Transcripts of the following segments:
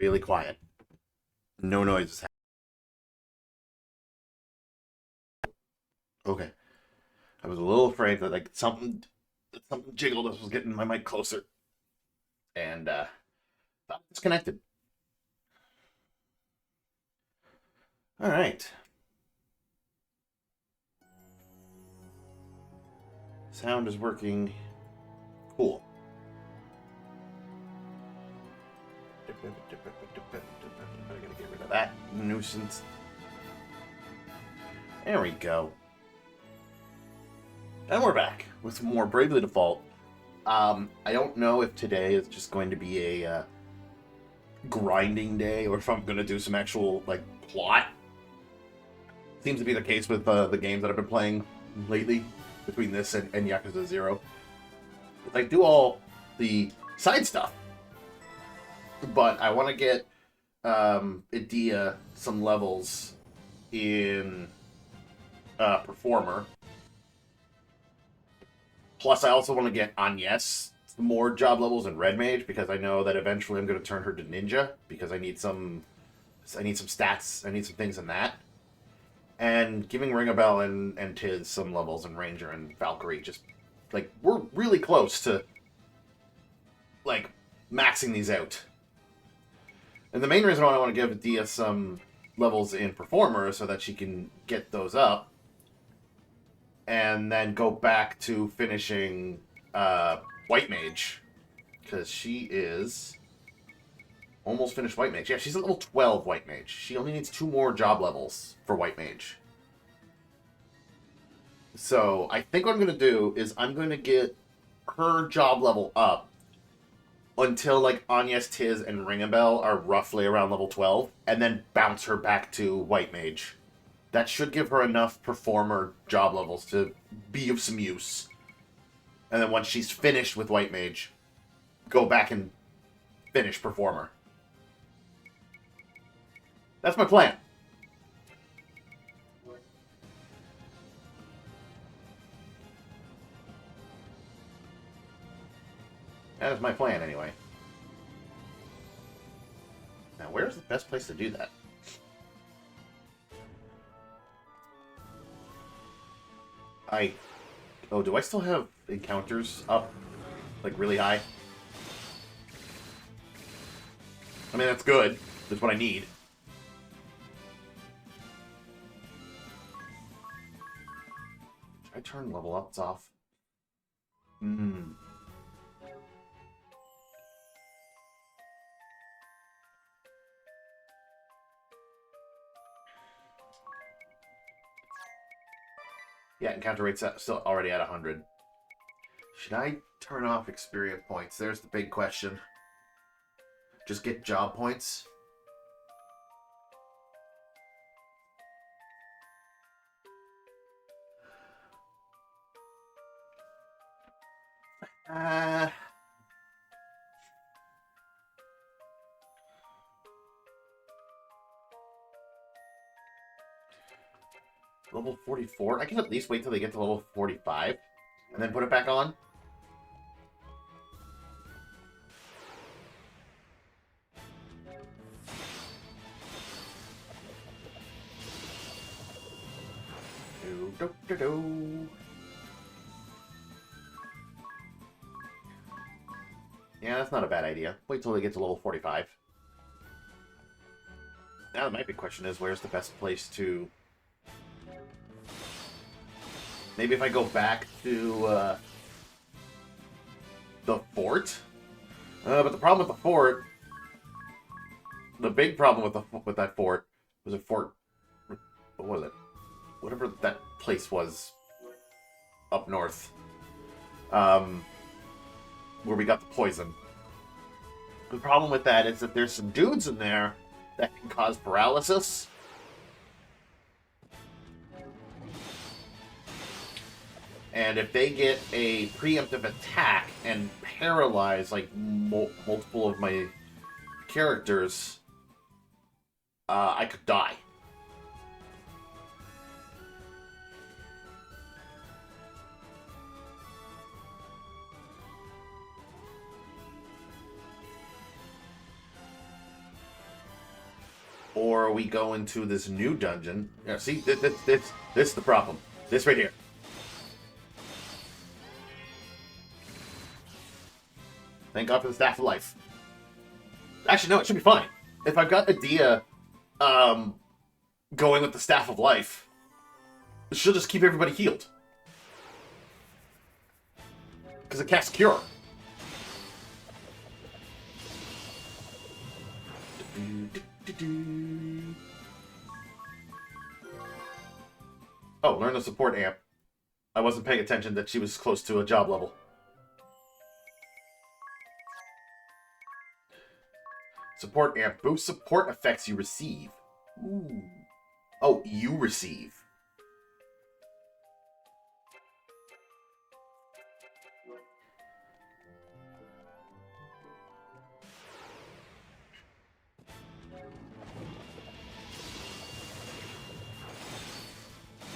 Really quiet. No noise is happening. Okay. I was a little afraid that like something jiggled as I was getting my mic closer and thought it disconnected. All right. Sound is working. Cool. I gotta get rid of that nuisance. There we go. And we're back with more Bravely Default. I don't know if today is just going to be a grinding day or if I'm going to do some actual like plot. Seems to be the case with the games that I've been playing lately, between this and Yakuza 0. I do all the side stuff, but I want to get Idia some levels in Performer. Plus, I also want to get Agnes more job levels in Red Mage because I know that eventually I'm going to turn her to Ninja because I need some stats. I need some things in that. And giving Ring a Bell and Tiz some levels in Ranger and Valkyrie. Just like we're really close to like maxing these out. And the main reason why I want to give Dia some levels in Performer is so that she can get those up and then go back to finishing White Mage. Because she is almost finished White Mage. Yeah, she's at level 12 White Mage. She only needs 2 more job levels for White Mage. So I think what I'm going to do is I'm going to get her job level up until like Agnes, Tiz, and Ringabel are roughly around level 12, and then bounce her back to White Mage. That should give her enough Performer job levels to be of some use. And then once she's finished with White Mage, go back and finish Performer. That's my plan. That is my plan, anyway. Now, where's the best place to do that? Oh, do I still have encounters up? Like, really high? I mean, that's good. That's what I need. Should I turn level ups off? Hmm. Yeah, encounter rate's still already at 100. Should I turn off experience points? There's the big question. Just get job points? Uh... Level 44? I can at least wait till they get to level 45 and then put it back on. Yeah, that's not a bad idea. Wait till they get to level 45. Now the big question is, where's the best place to... Maybe if I go back to the fort? But the problem with the fort... The big problem with that fort was a fort... What was it? Whatever that place was up north. Where we got the poison. The problem with that is that there's some dudes in there that can cause paralysis. And if they get a preemptive attack and paralyze like multiple of my characters, I could die. or we go into this new dungeon. Yeah, see, this is the problem. This right here. Thank God for the Staff of Life. Actually, no, it should be fine. If I've got Adia going with the Staff of Life, she'll just keep everybody healed. Because it casts Cure. Oh, learn the support amp. I wasn't paying attention that she was close to a job level. Support amp. Boost support effects you receive. Ooh. Oh, you receive.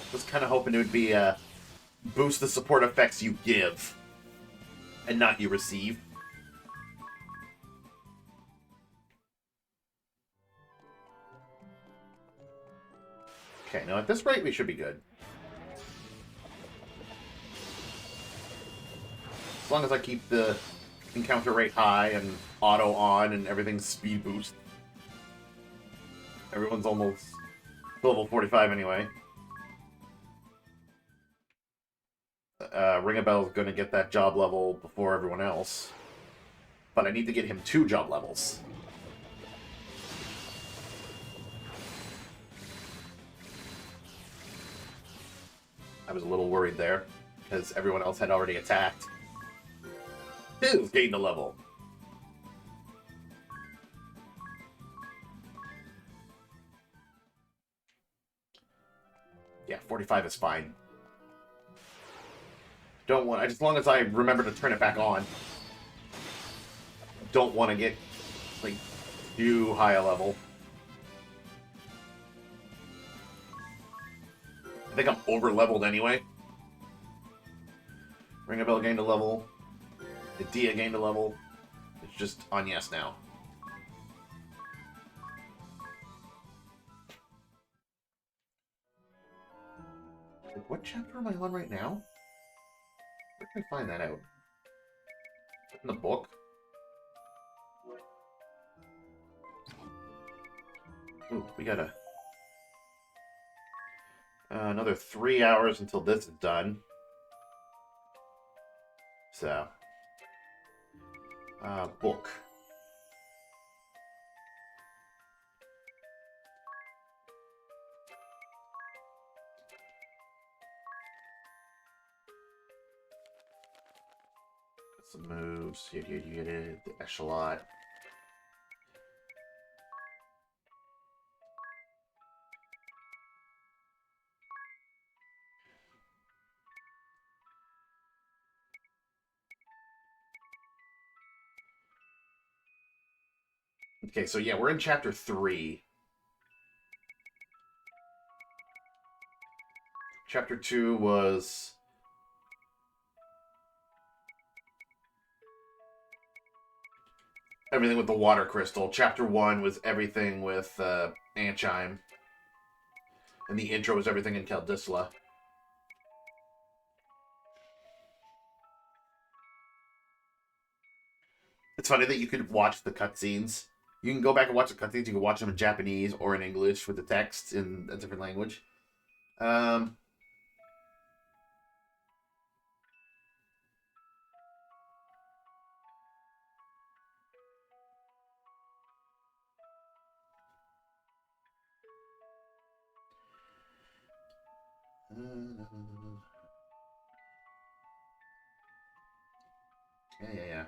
I was kind of hoping it would be boost the support effects you give and not you receive. Okay, now at this rate we should be good. As long as I keep the encounter rate high and auto on and everything's speed boost. Everyone's almost level 45 anyway. Ring a Bell's going to get that job level before everyone else. But I need to get him 2 job levels. I was a little worried there, because everyone else had already attacked. Who's gained a level? Yeah, 45 is fine. Don't want, as long as I remember to turn it back on. Don't want to get, like, too high a level. I think I'm over-leveled anyway. Ring a Bell gained a level. Adia gained a level. It's just on yes now. Like, what chapter am I on right now? Where can I find that out? In the book? Ooh, we gotta... another 3 hours until this is done. So... book. Some moves. Here you get it. The echelon. Okay, so yeah, we're in chapter 3. Chapter 2 was... everything with the water crystal. Chapter 1 was everything with Anchime. And the intro was everything in Caldisla. It's funny that you could watch the cutscenes. You can go back and watch the cutscenes. You can watch them in Japanese or in English with the text in a different language. Yeah.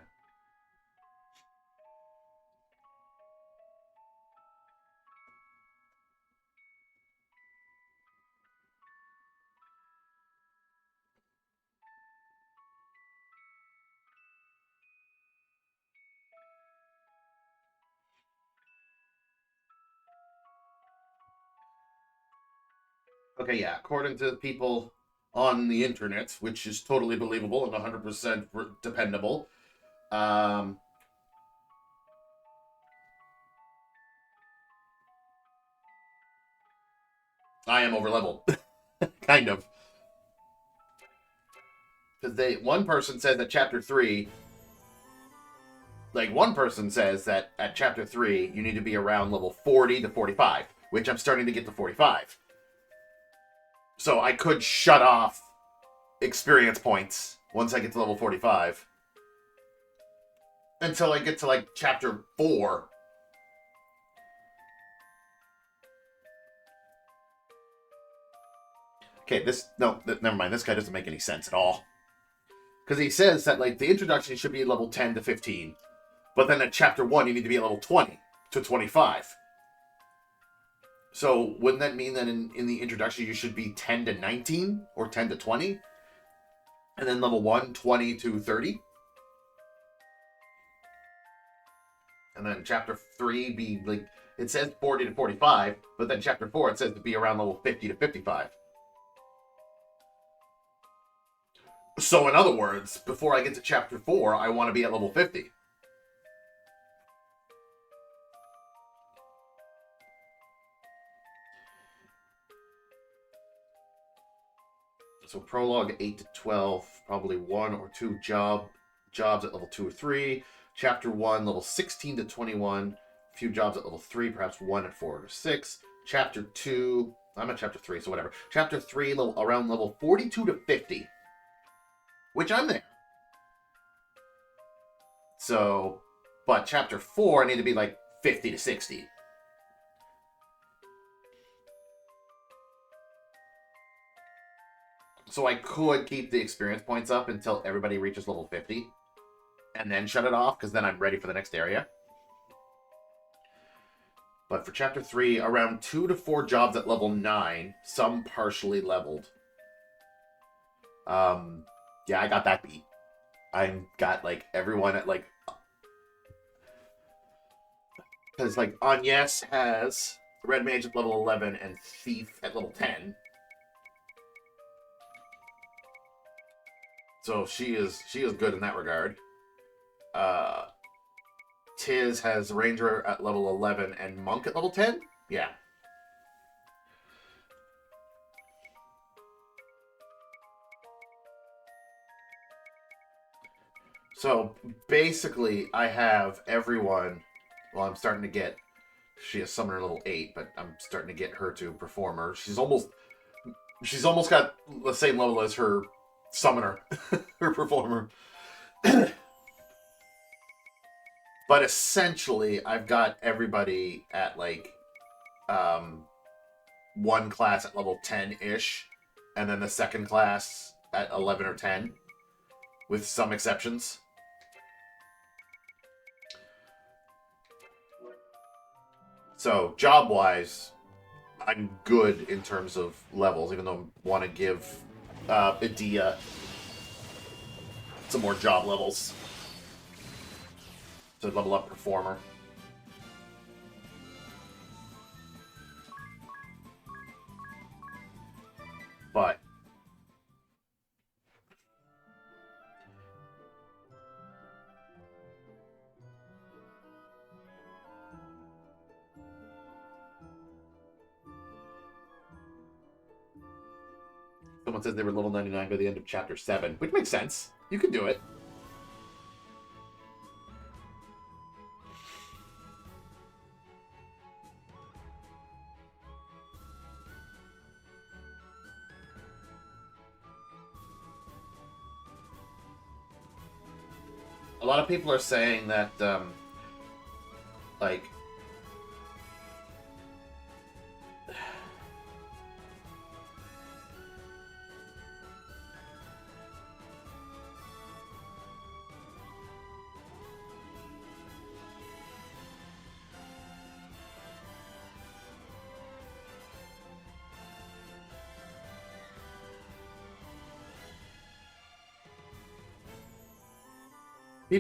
Okay, yeah. According to people on the internet, which is totally believable and 100% dependable, I am over leveled. Kind of. Because one person said that chapter 3, like one person says that at chapter 3, you need to be around level 40 to 45, which I'm starting to get to 45. So I could shut off experience points once I get to level 45. Until I get to like chapter 4. Okay, never mind. This guy doesn't make any sense at all. Because he says that like the introduction should be level 10 to 15. But then at chapter 1, you need to be at level 20 to 25. So wouldn't that mean that in the introduction you should be 10 to 19 or 10 to 20? And then level 1, 20 to 30? And then chapter 3 be like, it says 40 to 45, but then chapter 4 it says to be around level 50 to 55. So in other words, before I get to chapter 4, I want to be at level 50. So prologue 8 to 12, probably 1 or 2 jobs at level 2 or 3. Chapter 1, level 16 to 21. A few jobs at level 3, perhaps 1 at 4 or 6. Chapter 2, I'm at chapter 3, so whatever. Chapter 3, around level 42 to 50. Which I'm there. So, but chapter 4, I need to be like 50 to 60. So I could keep the experience points up until everybody reaches level 50. And then shut it off, because then I'm ready for the next area. But for chapter 3, around 2 to 4 jobs at level 9, some partially leveled. Yeah, I got that beat. I got, like, everyone at, like... Because, like, Agnes has Red Mage at level 11 and Thief at level 10. So she is good in that regard. Tiz has Ranger at level 11 and Monk at level 10? Yeah. So basically, I have everyone. Well, I'm starting to get. She has Summoner level 8, but I'm starting to get her to Performer. She's almost got the same level as her Summoner, her Performer. But essentially, I've got everybody at like one class at level 10-ish, and then the second class at 11 or 10, with some exceptions. So, job-wise, I'm good in terms of levels, even though I want to give Edea some more job levels to level up Performer. But someone says they were level 99 by the end of chapter 7, which makes sense. You can do it. A lot of people are saying that, like,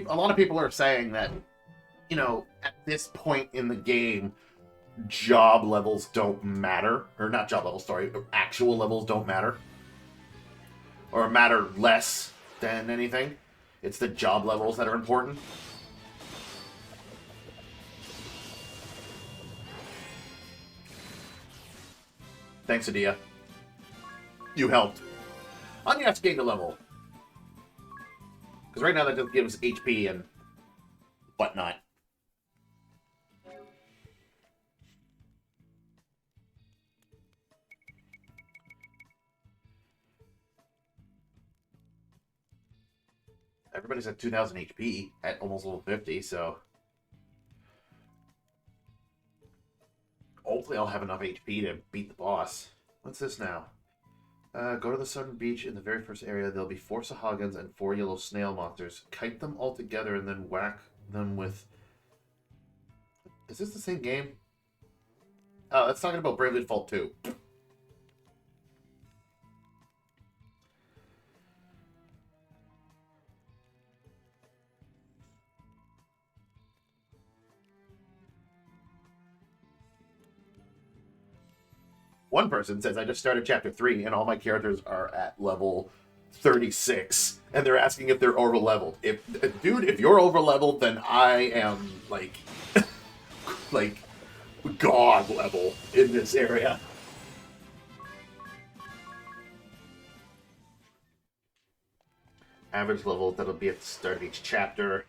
a lot of people are saying that, you know, at this point in the game, job levels don't matter. Or not job levels, sorry. Actual levels don't matter. Or matter less than anything. It's the job levels that are important. Thanks, Adia. You helped. Anya has to gain the level. Because right now that just gives HP and whatnot. Everybody's at 2,000 HP at almost level 50, so... Hopefully I'll have enough HP to beat the boss. What's this now? Go to the southern beach. In the very first area, there'll be 4 Sahagins and 4 yellow snail monsters. Kite them all together and then whack them with... Is this the same game? Oh, that's talking about Bravely Default 2. One person says, I just started chapter 3 and all my characters are at level 36 and they're asking if they're over leveled. Dude, if you're over leveled, then I am like like god level in this area. Average level, that'll be at the start of each chapter.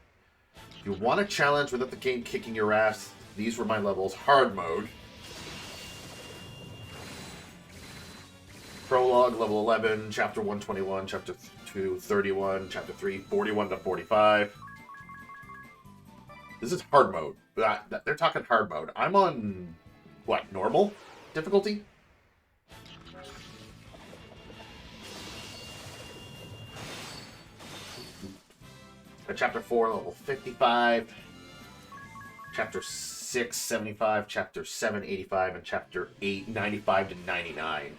If you want a challenge without the game kicking your ass, these were my levels. Hard mode. Prologue, level 11, chapter 121, chapter 2, 31, chapter 3, 41 to 45. This is hard mode. They're talking hard mode. I'm on, what, normal difficulty? Chapter 4, level 55. Chapter 6, 75. Chapter 7, 85. And chapter 8, 95 to 99.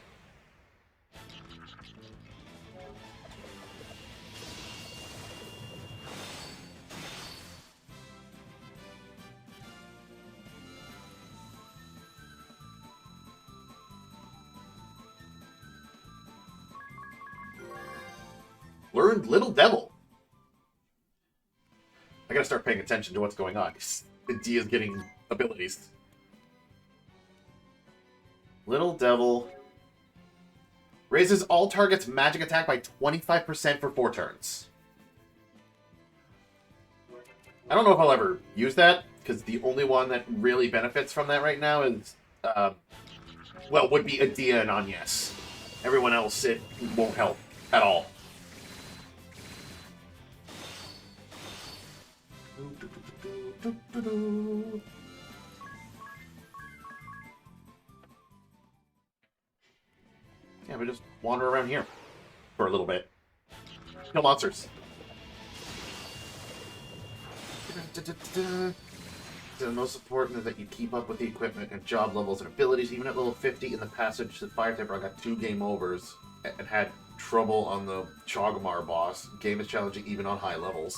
Learned Little Devil. I gotta start paying attention to what's going on. Dia's getting abilities. Little Devil raises all targets' magic attack by 25% for 4 turns. I don't know if I'll ever use that, because the only one that really benefits from that right now is, well, would be Adia and Agnes. Everyone else, it won't help at all. Yeah, we just wander around here for a little bit. Kill monsters. The most important is that you keep up with the equipment and job levels and abilities. Even at level 50 in the passage to Fire Temper, I got 2 game overs and had trouble on the Chogamar boss. Game is challenging even on high levels.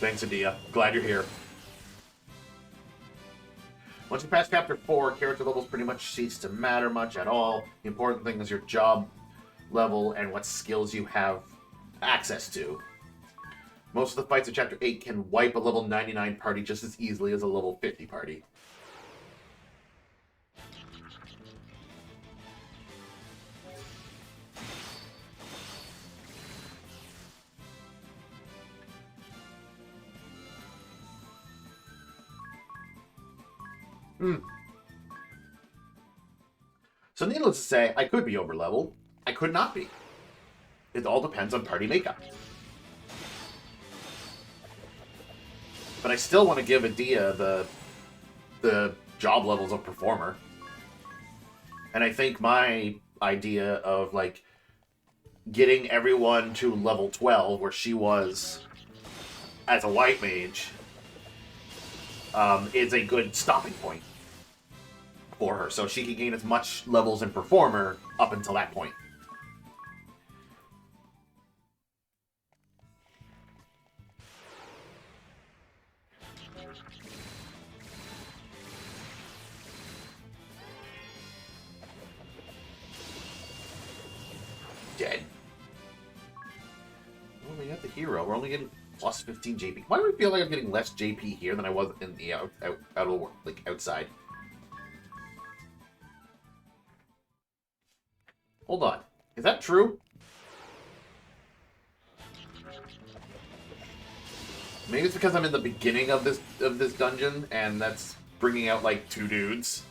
Thanks, Adia. Glad you're here. Once you pass chapter 4, character levels pretty much cease to matter much at all. The important thing is your job level and what skills you have access to. Most of the fights in chapter 8 can wipe a level 99 party just as easily as a level 50 party. So needless to say, I could be over-leveled. I could not be. It all depends on party makeup. But I still want to give Adia the job levels of Performer. And I think my idea of, like, getting everyone to level 12, where she was as a white mage, is a good stopping point for her, so she can gain as much levels in Performer up until that point. hero. We're only getting plus 15 JP. Why do I feel like I'm getting less JP here than I was in the outside? Hold on. Is that true? Maybe it's because I'm in the beginning of this dungeon, and that's bringing out like 2 dudes.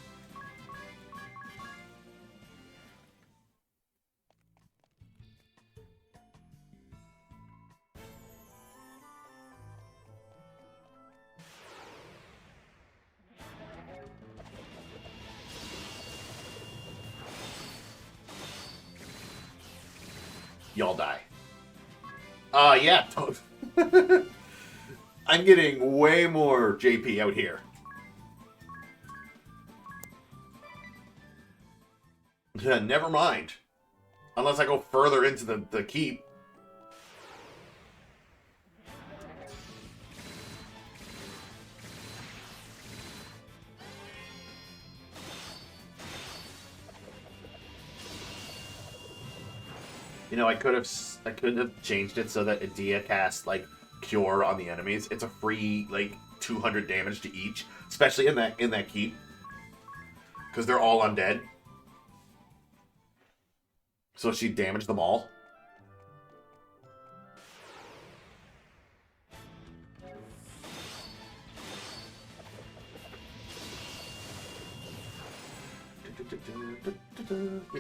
Y'all die. Yeah. I'm getting way more JP out here. Never mind. Unless I go further into the keep. You know, I could have changed it so that Edea casts like Cure on the enemies. It's a free like 200 damage to each, especially in that keep, because they're all undead. So she damaged them all.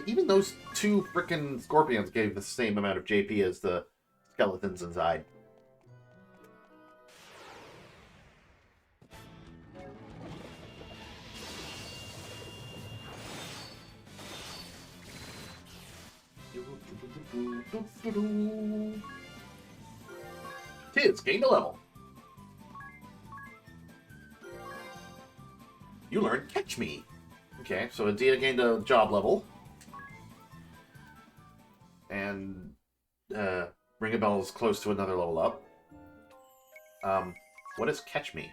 Even those 2 frickin' scorpions gave the same amount of JP as the skeletons inside. Tiz gained a level. You learned Catch Me. Okay, so Edea gained a job level. And Ring a Bell is close to another level up. What is Catch Me?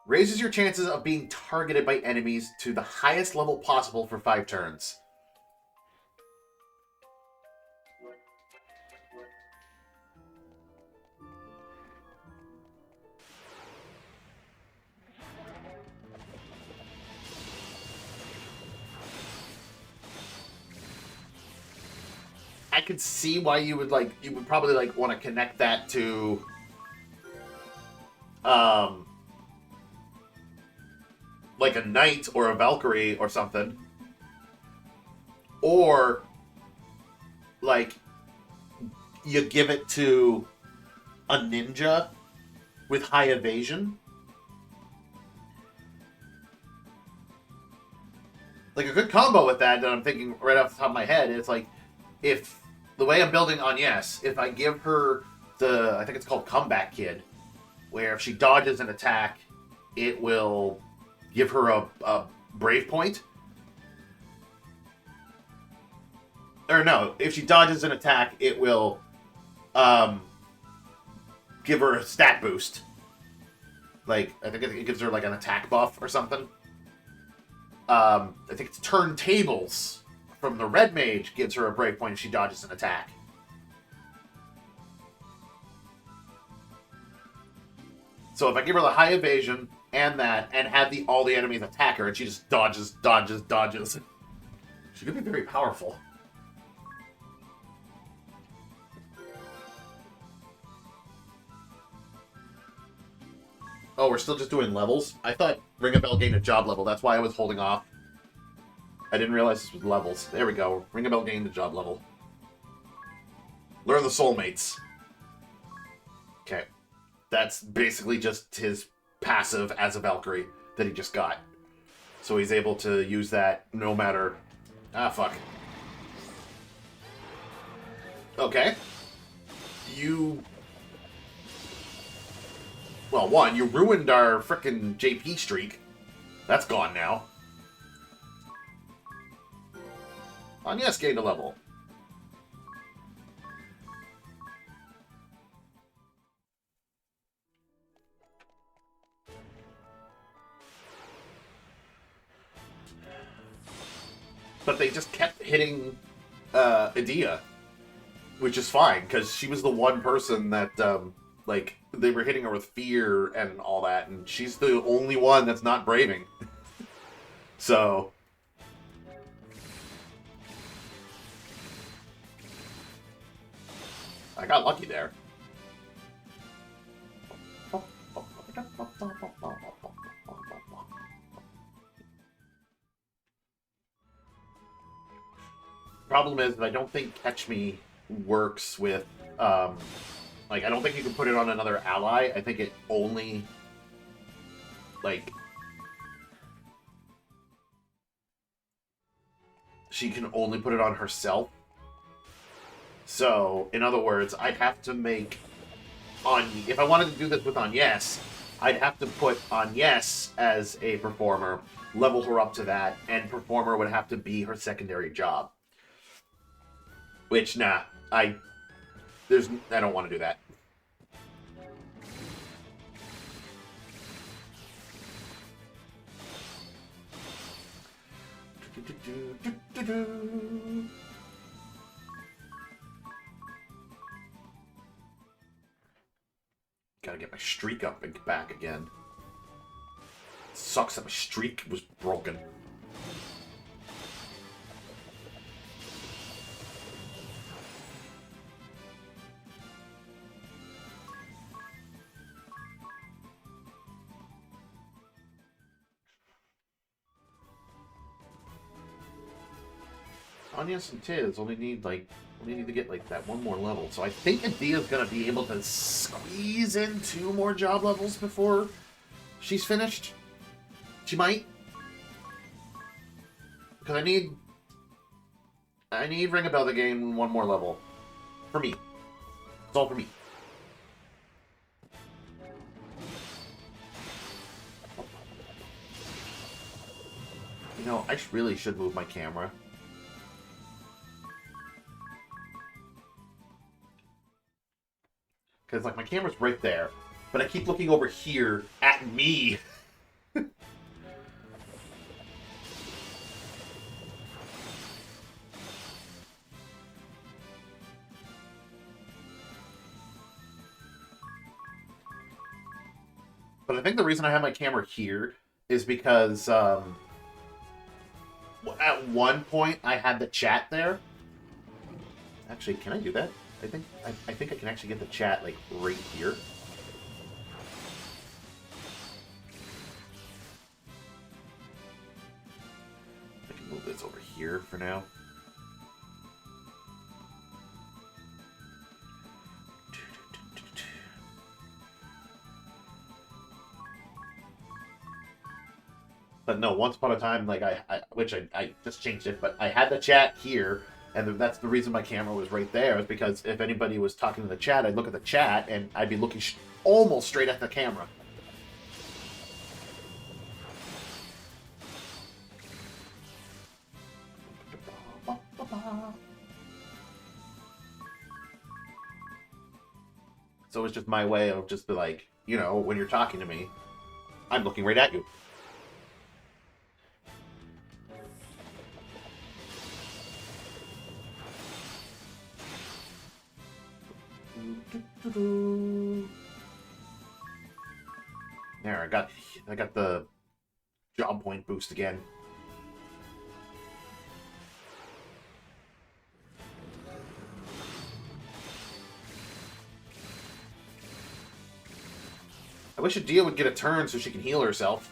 Raises your chances of being targeted by enemies to the highest level possible for 5 turns. I could see why you would probably want to connect that to like a knight or a Valkyrie or something. Or like you give it to a ninja with high evasion. Like a good combo with that I'm thinking right off the top of my head, it's like if the way I'm building Agnes, if I give her I think it's called Comeback Kid, where if she dodges an attack, it will give her a brave point. Or no, if she dodges an attack, it will give her a stat boost. Like, I think it gives her like an attack buff or something. I think it's Turntables from the Red Mage gives her a brave point if she dodges an attack. So if I give her the high evasion and that, and have all the enemies attack her, and she just dodges, she could be very powerful. Oh, we're still just doing levels? I thought Ring a Bell gained a job level. That's why I was holding off. I didn't realize this was levels. There we go. Ring a Bell gained a job level. Learn the soulmates. Okay. That's basically just his passive as a Valkyrie that he just got. So he's able to use that no matter... Ah, fuck. Okay. Well, one, you ruined our frickin' JP streak. That's gone now. Agnes gained a level. But they just kept hitting Edea. which is fine because she was the one person that like they were hitting her with fear and all that, and she's the only one that's not braving. So I got lucky there. Problem is that I don't think Catch Me works with, like, I don't think you can put it on another ally. I think it only, like, she can only put it on herself. So, in other words, I'd have to make if I wanted to do this with Agnes, I'd have to put Agnes as a performer, level her up to that, and performer would have to be her secondary job. Which, nah, I don't want to do that. Gotta get my streak up and back again. Sucks that my streak was broken. Agnes and Tiz only need to get like that one more level. So I think Adia's gonna be able to squeeze in 2 more job levels before she's finished. She might. Because I need Ring a Bell to gain 1 more level. For me. It's all for me. You know, I really should move my camera. Because, like, my camera's right there, but I keep looking over here at me. But I think the reason I have my camera here is because at one point I had the chat there. Actually, can I do that? I think I can actually get the chat like right here. I can move this over here for now. But no, once upon a time, like I just changed it, but I had the chat here. And that's the reason my camera was right there, is because if anybody was talking to the chat, I'd look at the chat, and I'd be looking almost straight at the camera. So it's just my way of just be like, you know, when you're talking to me, I'm looking right at you. There, I got the job point boost again. I wish Adia would get a turn so she can heal herself.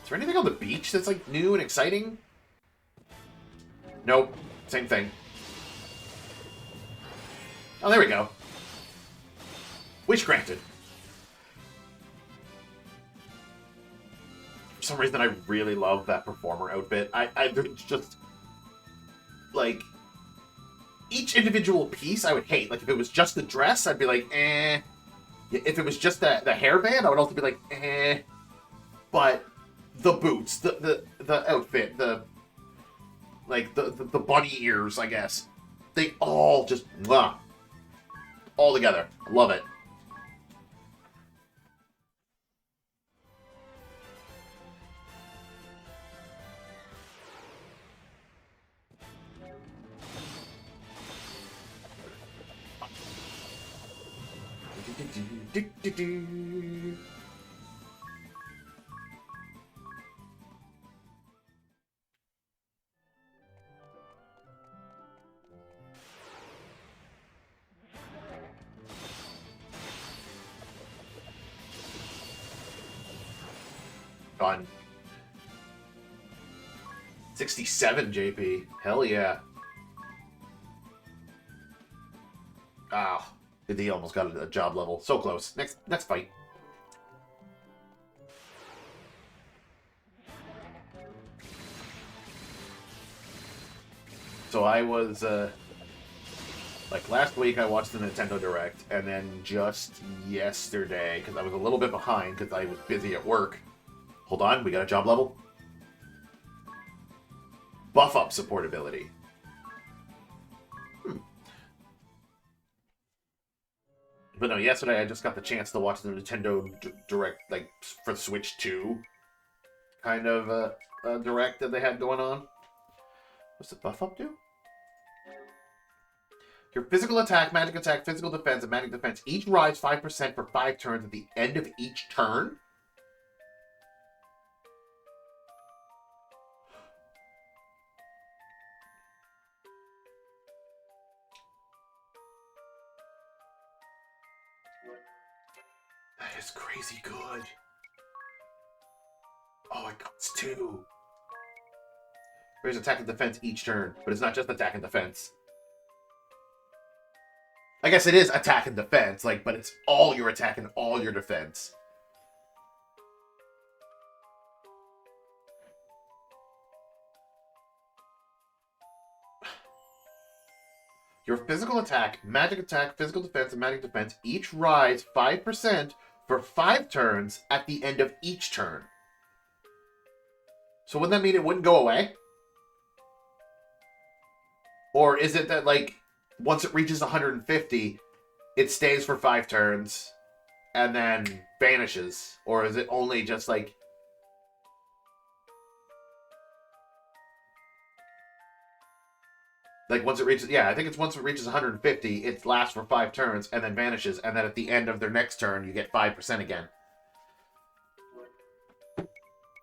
Is there anything on the beach that's like new and exciting? Nope. Same thing. Oh, there we go. Wish granted. For some reason, I really love that performer outfit. There's just like each individual piece I would hate. Like if it was just the dress, I'd be like, eh. If it was just the hairband, I would also be like, eh. But the boots, the outfit, the bunny ears, I guess. They all just all together. I love it. Fun. 67 JP. Hell yeah. Ah, the D almost got a job level. So close. Next fight. So I was like last week I watched the Nintendo Direct, and then just yesterday, because I was a little bit behind because I was busy at work. Hold on, we got a job level. Buff up supportability. But no, yesterday I just got the chance to watch the Nintendo Direct, like, for Switch 2 kind of Direct that they had going on. What's the buff up do? Your physical attack, magic attack, physical defense, and magic defense each rise 5% for 5 turns at the end of each turn. That is crazy good. Oh, it costs 2. Raise attack and defense each turn, but it's not just attack and defense. I guess it is attack and defense, like, but it's all your attack and all your defense. Your physical attack, physical defense, and magic defense each rise 5% for 5 turns at the end of each turn. So wouldn't that mean it wouldn't go away? Or is it that, like, once it reaches 150, it stays for 5 turns and then vanishes? Or is it only just, like... Like, once it reaches... Yeah, I think it's once it reaches 150, it lasts for 5 turns and then vanishes. And then at the end of their next turn, you get 5% again.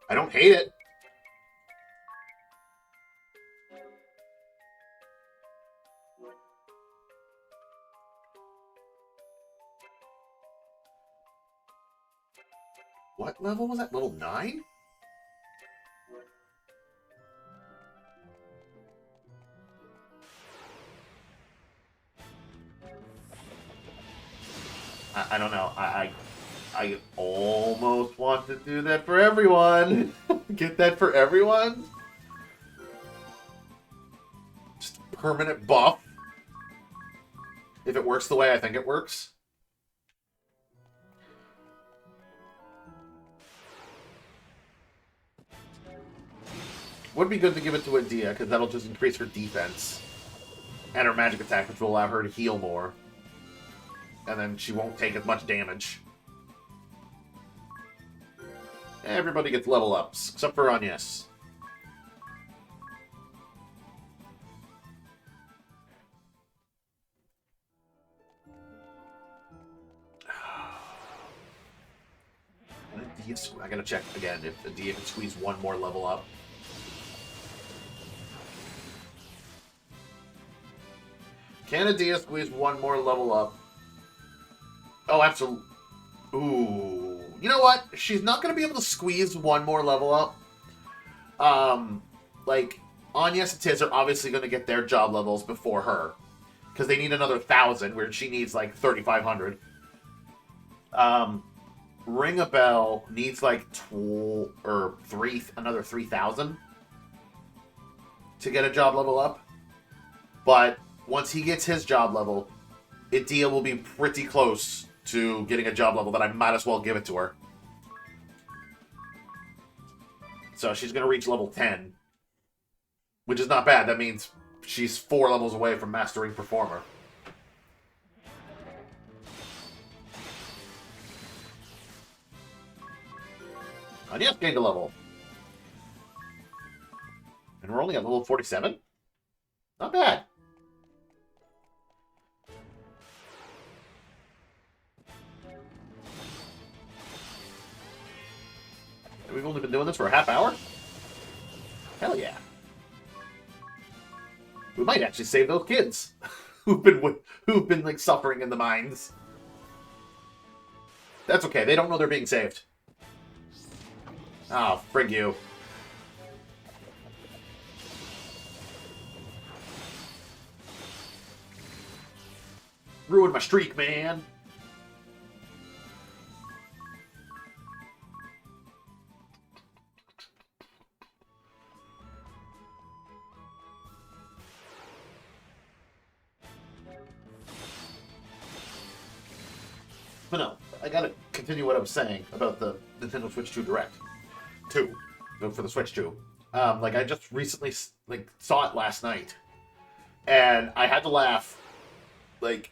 I don't hate it. What level was that? Level 9? I don't know. I almost want to do that for everyone. Get that for everyone. Just permanent buff. If it works the way I think it works. Would be good to give it to Adia, because that'll just increase her defense. And her magic attack, which will allow her to heal more. And then she won't take as much damage. Everybody gets level ups, except for Agnes. I gotta check again if Adia can squeeze one more level up. Can Adia squeeze one more level up? Oh, absolutely. Ooh. You know what? She's not going to be able to squeeze one more level up. Like, Agnes and Tiz are obviously going to get their job levels before her. Because they need another 1,000, where she needs, like, 3,500. Ring a Bell needs, like, another 3,000 to get a job level up. But once he gets his job level, Adia will be pretty close to getting a job level that I might as well give it to her. So she's going to reach level 10. Which is not bad. That means she's 4 levels away from mastering Performer. Agnes gained a level. And we're only at level 47? Not bad. We've only been doing this for a half hour? Hell yeah. We might actually save those kids who've been like suffering in the mines. That's okay. They don't know they're being saved. Oh, frig you. Ruined my streak, man. But no, I gotta continue what I was saying about the Nintendo Switch 2 Direct. 2. For the Switch 2. Like, I just recently, like, saw it last night. And I had to laugh. Like,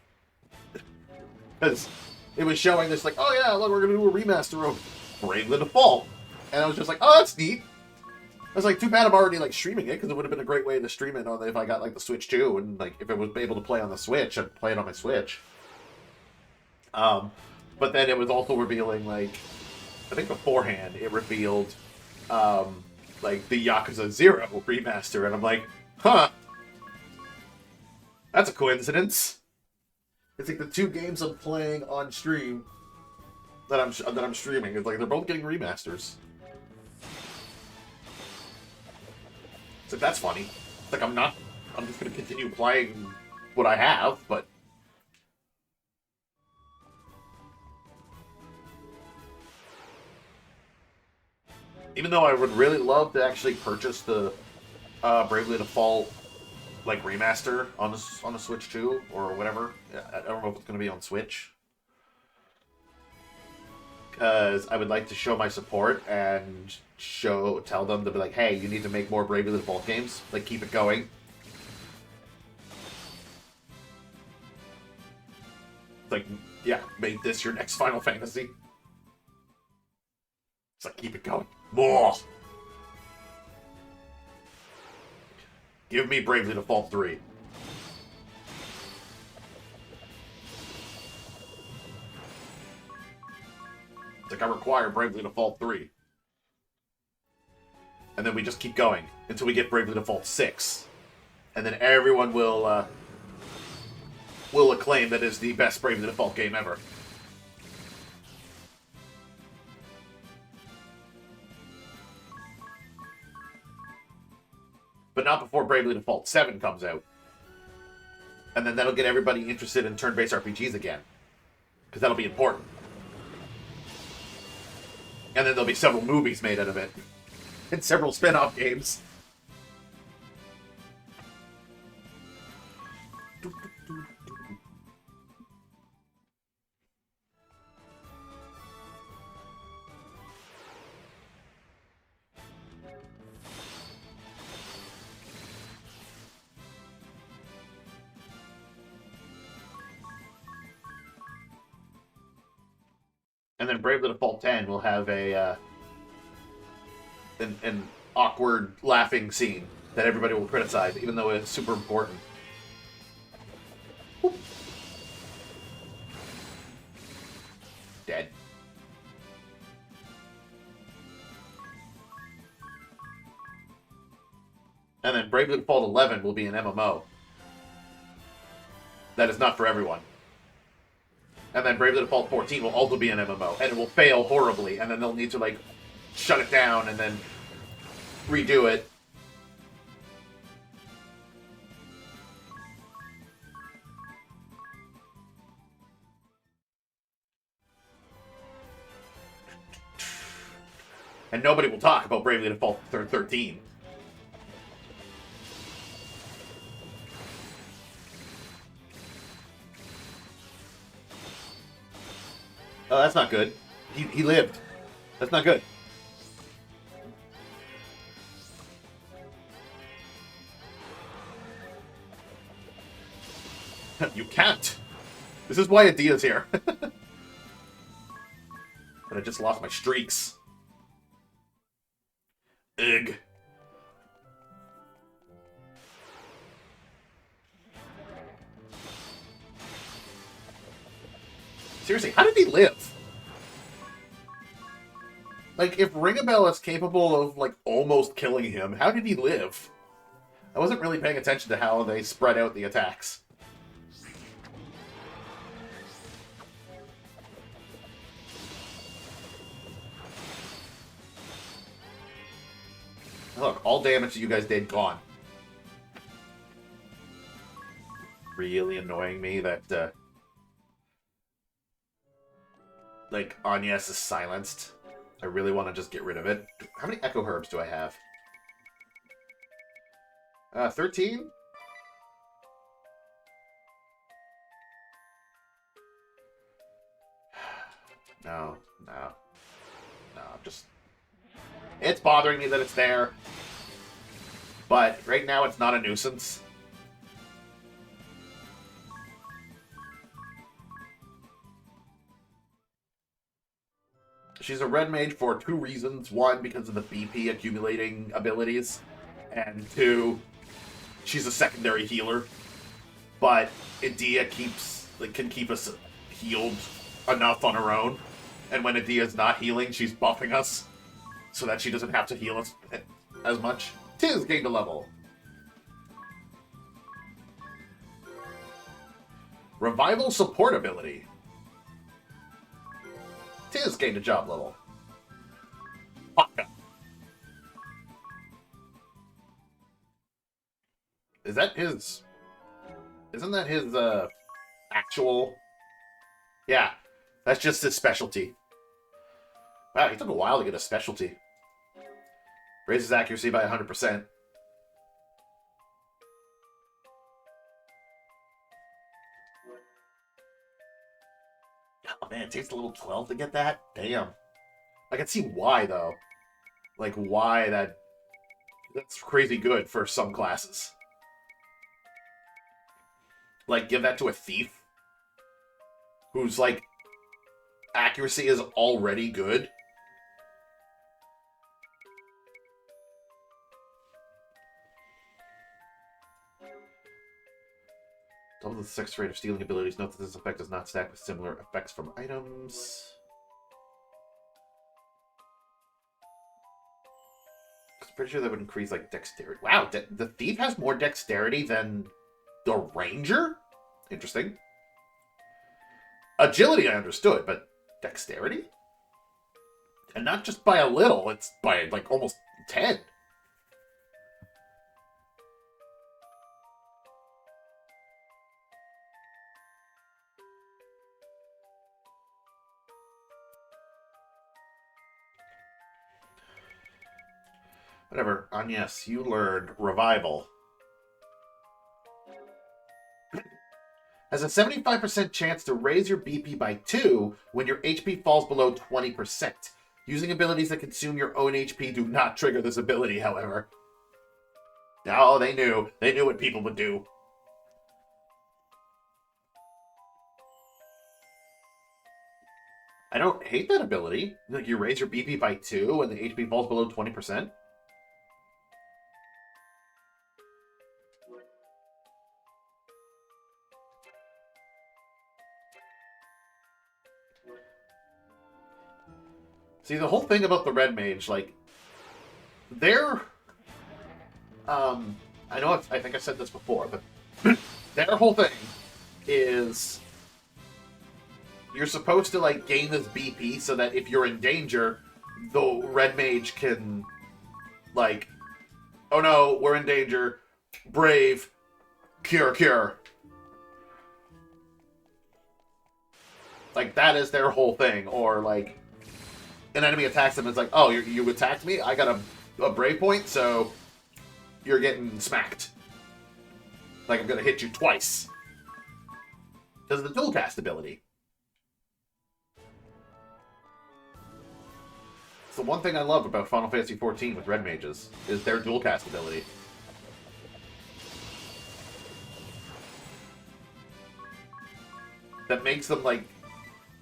because it was showing this, like, oh yeah, look, we're gonna do a remaster of Bravely Default. And I was just like, oh, that's neat. I was like, too bad I'm already, like, streaming it, because it would have been a great way to stream it on if I got, like, the Switch 2. And, like, if it was able to play on the Switch, I'd play it on my Switch. But then it was also revealing, like, I think beforehand, it revealed, like, the Yakuza 0 remaster, and I'm like, huh, that's a coincidence. It's like the two games I'm playing on stream that I'm streaming, it's like, they're both getting remasters. It's like, that's funny. It's like, I'm just gonna continue playing what I have, but... Even though I would really love to actually purchase the Bravely Default like remaster on the Switch 2 or whatever. I don't know if it's going to be on Switch. Because I would like to show my support and tell them to be like, hey, you need to make more Bravely Default games. Like, keep it going. Like, yeah, make this your next Final Fantasy. It's like, keep it going. More! Give me Bravely Default 3. It's like, I require Bravely Default 3. And then we just keep going until we get Bravely Default 6. And then everyone will acclaim that it's the best Bravely Default game ever. But not before Bravely Default 7 comes out. And then that'll get everybody interested in turn-based RPGs again. Because that'll be important. And then there'll be several movies made out of it. And several spin-off games. And then Bravely Default 10 will have an awkward laughing scene that everybody will criticize, even though it's super important. Whoop. Dead. And then Bravely Default 11 will be an MMO. That is not for everyone. And then Bravely Default 14 will also be an MMO, and it will fail horribly, and then they'll need to, like, shut it down and then redo it. And nobody will talk about Bravely Default 13. Oh, that's not good. He lived. That's not good. You can't. This is why Adia's here. But I just lost my streaks. Ugh. Seriously, how did he live? Like, if Ringabel is capable of, like, almost killing him, how did he live? I wasn't really paying attention to how they spread out the attacks. Look, all damage that you guys did, gone. Really annoying me that, like, Agnes is silenced. I really want to just get rid of it. How many Echo Herbs do I have? 13? No, no. No, I'm just... It's bothering me that it's there. But right now it's not a nuisance. She's a red mage for 2 reasons. 1, because of the BP accumulating abilities. And 2, she's a secondary healer. But Edea can keep us healed enough on her own. And when Edea's not healing, she's buffing us. So that she doesn't have to heal us as much. Tiz gained a level. Revival support ability. Tiz gained a job level. Paka. Is that his... Isn't that his, actual... Yeah, that's just his specialty. Wow, he took a while to get a specialty. Raises accuracy by 100%. Oh man, it takes a little 12 to get that? Damn. I can see why, though. Like, why that's crazy good for some classes. Like, give that to a thief. Whose, like, accuracy is already good. Double the success rate of stealing abilities. Note that this effect does not stack with similar effects from items. I'm pretty sure that would increase, like, dexterity. Wow, the thief has more dexterity than the ranger? Interesting. Agility I understood, but dexterity? And not just by a little, it's by, like, almost 10. Whatever. Agnes, you learned Revival. Has a 75% chance to raise your BP by 2 when your HP falls below 20%. Using abilities that consume your own HP do not trigger this ability, however. No, they knew. They knew what people would do. I don't hate that ability. Like, you raise your BP by 2 when the HP falls below 20%. See, the whole thing about the Red Mage, like, they're... I know I think I said this before, but their whole thing is you're supposed to, like, gain this BP so that if you're in danger, the Red Mage can, like, oh no, we're in danger, brave, cure. Like, that is their whole thing. Or, like, an enemy attacks them and it's like, oh, you attacked me? I got a brave point, so you're getting smacked. Like, I'm gonna hit you twice. Because of the dual cast ability. It's the one thing I love about Final Fantasy XIV with Red Mages, is their dual cast ability. That makes them, like,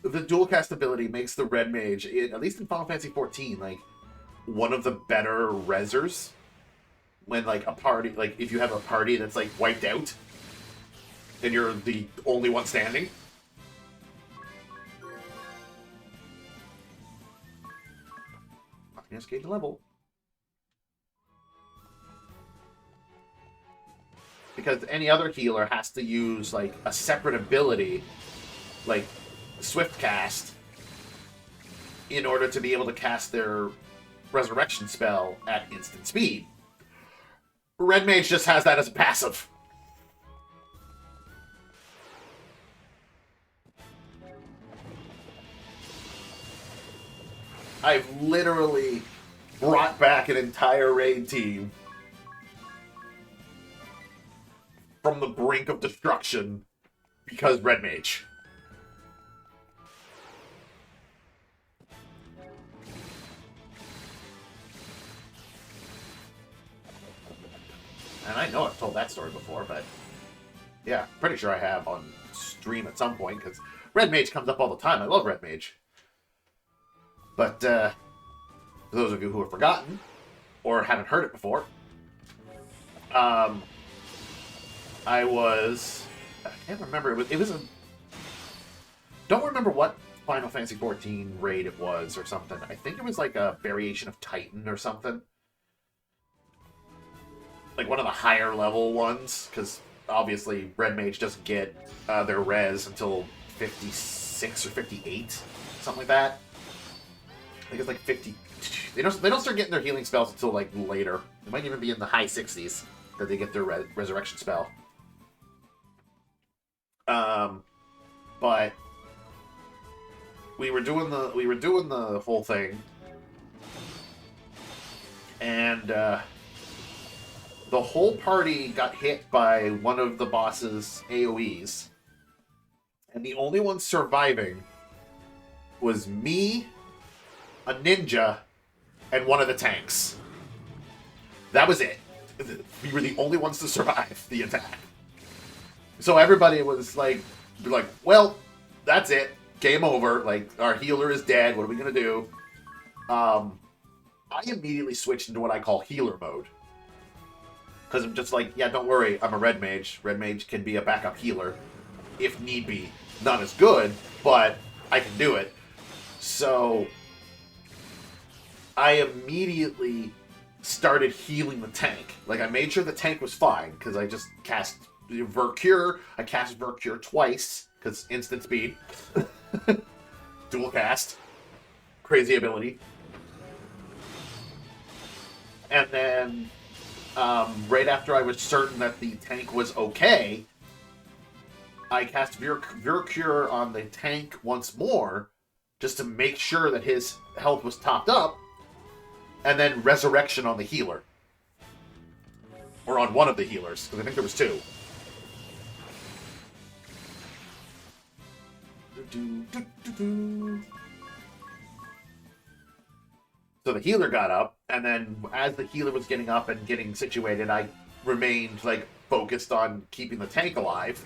the dual cast ability makes the Red Mage, at least in Final Fantasy XIV, like, one of the better rezzers. When, like, a party, like, if you have a party that's, like, wiped out, and you're the only one standing. Yes, gain the level. Because any other healer has to use, like, a separate ability, like Swift Cast, in order to be able to cast their resurrection spell at instant speed. Red Mage just has that as a passive. I've literally brought back an entire raid team from the brink of destruction because Red Mage. And I know I've told that story before, but yeah, pretty sure I have on stream at some point, because Red Mage comes up all the time. I love Red Mage. But for those of you who have forgotten, or haven't heard it before, I can't remember, it was a, don't remember what Final Fantasy XIV raid it was or something. I think it was like a variation of Titan or something. Like one of the higher level ones, because obviously Red Mage doesn't get their res until 56 or 58, something like that. I think it's like 50. They don't start getting their healing spells until like later. It might even be in the high 60s that they get their resurrection spell. But we were doing the whole thing, and the whole party got hit by one of the boss's AoEs, and the only one surviving was me, a ninja, and one of the tanks. That was it. We were the only ones to survive the attack. So everybody was like, well, that's it. Game over. Like, our healer is dead. What are we going to do? I immediately switched into what I call healer mode. Because I'm just like, yeah, don't worry. I'm a Red Mage. Red Mage can be a backup healer if need be. Not as good, but I can do it. So I immediately started healing the tank. Like, I made sure the tank was fine, because I just cast Vercure. I cast Vercure twice, because instant speed. Dual cast. Crazy ability. And then, right after I was certain that the tank was okay, I cast Vercure on the tank once more, just to make sure that his health was topped up, and then Resurrection on the healer. Or on one of the healers, because I think there was two. So the healer got up, and then as the healer was getting up and getting situated, I remained, like, focused on keeping the tank alive,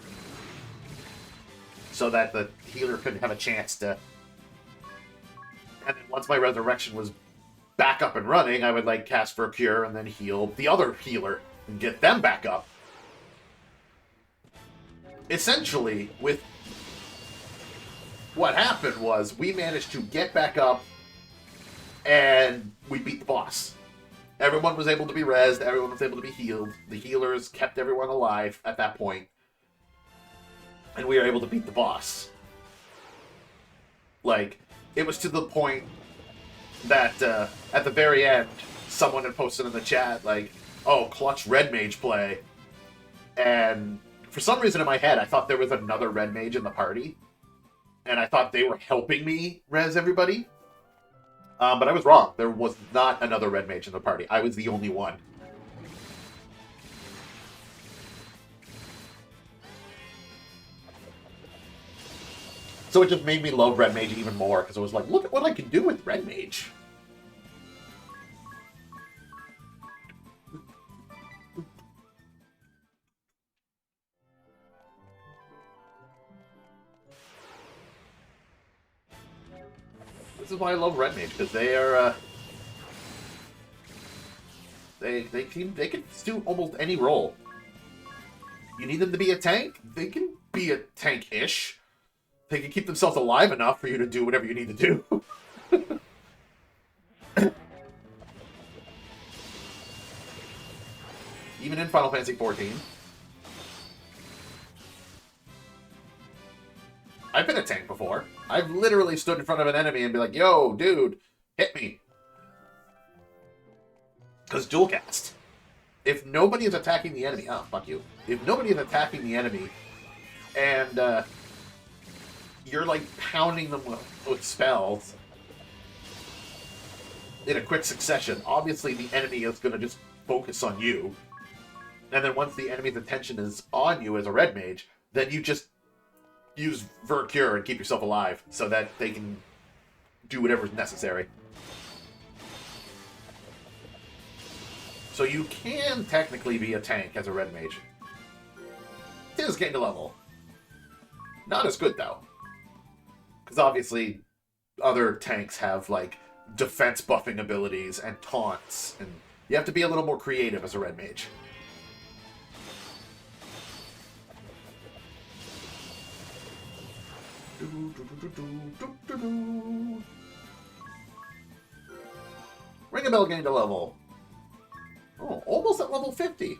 so that the healer could have a chance to... And then once my resurrection was back up and running, I would, like, cast for a cure and then heal the other healer and get them back up. Essentially, with... what happened was, we managed to get back up, and we beat the boss. Everyone was able to be rezzed, everyone was able to be healed. The healers kept everyone alive at that point, and we were able to beat the boss. Like, it was to the point that, at the very end, someone had posted in the chat, like, oh, clutch Red Mage play. And for some reason in my head, I thought there was another Red Mage in the party. And I thought they were helping me res everybody. But I was wrong. There was not another Red Mage in the party. I was the only one. So it just made me love Red Mage even more, because it was like, look at what I can do with Red Mage. This is why I love Red Mage, because they are, they can do almost any role. You need them to be a tank? They can be a tank-ish. They can keep themselves alive enough for you to do whatever you need to do. even in Final Fantasy XIV. I've been a tank before. I've literally stood in front of an enemy and be like, yo, dude, hit me. Because dual cast. If nobody is attacking the enemy... Oh, fuck you. If nobody is attacking the enemy, and you're, like, pounding them with spells in a quick succession, obviously the enemy is going to just focus on you. And then once the enemy's attention is on you as a red mage, then you just use Ver-Cure and keep yourself alive so that they can do whatever's necessary. So you can technically be a tank as a red mage. It is gained a level. Not as good, though. Because obviously, other tanks have, like, defense buffing abilities and taunts, and you have to be a little more creative as a red mage. Ring a Bell gained a level. Oh, almost at level 50.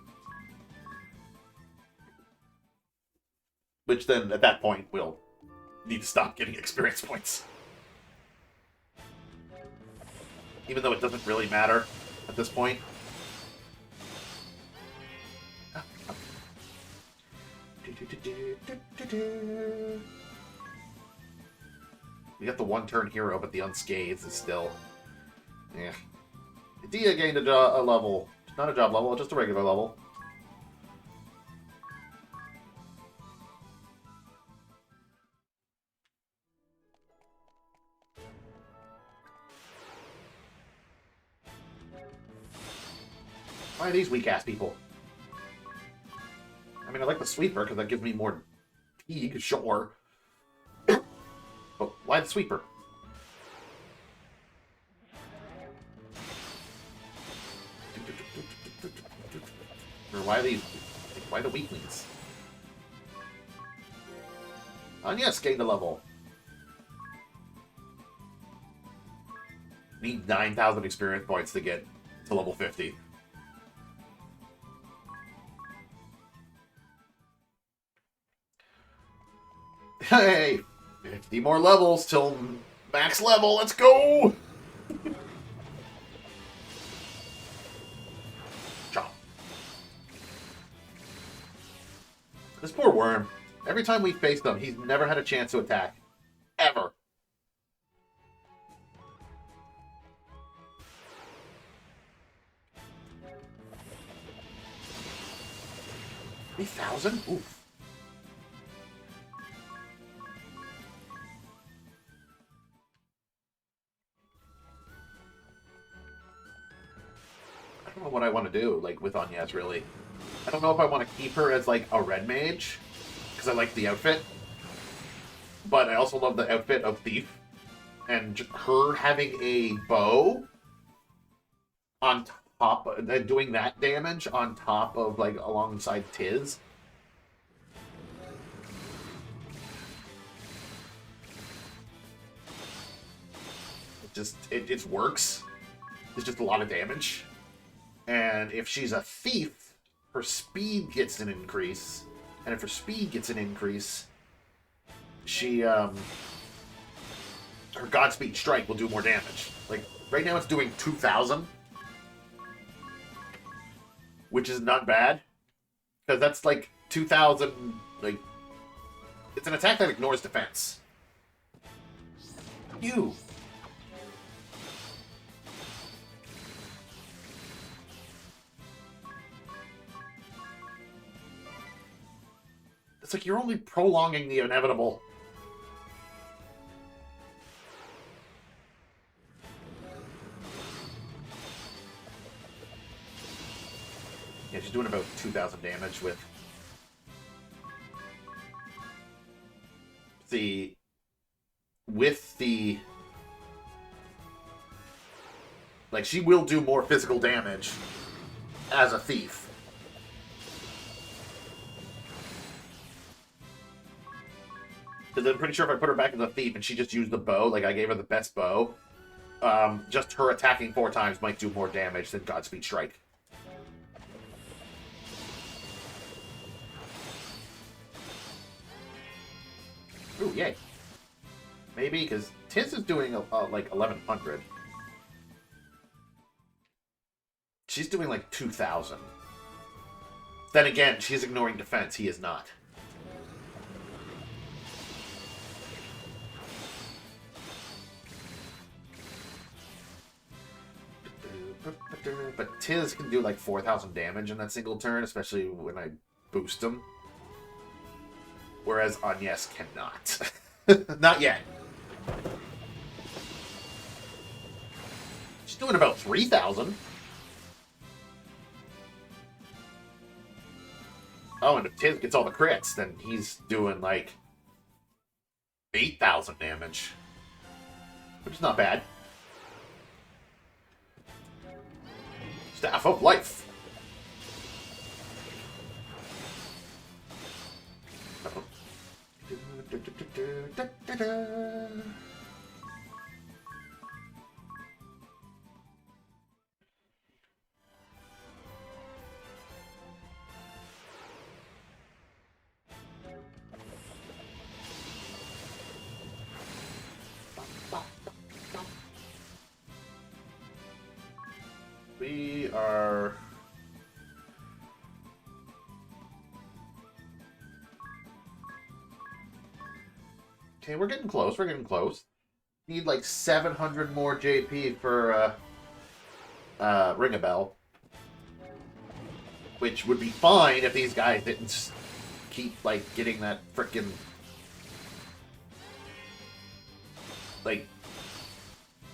Which then, at that point, we'll need to stop getting experience points. Even though it doesn't really matter at this point. We got the one-turn hero, but the unscathed is still... Yeah. Dia gained a level. Not a job level, just a regular level. Why are these weak-ass people? I mean, I like the sweeper because that gives me more fatigue, sure. But why the sweeper? Or why these? Why the weaklings? Anya gained a level. Need 9,000 experience points to get to level 50. Hey! 50 more levels till max level, let's go! Chop. This poor worm. Every time we faced him, he's never had a chance to attack. Ever. $3,000? Oof. I don't know what I want to do, like, with Anyaz, really. I don't know if I want to keep her as, like, a red mage, because I like the outfit. But I also love the outfit of Thief. And her having a bow on top, doing that damage on top of, like, alongside Tiz. It just works. It's just a lot of damage. And if she's a thief, her speed gets an increase. And if her speed gets an increase, she, her Godspeed Strike will do more damage. Like, right now it's doing 2,000. Which is not bad. Because that's, like, 2,000, like... It's an attack that ignores defense. You! It's like you're only prolonging the inevitable. Yeah, she's doing about 2,000 damage with the... Like, she will do more physical damage as a thief. Because I'm pretty sure if I put her back as a thief and she just used the bow, like I gave her the best bow, just her attacking 4 times might do more damage than Godspeed Strike. Ooh, yay. Maybe, because Tiz is doing like 1100. She's doing like 2000. Then again, she's ignoring defense. He is not. But Tiz can do like 4,000 damage in that single turn, especially when I boost him. Whereas Agnes cannot. Not yet. She's doing about 3,000. Oh, and if Tiz gets all the crits, then he's doing like 8,000 damage. Which is not bad. Staff of Life. Uh-oh. We are... Okay, we're getting close. We're getting close. Need like 700 more JP for Ring a Bell. Which would be fine if these guys didn't keep like getting that frickin' like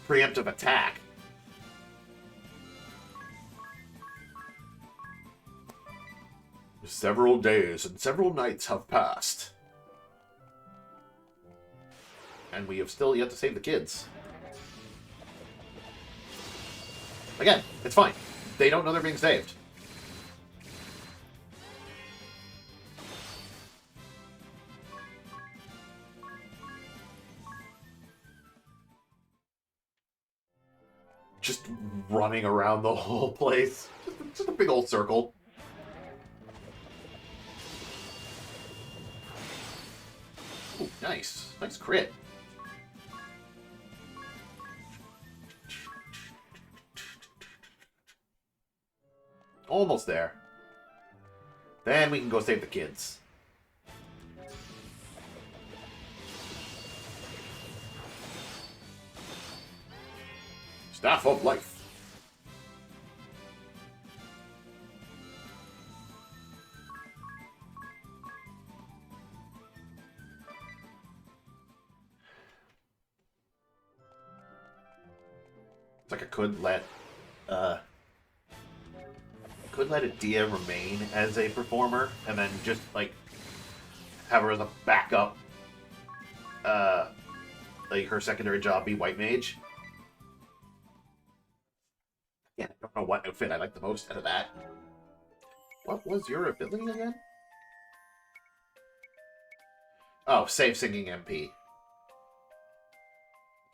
preemptive attack. Several days and several nights have passed. And we have still yet to save the kids. Again, it's fine. They don't know they're being saved. Just running around the whole place. Just a big old circle. Ooh, nice. Nice crit. Almost there. Then we can go save the kids. Staff of Life. It's like I could let Adia remain as a performer and then just like have her as a backup, like her secondary job be White Mage. Yeah, I don't know what outfit I like the most out of that. What was your ability again? Oh, save singing MP.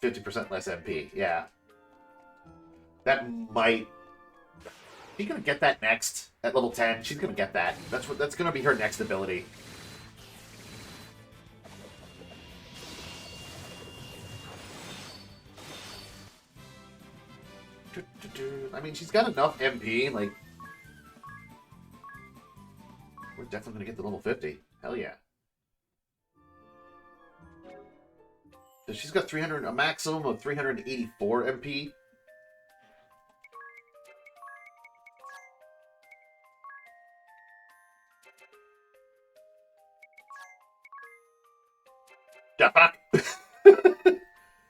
50% less MP, yeah. That might... She's gonna get that next at level 10. She's gonna get that. That's gonna be her next ability. I mean, she's got enough MP, like... We're definitely gonna get to level 50. Hell yeah. So she's got a maximum of 384 MP. Fuck.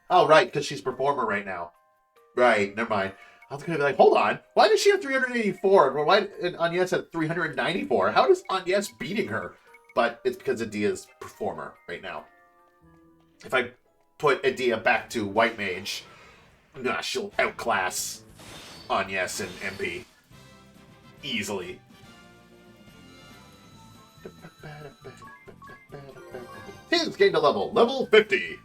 Oh, right, because she's performer right now. Right, never mind. I was going to be like, hold on. Why does she have 384? Why and Agnes had 394? How does Agnes beating her? But it's because Adia's performer right now. If I put Adia back to White Mage, she'll outclass Agnes and MP. Easily. He's gained a level 50.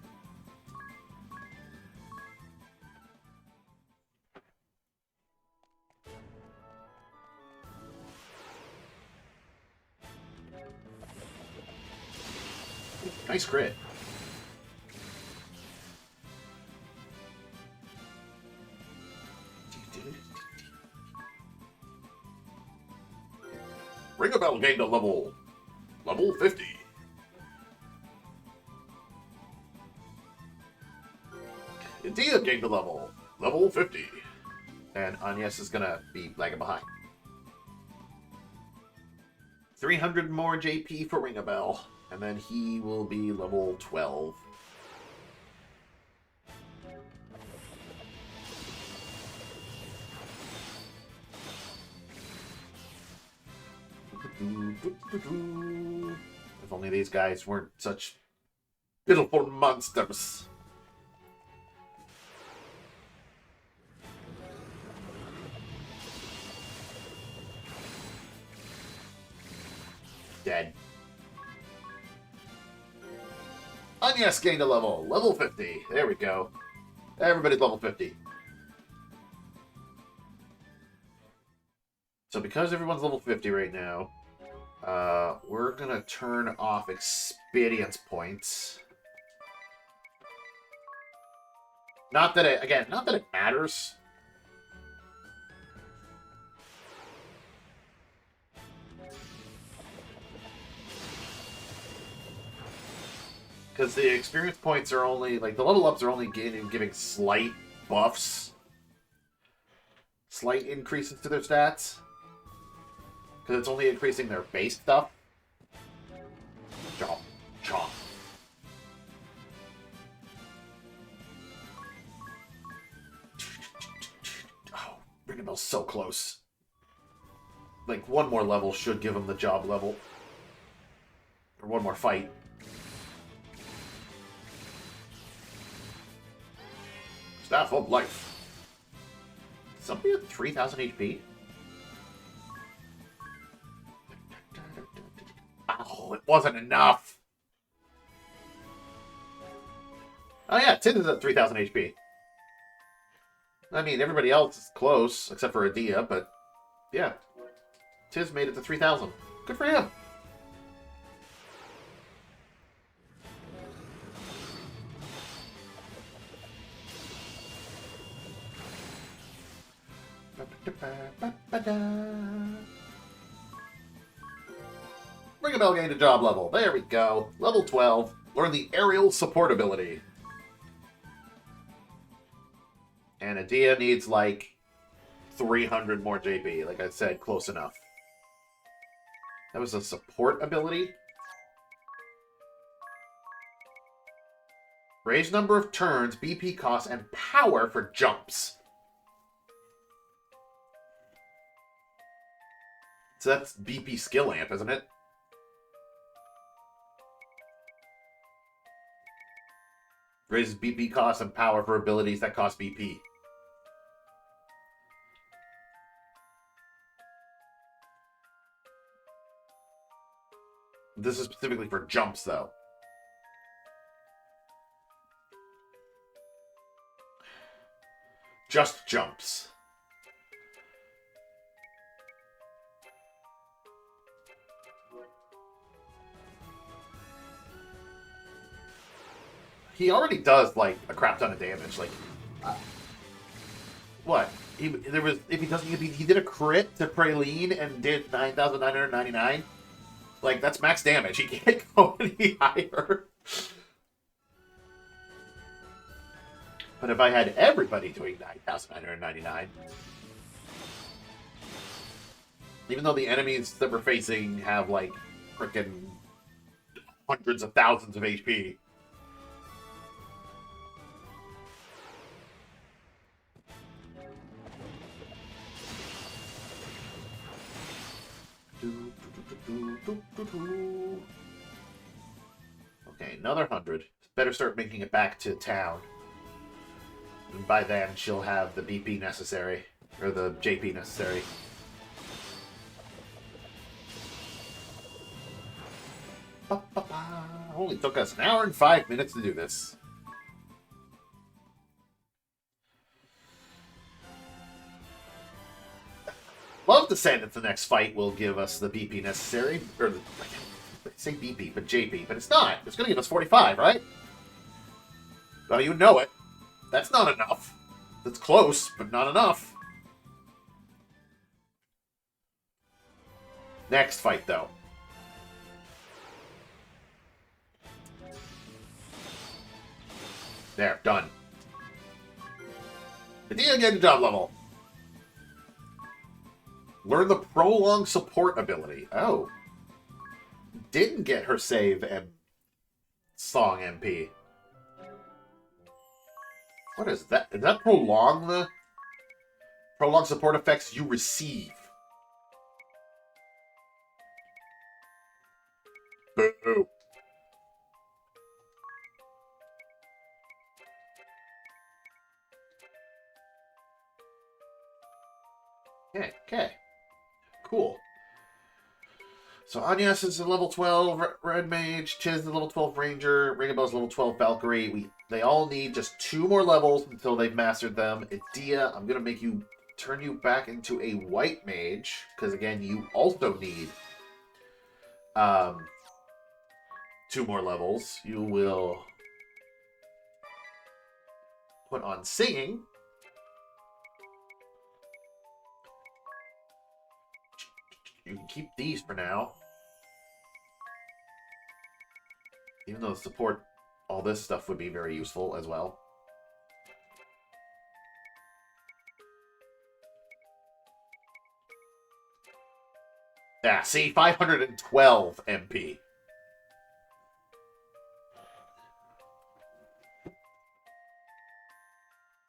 Nice crit. Bell gained a level 50. Edea gained a level 50. And Agnes is gonna be lagging behind. 300 more JP for Ringabel, and then he will be level 12. If only these guys weren't such pitiful monsters. Dead. Agnes gained a level 50. There we go. Everybody's level 50. So because everyone's level 50 right now, we're gonna turn off experience points. Not that it matters. Because the experience points are only, like, the level ups are only giving slight buffs. Slight increases to their stats. Because it's only increasing their base stuff. Chomp. Chomp. Oh, Ringabel's so close. Like, one more level should give him the job level. Or one more fight. Staff of Life. Somebody at 3,000 HP? Oh, it wasn't enough. Oh yeah, Tiz is at 3,000 HP. I mean, everybody else is close, except for Edea, but yeah. Tiz made it to 3,000. Good for him. Ringabel gained a job level. There we go. Level 12. Learn the aerial support ability. And Edea needs like 300 more JP. Like I said, close enough. That was a support ability. Raise number of turns, BP cost, and power for jumps. So that's BP skill amp, isn't it? Raises BP cost and power for abilities that cost BP. This is specifically for jumps, though. Just jumps. He already does, like, a crap ton of damage. Like, what? He did a crit to Praline and did 9,999. Like, that's max damage. He can't go any higher. But if I had everybody doing 9,999, even though the enemies that we're facing have, like, frickin' hundreds of thousands of HP. Okay, another 100. Better start making it back to town. And by then, she'll have the BP necessary. Or the JP necessary. Only took us an hour and 5 minutes to do this. Love to say that the next fight will give us the BP necessary. Or the, I say BP, but JP. But it's not. It's going to give us 45, right? Well, you know it. That's not enough. That's close, but not enough. Next fight, though. There, done. Edea getting job level. Learn the prolonged support ability. Oh. Didn't get her save and song MP. What is that? Is that prolong the prolonged support effects you receive? Boo. Okay. Cool. So Agnes is a level 12 Red Mage, Chiz is a level 12 Ranger, Ringabel's level 12 Valkyrie. They all need just 2 more levels until they've mastered them. Edea, I'm going to turn you back into a White Mage, because again, you also need 2 more levels. You will put on Singing. You can keep these for now. Even though the support, all this stuff would be very useful as well. Yeah, see, 512 MP.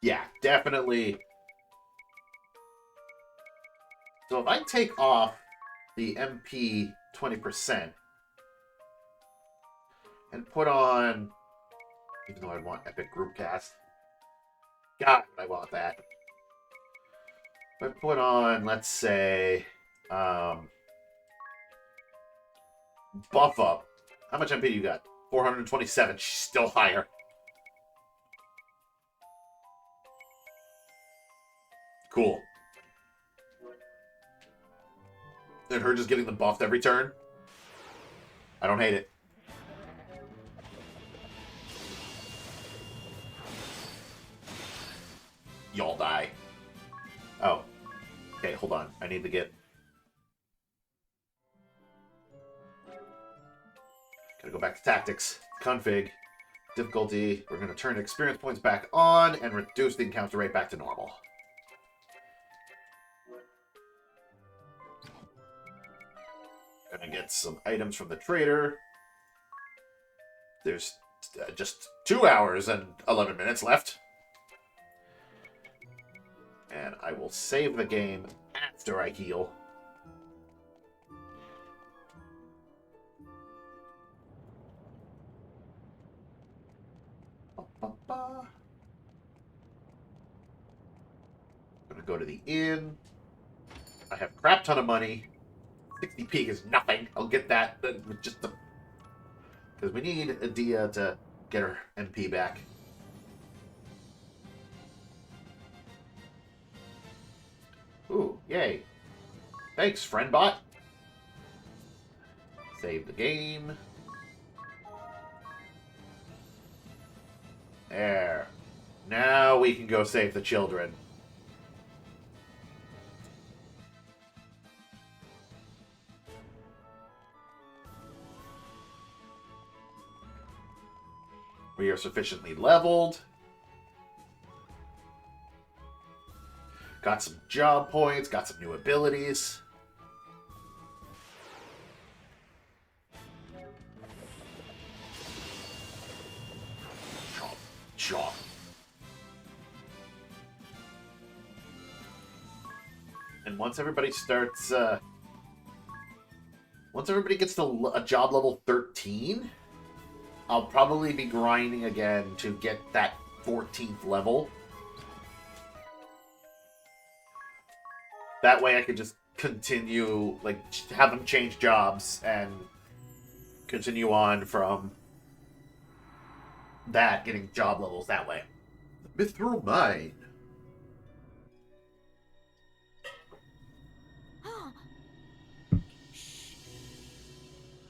Yeah, definitely. So if I take off the MP 20% and put on, even though I want Epic Group Cast, God, I want that. If I put on, let's say, Buff Up. How much MP you got? 427. She's still higher. Cool. And her just getting the buffed every turn? I don't hate it. Y'all die. Oh. Okay, hold on. I need to get... Gotta go back to tactics. Config. Difficulty. We're going to turn experience points back on and reduce the encounter rate back to normal. Gonna get some items from the trader. There's just 2 hours and 11 minutes left. And I will save the game after I heal. Gonna go to the inn. I have a crap ton of money. 60p is nothing. I'll get that with just the... Because we need Edea to get her MP back. Ooh, yay. Thanks, friendbot. Save the game. There. Now we can go save the children. We are sufficiently leveled. Got some job points, got some new abilities. Chomp, chomp. And once everybody starts, once everybody gets to a job level 13, I'll probably be grinding again to get that 14th level. That way I could just continue, like, have them change jobs and continue on from that, getting job levels that way. The Mithril Mine. Shh.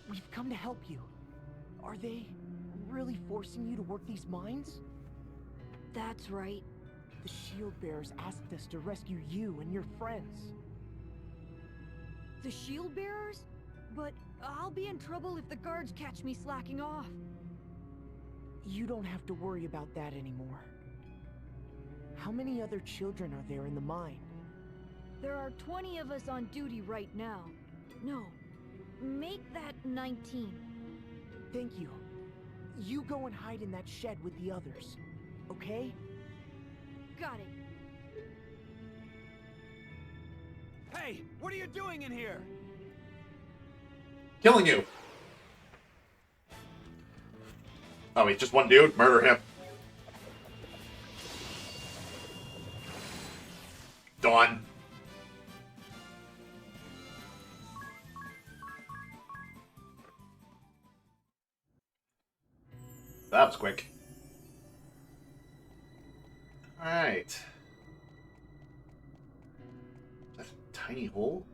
We've come to help you. Are they really forcing you to work these mines? That's right. The shield bearers asked us to rescue you and your friends. The shield bearers? But I'll be in trouble if the guards catch me slacking off. You don't have to worry about that anymore. How many other children are there in the mine? There are 20 of us on duty right now. No, make that 19. Thank you. You go and hide in that shed with the others, okay? Got it. Hey, what are you doing in here? Killing you. Oh, he's just one dude? Murder him. Done. That was quick. Alright. Is that a tiny hole?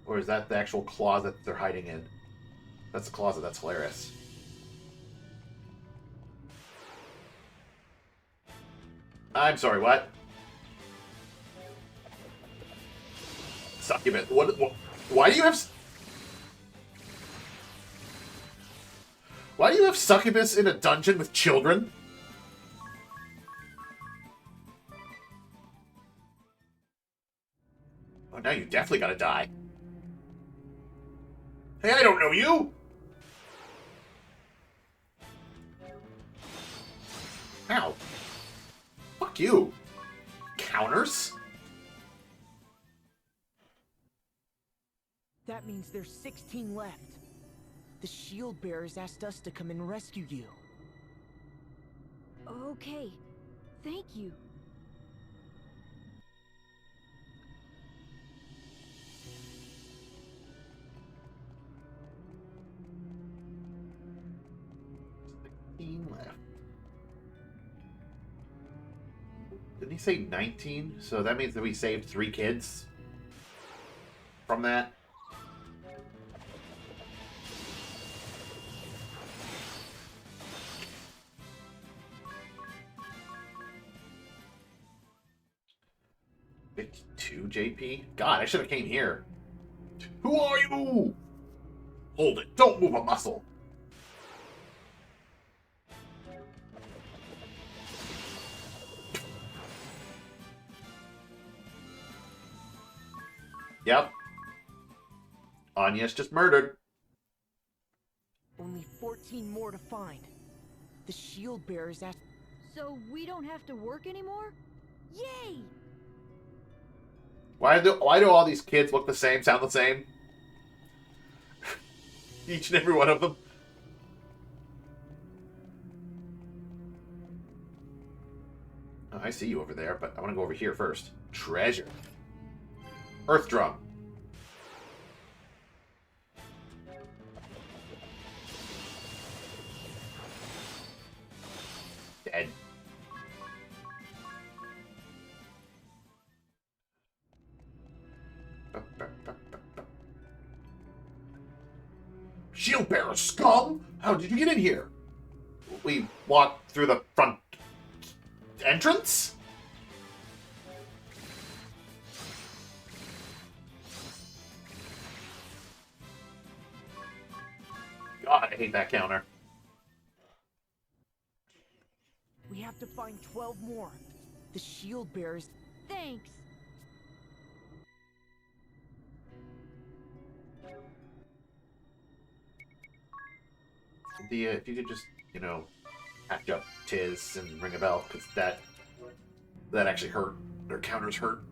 Or is that the actual closet they're hiding in? That's the closet, that's hilarious. I'm sorry, what? Succubus. What? Why do you have... Why do you have succubus in a dungeon with children? Oh, now you definitely gotta die. Hey, I don't know you! Ow. Fuck you. Counters? That means there's 16 left. The shield bearers asked us to come and rescue you. Okay, thank you. Left. Didn't he say 19? So that means that we saved 3 kids from that. $52 JP? God, I should have came here. Who are you? Hold it. Don't move a muscle. Yep. Anya's just murdered. Only 14 more to find. The shield bearers asked... So we don't have to work anymore? Yay! Why do all these kids look the same, sound the same? Each and every one of them. Oh, I see you over there, but I want to go over here first. Treasure. Earth drum. Dead. Shield bearer scum! How did you get in here? We walked through the front entrance? God, I hate that counter. We have to find 12 more. The shield bearers... Thanks. If you could just, you know, patch up Tiz and ring a bell, because that actually hurt. Their counters hurt.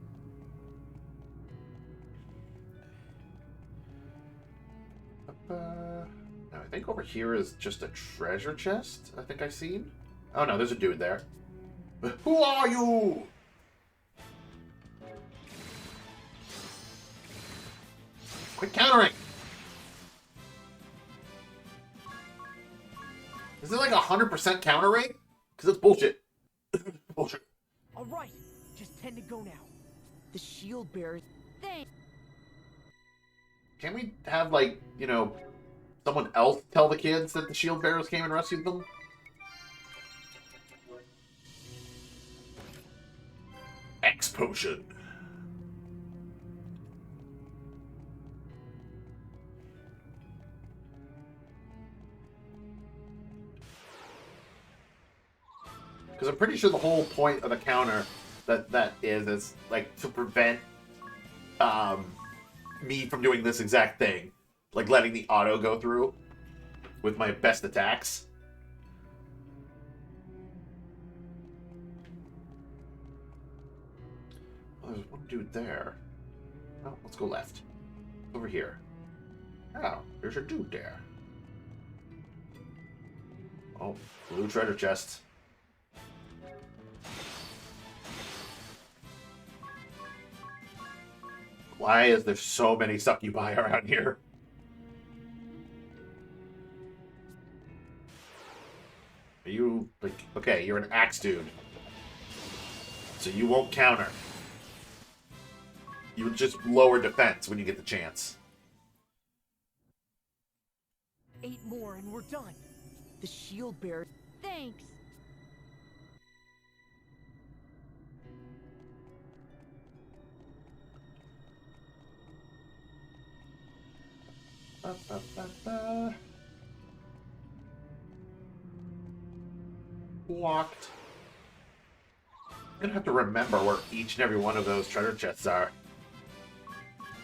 Now, I think over here is just a treasure chest, I think I've seen. Oh no, there's a dude there. Who are you? Quit countering! Is it like 100% counter rate? Because it's bullshit. Bullshit. All right, just 10 to go now. The shield bearers... Thanks. Can we have, like, you know, someone else tell the kids that the shield bearers came and rescued them? X potion. Because I'm pretty sure the whole point of the counter that is like to prevent me from doing this exact thing, like letting the auto go through with my best attacks. Oh, there's one dude there. Oh, let's go left. Over here. Oh, there's a dude there. Oh, blue treasure chest. Why is there so many succubi around here? Are you, like, okay, you're an axe dude. So you won't counter. You just lower defense when you get the chance. 8 more and we're done. The shield bearer. Thanks. Ba, ba, ba, ba. Locked. I'm gonna have to remember where each and every one of those treasure chests are.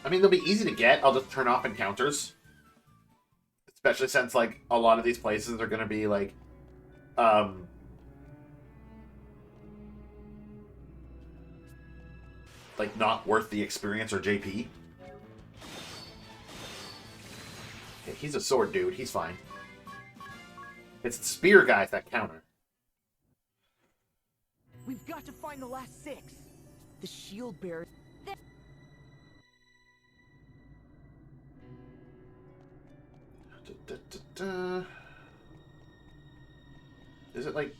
I mean, they'll be easy to get. I'll just turn off encounters. Especially since, like, a lot of these places are gonna be, like, not worth the experience or JP. Okay, he's a sword dude. He's fine. It's the spear guys that counter. We've got to find the last 6. The shield bearer. Is it like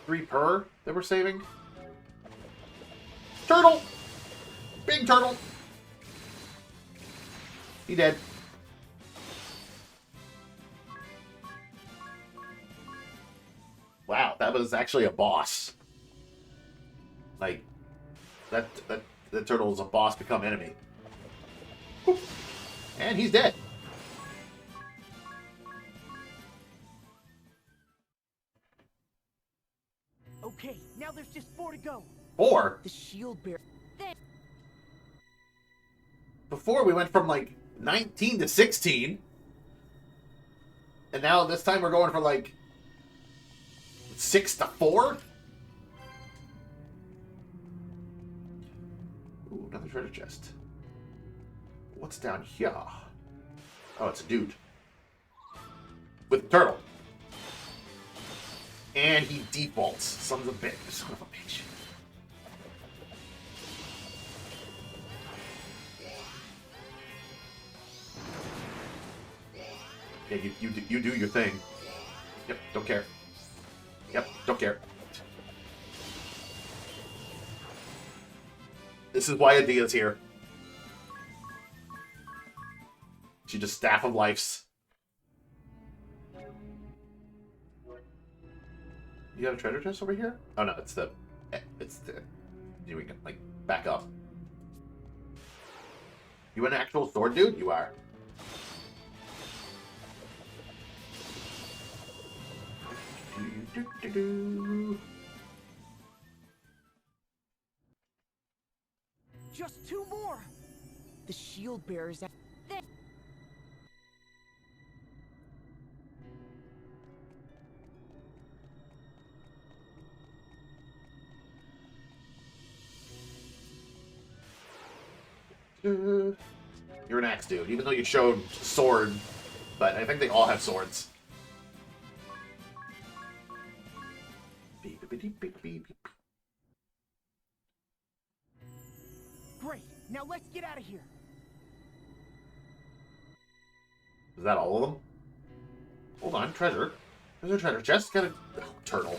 3 per that we're saving? Turtle! Big turtle! He dead. Wow, that was actually a boss. Like, that turtle is a boss become enemy. Whew. And he's dead. Okay, now there's just 4 to go. 4? The shield bearer. Before we went from like 19 to 16. And now this time we're going from like 6 to 4? Ooh, another treasure chest. What's down here? Oh, it's a dude. With a turtle. And he defaults. Son of a bitch. Son of a bitch. Yeah, you do your thing. Yep, don't care. Yep, don't care. This is why Adia's here. She just staff of lifes. You got a treasure chest over here? Oh no, it's the we can like back up. You an actual sword dude? You are. Just 2 more. The shield bearers. You're an axe dude, even though you showed sword, but I think they all have swords. Beep, beep, beep, beep, beep. Great. Now let's get out of here. Is that all of them? Hold on, treasure. There's a treasure chest. Got a turtle.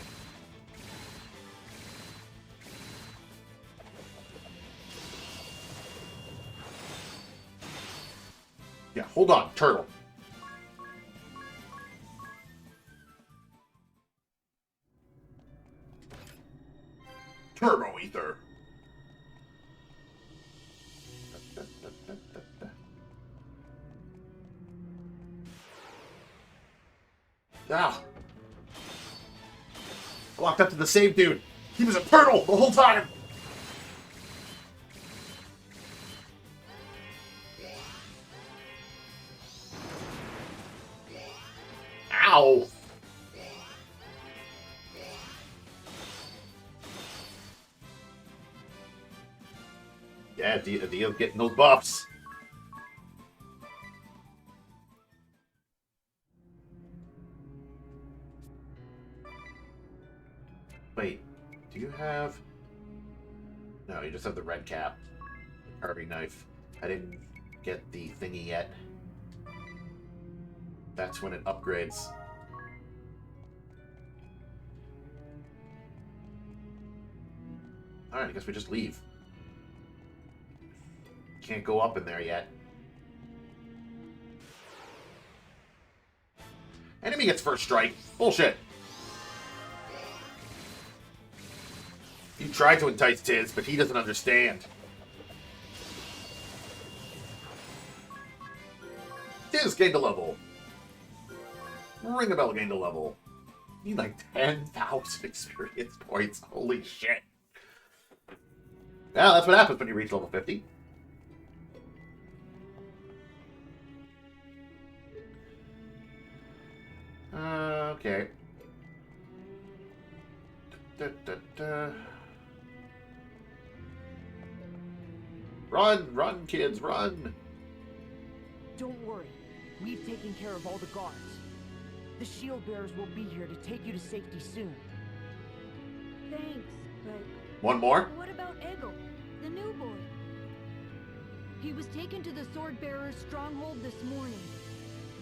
Yeah, hold on, turtle. Turbo ether. Ah. I walked up to the same dude. He was a turtle the whole time. Ow. Yeah, Dio's getting those buffs. Wait, do you have... No, you just have the red cap. The carving knife. I didn't get the thingy yet. That's when it upgrades. Alright, I guess we just leave. Can't go up in there yet. Enemy gets first strike. Bullshit. You tried to entice Tiz, but he doesn't understand. Tiz gained a level. Ring a Bell gained a level. You need like 10,000 experience points. Holy shit. Well, that's what happens when you reach level 50. Okay. Run, run, kids, run! Don't worry. We've taken care of all the guards. The shield bearers will be here to take you to safety soon. Thanks, but One more? what about Eggle, the new boy? He was taken to the Sword Bearer's stronghold this morning.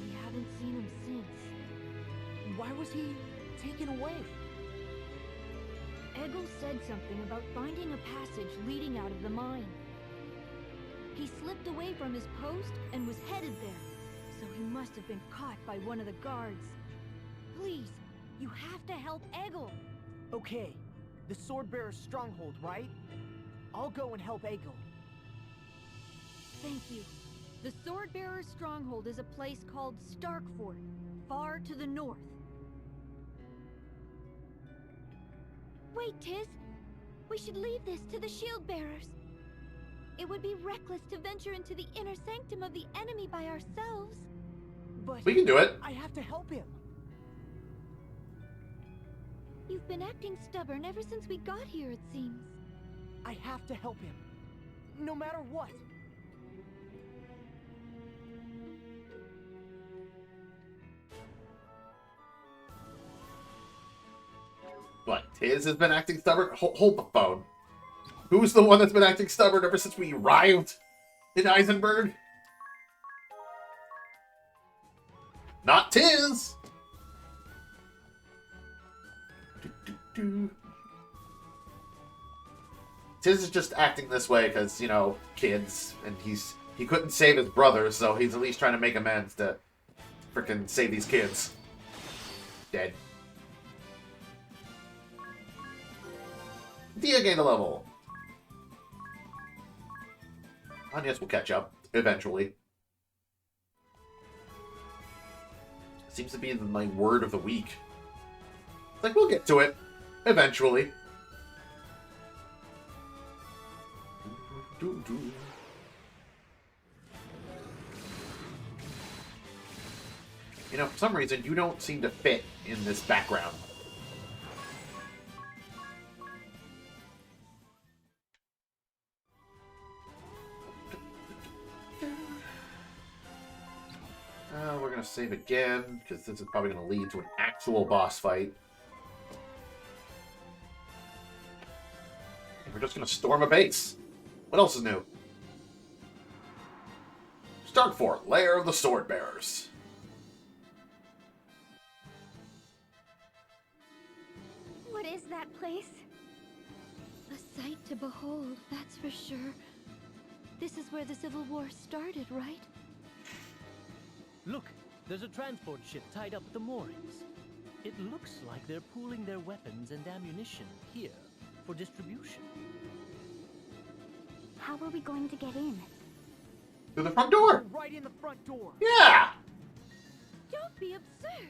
We haven't seen him since. Why was he taken away? Eggle said something about finding a passage leading out of the mine. He slipped away from his post and was headed there, so he must have been caught by one of the guards. Please, you have to help Eggle. Okay, the sword bearer's stronghold, right? I'll go and help Eggle. Thank you. The Sword Bearer's stronghold is a place called Starkfort, far to the north. Wait, Tiz! We should leave this to the shield bearers. It would be reckless to venture into the inner sanctum of the enemy by ourselves. But We can do it. I have to help him. You've been acting stubborn ever since we got here, it seems. I have to help him. No matter what. What, Tiz has been acting stubborn? Hold the phone. Who's the one that's been acting stubborn ever since we arrived in Eisenberg? Not Tiz! Tiz is just acting this way because, you know, kids, and he couldn't save his brother, so he's at least trying to make amends to frickin' save these kids. Dead. Dia gained a level. And yes, we'll catch up eventually. Seems to be my word of the week. It's like, we'll get to it eventually. You know, for some reason, you don't seem to fit in this background. We're going to save again, because this is probably going to lead to an actual boss fight. And we're just going to storm a base. What else is new? Starkfort, Lair of the Sword Bearers. What is that place? A sight to behold, that's for sure. This is where the Civil War started, right? Look, there's a transport ship tied up at the moorings. It looks like they're pooling their weapons and ammunition here for distribution. How are we going to get in? Through the front door. Right in the front door. Yeah. Don't be absurd!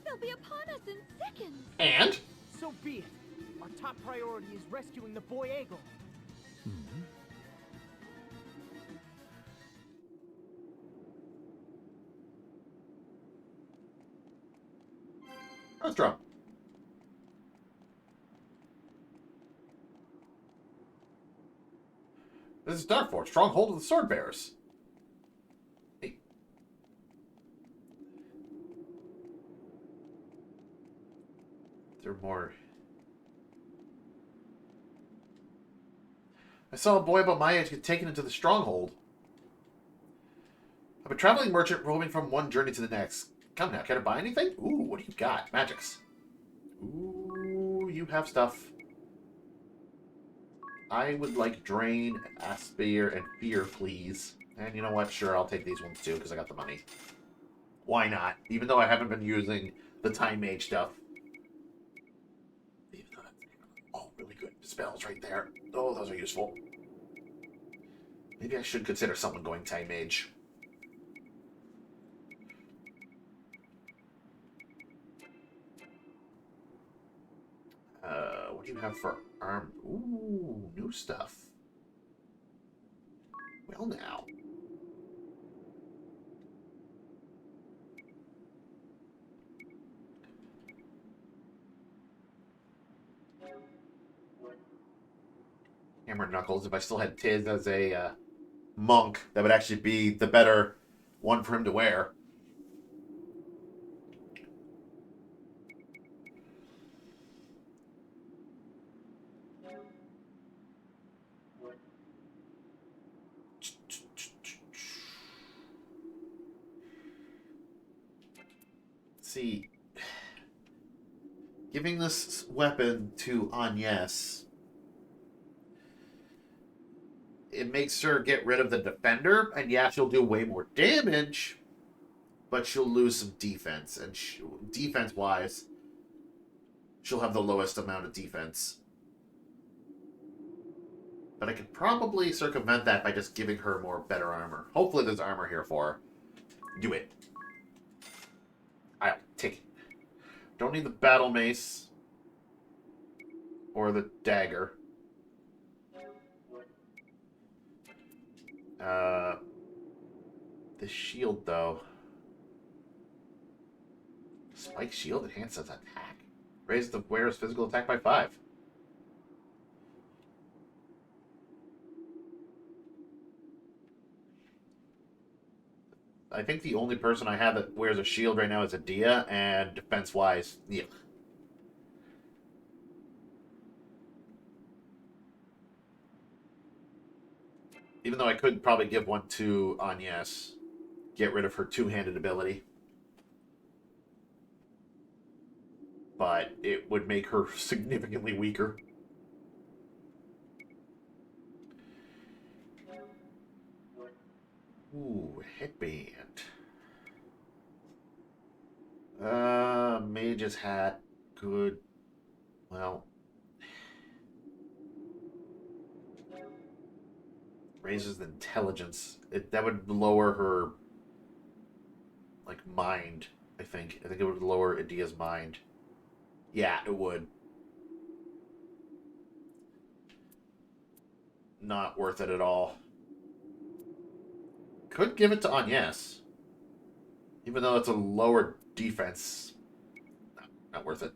They'll be upon us in seconds! And So be it. Our top priority is rescuing the boy Eagle. Let's drop. This is Darkforge, stronghold of the Sword Bearers. Hey. There are more. I saw a boy about my age get taken into the stronghold. I'm a traveling merchant roaming from one journey to the next. Come now, can I buy anything? Ooh, what do you got? Magics. Ooh, you have stuff. I would like Drain, Aspire, and Fear, please. And you know what? Sure, I'll take these ones too, because I got the money. Why not? Even though I haven't been using the Time Mage stuff. Oh, really good spells right there. Oh, those are useful. Maybe I should consider someone going Time Mage. What do you have for arm? Ooh, new stuff. Well, now. Hammer Knuckles. If I still had Tiz as a monk, that would actually be the better one for him to wear. See, giving this weapon to Agnes, it makes her get rid of the defender, and yeah, she'll do way more damage, but she'll lose some defense, and defense-wise, she'll have the lowest amount of defense. But I could probably circumvent that by just giving her more better armor. Hopefully there's armor here for her. Do it. I'll take it. Don't need the battle mace. Or the dagger. The shield, though. Spike shield enhances attack. Raises the wearer's physical attack by 5. I think the only person I have that wears a shield right now is Adia, and defense-wise, yeah. Even though I could probably give one to Agnes, get rid of her two-handed ability. But it would make her significantly weaker. Ooh, headband. Mage's hat. Good. Well. Raises the intelligence. That would lower her, like, mind, I think. I think it would lower Adia's mind. Yeah, it would. Not worth it at all. Could give it to Agnes. Even though it's a lower defense. Not worth it.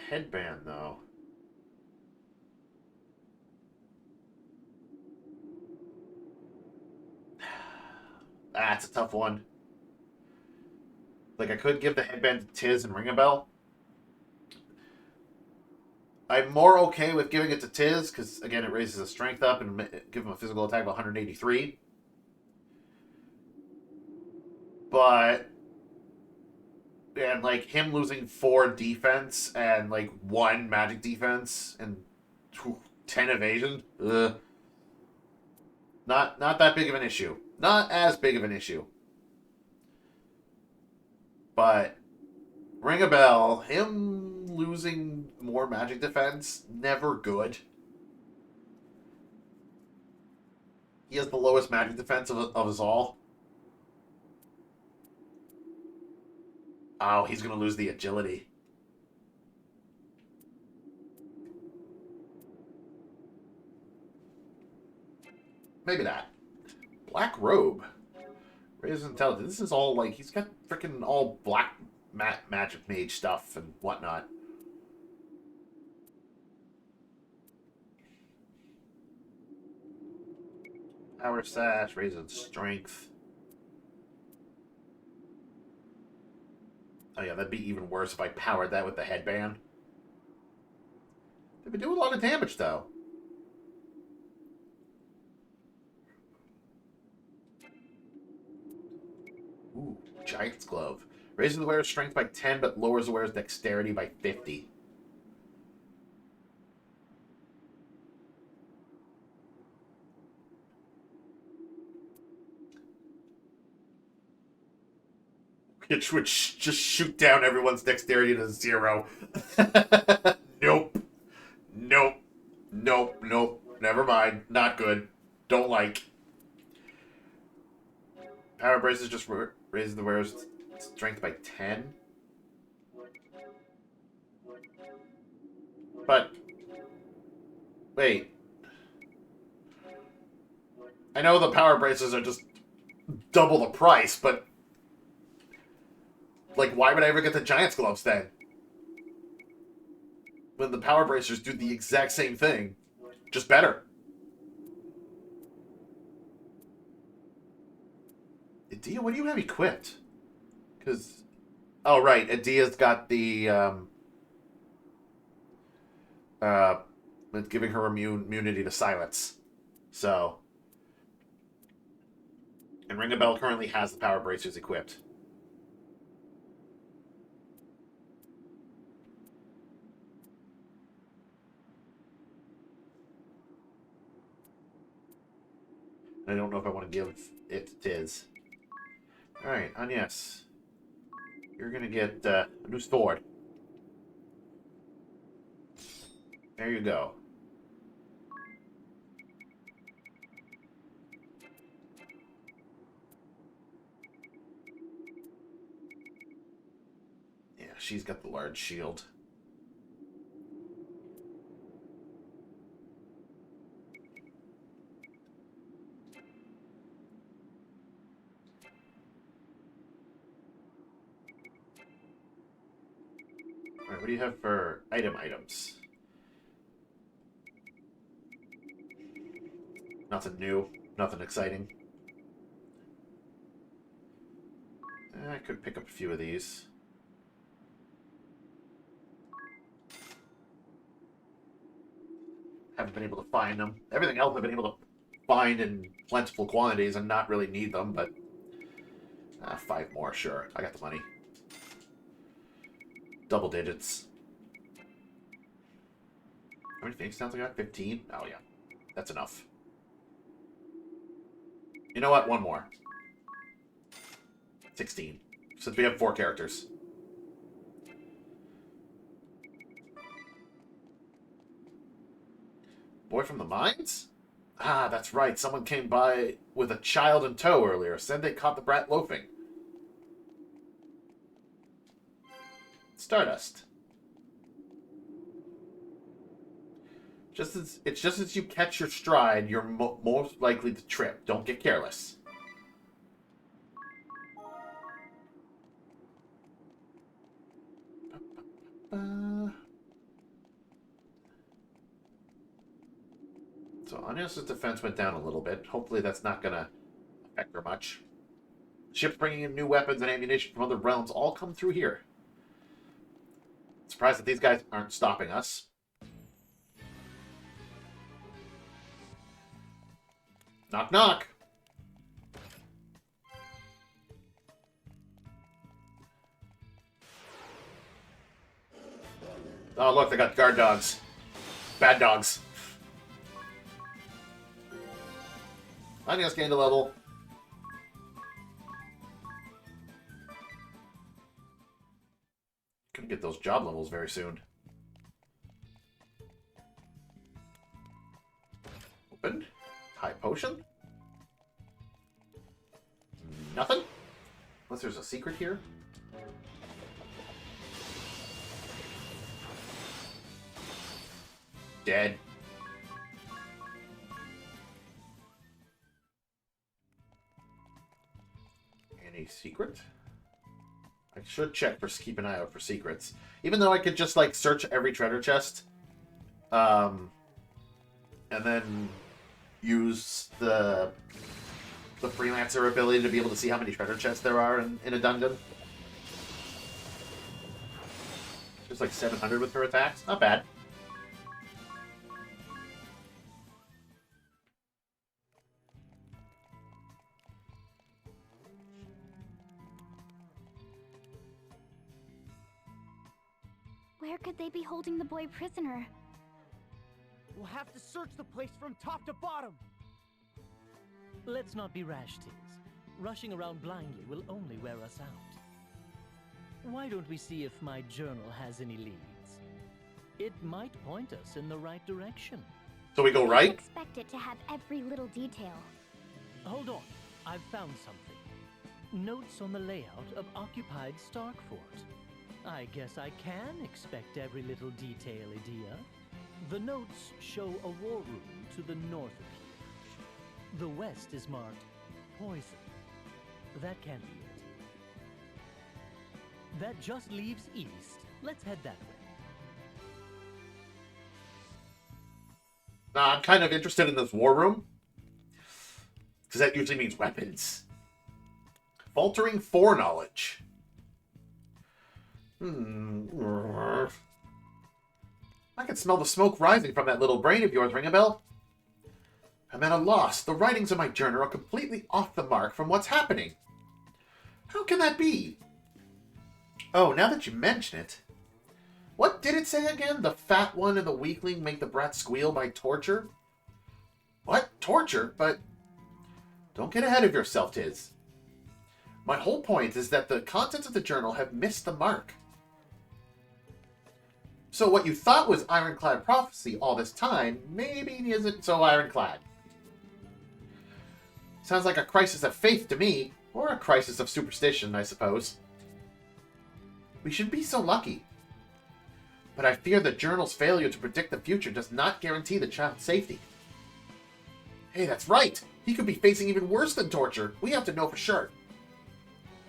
Headband, though. That's a tough one. Like, I could give the headband to Tiz and ring a bell. I'm more okay with giving it to Tiz, because, again, it raises his strength up and give him a physical attack of 183. But, and, like, him losing 4 defense and, like, 1 magic defense and 10 evasion, not that big of an issue. Not as big of an issue. But, ring a bell, him losing more magic defense, never good. He has the lowest magic defense of us all. Oh, he's gonna lose the agility. Maybe not. Black robe. Raises intelligence. This is all like he's got freaking all black magic mage stuff and whatnot. Power sash, raises strength. Oh yeah, that'd be even worse if I powered that with the headband. They've been doing a lot of damage though. Ooh, Giant's Glove. Raises the wearer's strength by 10, but lowers the wearer's dexterity by 50. Which would just shoot down everyone's dexterity to 0. Nope. Nope. Nope. Nope. Never mind. Not good. Don't like. Power braces just raises the wearer's strength by 10. But wait. I know the power braces are just double the price, but like, why would I ever get the Giant's Gloves then? When the power bracers do the exact same thing, just better. Adia, what do you have equipped? Because, oh right, Adia's got the it's giving her immunity to silence. So, and Ring a Bell currently has the power bracers equipped. I don't know if I want to give it to Tiz. Alright, Agnes. You're gonna get a new sword. There you go. Yeah, she's got the large shield. Alright, what do you have for items? Nothing new. Nothing exciting. I could pick up a few of these. Haven't been able to find them. Everything else I've been able to find in plentiful quantities and not really need them, but 5 more, sure. I got the money. Double digits. How many Phoenix Downs I got? 15? Oh, yeah. That's enough. You know what? One more. 16. Since we have 4 characters. Boy from the mines? Ah, that's right. Someone came by with a child in tow earlier. Said they caught the brat loafing. Stardust. It's just as you catch your stride, you're most likely to trip. Don't get careless. So Agnes' defense went down a little bit. Hopefully that's not going to affect her much. Ships bringing in new weapons and ammunition from other realms all come through here. Surprised that these guys aren't stopping us. Knock, knock. Oh, look, they got guard dogs. Bad dogs. Agnes gained a level. Gonna get those job levels very soon. Open. High potion. Nothing. Unless there's a secret here. Dead. Any secret? I should check for keep an eye out for secrets. Even though I could just like search every treasure chest, and then use the freelancer ability to be able to see how many treasure chests there are in a dungeon. Just like 700 with her attacks. Not bad. Where could they be holding the boy prisoner? We'll have to search the place from top to bottom. Let's not be rash, Tiz. Rushing around blindly will only wear us out. Why don't we see if my journal has any leads? It might point us in the right direction. So we go I right? expect it to have every little detail. Hold on, I've found something. Notes on the layout of occupied Starkfort. I guess I can expect every little detail, Edea. The notes show a war room to the north of here. The west is marked poison. That can't be it. That just leaves east. Let's head that way. Nah, I'm kind of interested in this war room. Because that usually means weapons. Faltering foreknowledge. I can smell the smoke rising from that little brain of yours, ring a bell? I'm at a loss. The writings in my journal are completely off the mark from what's happening. How can that be? Oh, now that you mention it. What did it say again? The fat one and the weakling make the brat squeal by torture? What? Torture? But don't get ahead of yourself, Tiz. My whole point is that the contents of the journal have missed the mark. So what you thought was ironclad prophecy all this time maybe isn't so ironclad. Sounds like a crisis of faith to me, or a crisis of superstition, I suppose. We should be so lucky. But I fear the journal's failure to predict the future does not guarantee the child's safety. Hey, that's right! He could be facing even worse than torture. We have to know for sure.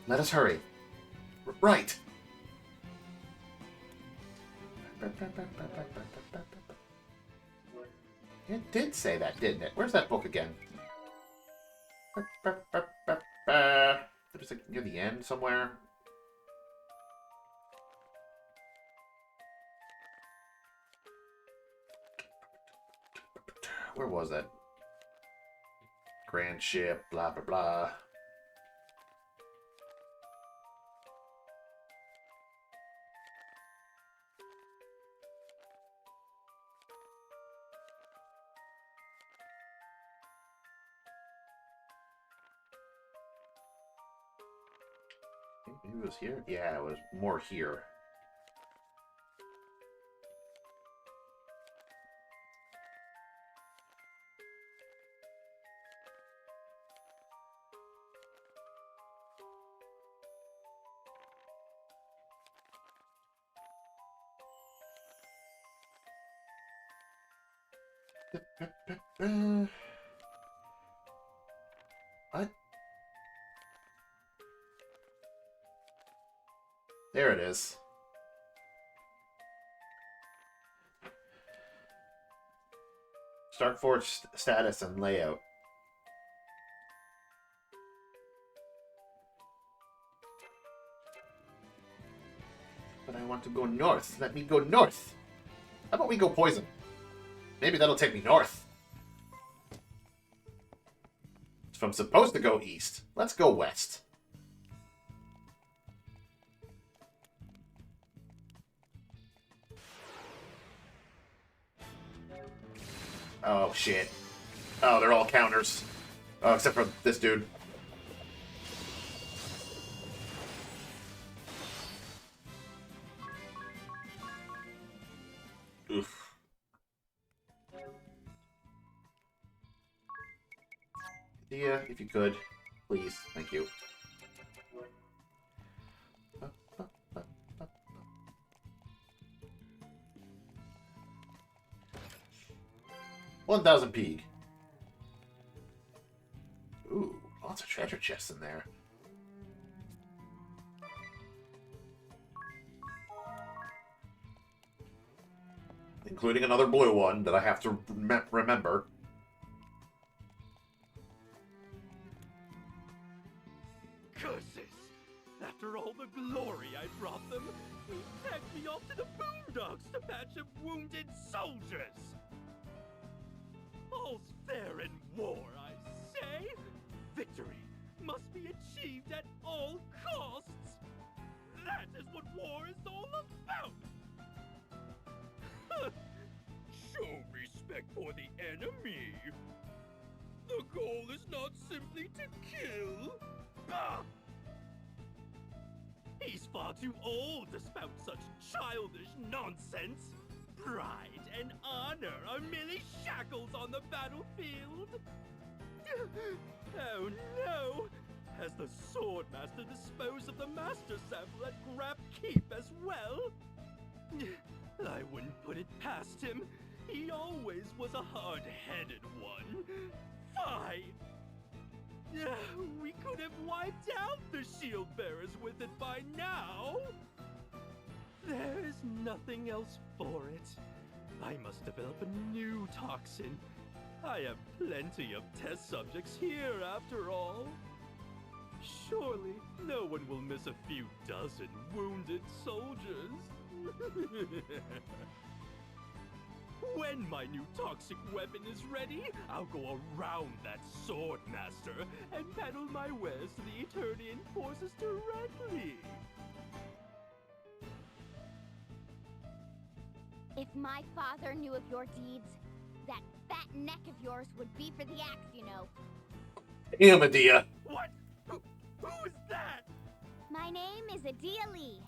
Let us hurry. Right. It did say that, didn't it? Where's that book again? It was like near the end somewhere. Where was that? Grand ship, blah, blah, blah. Maybe it was here? Yeah, it was more here. What? There it is. Starkfort status and layout. But I want to go north. Let me go north. How about we go poison? Maybe that'll take me north. If I'm supposed to go east, let's go west. Oh, shit. Oh, they're all counters. Oh, except for this dude. Oof. Yeah, if you could. Please. Thank you. 1,000 Peeg. Ooh, lots of treasure chests in there. Including another blue one that I have to remember. Curses! After all the glory I brought them, they sent me off to the boondocks to patch up wounded soldiers! All's fair in war, I say! Victory must be achieved at all costs! That is what war is all about! Show respect for the enemy! The goal is not simply to kill! Ah! He's far too old to spout such childish nonsense! Pride and honor are merely shackles on the battlefield! Oh no! Has the Swordmaster disposed of the Master Sample at Grap Keep as well? I wouldn't put it past him. He always was a hard-headed one. Fie! We could have wiped out the shield bearers with it by now. There's nothing else for it. I must develop a new toxin. I have plenty of test subjects here after all. Surely no one will miss a few dozen wounded soldiers. When my new toxic weapon is ready, I'll go around that Swordmaster and peddle my wares to the Eternian forces directly. If my father knew of your deeds, that fat neck of yours would be for the axe, you know. Damn, Adia. What? Who is that? My name is Adia Lee.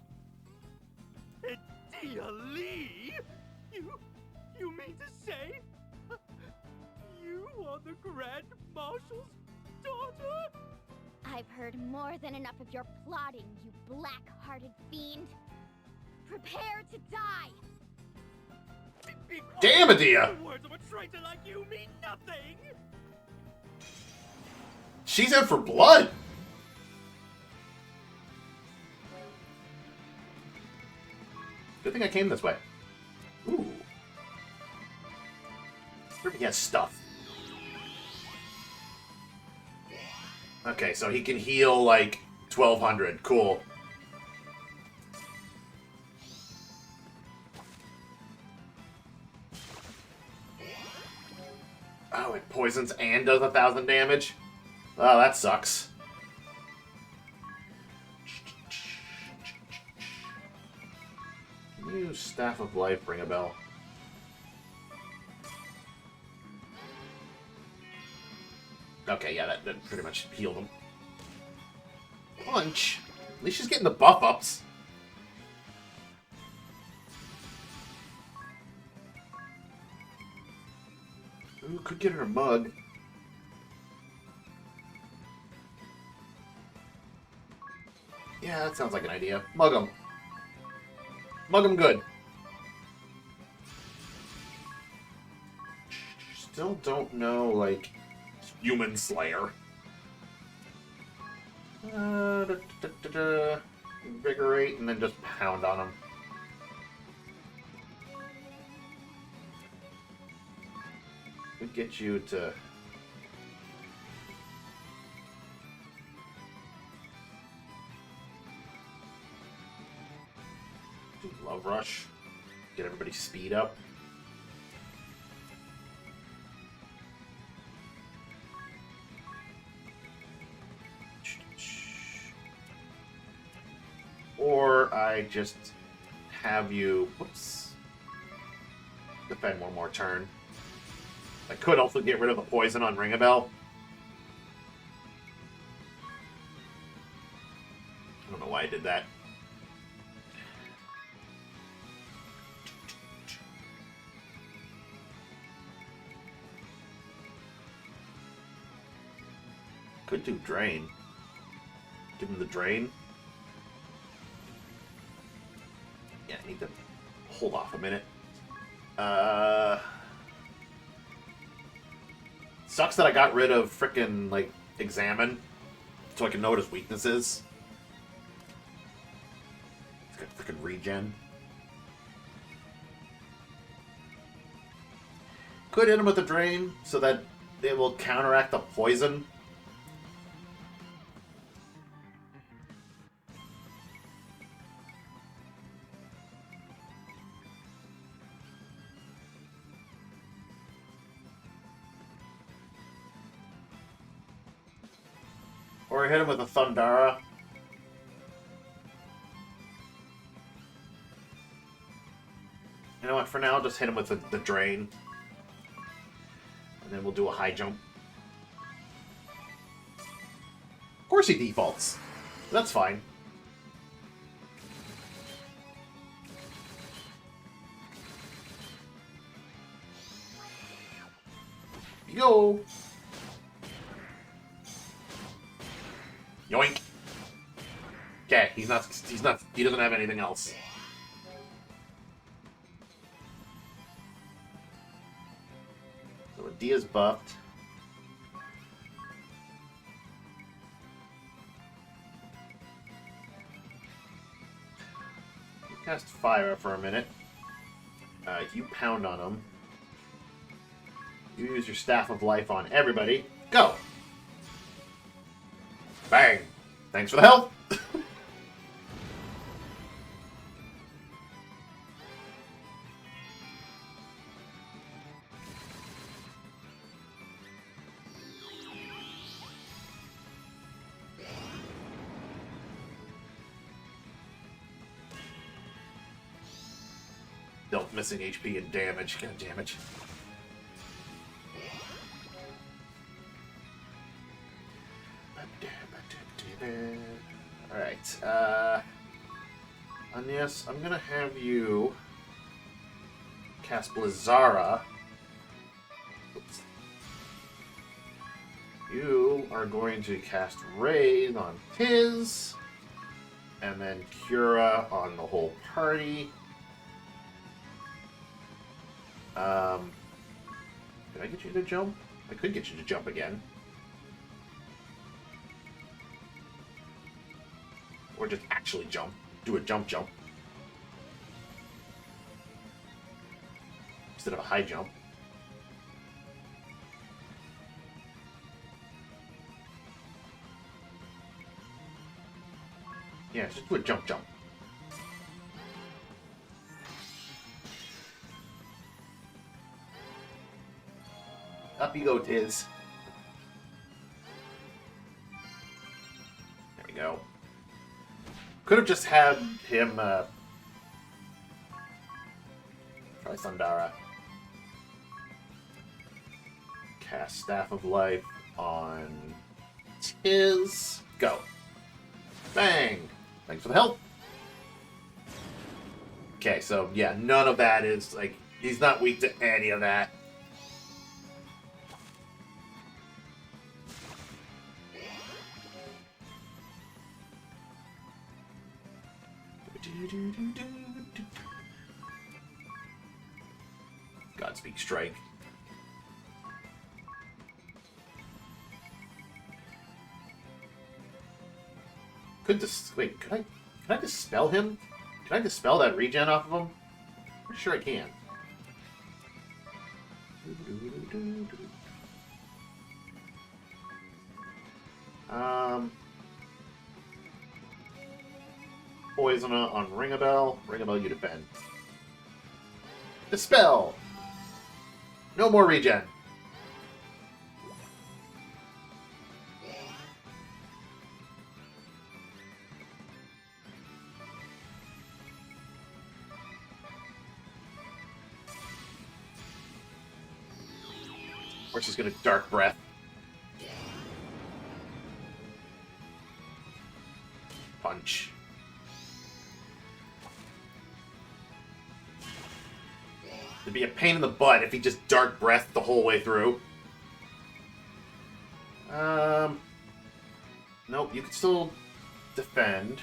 Adia Lee? You mean to say you are the Grand Marshal's daughter? I've heard more than enough of your plotting, you black-hearted fiend. Prepare to die! Be quiet. Damn, Adia! The words of a traitor like you mean nothing! She's out for blood. Good thing I came this way. Ooh. He has stuff. Okay, so he can heal like 1,200. Cool. Oh, it poisons and does 1,000 damage? Oh, that sucks. New Staff of Life ring a bell. Okay, yeah, that pretty much healed him. Punch! At least she's getting the buff ups. Ooh, could get her a mug. Yeah, that sounds like an idea. Mug him. Mug him good. Still don't know, like, Human Slayer. Invigorate and then just pound on him. Could get you to... do Love Rush. Get everybody speed up. Or I just have you, whoops, defend one more turn. I could also get rid of the poison on Ring a Bell. I don't know why I did that. Could do Drain. Give him the Drain. Yeah, I need to hold off a minute. Sucks that I got rid of frickin' like examine, so I can know what his weakness is. He's got frickin' regen. Could hit him with the drain so that it will counteract the poison. Or hit him with a Thundara. You know what, for now, I'll just hit him with the drain. And then we'll do a high jump. Of course he defaults. That's fine. Yo! Yoink! Okay, he doesn't have anything else. So Dia's buffed. Cast fire for a minute. You pound on him. You use your Staff of Life on everybody. Go! Bang! Thanks for the help! Dealt missing HP and damage. God damn it. Alright, Agnes, I'm gonna have you cast Blizzara. Oops. You are going to cast Raise on Tiz, and then Cura on the whole party. Did I get you to jump? I could get you to jump again. Or just actually jump. Do a jump. Instead of a high jump. Yeah, just do a jump. Up you go, Tiz. There we go. Could have just had him, try Thundara. Cast Staff of Life on Tiz. Go. Bang! Thanks for the help. Okay, so, yeah, none of that is, like, he's not weak to any of that. Godspeed Strike. Could I dispel him? Can I dispel that regen off of him? Pretty sure I can. Poison on Ringabel. Ringabel, you defend. Dispel! No more regen. Or she's gonna Dark Breath. Punch. It'd be a pain in the butt if he just Dark Breath the whole way through. Nope, you can still defend.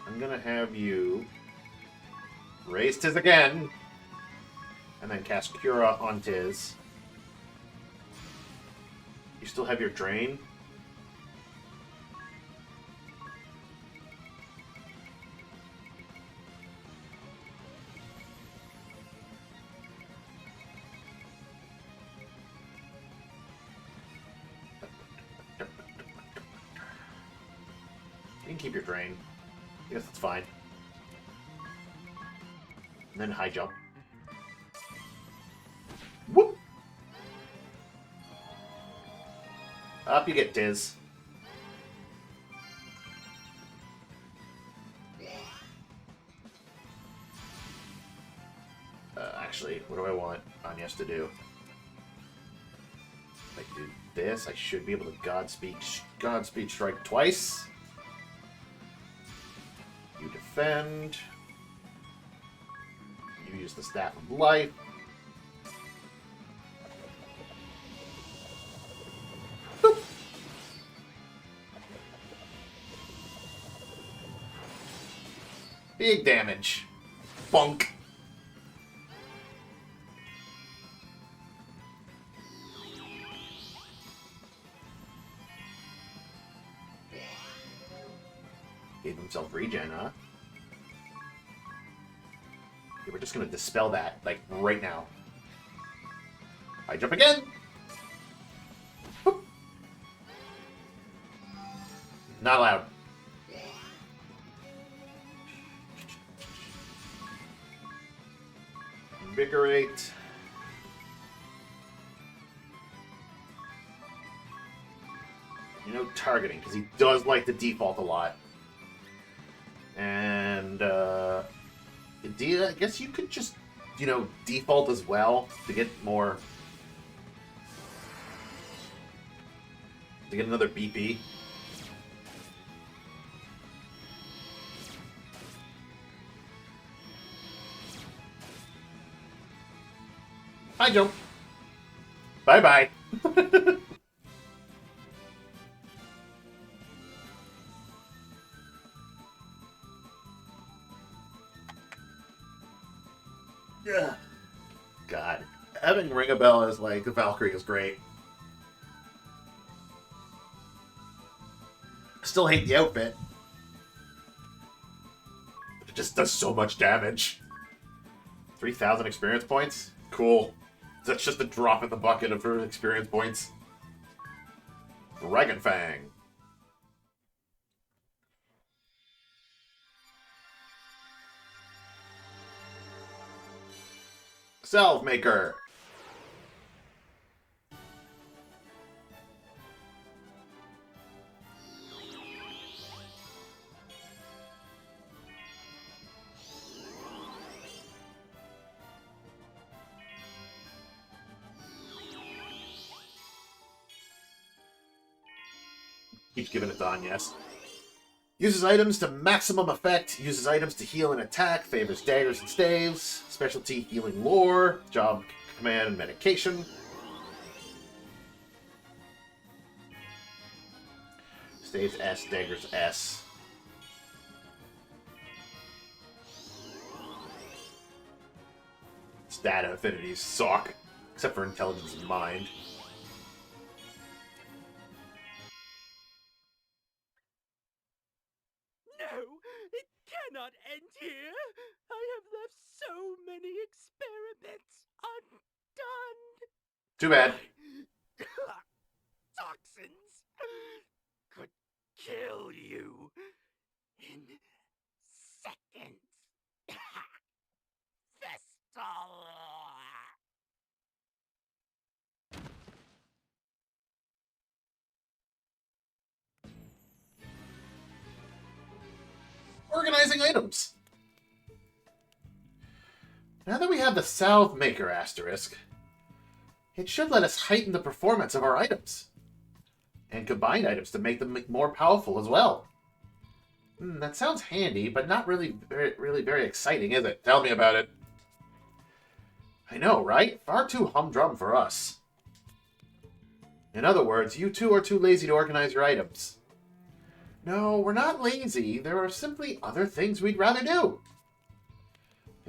I'm gonna have you raise Tiz again. And then cast Cura on Tiz. You still have your Drain. You can keep your Drain. I guess that's fine. And then High Jump. Whoop! Up you get, Diz. Actually, what do I want Agnes to do? If I do this, I should be able to Godspeed strike twice. You defend. You use the Staff of Life. Boop. Big damage. Bunk. Gave himself regen, huh? Okay, we're just gonna dispel that, like, right now. I jump again! Boop. Not allowed. Invigorate. You know, targeting, because he does like the default a lot. And, Dia, I guess you could just, you know, default as well to get more... to get another BP. Hi, Joe. Bye-bye. Yeah. God. Having Ring a Bell as, like, Valkyrie is great. Still hate the outfit. It just does so much damage. 3,000 experience points? Cool. That's just a drop in the bucket of her experience points. Dragon Fang. Salve Maker. Keeps giving it to Agnes. Uses items to maximum effect. Uses items to heal and attack. Favors daggers and staves. Specialty healing lore. Job command and medication. Staves S, daggers S. Stat affinities suck. Except for intelligence and mind. Not end here. I have left so many experiments undone. Too bad. Toxins could kill you in seconds. Vestal. Organizing items. Now that we have the Salve Maker asterisk, it should let us heighten the performance of our items. And combine items to make them more powerful as well. That sounds handy, but not really very exciting, is it? Tell me about it. I know, right? Far too humdrum for us. In other words, you two are too lazy to organize your items. No, we're not lazy. There are simply other things we'd rather do.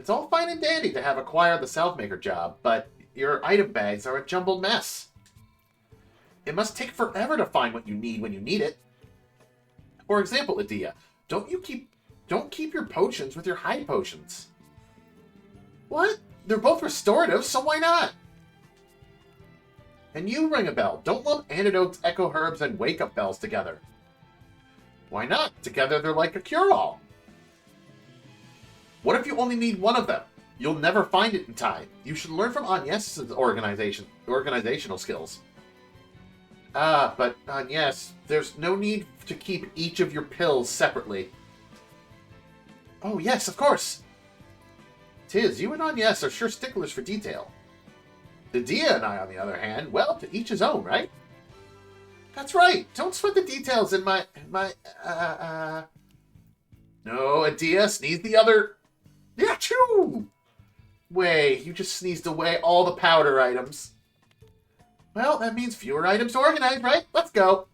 It's all fine and dandy to have acquired the Selfmaker job, but your item bags are a jumbled mess. It must take forever to find what you need when you need it. For example, Adia, don't keep your potions with your high potions. What? They're both restorative, so why not? And you, ring a bell. Don't lump antidotes, echo herbs, and wake-up bells together. Why not? Together they're like a cure-all. What if you only need one of them? You'll never find it in time. You should learn from Agnes's organizational skills. But Agnes, there's no need to keep each of your pills separately. Oh, yes, of course. Tiz, you and Agnes are sure sticklers for detail. Adia and I, on the other hand, well, to each his own, right? That's right. Don't sweat the details in my. No, Adia, sneeze the other. Yeah, choo! Wait, you just sneezed away all the powder items. Well, that means fewer items to organize, right? Let's go.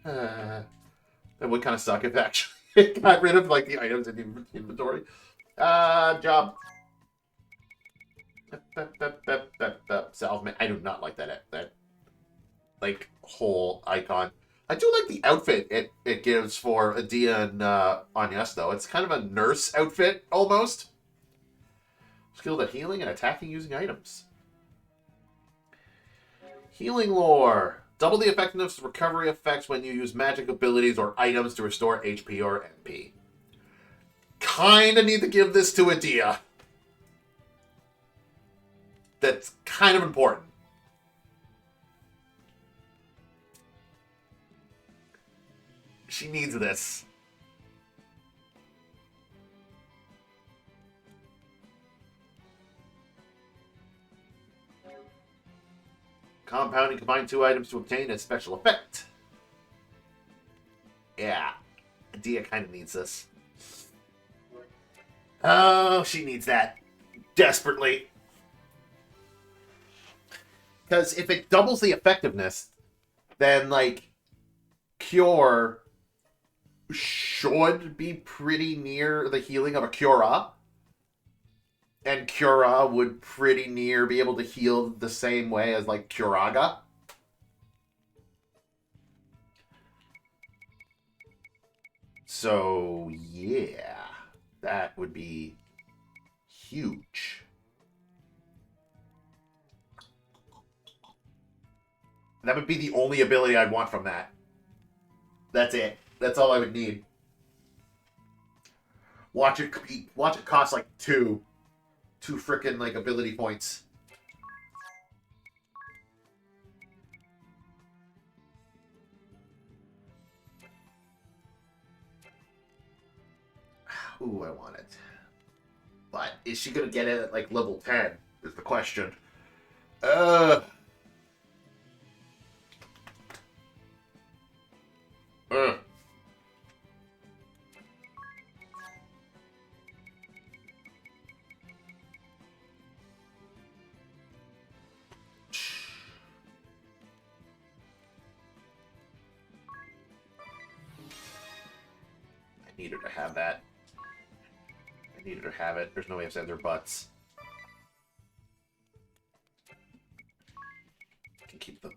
That would kind of suck if actually it got rid of, like, the items in the inventory. Job. Salvman. I do not like that, like, whole icon. I do like the outfit it gives for Adia and Agnes, though. It's kind of a nurse outfit, almost. Skilled at healing and attacking using items. Healing lore. Double the effectiveness of recovery effects when you use magic abilities or items to restore HP or MP. Kinda need to give this to Adia. That's kind of important. She needs this. Compounding combine 2 items to obtain a special effect. Yeah. Adia kind of needs this. Oh, she needs that. Desperately. Because if it doubles the effectiveness, then, like, Cure should be pretty near the healing of a Cura. And Cura would pretty near be able to heal the same way as, like, Curaga. So, yeah. That would be huge. That would be the only ability I'd want from that. That's it. That's all I would need. Watch it cost like two frickin' like ability points. Ooh, I want it. But is she gonna get it at like level 10? Is the question. I need her to have that. I need her to have it. There's no way to have their butts. I can keep them.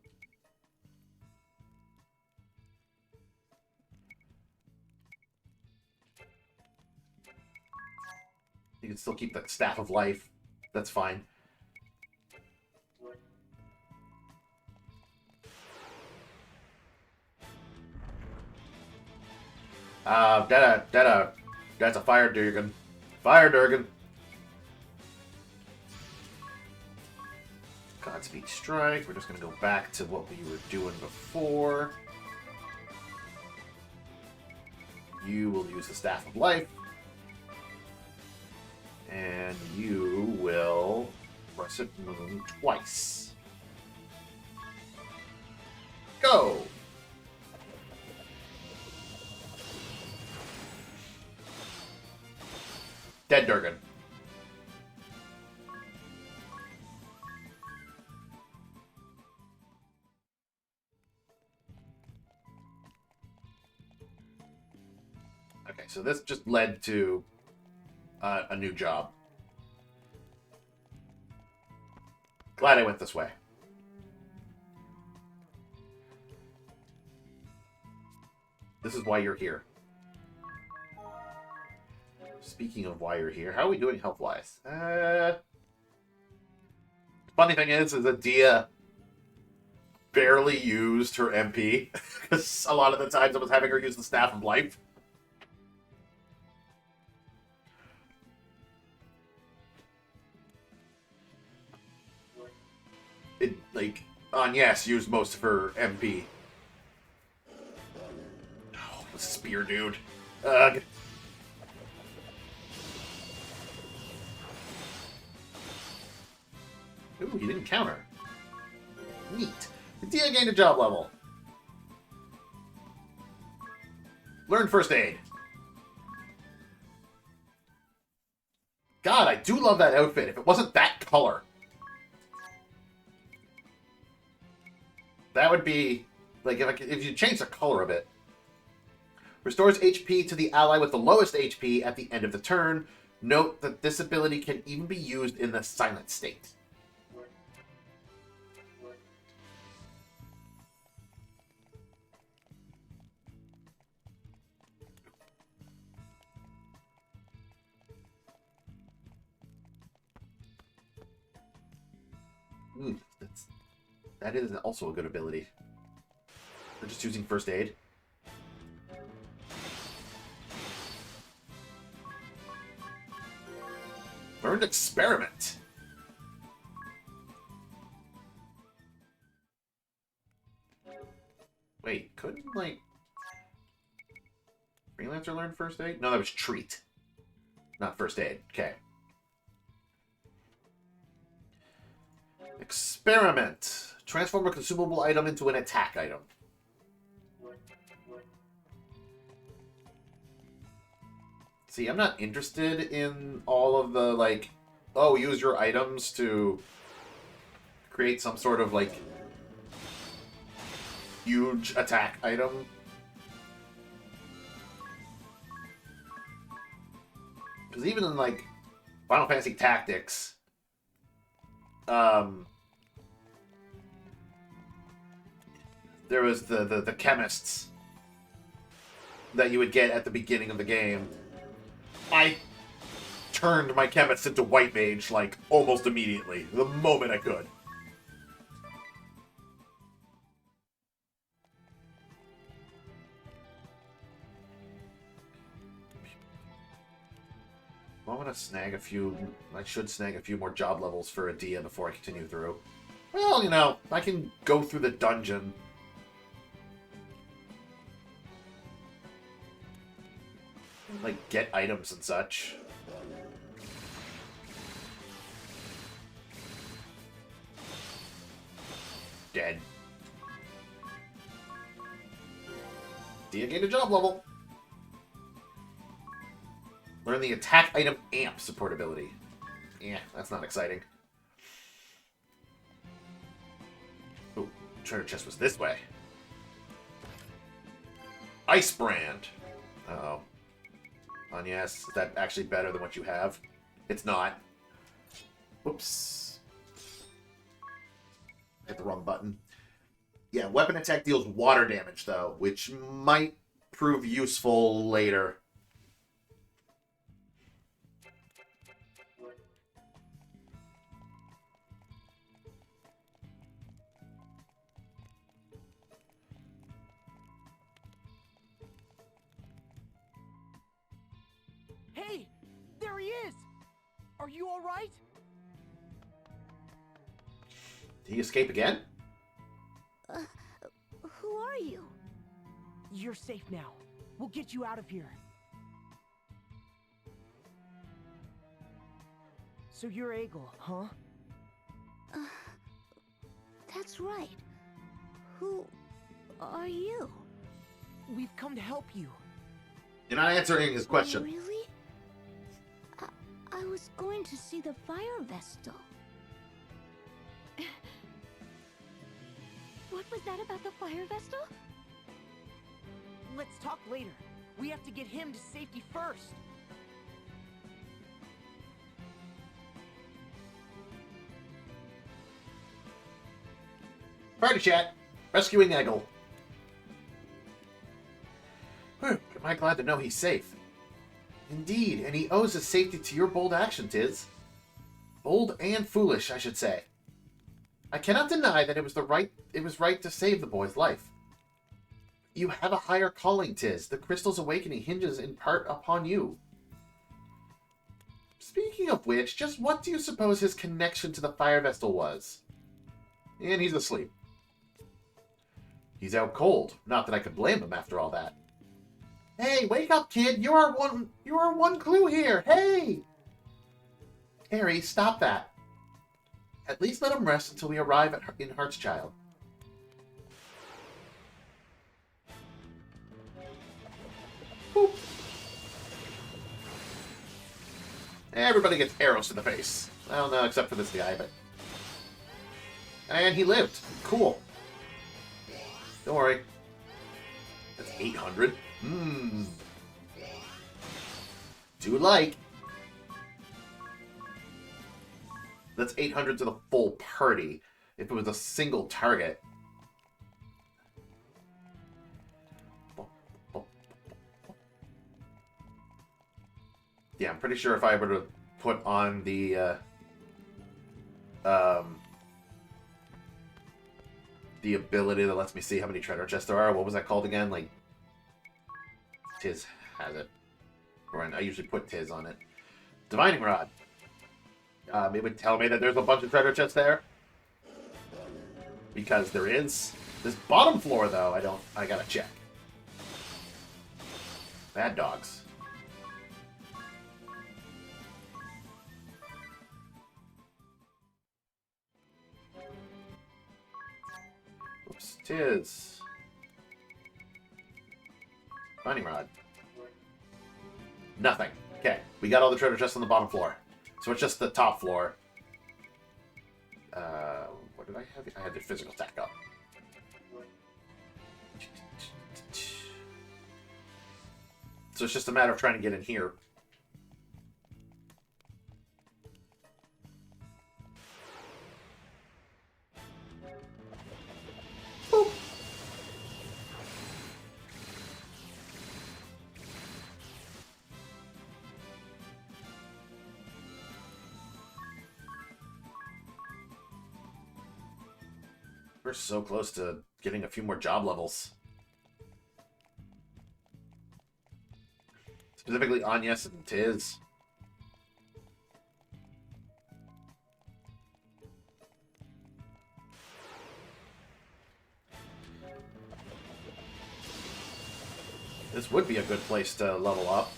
You can still keep the Staff of Life. That's fine. That's a Fire Durgan. Fire Durgan. Godspeed Strike. We're just going to go back to what we were doing before. You will use the Staff of Life. And you will Russet Moon twice. Go! Dead Durgan. Okay, so this just led to a new job. Glad I went this way. This is why you're here. Speaking of why you're here, how are we doing health-wise? Funny thing is that Dia barely used her MP, because a lot of the times I was having her use the Staff of Life. It, like, Agnes used most of her MP. Oh, the spear, dude. Ugh. Ooh, he didn't counter. Neat. Dia gained a job level. Learn first aid. God, I do love that outfit. If it wasn't that color, that would be like if you change the color of it. Restores HP to the ally with the lowest HP at the end of the turn. Note that this ability can even be used in the silent state. That is also a good ability. We're just using first aid. Learned experiment. Wait, couldn't, like, Freelancer learn first aid? No, that was treat. Not first aid. Okay. Experiment. Transform a consumable item into an attack item. See, I'm not interested in all of the, like, oh, use your items to create some sort of, like, huge attack item. Because even in, like, Final Fantasy Tactics, there was the chemists that you would get at the beginning of the game. I turned my chemists into white mage, like, almost immediately, the moment I could. I want to snag a few... I should snag a few more job levels for Adia before I continue through. Well, you know, I can go through the dungeon. Like, get items and such. Dead. Dia gained a job level. Learn the attack item amp support ability. Yeah, that's not exciting. Oh, treasure chest was this way. Ice brand. Uh-oh. Agnes, is that actually better than what you have? It's not. Whoops. Hit the wrong button. Yeah, weapon attack deals water damage, though, which might prove useful later. Hey! There he is! Are you alright? Did he escape again? Who are you? You're safe now. We'll get you out of here. So you're Egil, huh? That's right. Who are you? We've come to help you. You're not answering his question. Really? I was going to see the fire vestal. What was that about the fire vestal? Let's talk later. We have to get him to safety first. Party chat. Rescuing Eggle. Whew, am I glad to know he's safe. Indeed, and he owes his safety to your bold action, Tiz. Bold and foolish, I should say. I cannot deny that it was right to save the boy's life. You have a higher calling, Tiz. The crystal's awakening hinges in part upon you. Speaking of which, just what do you suppose his connection to the Fire Vestal was? And he's asleep. He's out cold. Not that I could blame him after all that. Hey, wake up, kid! You are one clue here! Hey! Harry, stop that. At least let him rest until we arrive in Heartschild. Boop. Everybody gets arrows to the face. Well, no, except for this guy, but... And he lived. Cool. Don't worry. That's 800. Do like. That's 800 to the full party. If it was a single target. Yeah, I'm pretty sure if I were to put on the ability that lets me see how many treasure chests there are. What was that called again? Like, Tiz has it. Or I usually put Tiz on it. Divining Rod. It would tell me that there's a bunch of treasure chests there. Because there is. This bottom floor, though, I gotta check. Bad dogs. Oops, Tiz. Divining Rod. Nothing. Okay, we got all the treasure chests on the bottom floor. So it's just the top floor. What did I have? I had the physical attack up. So it's just a matter of trying to get in here. Boop. We're so close to getting a few more job levels. Specifically Agnes and Tiz. This would be a good place to level up.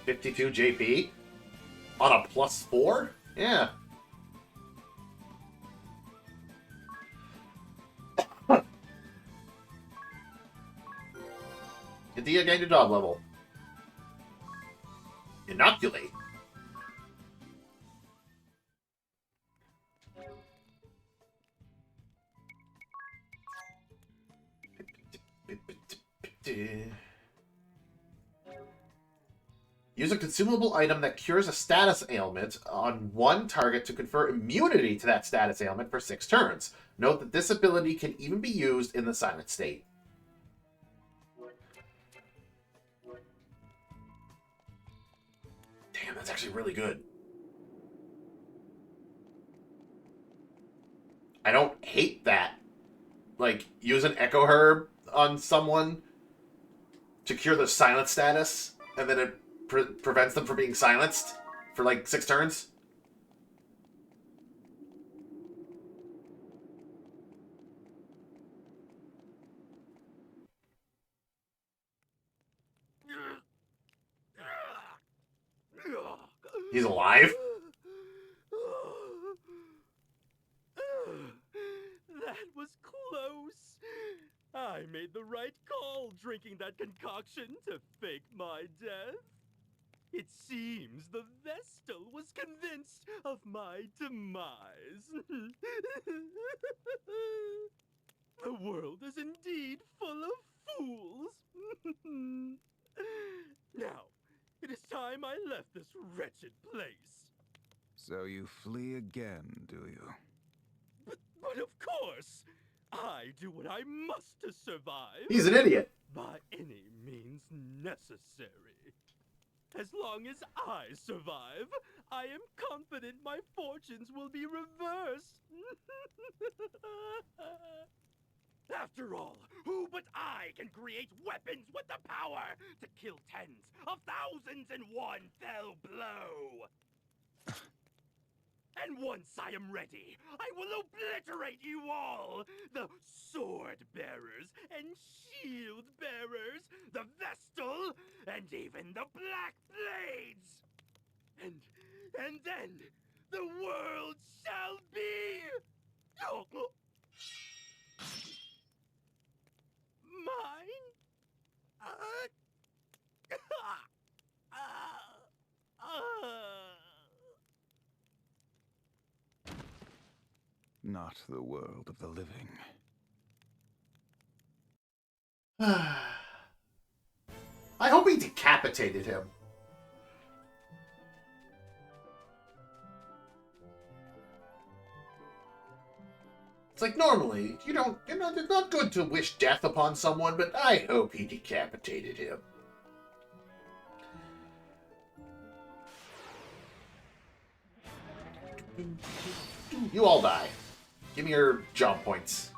52 JP? On a +4? Yeah. Adia gained a job level. Inoculate. Use a consumable item that cures a status ailment on one target to confer immunity to that status ailment for 6 turns. Note that this ability can even be used in the silent state. Damn, that's actually really good. I don't hate that. Like, use an Echo Herb on someone to cure their silent status, and then it prevents them from being silenced for like 6 turns. He's alive? That was close. I made the right call drinking that concoction to fake my death. It seems the Vestal was convinced of my demise. The world is indeed full of fools. Now, it is time I left this wretched place. So you flee again, do you? But of course! worse. I do what I must to survive. He's an idiot. By any means necessary. As long as I survive, I am confident my fortunes will be reversed. After all, who but I can create weapons with the power to kill tens of thousands in one fell blow? And once I am ready, I will obliterate you all! The sword bearers and shield bearers, the Vestal, and even the Black Blades! And then, the world shall be... mine? Not the world of the living. I hope he decapitated him. It's like normally, you know, it's not good to wish death upon someone, but I hope he decapitated him. You all die. Give me your job points.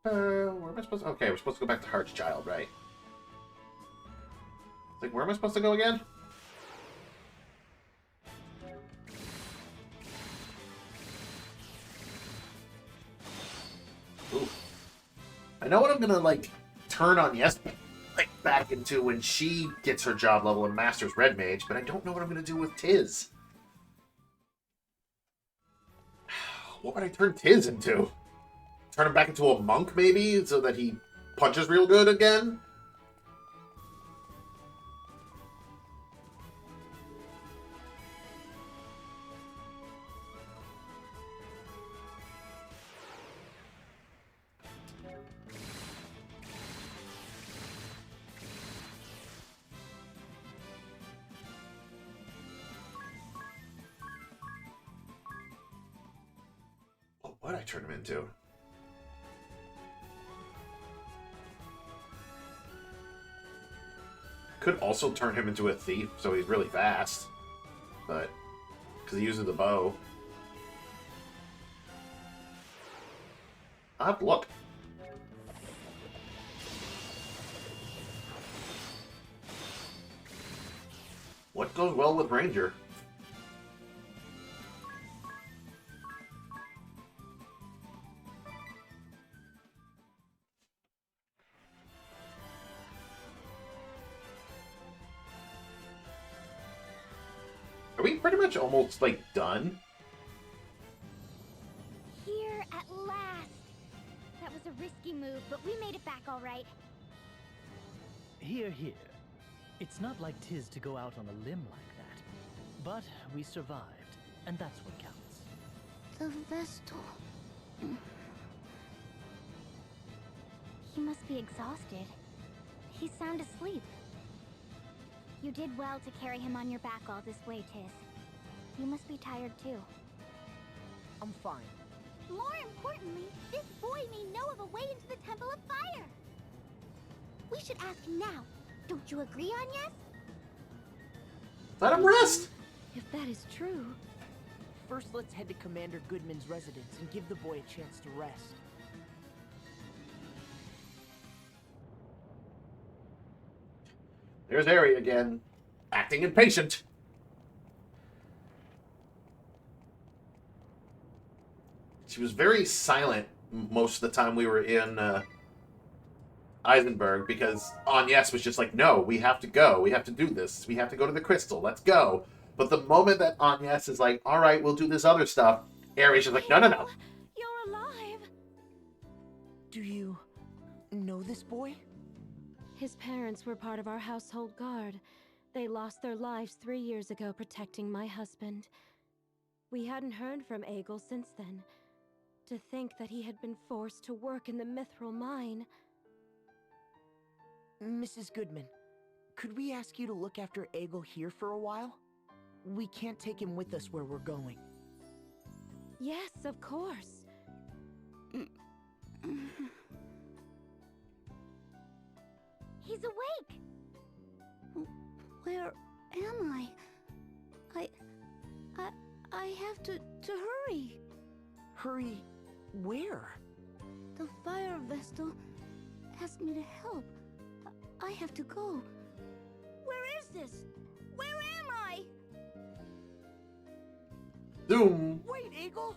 Where am I supposed to... Okay, we're supposed to go back to Heart's Child, right? It's like, where am I supposed to go again? Ooh. I know what I'm gonna, like, turn on Yes, like, back into when she gets her job level and masters Red Mage, but I don't know what I'm gonna do with Tiz. What would I turn Tiz into? Turn him back into a monk, maybe, so that he punches real good again? What would I turn him into? Could also turn him into a thief, so he's really fast. But, because he uses the bow. I'll have to look. What goes well with Ranger? Are we pretty much almost, like, done? Here at last. That was a risky move, but we made it back all right. Here, here. It's not like Tiz to go out on a limb like that. But we survived, and that's what counts. The Vestal. He must be exhausted. He's sound asleep. You did well to carry him on your back all this way, Tiz. You must be tired too. I'm fine. More importantly, this boy may know of a way into the Temple of Fire. We should ask him now. Don't you agree, Agnes? Let him rest! If that is true... First, let's head to Commander Goodman's residence and give the boy a chance to rest. There's Ari again, acting impatient. She was very silent most of the time we were in Eisenberg, because Agnes was just like, no, we have to go. We have to do this. We have to go to the crystal. Let's go. But the moment that Agnes is like, all right, we'll do this other stuff, Ari's just like, no, no, no. You're alive! Do you know this boy? His parents were part of our household guard. They lost their lives 3 years ago protecting my husband. We hadn't heard from Egil since then. To think that he had been forced to work in the Mithril mine. Mrs. Goodman, Could we ask you to look after Egil here for a while? We can't take him with us where we're going. Yes, of course. He's awake! Where am I? I have to hurry. Hurry, where? The fire vestal asked me to help. I have to go. Where is this? Where am I? Zoom! Wait, Egil!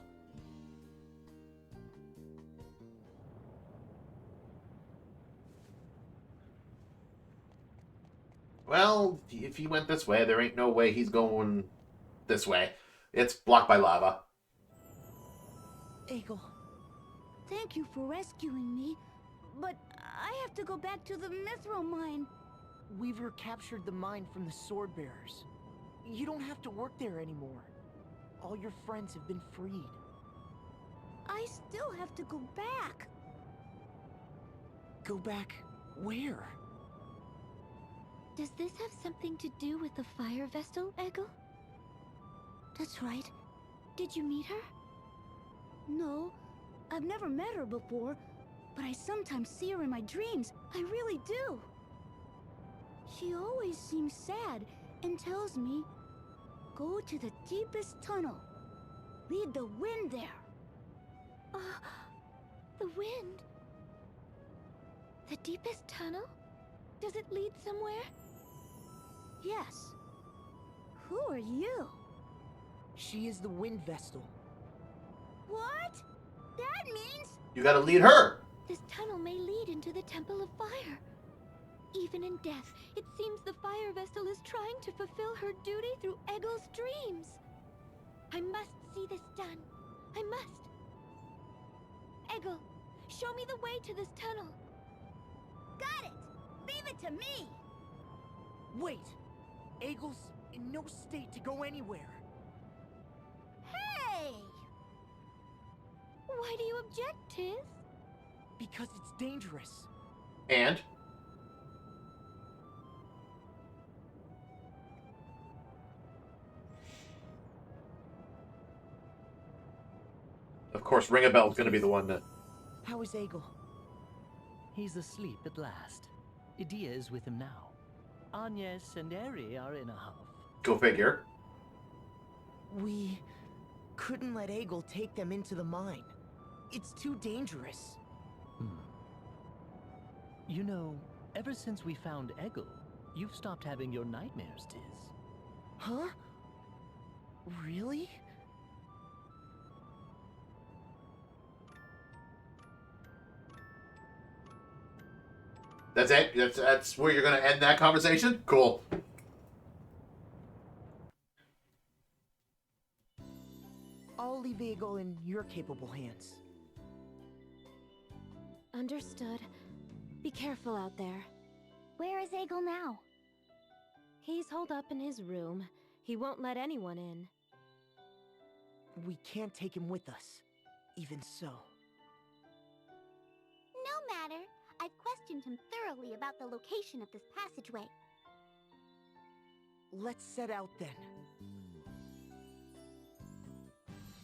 Well, if he went this way, there ain't no way he's going this way. It's blocked by lava. Egil, Thank you for rescuing me, but I have to go back to the Mithril mine. we've recaptured the mine from the Sword Bearers. You don't have to work there anymore. All your friends have been freed. I still have to go back. Go back where? Does this have something to do with the fire vestal, Egil? That's right. Did you meet her? No, I've never met her before, but I sometimes see her in my dreams. I really do. She always seems sad and tells me, go to the deepest tunnel. Lead the wind there. The wind? The deepest tunnel? Does it lead somewhere? Yes. Who are you? She is the Wind Vestal. What? That means... You gotta lead her! This tunnel may lead into the Temple of Fire. Even in death, it seems the fire vestal is trying to fulfill her duty through Egil's dreams. I must see this done. I must. Egil, show me the way to this tunnel. Got it! Leave it to me! Wait! Egil's in no state to go anywhere. Hey! Why do you object, Tiz? Because it's dangerous. And? Of course, Ring a Bell's gonna be the one that... How is Egil? He's asleep at last. Idea is with him now. Agnes and Eri are in a huff. Go figure. We couldn't let Egil take them into the mine. It's too dangerous. You know, ever since we found Egil, you've stopped having your nightmares, Tiz. Huh? Really? That's it? That's where you're gonna end that conversation? Cool. I'll leave Egil in your capable hands. Understood. Be careful out there. Where is Egil now? He's holed up in his room. He won't let anyone in. We can't take him with us. Even so. No matter. I've questioned him thoroughly about the location of this passageway. Let's set out then.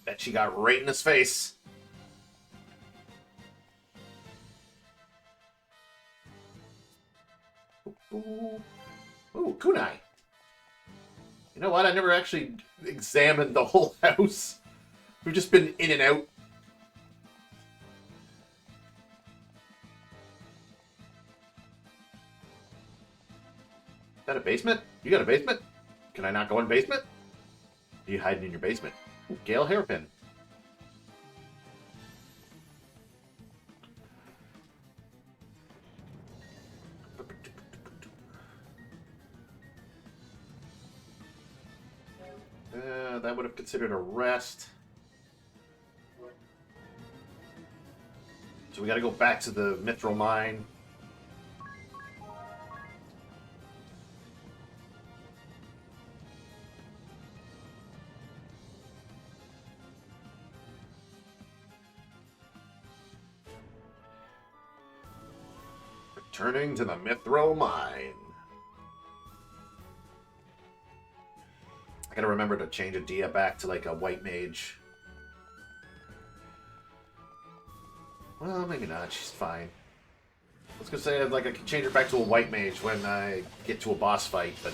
Bet she got right in his face. Ooh, kunai. You know what? I never actually examined the whole house. We've just been in and out. Is that a basement? You got a basement? Can I not go in basement? Are you hiding in your basement? Ooh, Gale Hairpin. That would have considered a rest. So we got to go back to the Mithril mine. Returning to the Mithril mine. I gotta remember to change Adia back to like a white mage. Well, maybe not. She's fine. I was gonna say like I could change her back to a white mage when I get to a boss fight, but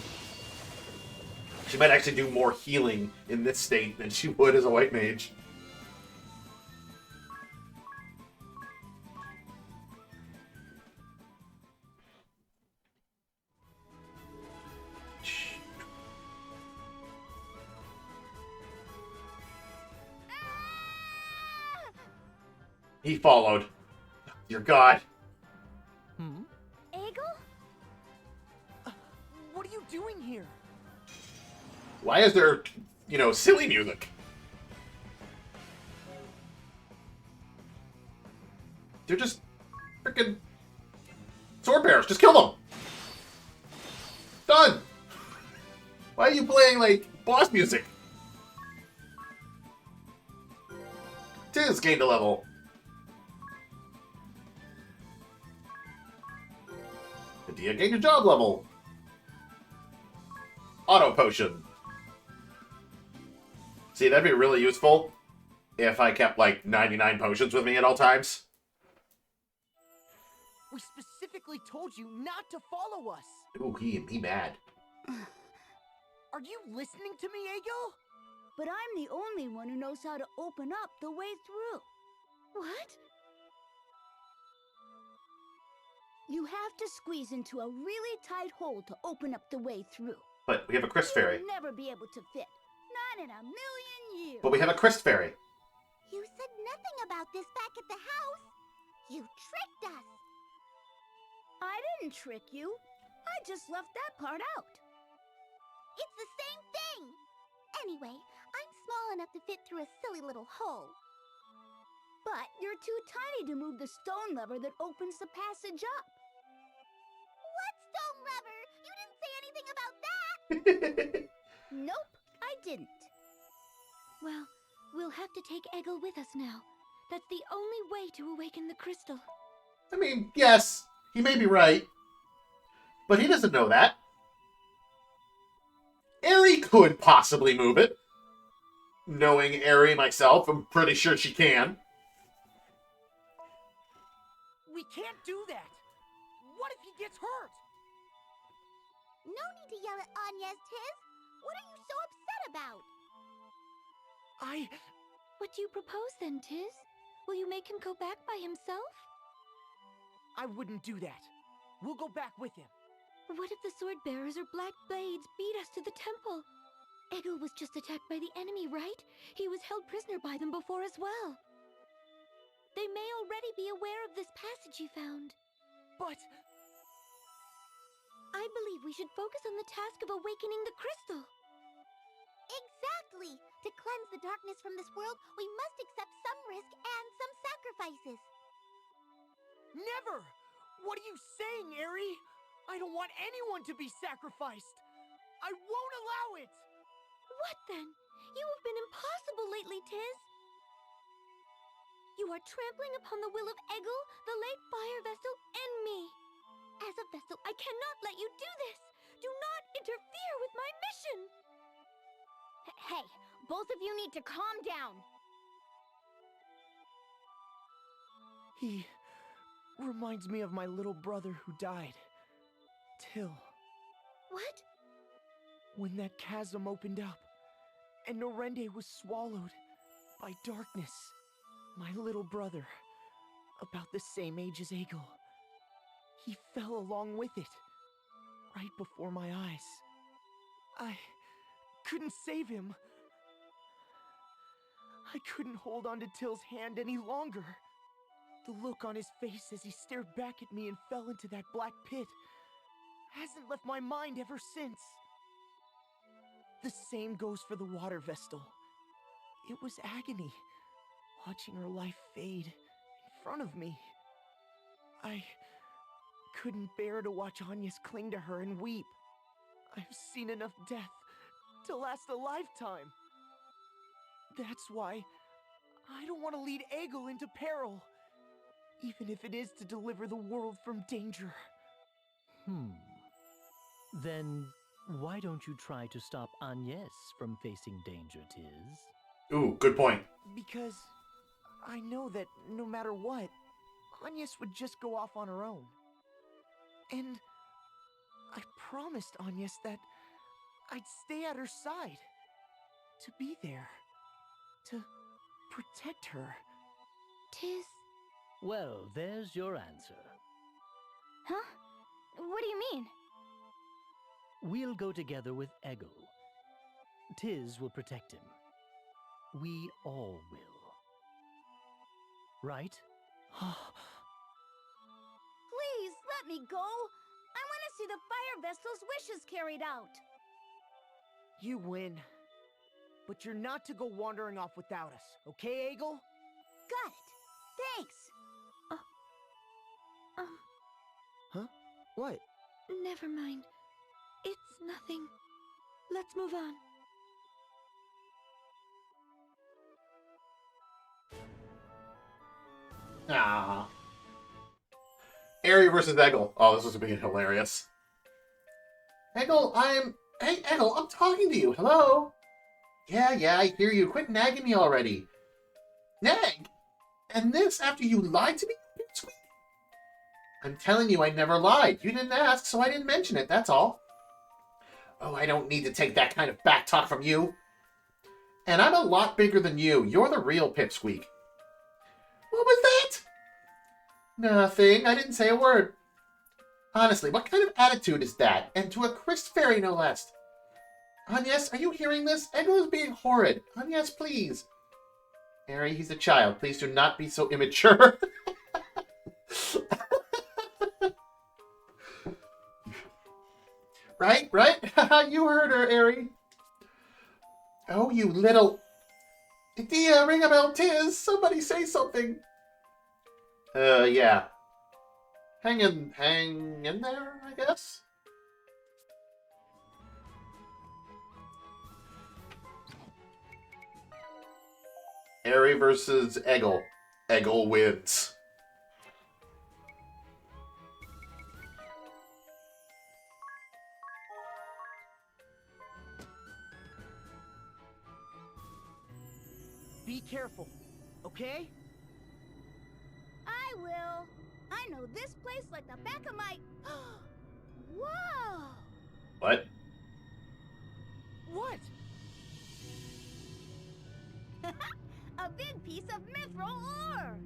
she might actually do more healing in this state than she would as a white mage. He followed. Dear God. Hmm? Egel? What are you doing here? Why is there, silly music? They're just freaking sword bearers. Just kill them. Done. Why are you playing, like, boss music? Tiz gained a level. Adia gained a job level. Auto potion. See, that'd be really useful if I kept, like, 99 potions with me at all times. We specifically told you not to follow us. Ooh, he mad. Are you listening to me, Egil? But I'm the only one who knows how to open up the way through. What? You have to squeeze into a really tight hole to open up the way through. But we have a Crystal Fairy. You'll never be able to fit. Not in a million years. But we have a Crystal Fairy. You said nothing about this back at the house. You tricked us. I didn't trick you. I just left that part out. It's the same thing. Anyway, I'm small enough to fit through a silly little hole. But you're too tiny to move the stone lever that opens the passage up. What stone lever? You didn't say anything about that. Nope, I didn't. Well, we'll have to take Egil with us now. That's the only way to awaken the crystal. I mean, yes, he may be right. But he doesn't know that. Eri could possibly move it. Knowing Eri myself, I'm pretty sure she can. We can't do that. What if he gets hurt? No need to yell at Anya's, Tiz. What are you so upset about? What do you propose then, Tiz? Will you make him go back by himself? I wouldn't do that. We'll go back with him. What if the sword bearers or black blades beat us to the temple? Egil was just attacked by the enemy, right? He was held prisoner by them before as well. They may already be aware of this passage you found. But I believe we should focus on the task of awakening the crystal. Exactly! To cleanse the darkness from this world, we must accept some risk and some sacrifices. never! What are you saying, Eri? I don't want anyone to be sacrificed. I won't allow it! What then? You have been impossible lately, Tiz. You are trampling upon the will of Egil, the late Fire Vessel, and me. As a vessel, I cannot let you do this. Do not interfere with my mission. Hey, both of you need to calm down. He reminds me of my little brother who died. Till. What? When that chasm opened up, and Norende was swallowed by darkness. My little brother, about the same age as Egil, he fell along with it, right before my eyes. I couldn't save him. I couldn't hold on to Till's hand any longer. The look on his face as he stared back at me and fell into that black pit hasn't left my mind ever since. The same goes for the water Vestal. It was agony, watching her life fade in front of me. I couldn't bear to watch Agnes cling to her and weep. I've seen enough death to last a lifetime. That's why I don't want to lead Egil into peril, even if it is to deliver the world from danger. Then Why don't you try to stop Agnes from facing danger, Tiz? Ooh, good point. Because I know that no matter what, Agnes would just go off on her own. And I promised Agnes that I'd stay at her side. To be there. To protect her. Tiz. Well, there's your answer. Huh? What do you mean? We'll go together with Eggle. Tiz will protect him. We all will. Right? Please, let me go. I want to see the fire vessel's wishes carried out. You win. But you're not to go wandering off without us, okay, Eggle? Got it. Thanks. Huh? What? Never mind. It's nothing. Let's move on. Ah. Aerie versus Eggle. Oh, this was being hilarious. Eggle, Hey, Eggle, I'm talking to you. Hello? Yeah, I hear you. Quit nagging me already. Nag? And this after you lied to me? I'm telling you, I never lied. You didn't ask, so I didn't mention it, that's all. Oh, I don't need to take that kind of back talk from you. And I'm a lot bigger than you. You're the real Pipsqueak. What was that? Nothing. I didn't say a word. Honestly, what kind of attitude is that? And to a Chris Fairy, no less. Agnes, are you hearing this? Eggle is being horrid. Agnes, please. Aerie, he's a child. Please do not be so immature. Right? You heard her, Aerie. Oh, you little... Dia, ring a bell, Tiz. Somebody say something. Yeah. Hang in there, I guess? Aerie versus Eggle. Eggle wins. Be careful, okay? I will. I know this place like the back of my... Whoa! What? What? A big piece of mithril ore!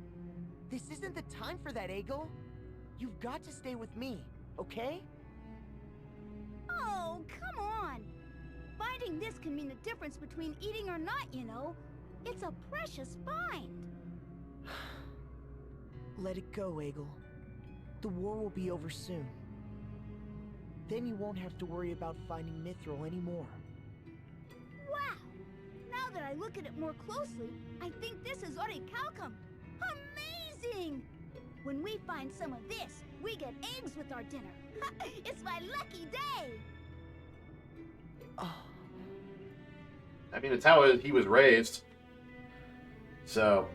This isn't the time for that, Eggle. You've got to stay with me, okay? Oh, come on! Finding this can mean the difference between eating or not, you know. It's a precious find. Let it go, Eggle. The war will be over soon. Then you won't have to worry about finding mithril anymore. Wow! Now that I look at it more closely, I think this is orichalcum. Amazing! When we find some of this, we get eggs with our dinner. It's my lucky day! Oh. I mean, it's how he was raised. So...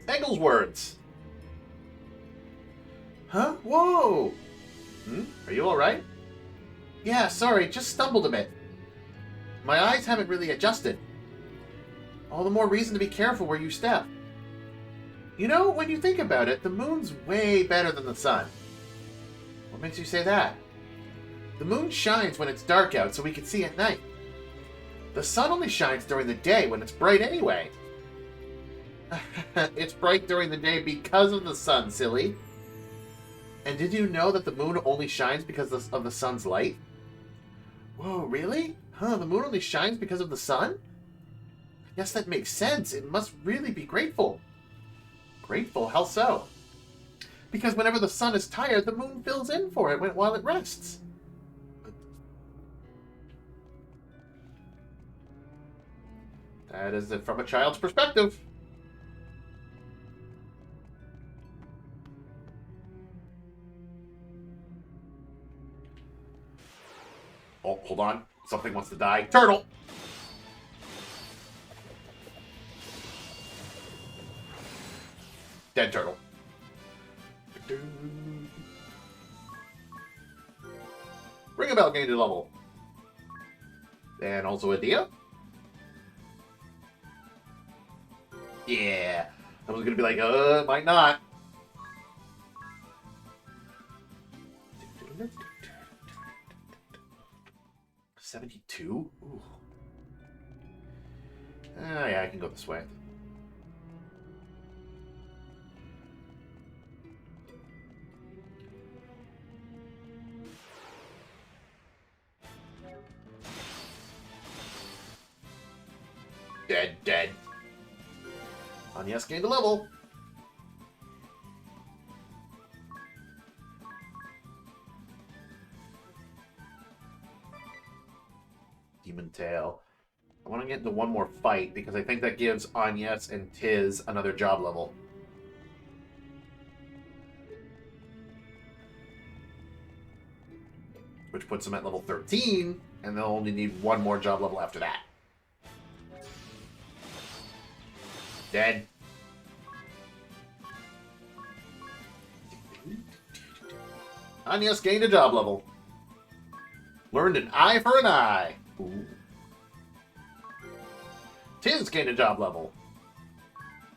Eggle's words. Huh? Whoa! Are you alright? Yeah, sorry, just stumbled a bit. My eyes haven't really adjusted. All the more reason to be careful where you step. You know, when you think about it, the moon's way better than the sun. What makes you say that? The moon shines when it's dark out so we can see at night. The sun only shines during the day when it's bright anyway. It's bright during the day because of the sun, silly. And did you know that the moon only shines because of the sun's light? Whoa, really? Huh, the moon only shines because of the sun? I guess that makes sense. It must really be grateful. Grateful? How so? Because whenever the sun is tired, the moon fills in for it while it rests. That is it from a child's perspective. Oh, hold on. Something wants to die. Turtle! Dead turtle. Ring a Annabelle gained a level. And also Adia. Yeah. I was gonna be like, might not. $72? Ooh. Yeah, I can go this way. Dead. Agnes gained a level. Demon Tail. I want to get into one more fight because I think that gives Agnes and Tiz another job level. Which puts them at level 13, and they'll only need one more job level after that. Dead. Agnes gained a job level. Learned an eye for an eye. Ooh. Tiz gained a job level.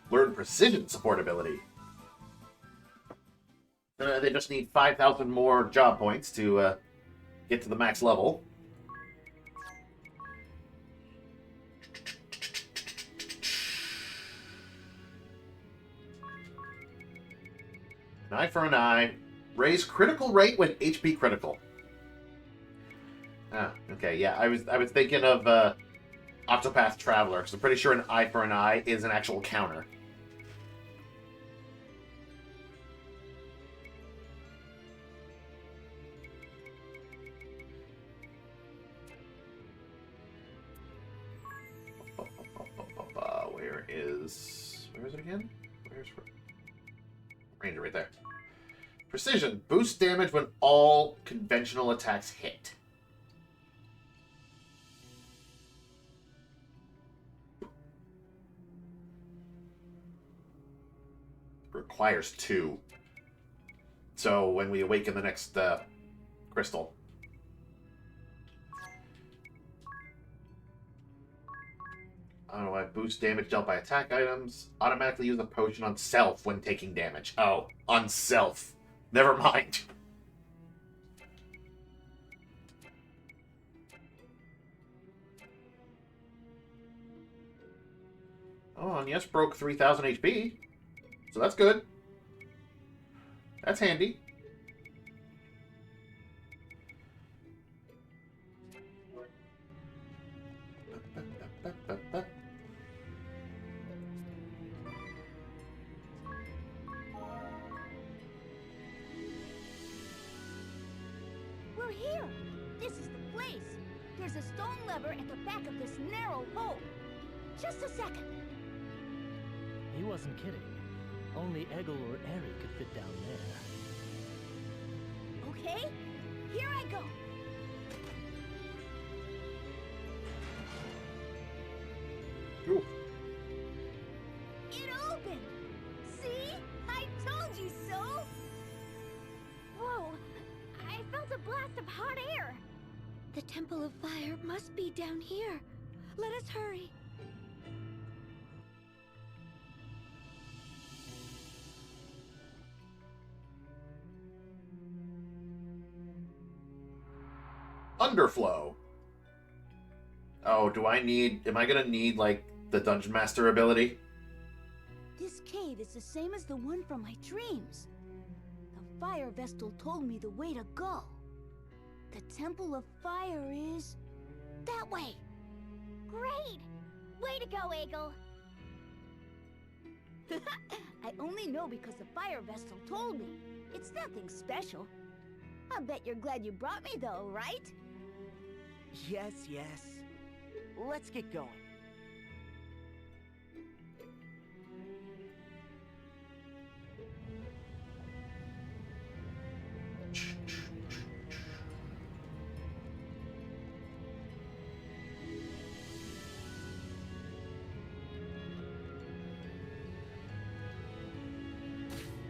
Learned precision support ability. They just need 5,000 more job points to get to the max level. An eye for an eye. Raise critical rate when HP critical. Ah, okay, yeah. I was thinking of Octopath Traveler, because I'm pretty sure an eye for an eye is an actual counter. Where is it again? Where's Ranger right there? Precision. Boost damage when all conventional attacks hit. Requires 2. So when we awaken the next crystal. I don't know why. Boost damage dealt by attack items. Automatically use a potion on self when taking damage. Oh, on self. Never mind. Oh, and yes, broke 3,000 HP. So that's good. That's handy. We're here! This is the place! There's a stone lever at the back of this narrow hole. Just a second. He wasn't kidding. Only Eggle or Eri could fit down there. Okay, here I go. Ooh. It opened! See? I told you so! Whoa! I felt a blast of hot air! The Temple of Fire must be down here. Let us hurry. Underflow. Oh, am I gonna need, like, the Dungeon Master ability? This cave is the same as the one from my dreams. The Fire Vestal told me the way to go. The Temple of Fire is... that way! Great! Way to go, Eggle! I only know because the Fire Vestal told me. It's nothing special. I bet you're glad you brought me, though, right? Yes. Let's get going.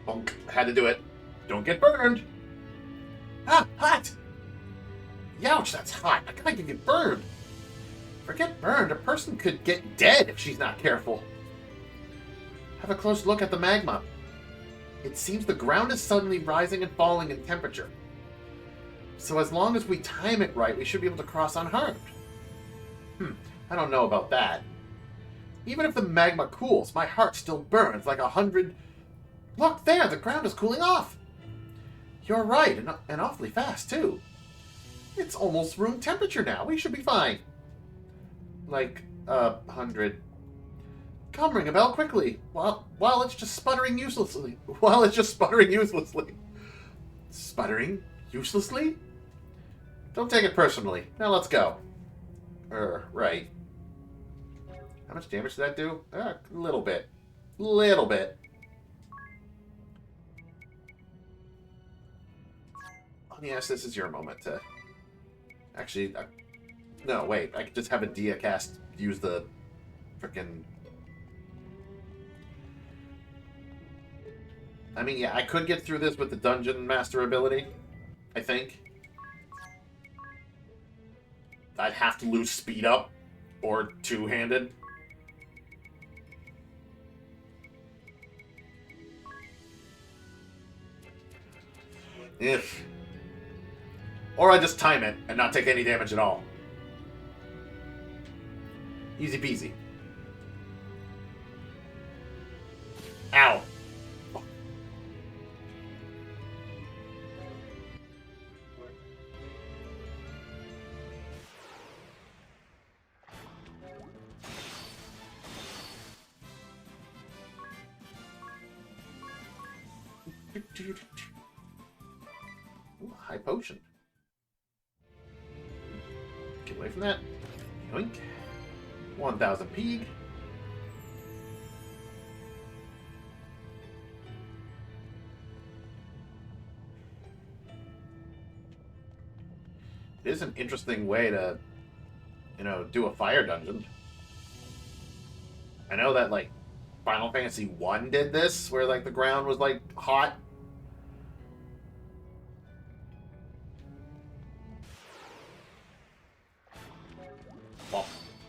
Bonk. Had to do it. Don't get burned. Ah, hot! Ouch, that's hot. I gotta get burned. Forget burned. A person could get dead if she's not careful. Have a close look at the magma. It seems the ground is suddenly rising and falling in temperature. So as long as we time it right, we should be able to cross unharmed. I don't know about that. Even if the magma cools, my heart still burns like 100... Look there, the ground is cooling off. You're right, and awfully fast, too. It's almost room temperature now. We should be fine. Like, 100. Come, ring a bell quickly. While it's just sputtering uselessly. Sputtering? Uselessly? Don't take it personally. Now let's go. Right. How much damage did that do? A little bit. Little bit. Oh, yes, this is your moment to... Actually, no, wait. I could just have a Diacast use the frickin'... I mean, yeah, I could get through this with the Dungeon Master ability, I think. I'd have to lose speed up or two-handed. If. Or I just time it and not take any damage at all. Easy peasy. Ow. Ooh, high potion. Get away from that. Yoink. 1,000 Peeg. It is an interesting way to, do a fire dungeon. I know that, like, Final Fantasy 1 did this, where, like, the ground was, like, hot. Bump,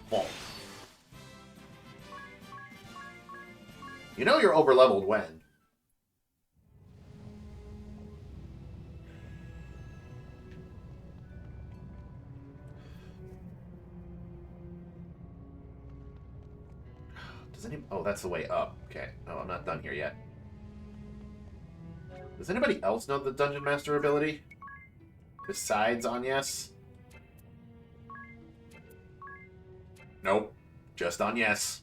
bump. You know you're overleveled when? Oh, that's the way up. Okay. Oh, I'm not done here yet. Does anybody else know the Dungeon Master ability? Besides Agnes? Nope. Just Agnes.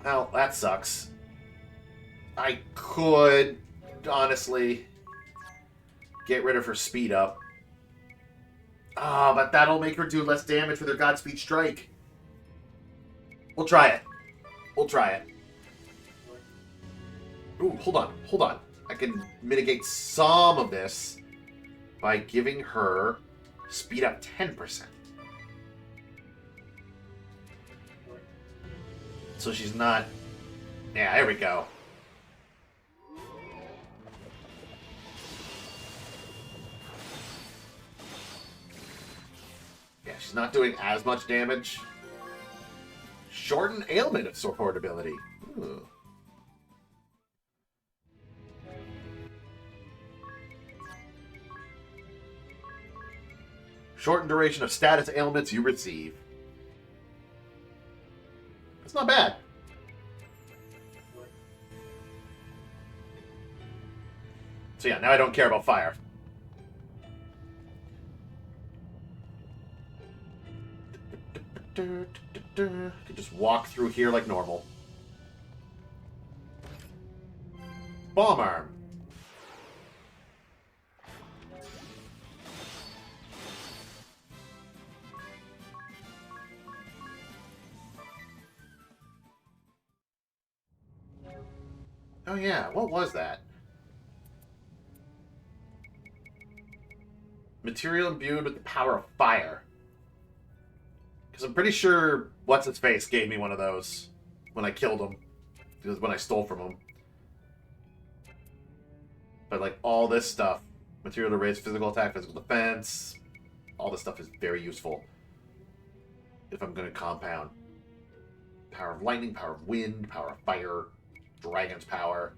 Well, that sucks. I could, honestly, get rid of her speed up. Ah, but that'll make her do less damage with her Godspeed Strike. We'll try it. We'll try it. Ooh, hold on. Hold on. I can mitigate some of this by giving her speed up 10%. So she's not... Yeah, there we go. Yeah, she's not doing as much damage. Shorten ailment of support ability. Ooh. Shorten duration of status ailments you receive. That's not bad. So yeah, now I don't care about fire. Could just walk through here like normal. Bomb arm. Oh yeah, what was that? Material imbued with the power of fire. Because I'm pretty sure What's-His-Face gave me one of those when I killed him. Because when I stole from him. But like all this stuff Material to raise physical attack, physical defense. All this stuff is very useful if I'm going to compound. Power of lightning, power of wind, power of fire, dragon's power.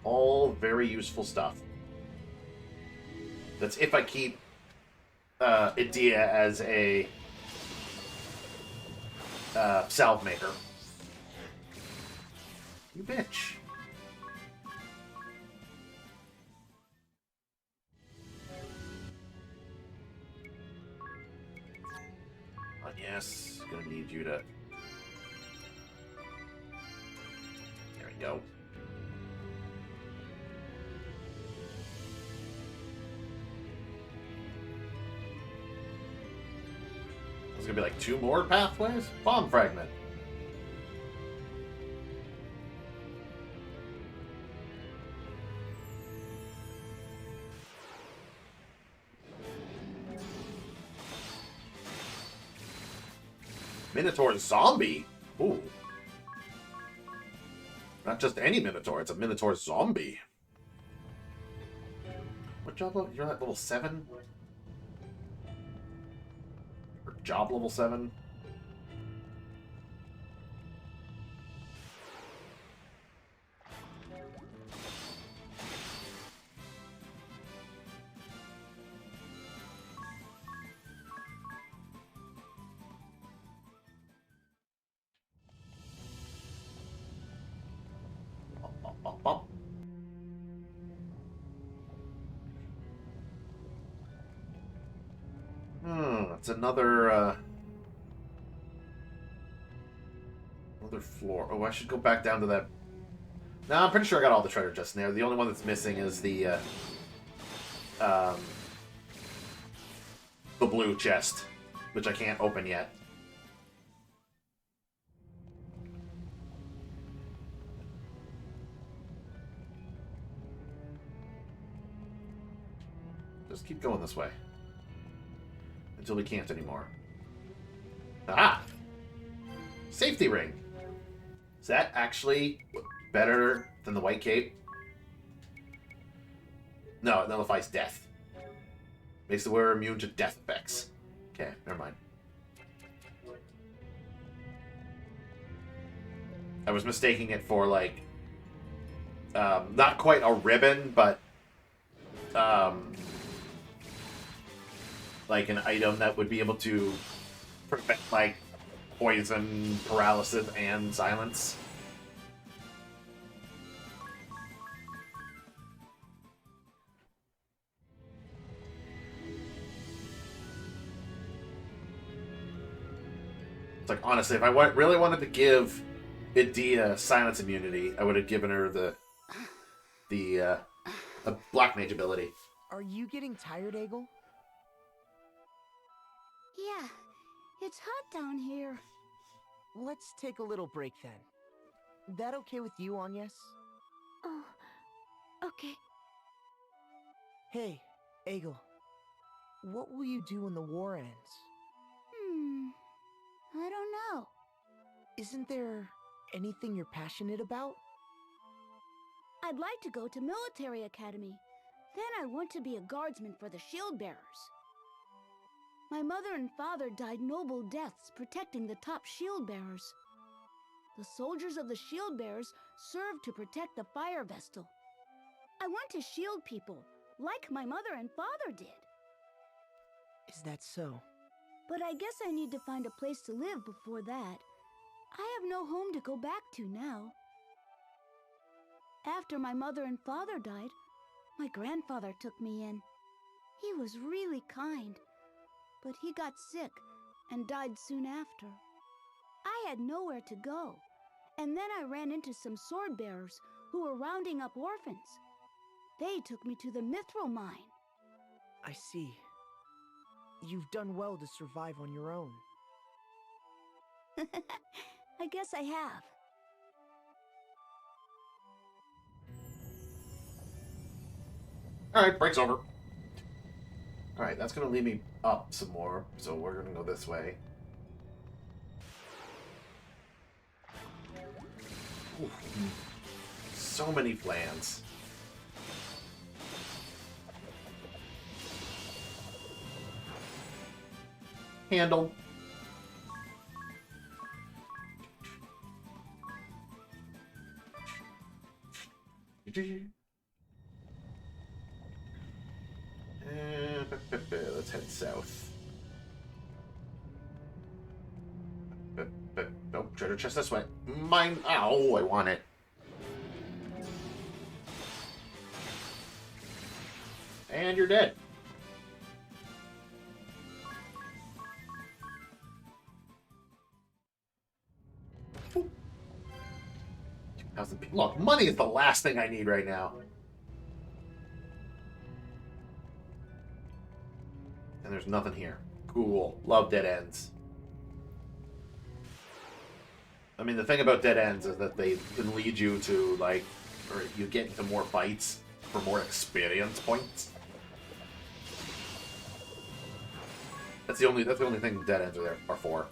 All very useful stuff. That's if I keep Edea as a salve maker. You bitch. But yes, gonna need you to. There we go. There's gonna be like 2 more pathways? Bomb fragment. Minotaur zombie? Ooh. Not just any Minotaur, it's a Minotaur zombie. What job level? You're at level 7? Or job level 7? It's another floor. Oh, I should go back down to that. No, I'm pretty sure I got all the treasure chests in there. The only one that's missing is the blue chest, which I can't open yet. Just keep going this way. Until we can't anymore. Ah! Safety ring! Is that actually better than the white cape? No, it nullifies death. Makes the wearer immune to death effects. Okay, never mind. I was mistaking it for, like, not quite a ribbon, but, like an item that would be able to prevent, like, poison, paralysis, and silence. It's like, honestly, if I really wanted to give Edea silence immunity, I would have given her the Black Mage ability. Are you getting tired, Egil? Yeah, it's hot down here. Let's take a little break then. That okay with you, Agnes? Oh, okay. Hey, Egil. What will you do when the war ends? I don't know. Isn't there anything you're passionate about? I'd like to go to military academy. Then I want to be a guardsman for the shield bearers. My mother and father died noble deaths protecting the top shield bearers. The soldiers of the shield bearers served to protect the fire vestal. I want to shield people, like my mother and father did. Is that so? But I guess I need to find a place to live before that. I have no home to go back to now. After my mother and father died, my grandfather took me in. He was really kind, but he got sick and died soon after. I had nowhere to go, and then I ran into some sword bearers who were rounding up orphans. They took me to the Mithril mine. I see. You've done well to survive on your own. I guess I have. Alright, break's over. Alright, that's going to lead me up some more, so we're going to go this way. Ooh. So many plans. Handle. Let's head south. Nope, treasure chest this way. Mine. Ow, I want it. And you're dead. Look, money is the last thing I need right now. And there's nothing here. Cool. Love dead ends. I mean, the thing about dead ends is that they can lead you to, like, or you get into more fights for more experience points. That's the only thing dead ends are for.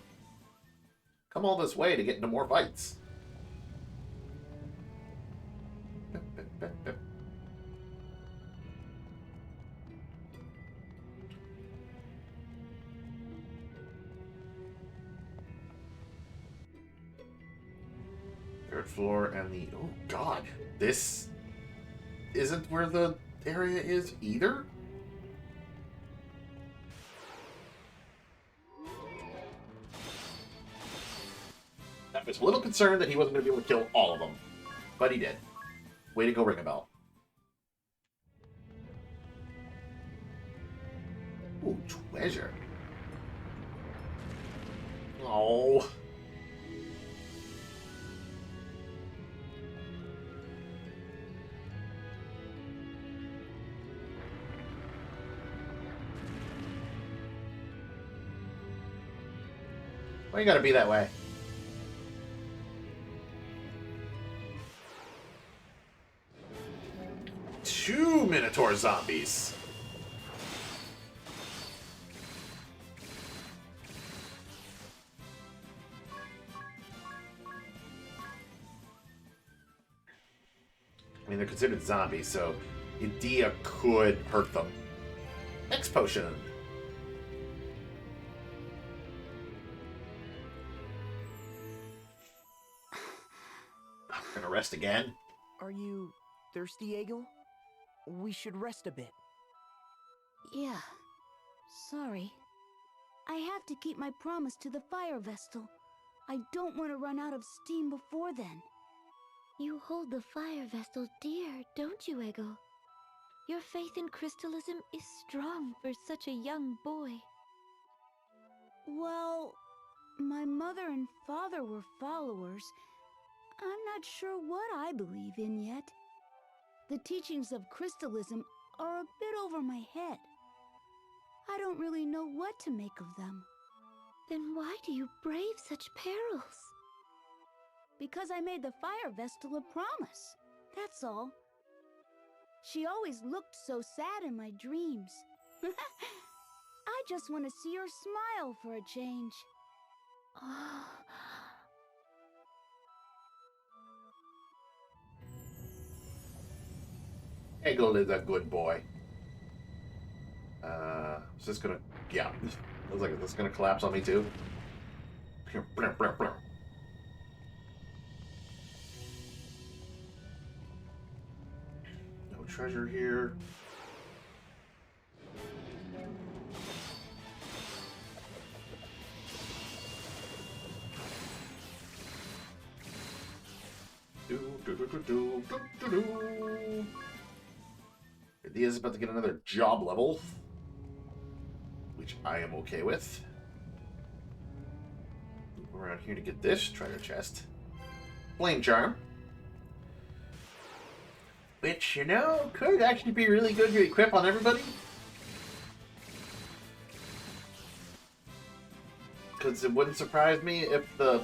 Come all this way to get into more fights. Third floor and the... Oh, God. This isn't where the area is either? I was a little concerned that he wasn't going to be able to kill all of them. But he did. Way to go, ring a bell. Ooh, treasure. Oh. Why you gotta be that way? Two Minotaur zombies. I mean, they're considered zombies, so Edea could hurt them. X potion. Gonna rest again? Are you thirsty, Egil? We should rest a bit. Yeah. Sorry. I have to keep my promise to the Fire Vestal. I don't want to run out of steam before then. You hold the Fire Vestal dear, don't you, Egil? Your faith in crystalism is strong for such a young boy. Well, my mother and father were followers. I'm not sure what I believe in yet. The teachings of crystalism are a bit over my head. I don't really know what to make of them. Then why do you brave such perils? Because I made the Fire Vestal a promise. That's all. She always looked so sad in my dreams. I just want to see her smile for a change. Egil is a good boy. Is this gonna... Yeah. Looks like it's gonna collapse on me too. No treasure here. Edea's about to get another job level, which I am okay with. Move around here to get this treasure chest. Flame Charm. Which, you know, could actually be really good to equip on everybody. Because it wouldn't surprise me if the...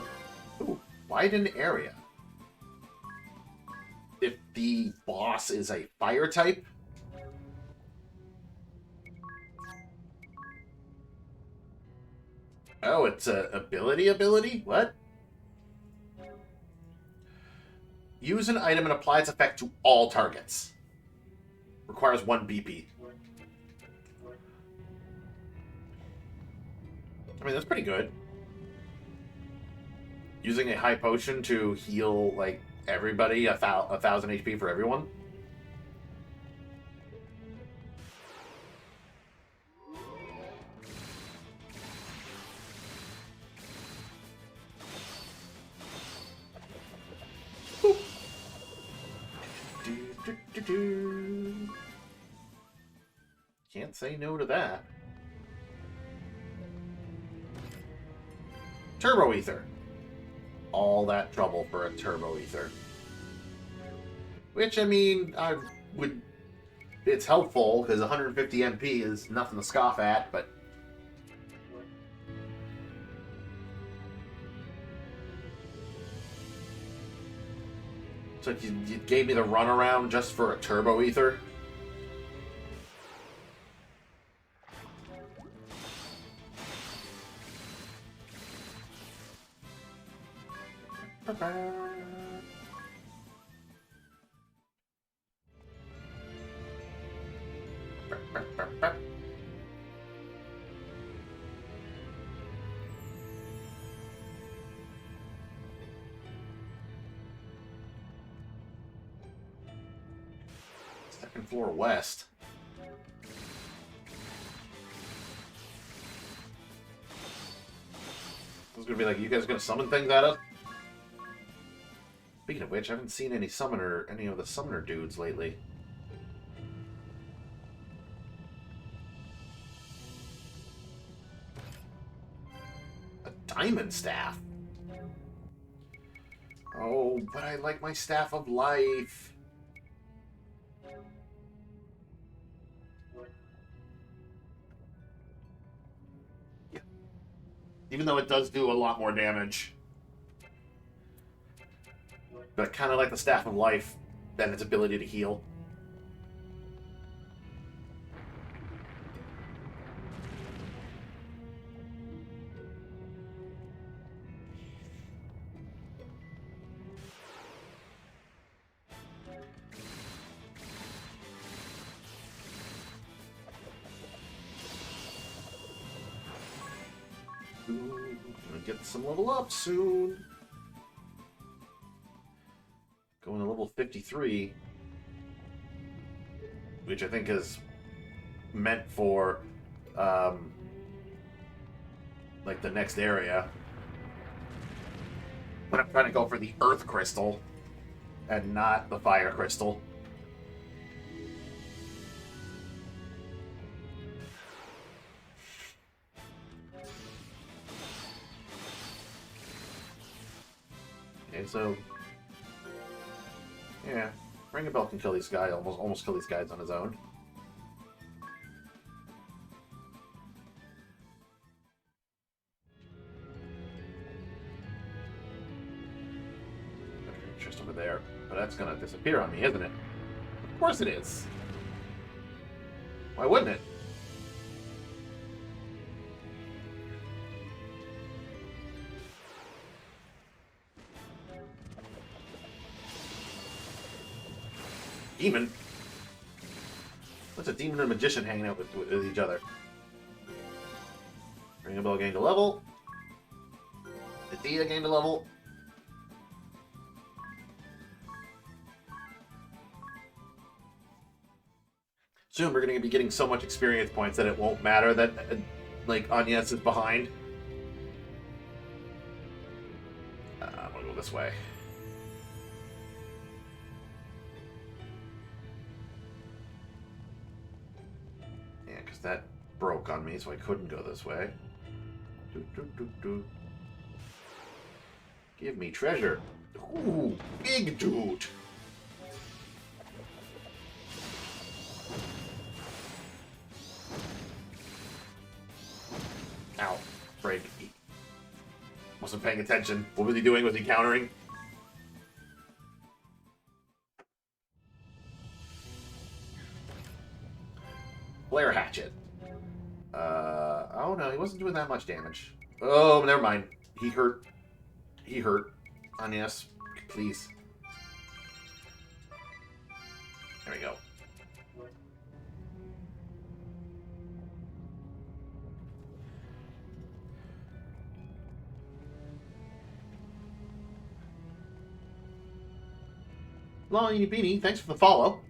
Ooh, widened area. If the boss is a fire type, Oh, it's a ability? What? Use an item and apply its effect to all targets. Requires 1 BP. I mean, that's pretty good. Using a high potion to heal, like, everybody, 1,000 HP for everyone. Can't say no to that. Turbo Ether. All that trouble for a Turbo Ether. Which, I mean, I would... It's helpful, because 150 MP is nothing to scoff at, but... So you gave me the runaround just for a Turbo Ether? Second floor west. I was gonna be like, you guys gonna summon things at us? Speaking of which, I haven't seen any of the summoner dudes lately. A diamond staff. Oh, but I like my staff of life. Yeah. Even though it does do a lot more damage. But kind of like the Staff of Life and its ability to heal. Ooh, gonna get some level up soon. Going to level 53, which I think is meant for, like, the next area. But I'm trying to go for the Earth Crystal, and not the Fire Crystal. Okay, so... yeah, Ring a Bell can kill these guys, almost kill these guys on his own. Just over there, but that's gonna disappear on me, isn't it? Of course it is. Why wouldn't it? Demon? What's a demon and a magician hanging out with each other? Ring a Bell gained a level. Aditya gained a level. Soon we're going to be getting so much experience points that it won't matter that, like, Agnes is behind. I'm going to go this way. That broke on me, so I couldn't go this way. Give me treasure. Ooh, big dude. Ow. Break. Wasn't paying attention. What was he doing? Was he countering? Flare Hatchet. Oh no, he wasn't doing that much damage. Oh, never mind. He hurt. He hurt. Agnes, please. There we go. Lonnie Beanie, thanks for the follow.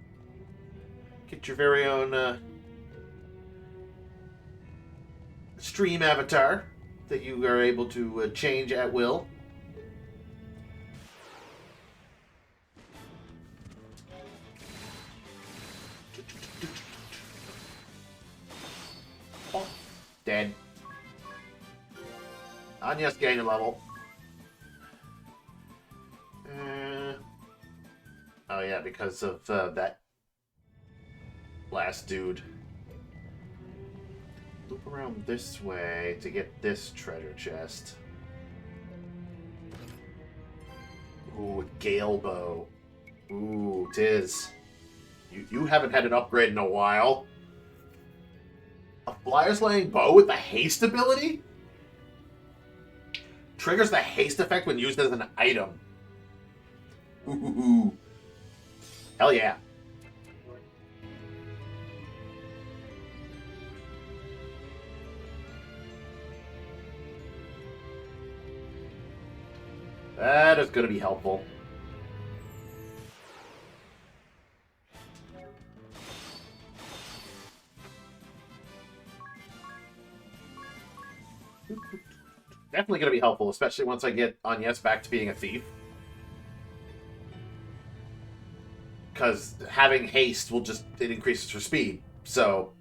Get your very own stream avatar that you are able to change at will. Oh, dead. Agnes gained a level. Oh yeah, because of that last dude. Loop around this way to get this treasure chest. Ooh, Gale Bow. Ooh, Tiz. You haven't had an upgrade in a while. A Flyer's Laying Bow with the haste ability? Triggers the haste effect when used as an item. Ooh. Hell yeah. That is going to be helpful. Definitely going to be helpful, especially once I get Agnes back to being a thief. Because having haste will just, it increases her speed. So,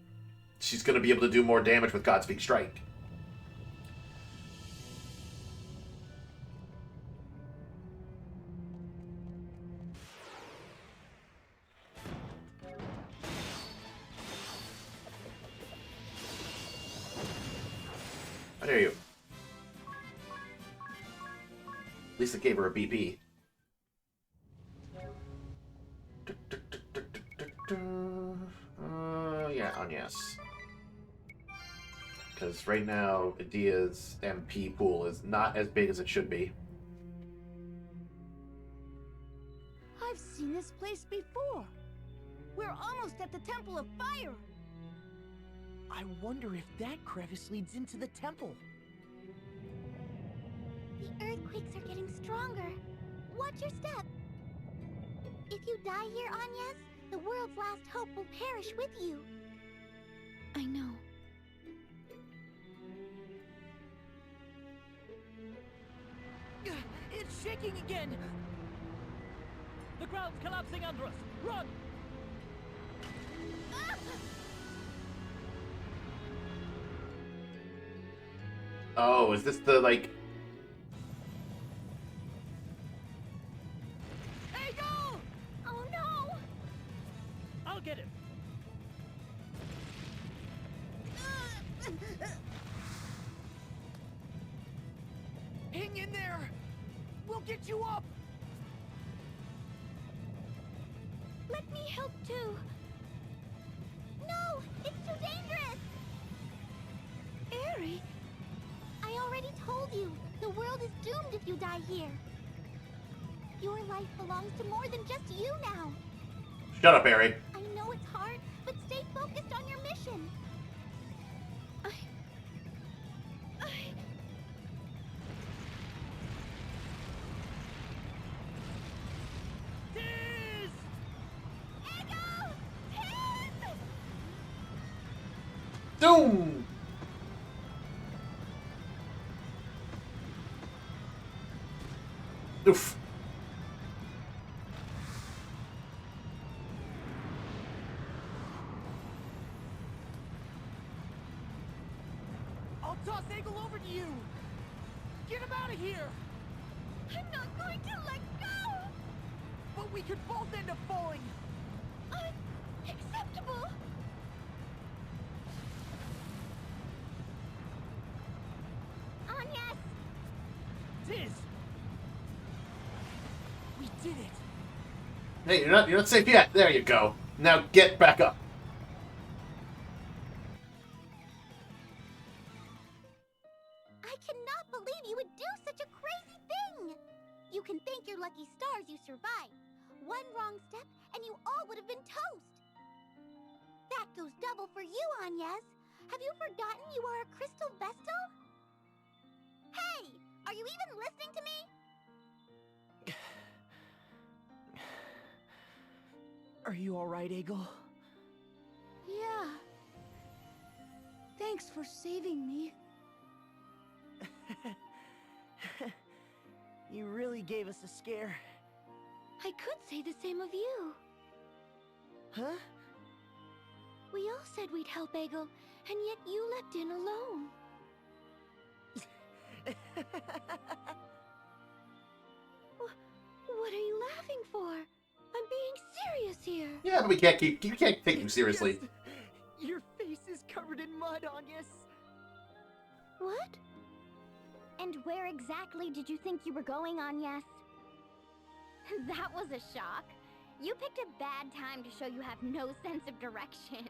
she's going to be able to do more damage with Godspeed Strike. I hear you. At least it gave her a BP. Yeah, Agnes. Because right now, Adia's MP pool is not as big as it should be. I've seen this place before. We're almost at the Temple of Fire. I wonder if that crevice leads into the temple. The earthquakes are getting stronger. Watch your step. If you die here, Agnes, the world's last hope will perish with you. I know. It's shaking again! The ground's collapsing under us! Run! Oh, is this the, like... Hey, go! Oh no! I'll get him! Hang in there! We'll get you up! Let me help too! No! It's too dangerous! Eri! I already told you! The world is doomed if you die here! Your life belongs to more than just you now! Shut up, Eri. I know it's hard, but stay focused on your mission! Tiz! Ego! Tiz! Doom! Oof. I'll toss Egel over to you! Get him out of here! I'm not going to let go! But we could both end up falling! Unacceptable! Agnes! Tiz! We did it! Hey, you're not safe yet. There you go. Now get back up. I cannot believe you would do such a crazy thing! You can thank your lucky stars you survived. One wrong step, and you all would have been toast! That goes double for you, Agnes! Have you forgotten you are a crystal vestal? Hey! Are you even listening to me? Are you alright, Egil? Yeah. Thanks for saving me. You really gave us a scare. I could say the same of you. Huh? We all said we'd help Egil, and yet you leapt in alone. What are you laughing for? I'm being serious here. Yeah, but we can't take you seriously. Yes. Your face is covered in mud, Agnes. What? And where exactly did you think you were going, Agnes? That was a shock. You picked a bad time to show you have no sense of direction.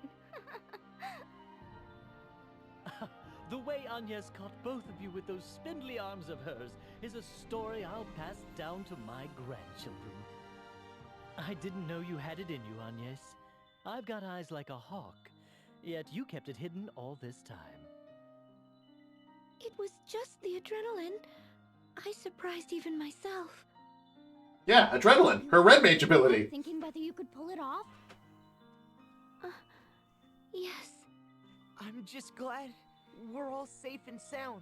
The way Agnes caught both of you with those spindly arms of hers is a story I'll pass down to my grandchildren. I didn't know you had it in you, Agnes. I've got eyes like a hawk, yet you kept it hidden all this time. It was just the adrenaline. I surprised even myself. Yeah, adrenaline, her red mage ability. Thinking whether you could pull it off? Yes. I'm just glad we're all safe and sound.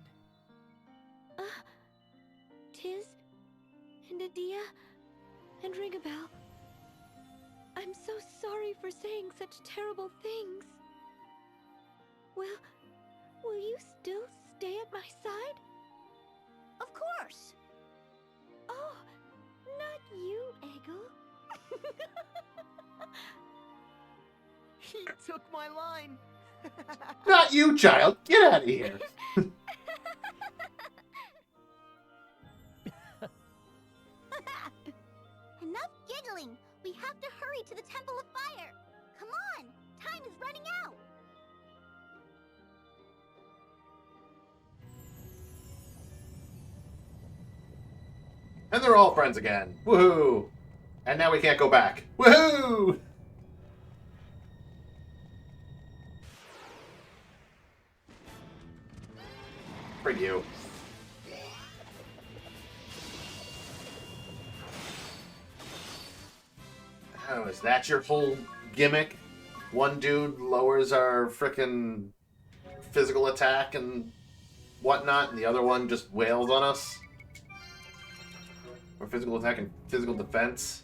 Tiz, and Adia, and Ringabel. I'm so sorry for saying such terrible things. Will you still stay at my side? Of course. Oh, not you, Egil. He took my line. Not you, child. Get out of here. Enough giggling! We have to hurry to the Temple of Fire! Come on! Time is running out! And they're all friends again. Woohoo! And now we can't go back. Woohoo! For you. Oh, is that your whole gimmick? One dude lowers our frickin' physical attack and whatnot, and the other one just wails on us? Or physical attack and physical defense?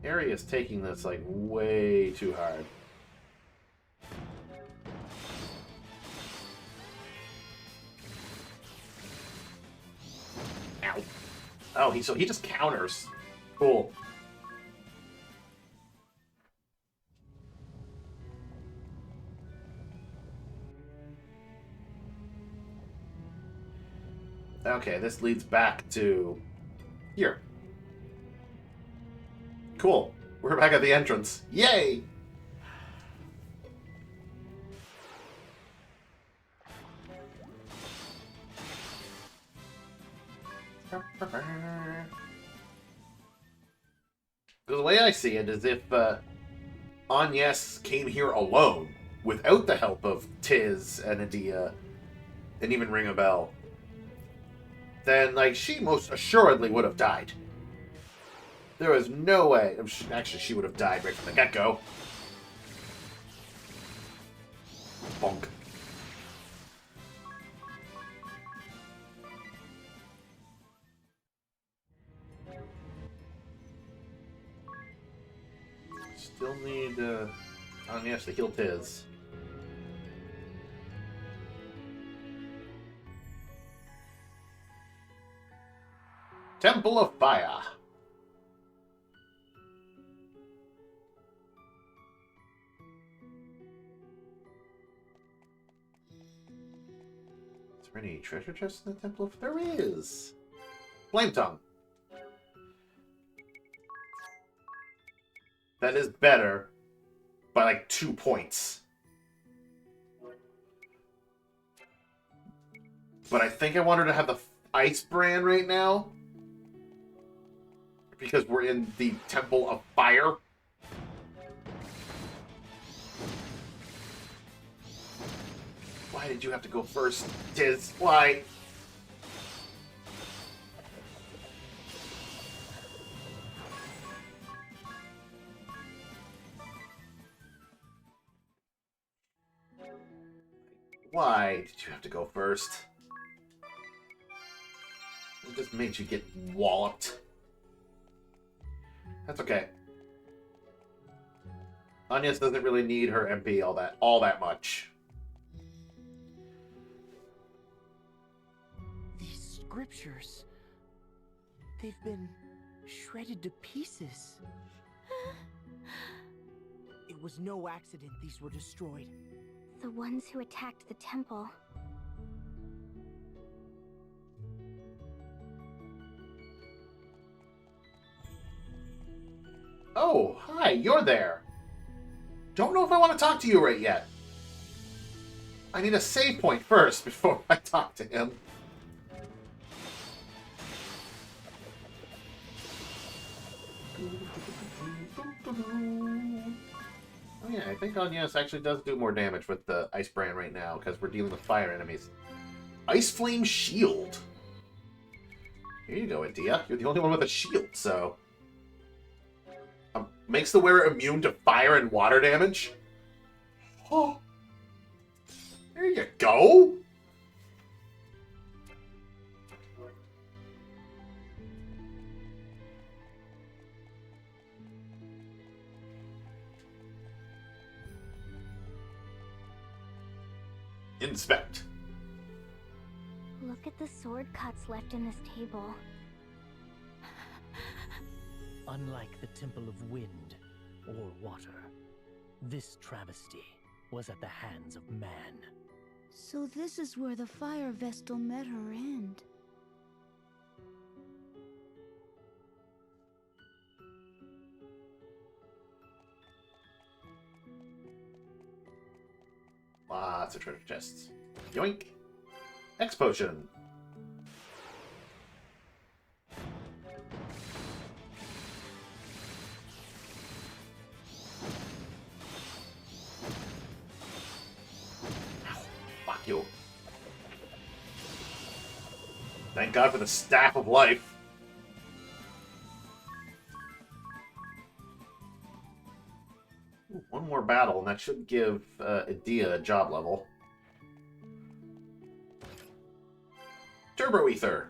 Eri is taking this, like, way too hard. Ow. Oh, he just counters. Cool. Okay, this leads back to here. Cool. We're back at the entrance. Yay! The way I see it is if Agnes came here alone, without the help of Tiz and Adia, and even Ringabel, then, like, she most assuredly would have died. There was no way. Actually, she would have died right from the get-go. Bonk. Still need, Agnes to heal Tiz. Temple of Fire. Is there any treasure chests in the Temple of Fire? There is! Flame Tongue. That is better by like 2 points. But I think I want her to have the Ice Brand right now. Because we're in the Temple of Fire. Why did you have to go first, Tiz? Why? Why did you have to go first? It just made you get walloped. That's okay. Agnes doesn't really need her MP all that much. These scriptures, they've been shredded to pieces. It was no accident these were destroyed. The ones who attacked the temple. Oh, hi, you're there. Don't know if I want to talk to you right yet. I need a save point first before I talk to him. Oh yeah, I think Agnes actually does do more damage with the Ice Brand right now, because we're dealing with fire enemies. Ice Flame Shield. Here you go, Edea. You're the only one with a shield, so... makes the wearer immune to fire and water damage? Oh. There you go! Inspect. Look at the sword cuts left in this table. Unlike the Temple of Wind or Water, this travesty was at the hands of man. So this is where the Fire Vestal met her end. Lots of treasure chests. Yoink. X potion. Ow, fuck you. Thank God for the Staff of Life. Ooh, one more battle, and that should give Edea a job level. Turbo Ether.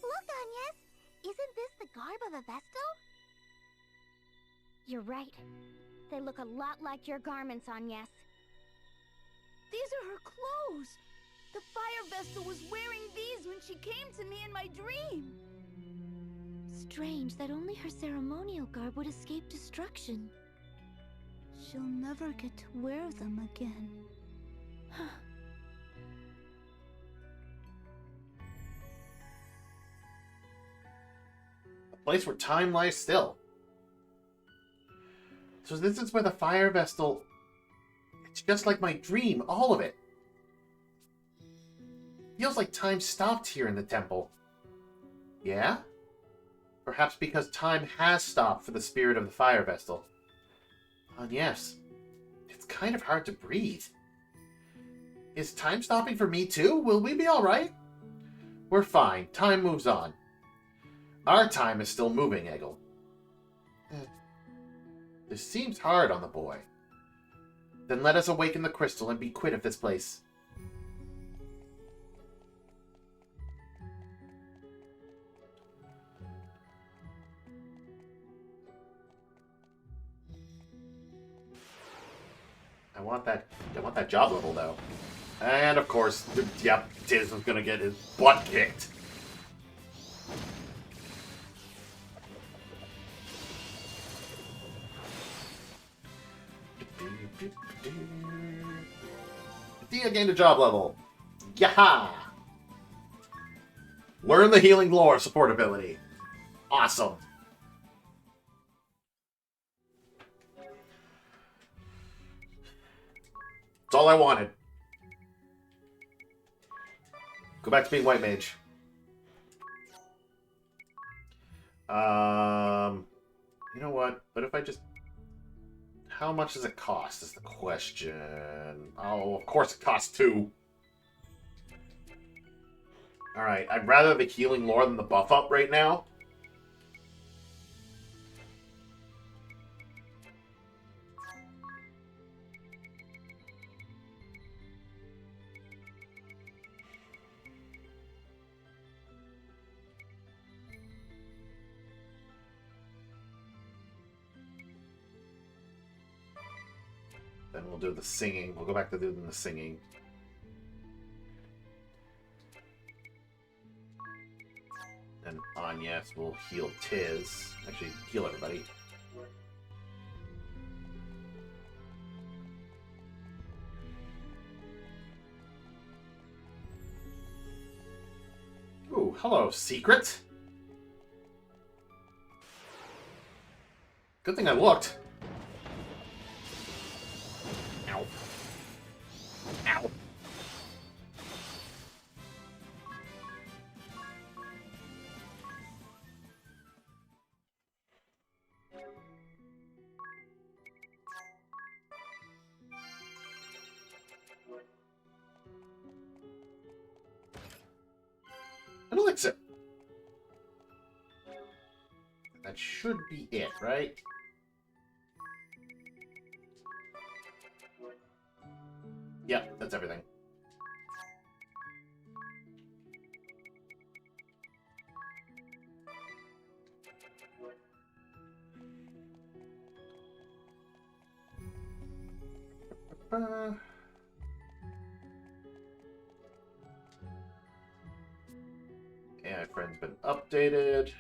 Look, Agnes! Isn't this the garb of a Vestal? You're right. They look a lot like your garments, Agnes. These are her clothes! The Fire Vestal was wearing these when she came to me in my dream! Strange that only her ceremonial garb would escape destruction. She'll never get to wear them again. A place where time lies still. So this is where the Fire Vestal... It's just like my dream, all of it. Feels like time stopped here in the temple. Yeah? Perhaps because time has stopped for the spirit of the Fire Vestal. And yes, it's kind of hard to breathe. Is time stopping for me too? Will we be alright? We're fine. Time moves on. Our time is still moving, Eggle. This seems hard on the boy. Then let us awaken the crystal and be quit of this place. I want that job level though. And of course, yep, Tiz is gonna get his butt kicked. Edea gained a job level. Yaha! Learn the healing lore support ability. Awesome. That's all I wanted. Go back to being white mage. You know what? But if I just... How much does it cost is the question. Oh, of course it costs 2. Alright, I'd rather the healing lore than the buff up right now. Then we'll do the singing. We'll go back to doing the singing. And Agnes will heal Tiz. Actually, heal everybody. Ooh, hello, Secret. Good thing I looked. Ow. Ow. An elixir. That should be it, right? Yep, that's everything. AI friend's been updated.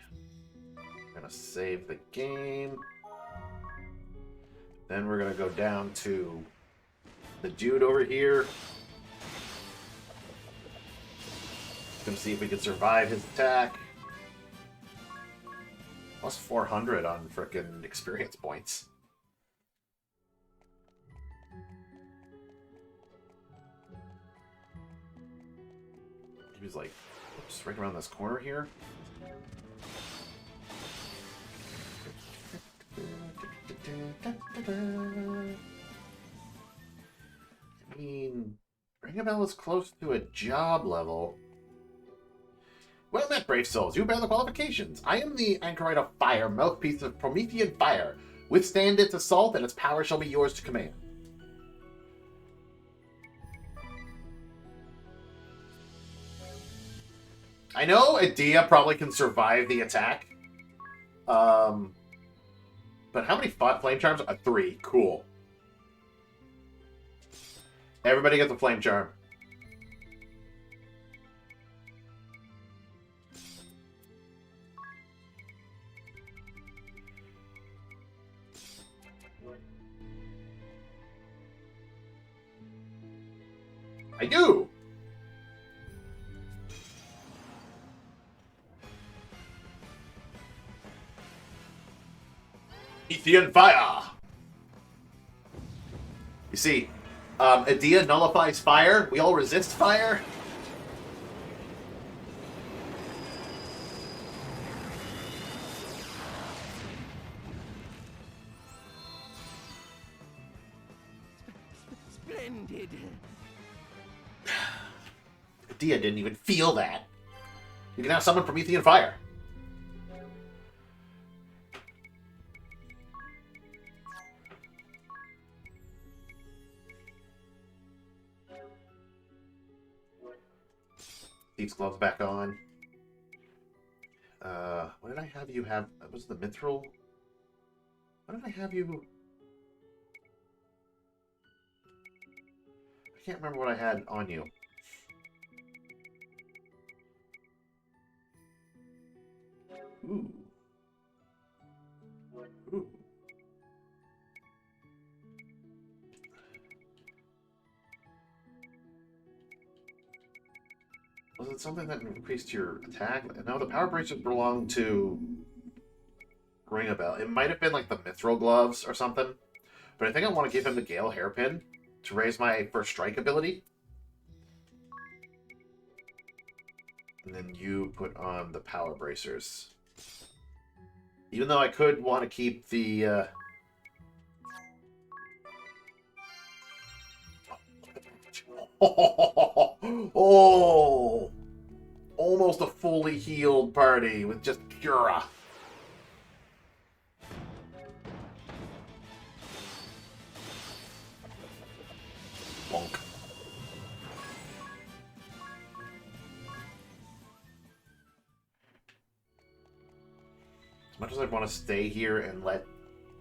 I'm gonna save the game. Then we're gonna go down to the dude over here. Gonna see if we can survive his attack. Plus 400 on frickin' experience points. He was like, oops, right around this corner here. I mean, Ringabel is close to a job level. Well met, brave souls. You bear the qualifications. I am the anchorite of fire, mouthpiece of Promethean fire. Withstand its assault, and its power shall be yours to command. I know Edea probably can survive the attack. But how many flame charms? 3. Cool. Everybody gets a flame charm. I do! Promethean fire! You see, Edea nullifies fire. We all resist fire. Splendid. Edea didn't even feel that. You can now summon Promethean fire. Thieves' gloves back on. What did I have you have? Was it the mithril? What did I have you? I can't remember what I had on you. Ooh. Ooh. Was it something that increased your attack? No, the power bracers belong to Ring a Bell. It might have been like the Mithril gloves or something. But I think I want to give him the Gale Hairpin to raise my first strike ability. And then you put on the power bracers. Even though I could want to keep the... Oh! Almost a fully healed party with just Cura. Bonk. As much as I want to stay here and let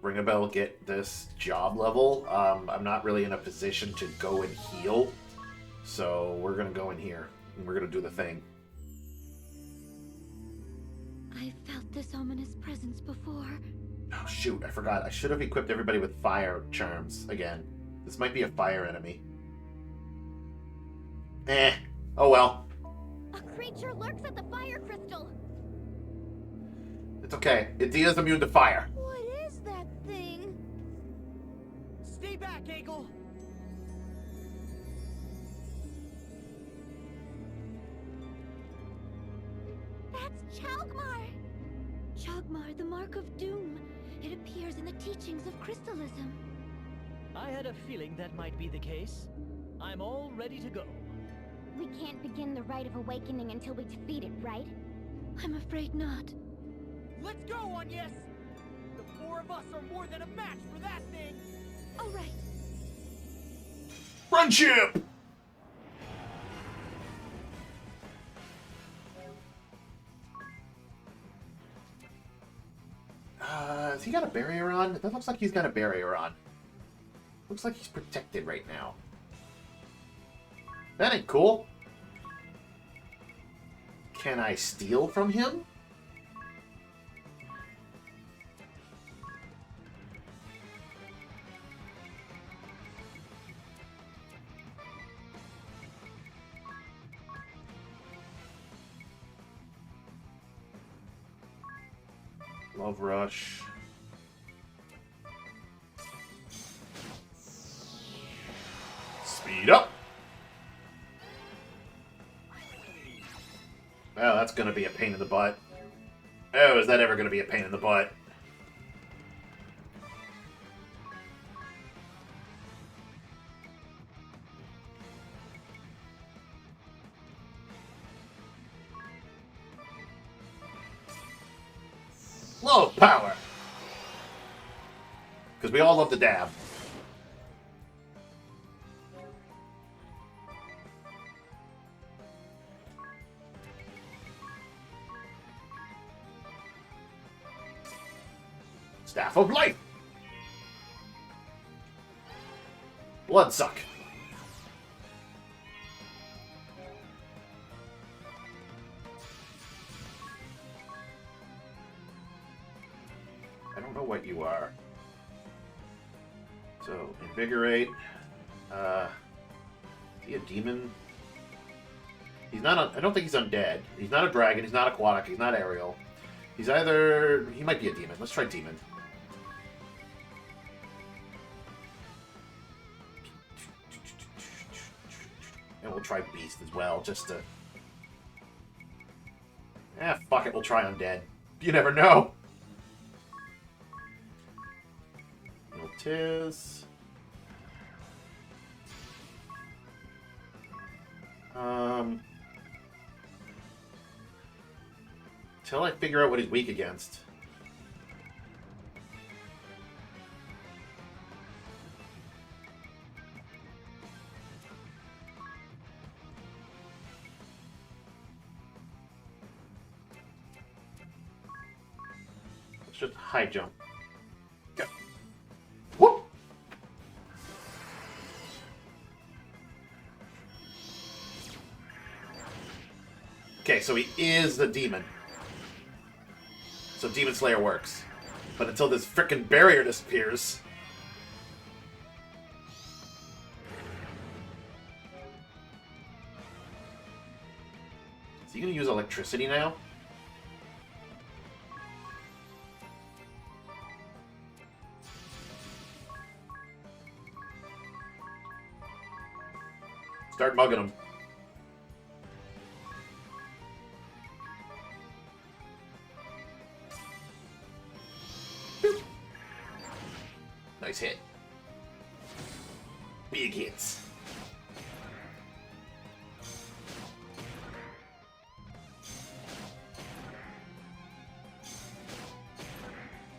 Ring a Bell get this job level, I'm not really in a position to go and heal. So we're going to go in here and we're going to do the thing. I felt this ominous presence before. Oh shoot, I forgot. I should have equipped everybody with fire charms again. This might be a fire enemy. Oh well. A creature lurks at the fire crystal. It's okay. Idia's immune to fire. What is that thing? Stay back, Eagle! That's Chalgmar. Chogmar, the Mark of Doom. It appears in the teachings of Crystalism. I had a feeling that might be the case. I'm all ready to go. We can't begin the Rite of Awakening until we defeat it, right? I'm afraid not. Let's go, Agnes! The four of us are more than a match for that thing! All right. Friendship! Has he got a barrier on? That looks like he's got a barrier on. Looks like he's protected right now. That ain't cool. Can I steal from him? Love Rush. Speed up. Oh, that's going to be a pain in the butt. Oh, is that ever going to be a pain in the butt? Love power. Because we all love to dab. Staff of Life. Bloodsuck. I don't know what you are. So, Invigorate. Is he a demon? He's not. I don't think he's undead. He's not a dragon. He's not aquatic. He's not aerial. He's either. He might be a demon. Let's try demon. And we'll try beast as well, just to. Fuck it. We'll try undead. You never know. Tis. Till I figure out what he's weak against. Let's just high jump. Go. Whoop! Okay, so he is the demon. So Demon Slayer works. But until this frickin' barrier disappears... Is he gonna use electricity now? Start mugging him. Boop. Nice hit. Big hits.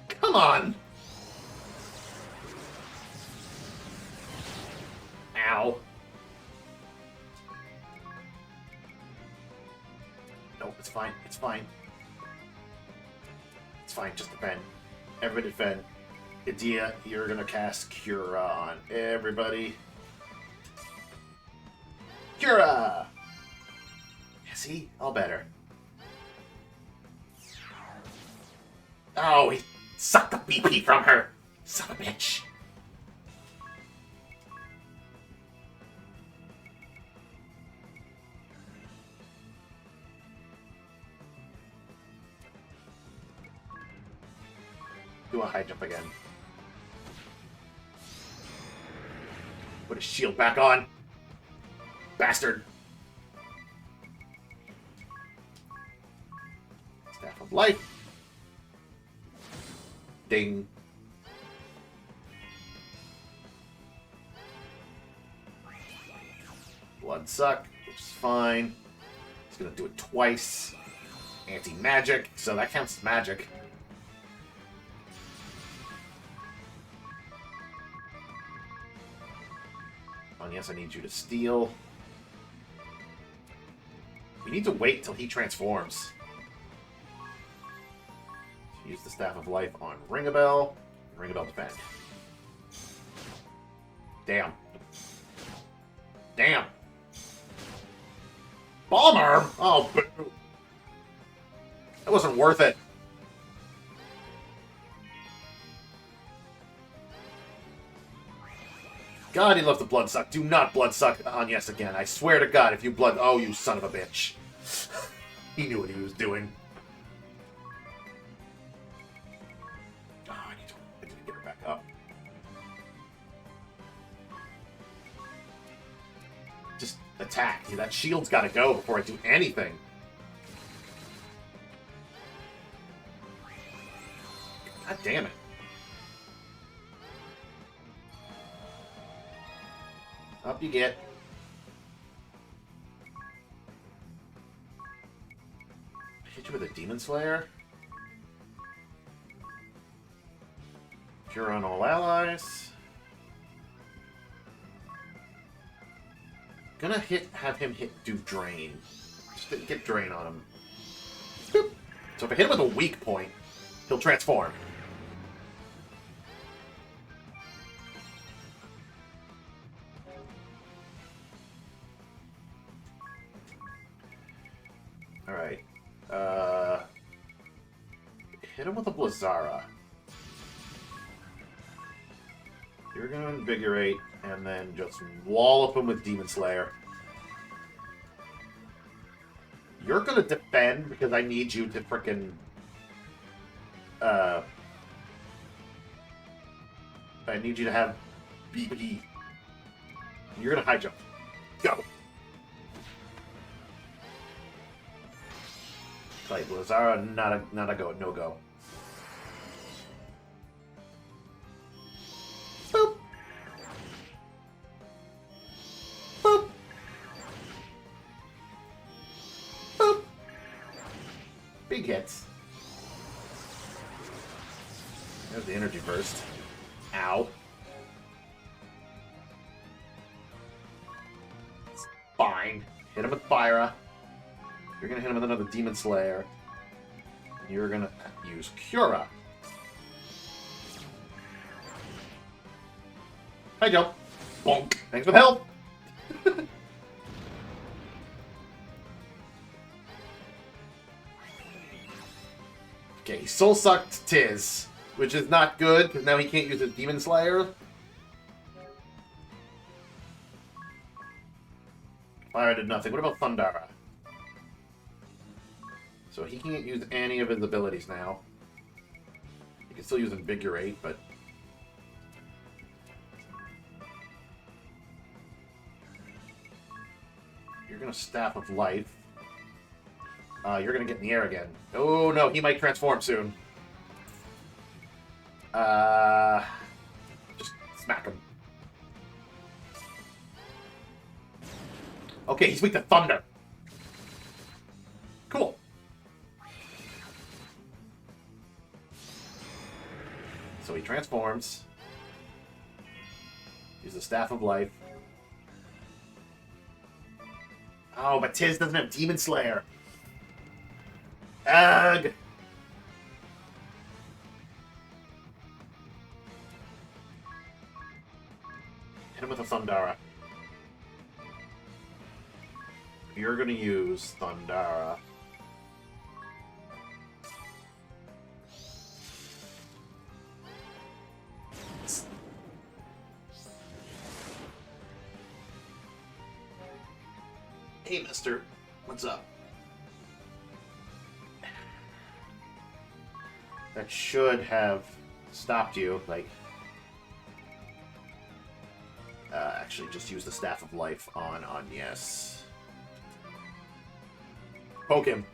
Come on! Ow. No, it's fine. It's fine. It's fine. Just defend. Everybody defend. Edea, you're gonna cast Cura on everybody. Cura! Yeah, see? All better. Oh, he sucked the BP from her. Son of a bitch. Do a high jump again. Put his shield back on. Bastard. Staff of Life. Ding. Blood Suck, which is fine. He's gonna do it twice. Anti-magic, so that counts as magic. Oh, yes, I need you to steal. We need to wait till he transforms. Use the Staff of Life on Ringabel. Ringabel defend. Damn. Damn. Bomber? Oh, boo. That wasn't worth it. God, he loves the blood suck. Do not blood suck on Yes again. I swear to God, if you blood... Oh, you son of a bitch. He knew what he was doing. Oh, I need to get her back up. Just attack. That shield's got to go before I do anything. God damn it. Up you get. Hit you with a Demon Slayer. Cure on all allies. Gonna have him do Drain. Just get Drain on him. Boop. So if I hit him with a weak point, he'll transform. Alright. Hit him with a Blazara. You're gonna Invigorate, and then just wallop him with Demon Slayer. You're gonna defend, because I need you to frickin'... I need you to have BP. You're gonna high jump. Go! Like Blazara, not a go, no go. Boop. Boop. Boop. Big hits. There's the energy burst. Ow. It's fine. Hit him with Fyra. You're gonna hit him with another Demon Slayer. You're gonna use Cura. Hi, Joe. Bonk. Thanks for the help. Okay, he soul sucked Tiz, which is not good because now he can't use a Demon Slayer. Fire did nothing. What about Thundara? So he can't use any of his abilities now. He can still use Invigorate, but... You're gonna Staff of Life. You're gonna get in the air again. Oh no, he might transform soon. Just smack him. Okay, he's weak to thunder. Cool. So he transforms. Use the Staff of Life. Oh, but Tiz doesn't have Demon Slayer. Ugh! Hit him with a Thundara. You're gonna use Thundara. Hey, mister. What's up? That should have stopped you, like... actually, just use the Staff of Life on Agnes. Poke him.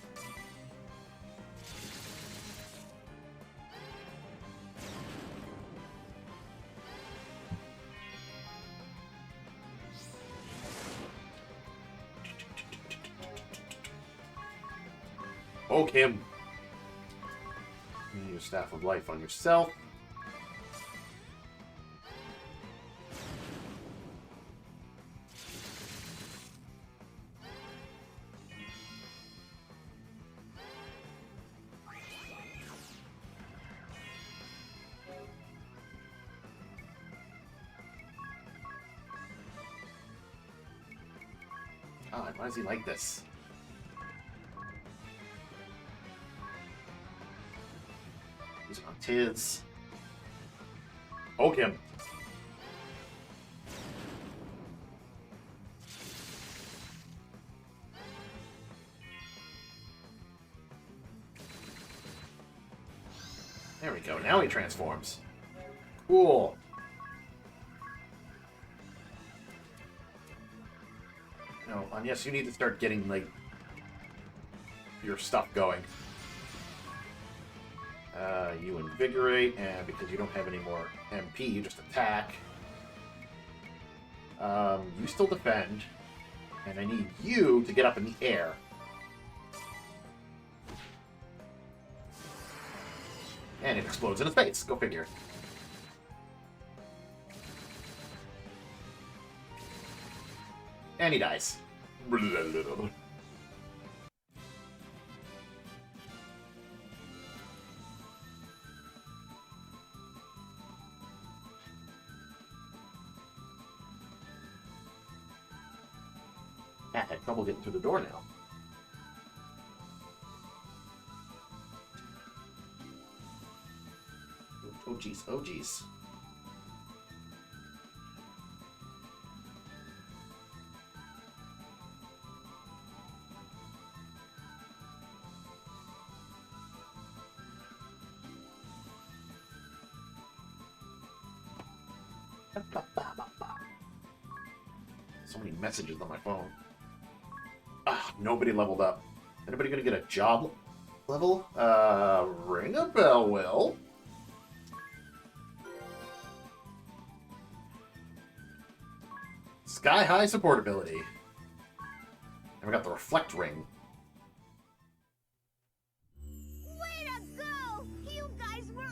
Poke him. Use Staff of Life on yourself. God, why is he like this? He's on Tiz. Poke him. There we go. Now he transforms. Cool. No, yes, you need to start getting, like, your stuff going. You Invigorate, and because you don't have any more MP, you just attack. You still defend, and I need you to get up in the air. And it explodes in his face. Go figure. And he dies. I had trouble getting through the door now. Oh jeez, oh jeez. So many messages on my phone. Ah, nobody leveled up. Anybody gonna get a job level? Ring a bell, Will. Sky high support ability. And we got the reflect ring. Way to go! You guys were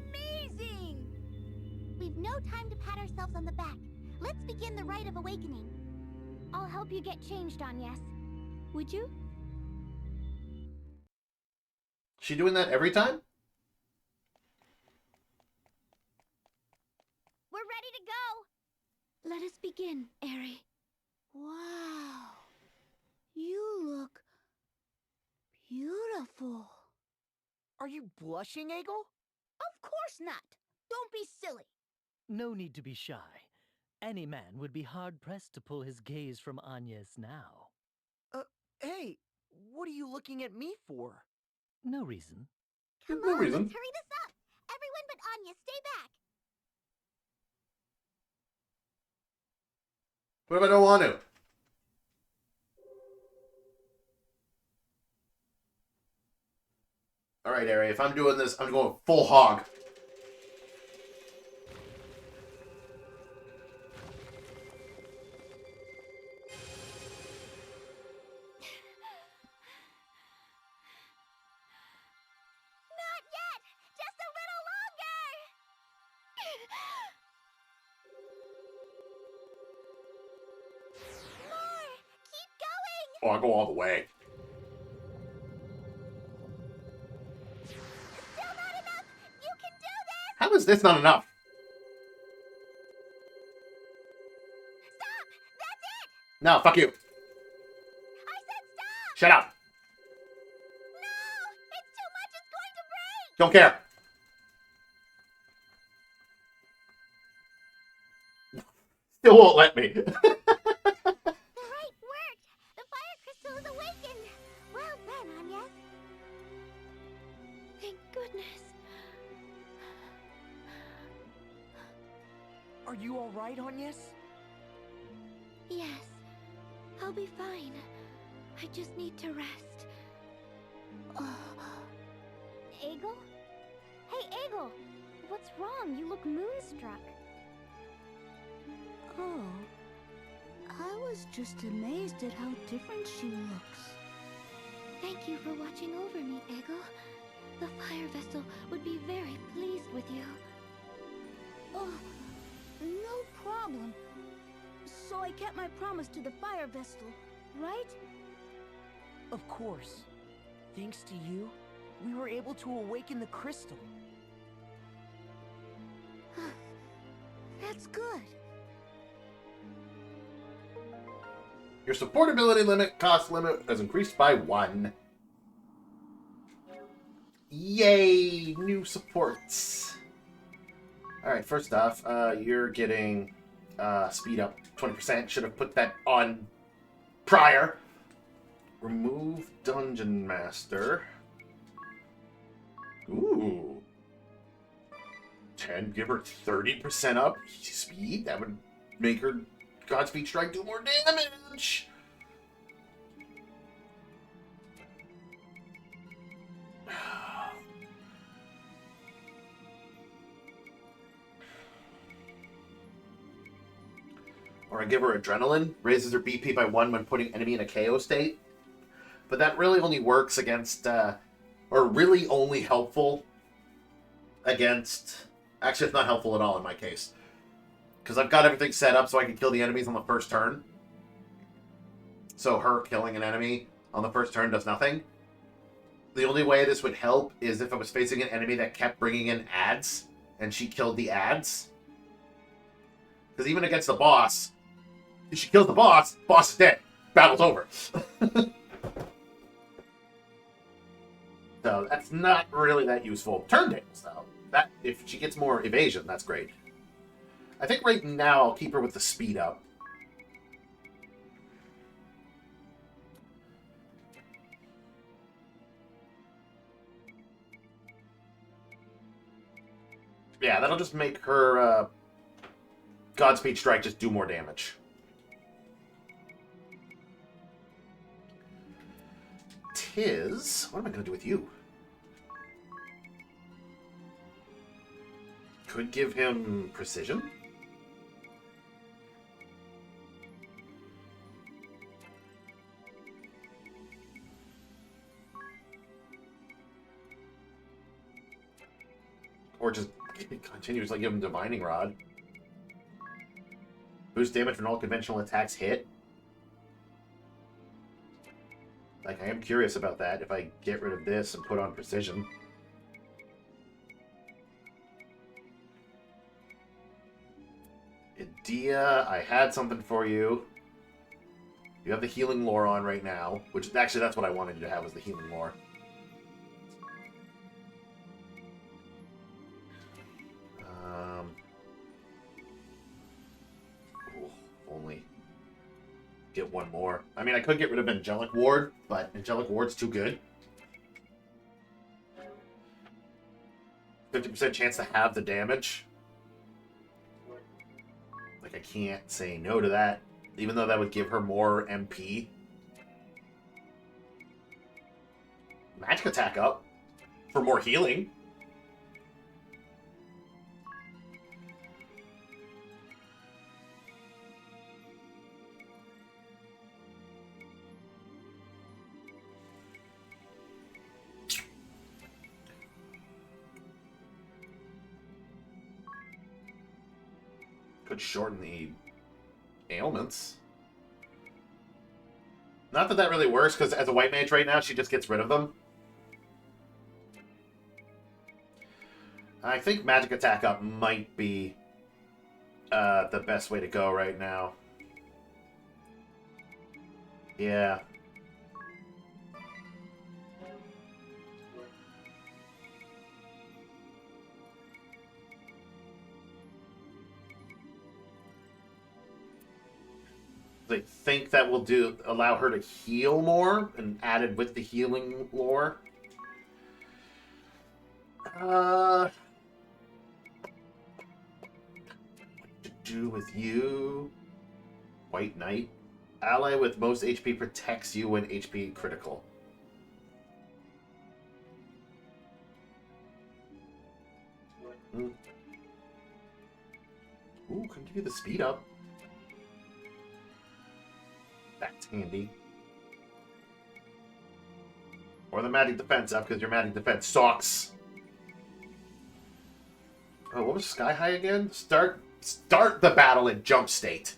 amazing! We've no time to pat ourselves on the back. Let's begin the Rite of Awakening. I'll help you get changed, Agnes. Would you? She doing that every time? We're ready to go! Let us begin, Aerie. Wow. You look beautiful. Are you blushing, Egel? Of course not. Don't be silly. No need to be shy. Any man would be hard-pressed to pull his gaze from Agnes now. Hey, what are you looking at me for? No reason. Come No on, reason. let's hurry this up. Everyone but Anya, stay back. What if I don't want to? Alright, Ari, if I'm doing this, I'm going full hog. Not yet! Just a little longer! More! Keep going! Oh, I'll go all the way. Still not enough! You can do this! How is this not enough? Stop! That's it! No, fuck you. I said stop! Shut up. No! It's too much! It's going to break! Don't care. Still won't let me. The right worked! The fire crystal is awakened! Well done, Anya. Thank goodness. Are you alright, Agnes? Yes, I'll be fine. I just need to rest. Egel? Hey, Egel! What's wrong? You look moonstruck. Oh. I was just amazed at how different she looks. Thank you for watching over me, Egel. The fire vessel would be very pleased with you. Oh, no problem. So I kept my promise to the fire vessel, right? Of course. Thanks to you, we were able to awaken the crystal. That's good. Your supportability limit, cost limit, has increased by 1. Yay! New supports. Alright, first off, you're getting speed up 20%. Should have put that on prior. Remove Dungeon Master. Ooh. 10, give her 30% up speed. That would make her Godspeed Strike do more damage. Or I give her Adrenaline, raises her BP by 1 when putting enemy in a KO state. But that really only works against, or really only helpful against, actually it's not helpful at all in my case. Because I've got everything set up so I can kill the enemies on the first turn. So her killing an enemy on the first turn does nothing. The only way this would help is if I was facing an enemy that kept bringing in ads, and she killed the ads. Because even against the boss, if she kills the boss, boss is dead. Battle's over. So that's not really that useful. Turntables, though. That if she gets more evasion, that's great. I think right now I'll keep her with the speed up. Yeah, that'll just make her Godspeed Strike just do more damage. Tiz, what am I going to do with you? Could give him precision. Or just continuously give him Divining Rod. Boost damage when all conventional attacks hit. Like, I am curious about that if I get rid of this and put on Precision. Idea, I had something for you. You have the Healing Lore on right now, which actually that's what I wanted you to have was the Healing Lore. Only get one more. I mean, I could get rid of Angelic Ward, but Angelic Ward's too good. 50% chance to have the damage. Like, I can't say no to that, even though that would give her more MP. Magic attack up for more healing. Could shorten the ailments. Not that that really works, because as a white mage right now, she just gets rid of them. I think magic attack up might be the best way to go right now. Yeah. I think that will allow her to heal more, and added with the healing lore. What to do with you? White Knight. Ally with most HP protects you when HP critical. Ooh, can give you the speed up. That's handy. Or the magic defense up, because your magic defense sucks. Oh, what was Sky High again? Start the battle in jump state.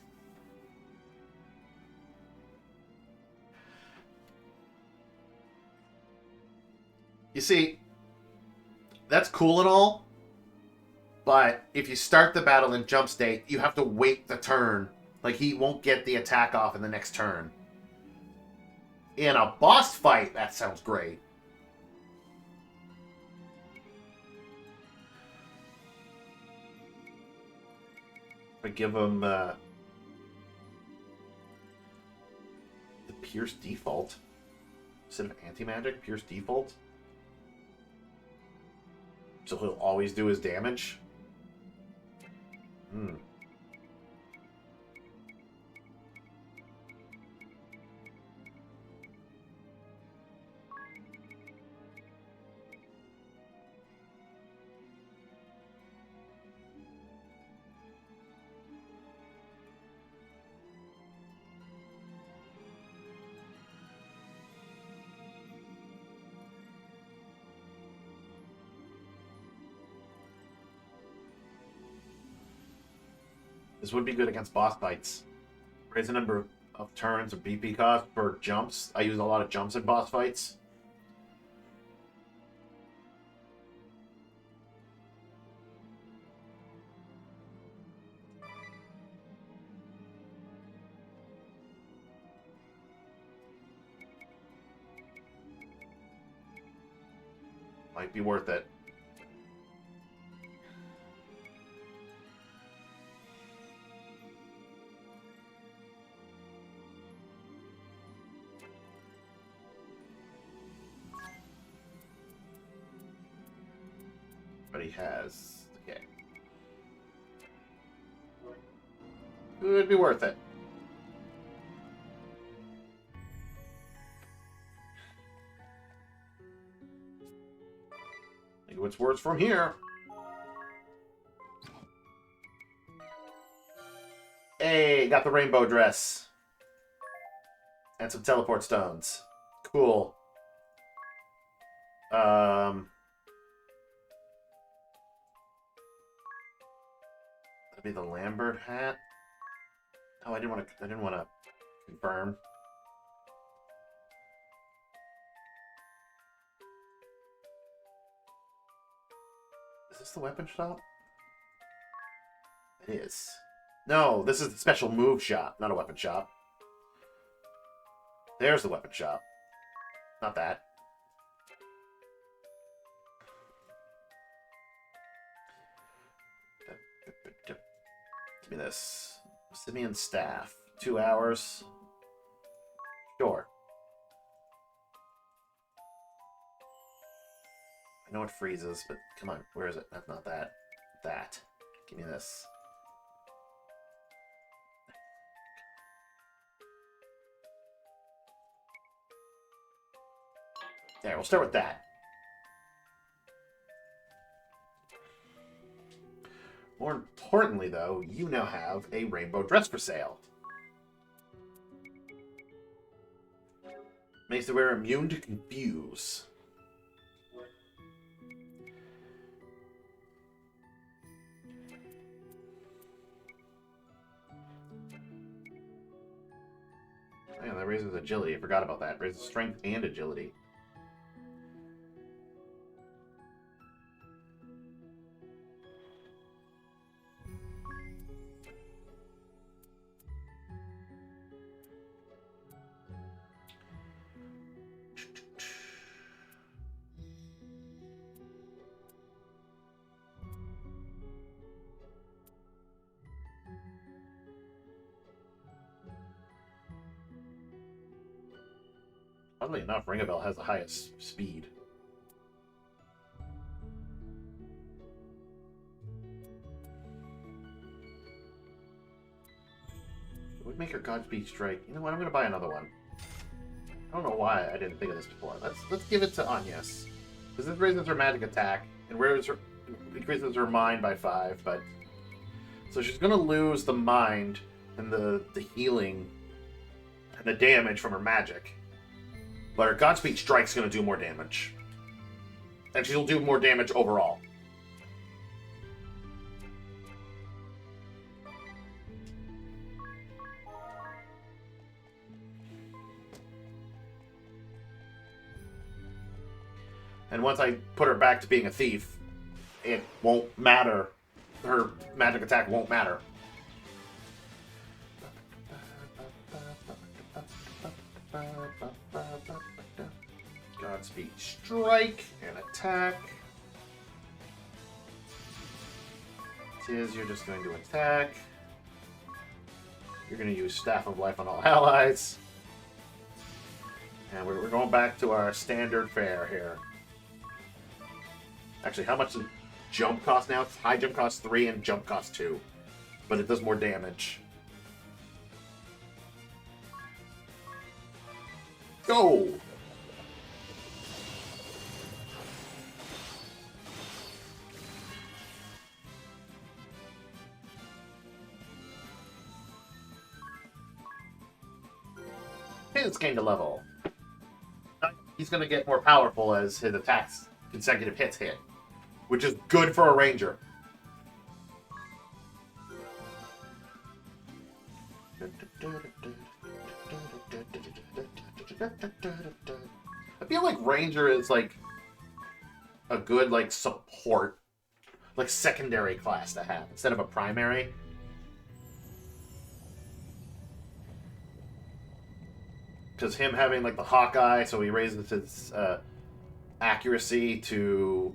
You see, that's cool and all, but if you start the battle in jump state, you have to wait the turn. Like, he won't get the attack off in the next turn. In a boss fight, that sounds great. But give him the Pierce default. Instead of anti-magic, Pierce default. So he'll always do his damage. Hmm. This would be good against boss fights. Raise the number of turns or BP cost for jumps. I use a lot of jumps in boss fights. Might be worth it. But he has. Okay. It would be worth it. Think what's worse from here. Hey, got the rainbow dress. And some teleport stones. Cool. Be the Lambert hat. Oh, I didn't want to confirm. Is this the weapon shop? It is. No, this is the special move shop, not a weapon shop. There's the weapon shop. Not that. Give me this. Simeon staff. 2 hours. Sure. know it freezes, but come on, where is it? That's not that. That. Give me this. There, we'll start with that. More importantly, though, you now have a rainbow dress for sale. Makes the wearer immune to confuse. Oh, yeah, that raises agility. I forgot about that. Raises strength and agility. Oddly enough, Ringabel has the highest speed. Woodmaker Godspeed Strike. You know what? I'm going to buy another one. I don't know why I didn't think of this before. Let's give it to Agnes. Because this raises her magic attack and increases her mind by 5. But so she's going to lose the mind and the healing and the damage from her magic. But her Godspeed Strike's going to do more damage. And she'll do more damage overall. And once I put her back to being a thief, it won't matter. Her magic attack won't matter. Godspeed Strike and attack. Tiz, you're just going to attack. You're going to use Staff of Life on all allies. And we're going back to our standard fare here. Actually, how much does jump cost now? High jump costs 3 and jump costs 2. But it does more damage. Go! His gained a level. He's going to get more powerful as his attacks consecutive hits hit, which is good for a ranger. I feel like ranger is like a good like support, like secondary class to have instead of a primary. Because him having like the Hawkeye, so he raises his accuracy to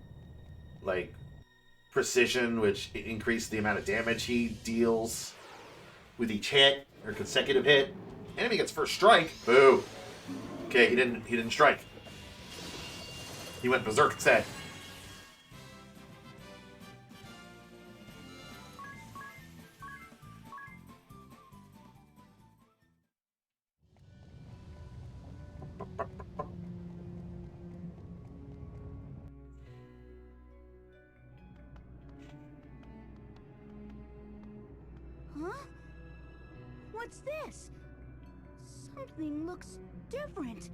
like precision, which increased the amount of damage he deals with each hit or consecutive hit. Enemy gets first strike. Boo. Okay, he didn't strike. He went berserk instead. Huh? What's this? Something looks different.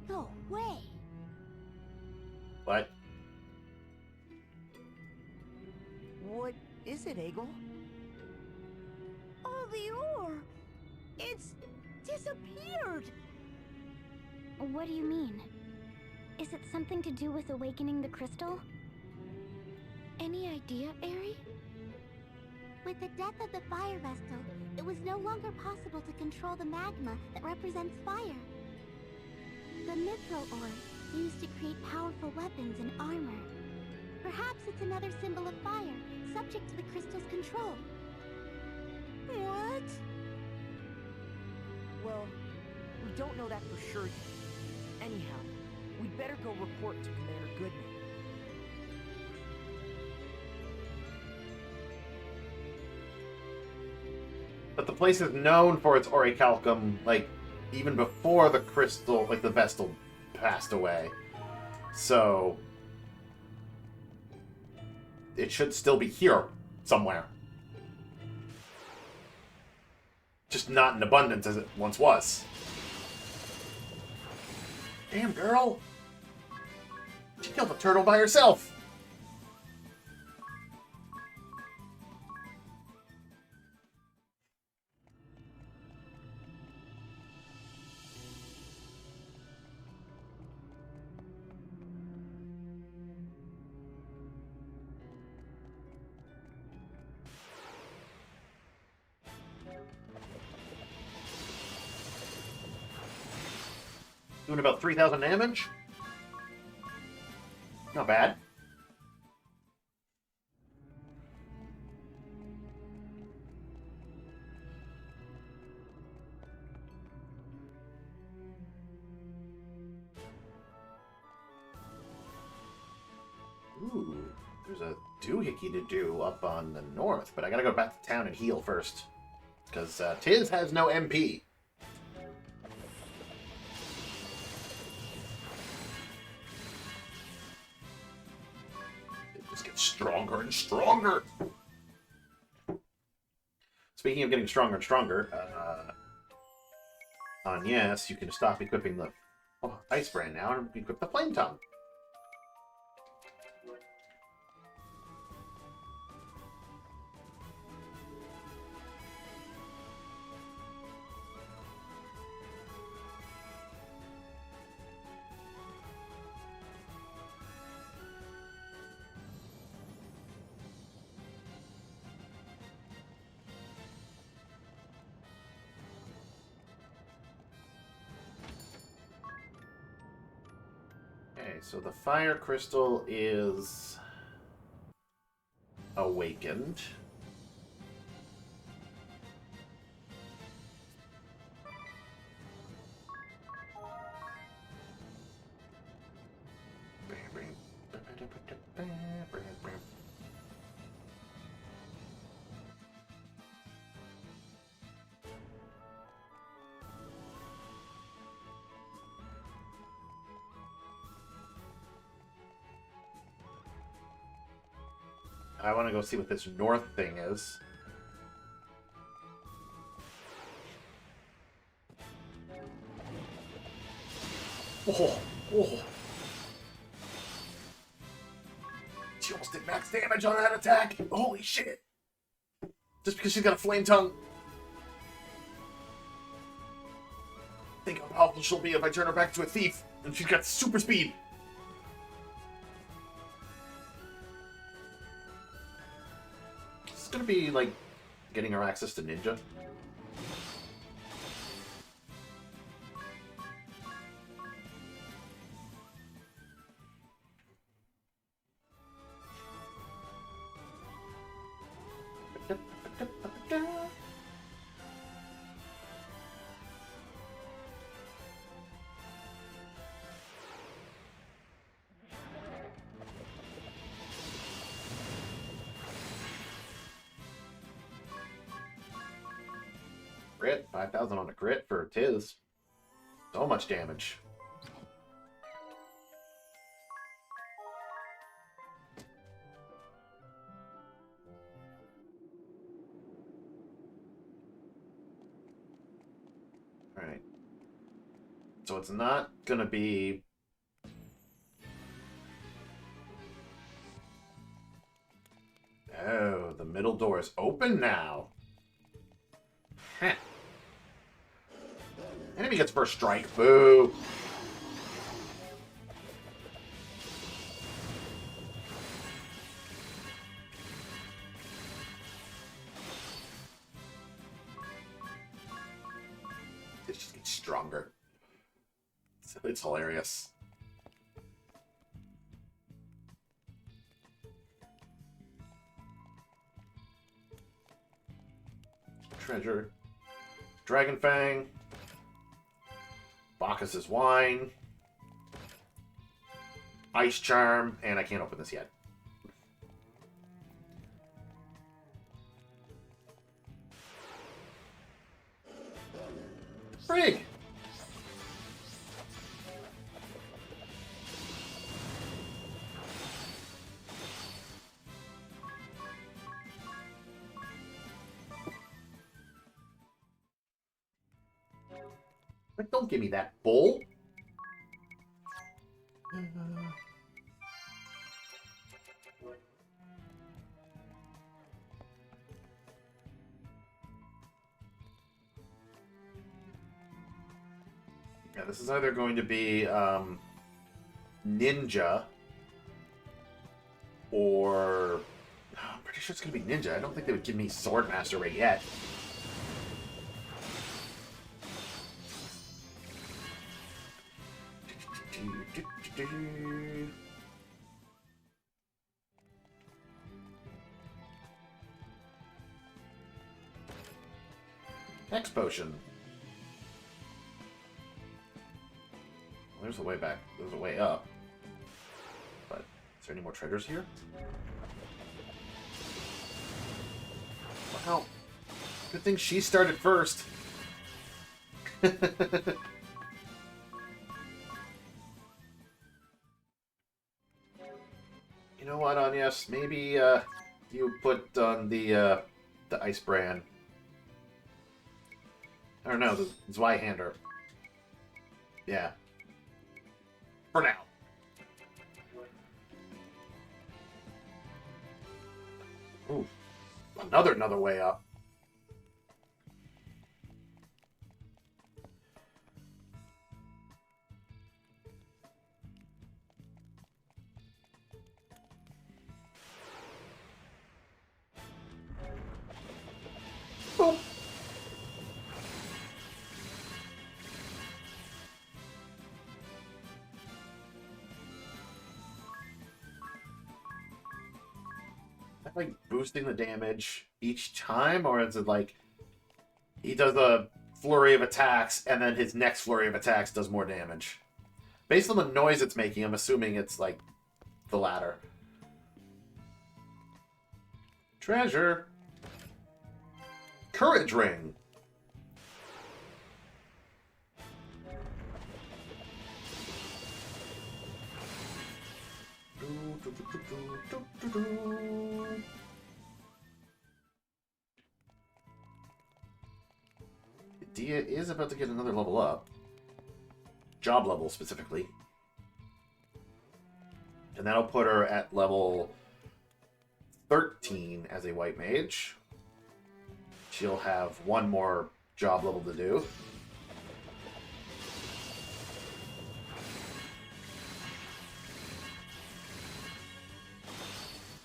No way. What? What is it, Egel? Oh, the ore! It's disappeared! What do you mean? Is it something to do with awakening the crystal? Any idea, Aerie? With the death of the fire vessel, it was no longer possible to control the magma that represents fire. The mithril ore, used to create powerful weapons and armor. Perhaps it's another symbol of fire, subject to the crystal's control. What? Well, don't know that for sure yet. Anyhow, we'd better go report to Commander Goodman. But the place is known for its orichalcum, like, even before the crystal, like, the Vestal passed away. So... it should still be here, somewhere. Just not in abundance as it once was. Damn, girl! She killed a turtle by herself! Doing about 3,000 damage. Not bad. Ooh, there's a doohickey to do up on the north, but I gotta go back to town and heal first. Because Tiz has no MP. Stronger and stronger. Speaking of getting stronger and stronger, on yes, you can stop equipping the ice brand now and equip the flame tongue. So the fire crystal is awakened. I want to go see what this north thing is. Oh, oh. She almost did max damage on that attack. Holy shit. Just because she's got a flame tongue. Think how powerful she'll be if I turn her back to a thief. And she's got super speed. It's gonna be like getting her access to ninja. Crit, 5,000 on a crit for Tiz. So much damage. Alright. So it's not gonna be... Oh, the middle door is open now. Heh. Enemy gets first strike. Boo. It just gets stronger. It's hilarious. Treasure. Dragon Fang. Bacchus's Wine. Ice Charm, and I can't open this yet. Frig! Like, don't give me that bowl. Yeah, this is either going to be Ninja or... I'm pretty sure it's going to be Ninja. I don't think they would give me Swordmaster right yet. Next potion. Well, there's a way back. There's a way up. But is there any more treasures here? Wow. Good thing she started first. You know what, Agnes? Maybe you put on the ice brand. I don't know, the Zweihander. Yeah. For now. Ooh. Another way up. Boom. Like boosting the damage each time, or is it like he does a flurry of attacks and then his next flurry of attacks does more damage? Based on the noise it's making, I'm assuming it's like the latter. Treasure. Courage ring. Dia is about to get another level up. Job level, specifically. And that'll put her at level 13 as a white mage. She'll have one more job level to do.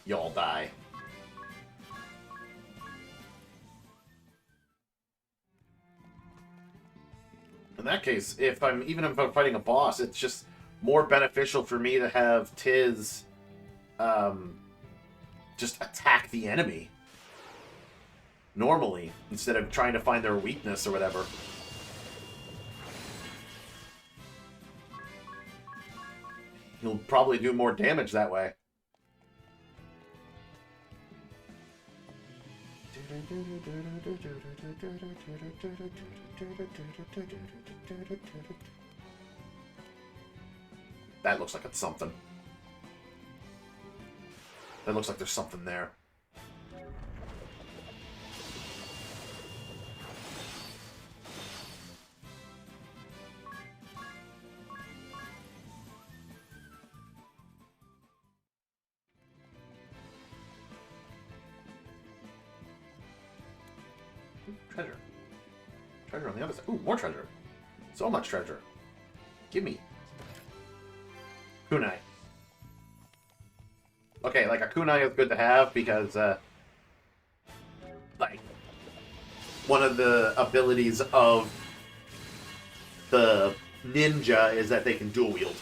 Y'all die. In that case, even if I'm fighting a boss, it's just more beneficial for me to have Tiz just attack the enemy normally instead of trying to find their weakness or whatever. He'll probably do more damage that way. That looks like it's something. That looks like there's something there. Treasure. Treasure on the other side. Ooh, more treasure. So much treasure. Give me. Kunai. Okay, like a kunai is good to have because, like, one of the abilities of the ninja is that they can dual wield.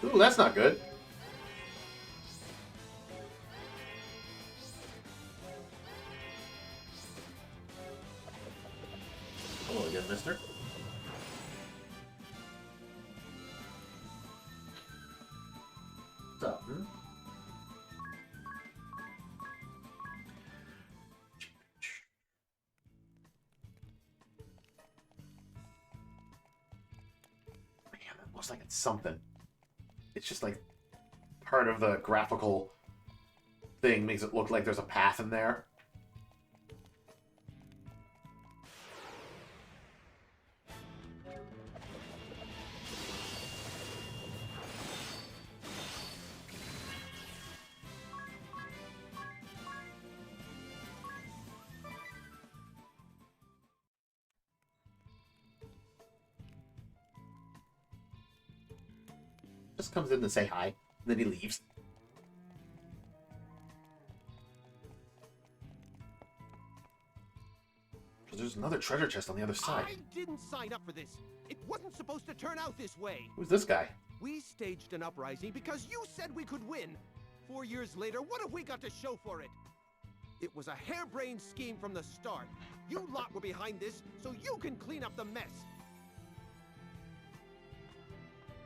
Ooh, that's not good. Hello again, mister. looks like it's something. It's just like part of the graphical thing makes it look like there's a path in there. Just comes in to say hi, and then he leaves. There's another treasure chest on the other side. I didn't sign up for this. It wasn't supposed to turn out this way. Who's this guy? We staged an uprising because you said we could win. 4 years later, what have we got to show for it? It was a harebrained scheme from the start. You lot were behind this, so you can clean up the mess.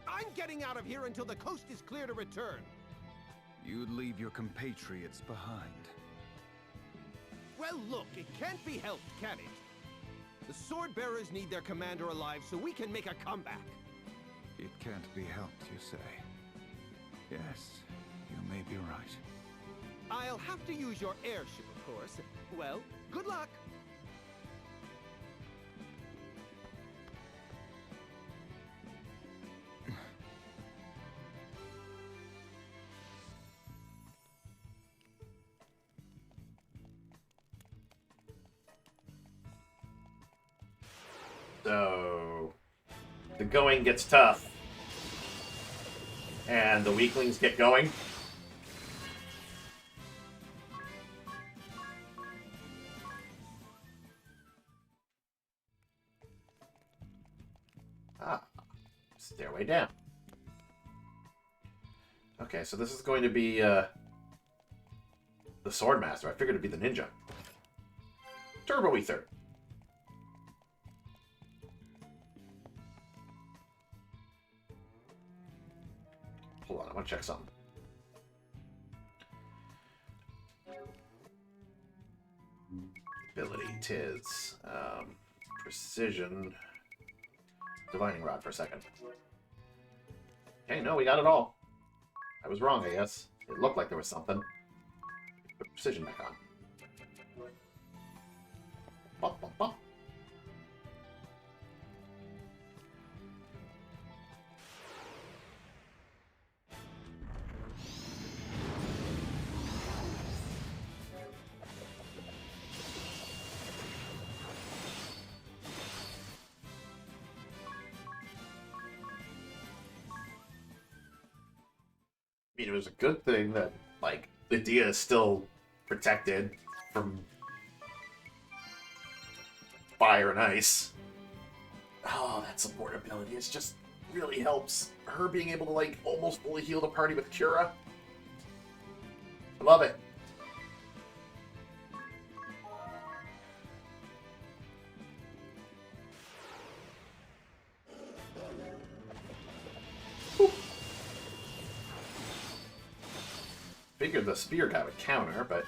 I'm getting out of here until the coast is clear to return. You'd leave your compatriots behind. Well, look, it can't be helped, can it? The sword bearers need their commander alive so we can make a comeback. It can't be helped, you say? Yes, you may be right. I'll have to use your airship, of course. Well, good luck. So, the going gets tough, and the weaklings get going. Ah, stairway down. Okay, so this is going to be the Swordmaster. I figured it'd be the ninja. Turbo Ether. Hold on, I want to check something. Ability, Tiz. Precision. Divining Rod for a second. Okay, no, we got it all. I was wrong, I guess. It looked like there was something. Put Precision back on. Bop, bop, bop. I mean, it was a good thing that, like, Edea is still protected from fire and ice. Oh, that support ability. It just really helps. Her being able to, like, almost fully heal the party with Cura. I love it. Figured the spear guy would counter, but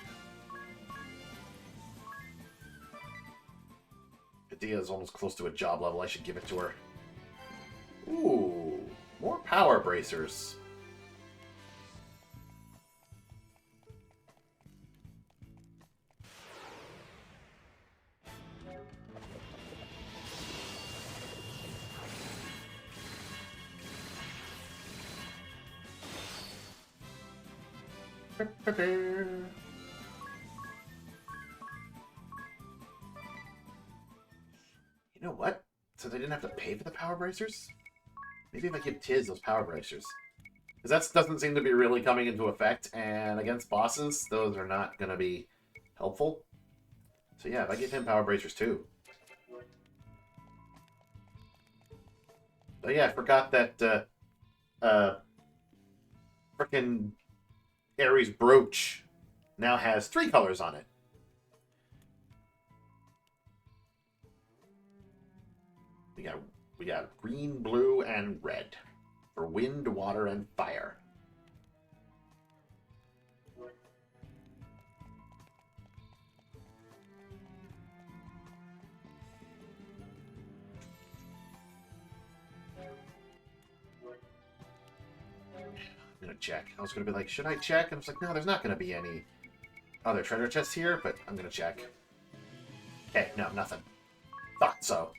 Edea is almost close to a job level. I should give it to her. Ooh, more power bracers. You know what? So they didn't have to pay for the power bracers? Maybe if I give Tiz those power bracers. Because that doesn't seem to be really coming into effect, and against bosses, those are not going to be helpful. So yeah, if I give him power bracers too. Oh yeah, I forgot that frickin' Ares brooch now has 3 colors on it. We got green, blue, and red for wind, water, and fire. check. I was gonna be like, should I check? And I was like, no, there's not gonna be any other treasure chests here, but I'm gonna check. Okay, no, nothing. Thought so.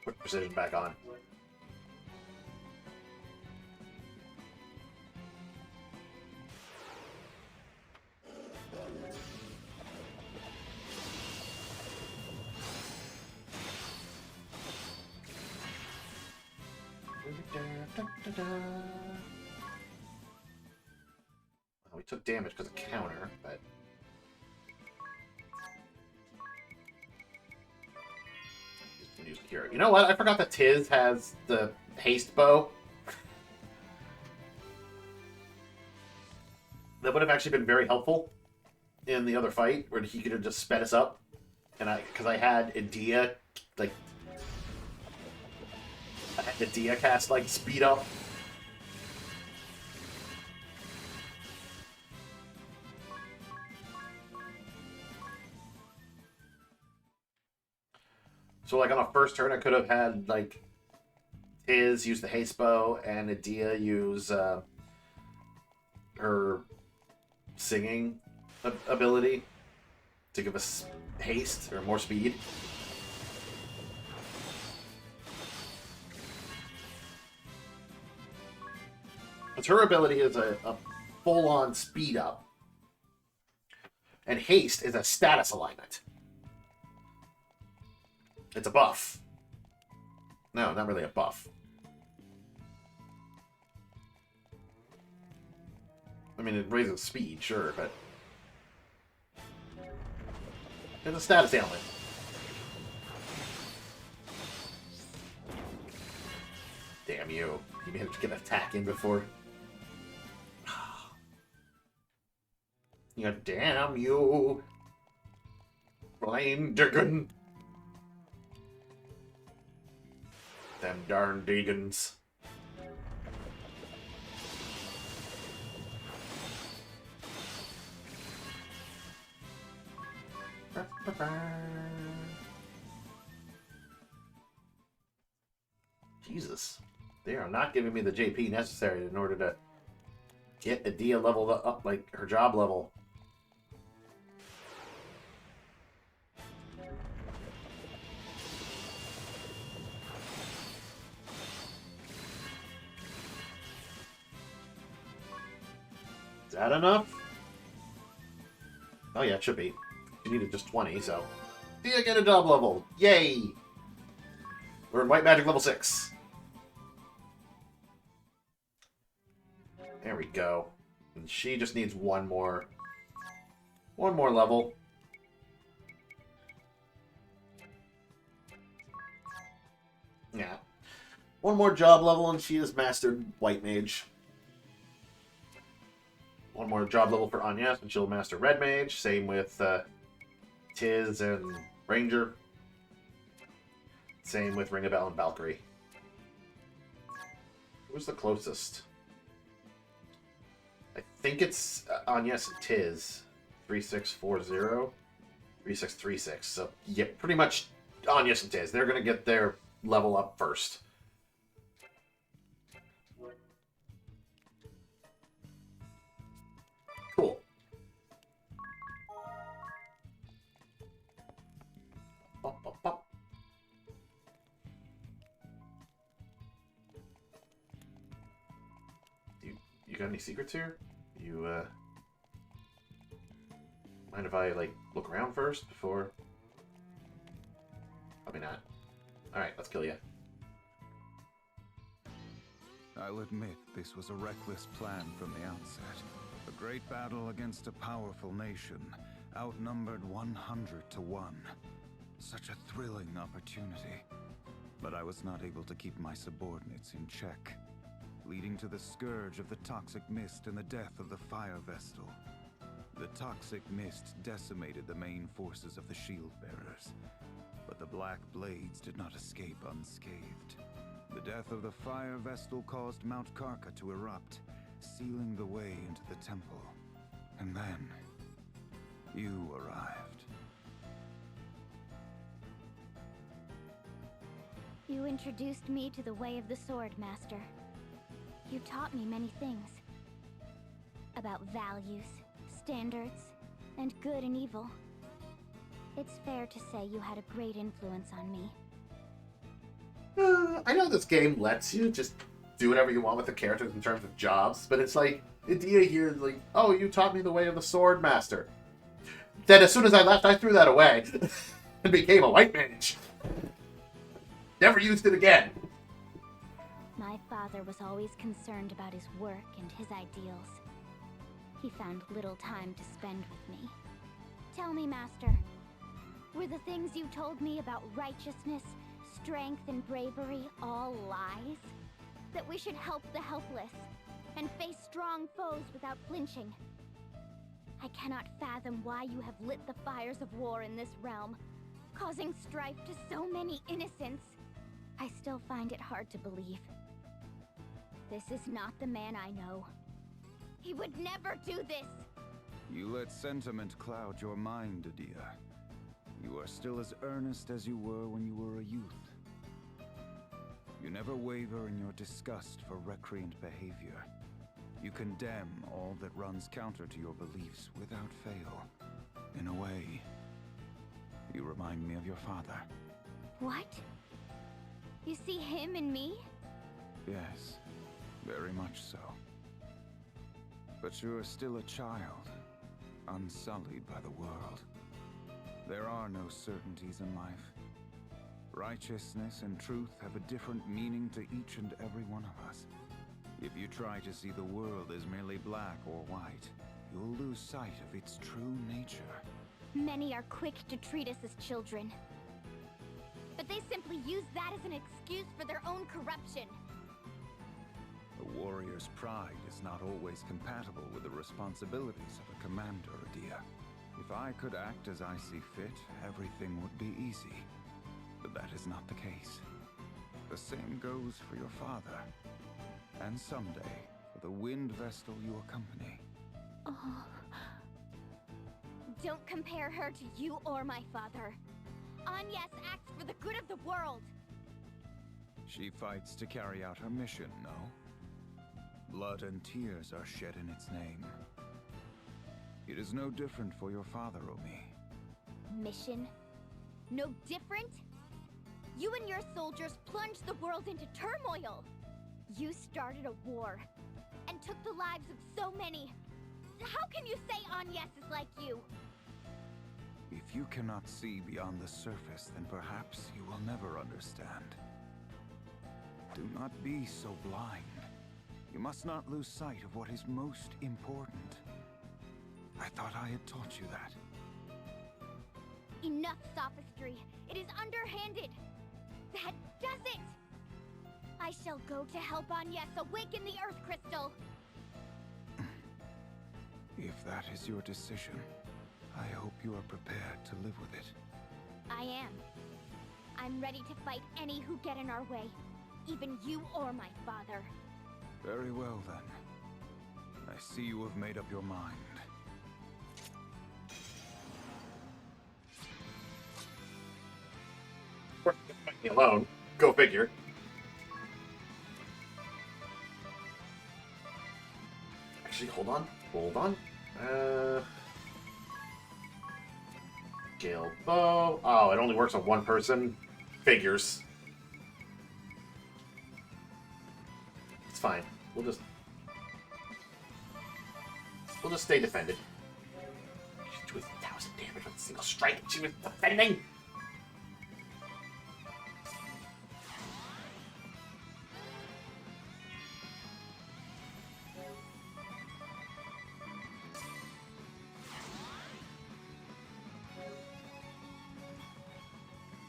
Put precision back on. Well, we took damage because of counter, but... use cure. You know what? I forgot that Tiz has the haste bow. That would have actually been very helpful in the other fight, where he could have just sped us up. And because I had Edea, like... I had Edea cast, like, speed up. So, like, on a first turn, I could have had, like, Tiz use the haste bow and Edea use her singing ability to give us haste or more speed. But her ability is a full-on speed up. And haste is a status alignment. It's a buff. No, not really a buff. I mean, it raises speed, sure, but... it's a status ailment. Damn you. You managed to get an attack in before. Yeah, damn you. Blame Diggin. Them darn Deegans. Jesus. They are not giving me the JP necessary in order to get Edea leveled up, like her job level. Is that enough? Oh yeah, it should be. You needed just 20, so... Edea get a job level! Yay! We're in White Magic level 6. There we go. And she just needs one more level. Yeah. One more job level and she has mastered White Mage. One more job level for Anya and she'll master Red Mage. Same with Tiz and Ranger. Same with Ring a Bell and Valkyrie. Who's the closest? I think it's Agnes and Tiz. 3640. 3636. So, yeah, pretty much Agnes and Tiz. They're going to get their level up first. Cool. Bop, bop, bop. You got any secrets here? You, mind if I, like, look around first before? Probably not. Alright, let's kill you. I'll admit this was a reckless plan from the outset. A great battle against a powerful nation, outnumbered 100 to 1. Such a thrilling opportunity. But I was not able to keep my subordinates in check, leading to the scourge of the Toxic Mist and the death of the Fire Vestal. The Toxic Mist decimated the main forces of the Shield Bearers, but the Black Blades did not escape unscathed. The death of the Fire Vestal caused Mount Karka to erupt, sealing the way into the temple. And then, you arrived. You introduced me to the way of the sword, Master. You taught me many things. About values, standards, and good and evil. It's fair to say you had a great influence on me. I know this game lets you just do whatever you want with the characters in terms of jobs, but it's like, Edea here is like, oh, you taught me the way of the sword master. Then as soon as I left, I threw that away and became a white mage. Never used it again. My father was always concerned about his work and his ideals. He found little time to spend with me. Tell me, Master, were the things you told me about righteousness, strength, and bravery all lies? That we should help the helpless and face strong foes without flinching? I cannot fathom why you have lit the fires of war in this realm, causing strife to so many innocents. I still find it hard to believe. This is not the man I know. He would never do this! You let sentiment cloud your mind, Edea. You are still as earnest as you were when you were a youth. You never waver in your disgust for recreant behavior. You condemn all that runs counter to your beliefs without fail. In a way, you remind me of your father. What? You see him in me? Yes, very much so. But you are still a child, unsullied by the world. There are no certainties in life. Righteousness and truth have a different meaning to each and every one of us. If you try to see the world as merely black or white, you'll lose sight of its true nature. Many are quick to treat us as children. But they simply use that as an excuse for their own corruption. A warrior's pride is not always compatible with the responsibilities of a commander, Edea. If I could act as I see fit, everything would be easy. But that is not the case. The same goes for your father. And someday, for the wind vestal you accompany. Oh. Don't compare her to you or my father. Agnes acts for the good of the world. She fights to carry out her mission, no? Blood and tears are shed in its name. It is no different for your father, Omi. Mission? No different? You and your soldiers plunged the world into turmoil. You started a war and took the lives of so many. How can you say Agnes is like you? If you cannot see beyond the surface, then perhaps you will never understand. Do not be so blind. You must not lose sight of what is most important. I thought I had taught you that. Enough sophistry. It is underhanded. That does it! I shall go to help Agnes awaken the Earth Crystal. If that is your decision, I hope you are prepared to live with it. I am. I'm ready to fight any who get in our way. Even you or my father. Very well, then. I see you have made up your mind. Leave me alone. Go figure. Actually, hold on. Hold on. Gale bow. Oh, it only works on one person. Figures. It's fine. We'll just stay defended. She do 1,000 damage with a single strike. She was defending.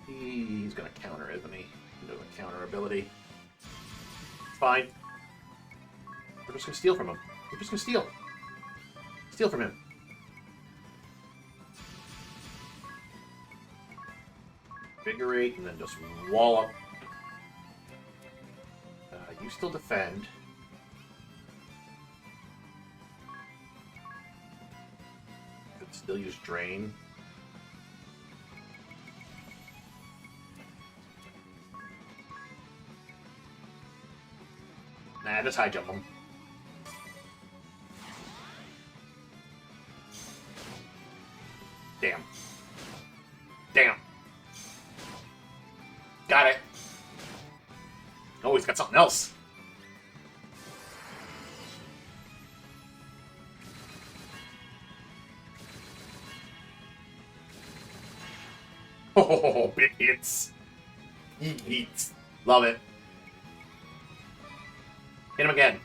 He's gonna counter, isn't he? He does a counter ability. It's fine. We're just gonna steal from him. We're just gonna steal. Steal from him. Invigorate, and then just wallop. You still defend. Could still use Drain. Nah, Just high jump him. Damn. Damn. Got it. Oh, he's got something else. Oh, big hits. Yeet. Love it. Hit him again.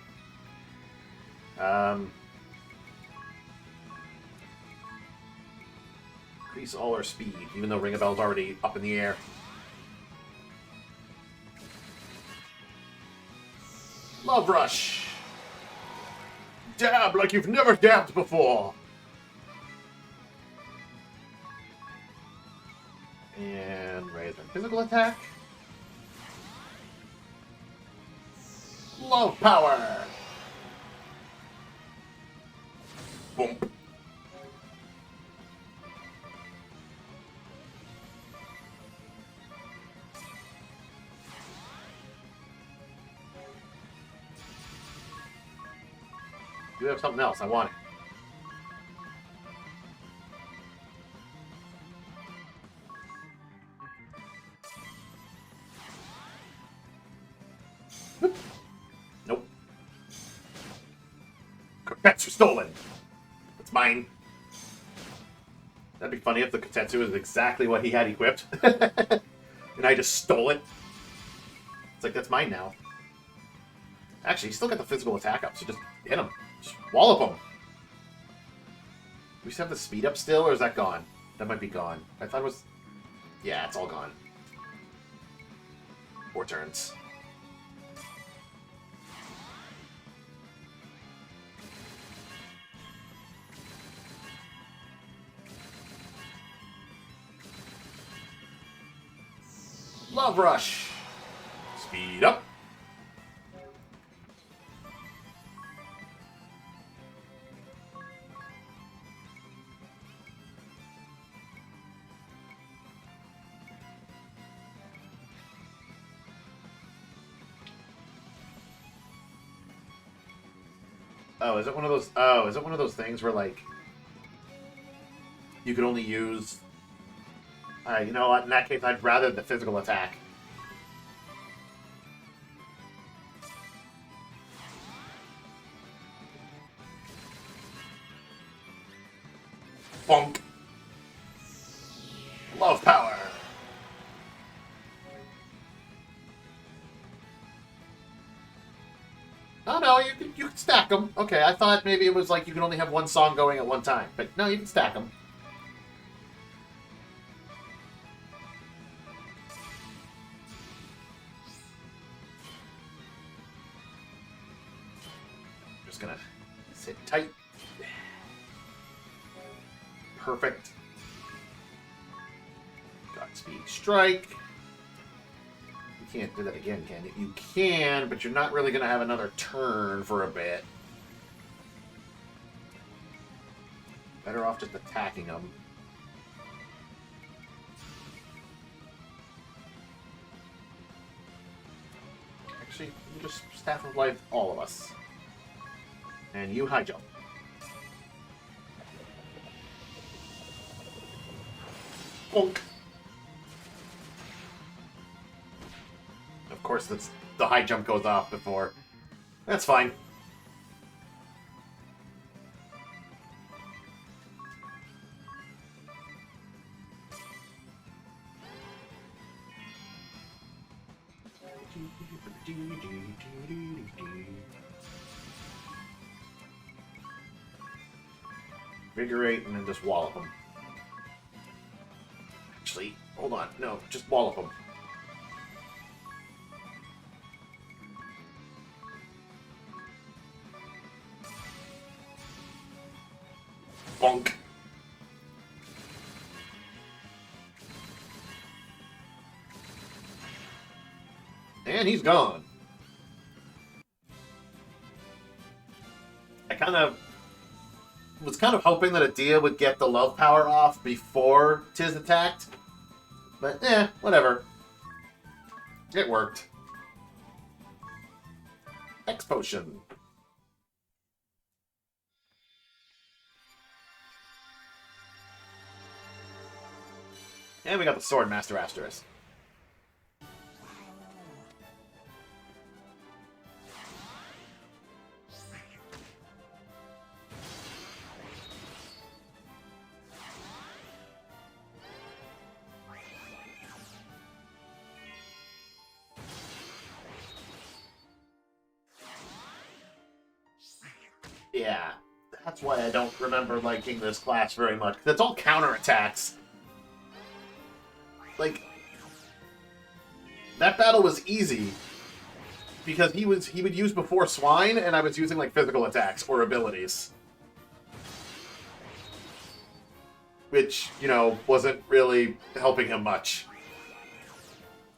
Increase all our speed, even though Ring of Bell's already up in the air. Love Rush. Dab like you've never dabbed before. And raise our physical attack. Love Power. Boom. You have something else. I want it. Nope. Kotetsu stolen. It's mine. That'd be funny if the Kotetsu is exactly what he had equipped. And I just stole it. It's like, that's mine now. Actually, he's still got the physical attack up, so just hit him. Just wallop him. Do we still have the speed up still, or is that gone? That might be gone. I thought it was... Yeah, it's all gone. 4 turns. Love Rush. Speed up. Oh, is it one of those? Oh, is it one of those things where, like, you could only use... you know what? In that case, I'd rather the physical attack. Bonk. Love Power. Oh, no, you can stack them. Okay, I thought maybe it was like you can only have one song going at one time. But no, you can stack them. Just gonna sit tight. Perfect. Godspeed Strike. You can't do that again, can you? You can, but you're not really going to have another turn for a bit. Better off just attacking them. Actually, you just Staff of Life all of us. And you high jump. Bonk. Of course, that's the high jump goes off before. That's fine. Invigorate and then just wallop them. Actually, hold on. No, just wallop them. Bonk. And he's gone. I was kind of hoping that Adia would get the love power off before Tiz attacked. But, whatever. It worked. X potion. And we got the Sword Master Asterisk. Yeah, that's why I don't remember liking this class very much. It's all counterattacks. Like, that battle was easy because he would use before swine, and I was using like physical attacks or abilities, which, you know, wasn't really helping him much.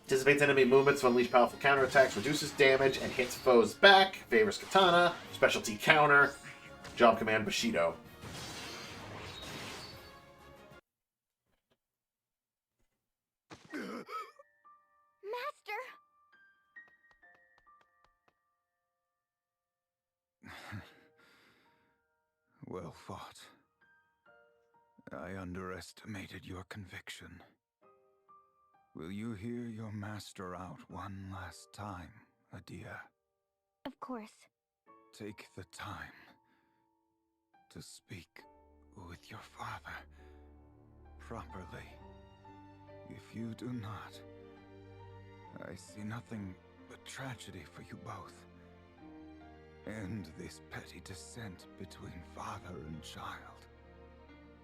Anticipates enemy movements to unleash powerful counterattacks, reduces damage, and hits foes back. Favors Katana, specialty counter, job command Bushido. Master! Well fought. I underestimated your conviction. Will you hear your master out one last time, Adia? Of course. Take the time to speak with your father properly. If you do not, I see nothing but tragedy for you both. End this petty dissent between father and child.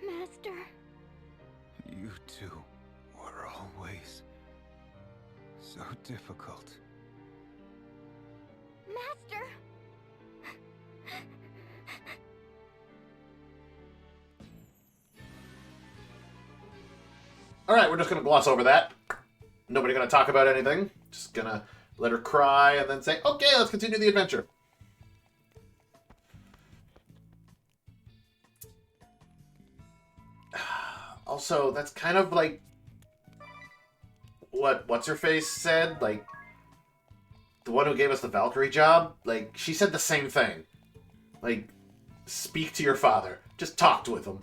Master. You two were always so difficult. Master! Alright, we're just gonna gloss over that. Nobody gonna talk about anything. Just gonna let her cry and then say, okay, let's continue the adventure. Also, that's kind of like what's-her-face said, like, the one who gave us the Valkyrie job, like, she said the same thing. Like, speak to your father. Just talk with him.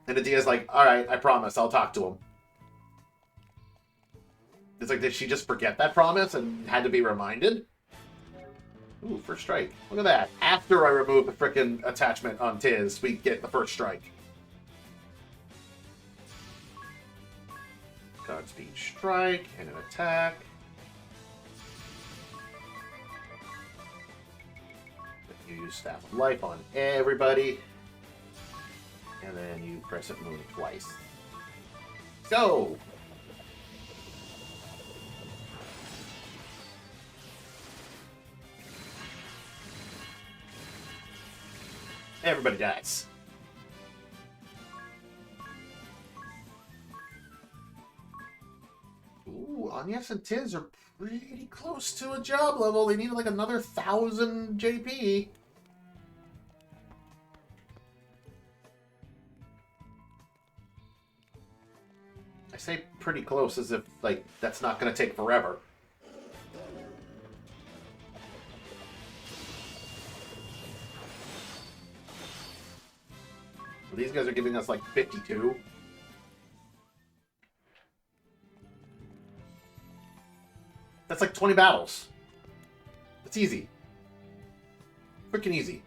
And Adia's like, alright, I promise, I'll talk to him. It's like, did she just forget that promise and had to be reminded? Ooh, first strike. Look at that. After I remove the frickin' attachment on Tiz, we get the first strike. Godspeed strike and an attack. You use Staff of Life on everybody. And then you press it moon twice. Go! Everybody dies. Ooh, Agnes and Tiz are pretty close to a job level. They need like another 1,000 JP. I say pretty close as if, like, that's not going to take forever. Well, these guys are giving us, like, 52. That's like 20 battles. It's easy. Freaking easy.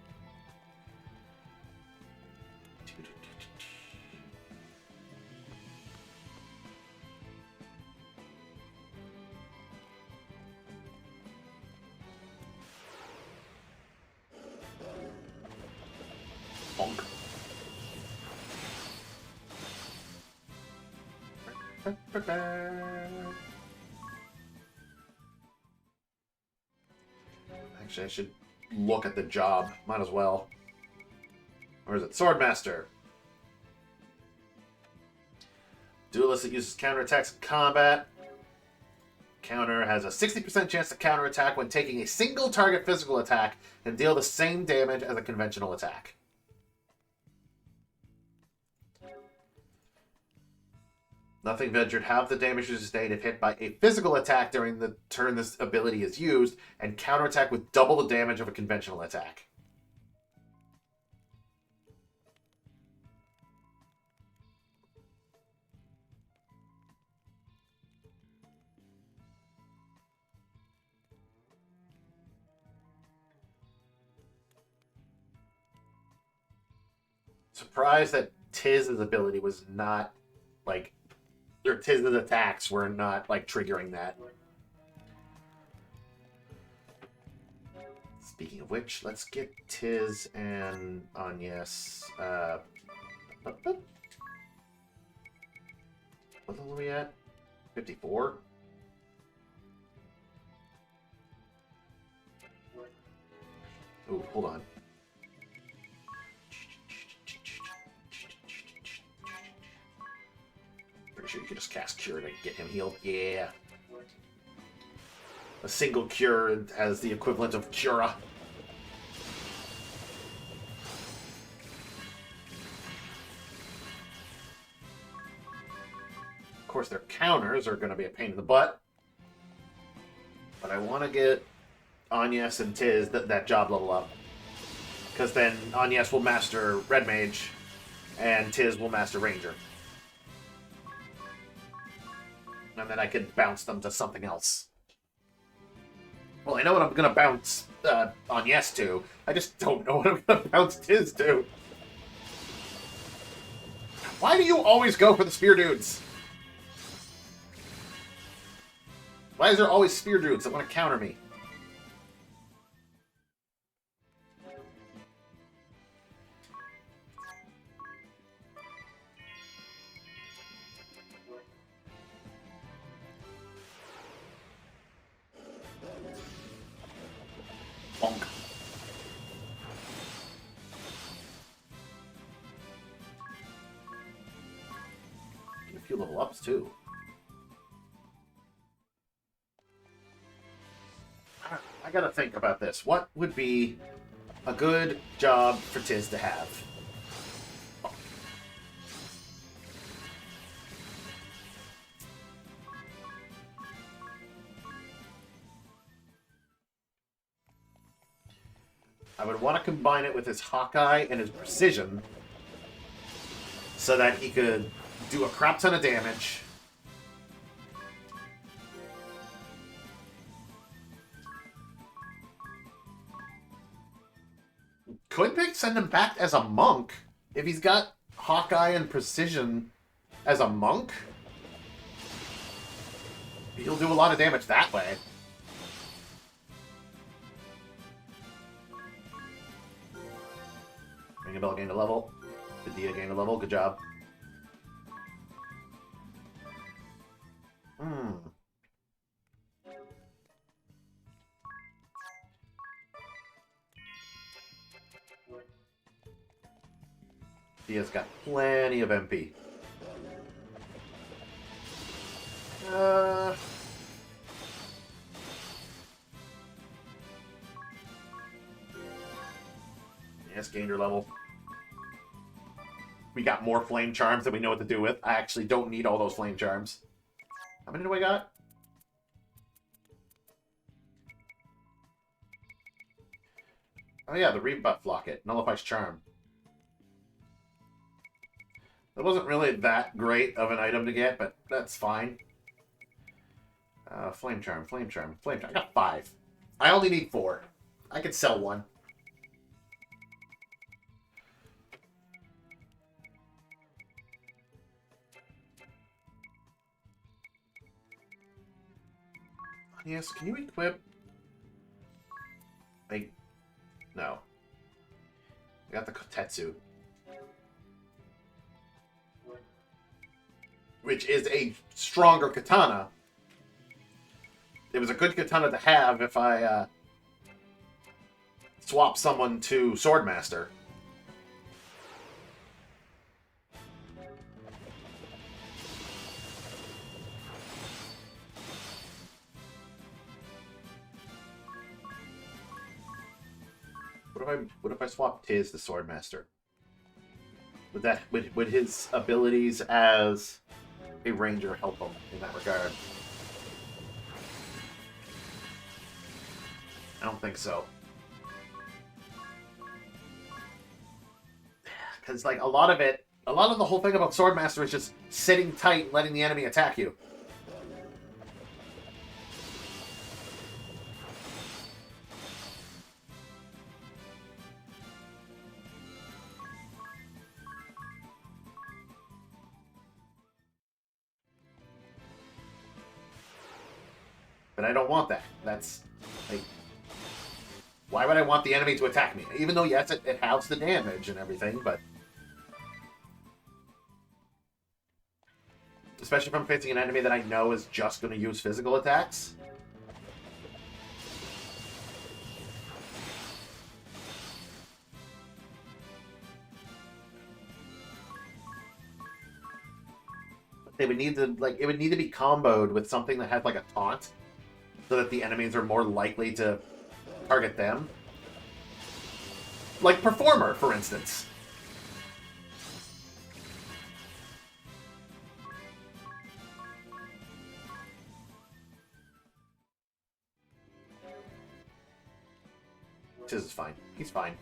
Bonk. Actually, I should look at the job. Might as well. Or is it Swordmaster? Duelist that uses counterattacks in combat. Counter has a 60% chance to counterattack when taking a single target physical attack and deal the same damage as a conventional attack. Nothing ventured. Half the damage is sustained if hit by a physical attack during the turn this ability is used, and counterattack with double the damage of a conventional attack. Surprised that Tiz's ability was not, like, or Tiz's attacks were not, like, triggering that. Speaking of which, let's get Tiz and Agnes. What level are we at? 54? Oh, hold on. Pretty sure you can just cast Cure to get him healed. Yeah. A single Cure has the equivalent of Cura. Of course, their counters are going to be a pain in the butt. But I want to get Agnes and Tiz that job level up. Because then Agnes will master Red Mage, and Tiz will master Ranger. And then I can bounce them to something else. Well, I know what I'm going to bounce Agnes to. I just don't know what I'm going to bounce Tiz to. Why do you always go for the spear dudes? Why is there always spear dudes that want to counter me? Bonk. Get a few level ups too. I gotta think about this. What would be a good job for Tiz to have? I would want to combine it with his Hawkeye and his Precision so that he could do a crap ton of damage. Could they send him back as a monk? If he's got Hawkeye and Precision as a monk, he'll do a lot of damage that way. Ring a bell gained a level. Medea gained a level. Good job. Medea's got plenty of MP. Yes, gained her level. We got more flame charms that we know what to do with. I actually don't need all those flame charms. How many do I got? Oh yeah, the rebuff locket. Nullifies charm. That wasn't really that great of an item to get, but that's fine. Flame charm, flame charm, flame charm. I got 5. I only need 4. I could sell 1. Yes, can you equip? No. I got the Kotetsu. Which is a stronger katana. It was a good katana to have if I swap someone to Swordmaster. What if I swap Tiz to Swordmaster? Would his abilities as a ranger help him in that regard? I don't think so. Because, like, a lot of the whole thing about Swordmaster is just sitting tight and letting the enemy attack you. But I don't want that. That's, like, why would I want the enemy to attack me? Even though, yes, it halves the damage and everything, but... Especially if I'm facing an enemy that I know is just going to use physical attacks. They would need to, like, it would need to be comboed with something that has, like, a taunt, so that the enemies are more likely to target them. Like Performer, for instance. Tiz is fine. He's fine.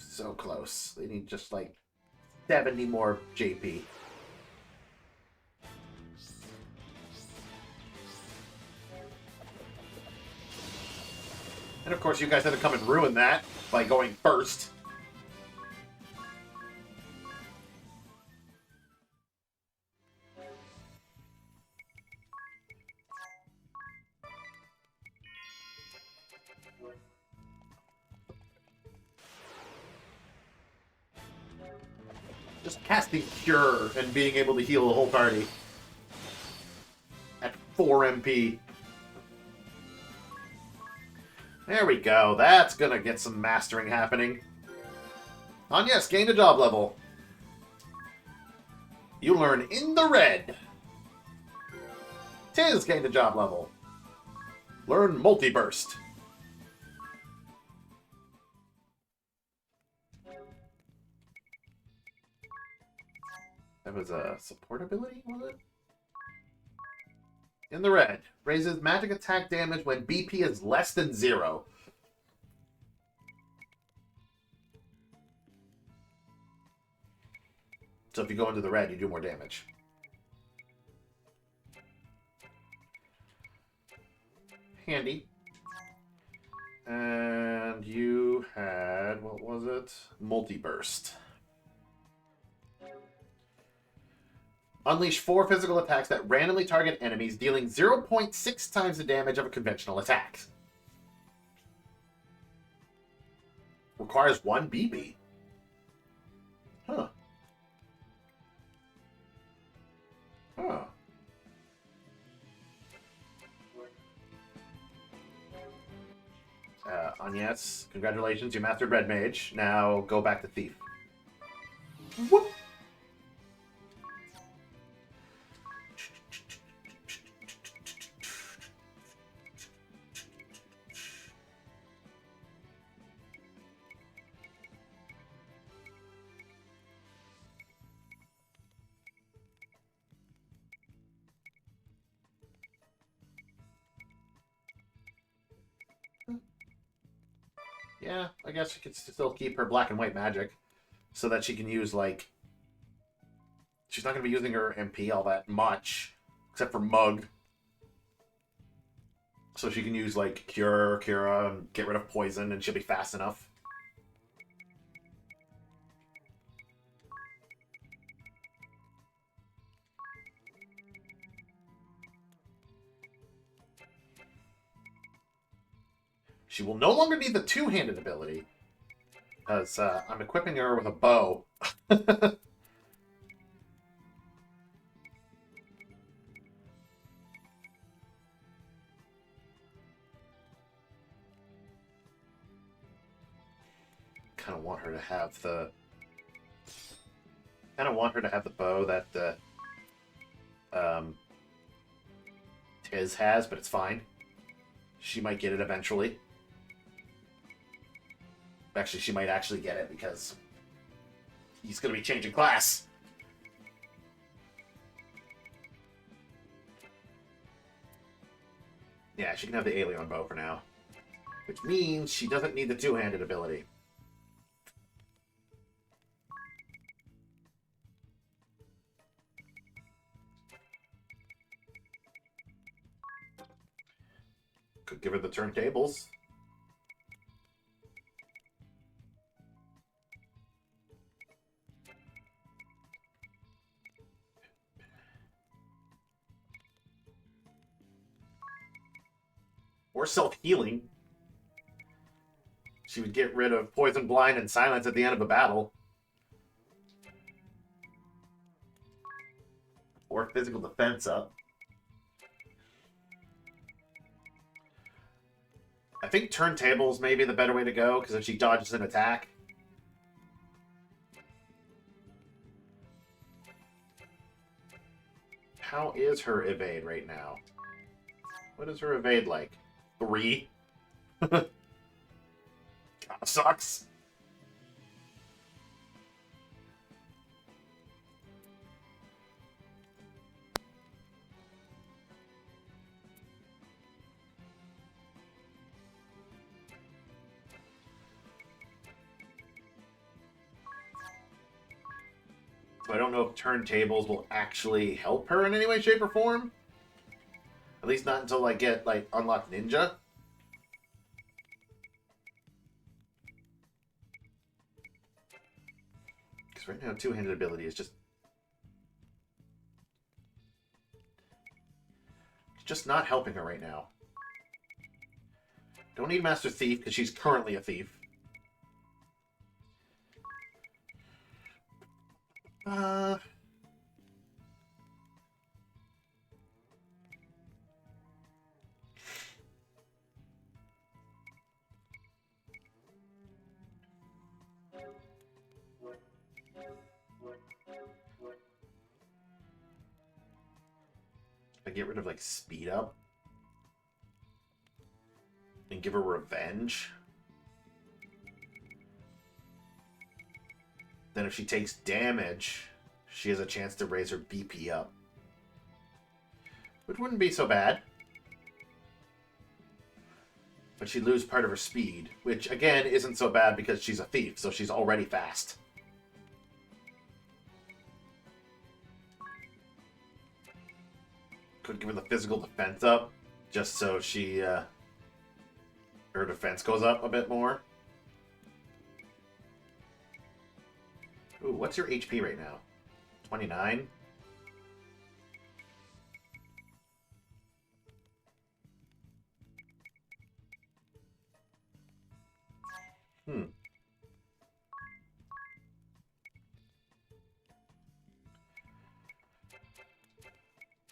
So close. They need just like 70 more JP. And of course, you guys had to come and ruin that by going first. Just casting Cure and being able to heal the whole party at 4 MP. There we go. That's gonna get some mastering happening. On yes, gain a job level. You learn in the red. Tiz gained a job level. Learn multi-burst. That was a support ability, was it? In the red. Raises magic attack damage when BP is less than 0. So if you go into the red, you do more damage. Handy. And you had, what was it? Multi-burst. Unleash 4 physical attacks that randomly target enemies, dealing 0.6 times the damage of a conventional attack. Requires 1 BP. Huh. Huh. Agnes, congratulations, you mastered Red Mage. Now go back to Thief. Whoop! Yeah, I guess she could still keep her black and white magic so that she can use, like... She's not going to be using her MP all that much, except for Mug. So she can use, like, Cure, Cura, and get rid of Poison, and she'll be fast enough. She will no longer need the two-handed ability, because I'm equipping her with a bow. Kind of want her to have the... bow that Tiz has, but it's fine. She might get it eventually. Actually, she might actually get it because he's going to be changing class. Yeah, she can have the Aeolian bow for now. Which means she doesn't need the two-handed ability. Could give her the turntables. Or self-healing. She would get rid of poison, blind, and silence at the end of a battle. Or physical defense up. I think turntables may be the better way to go, because if she dodges an attack. How is her evade right now? What is her evade like? 3? Kinda sucks. So I don't know if turntables will actually help her in any way, shape, or form. At least not until I get, like, unlock ninja. Because right now, two-handed ability is just... It's just not helping her right now. Don't need Master Thief, because she's currently a thief. I get rid of, like, speed up. And give her revenge. Then if she takes damage, she has a chance to raise her BP up. Which wouldn't be so bad. But she'd lose part of her speed, which, again, isn't so bad because she's a thief, so she's already fast. Could give her the physical defense up, just so she, her defense goes up a bit more. Ooh, what's your HP right now? 29?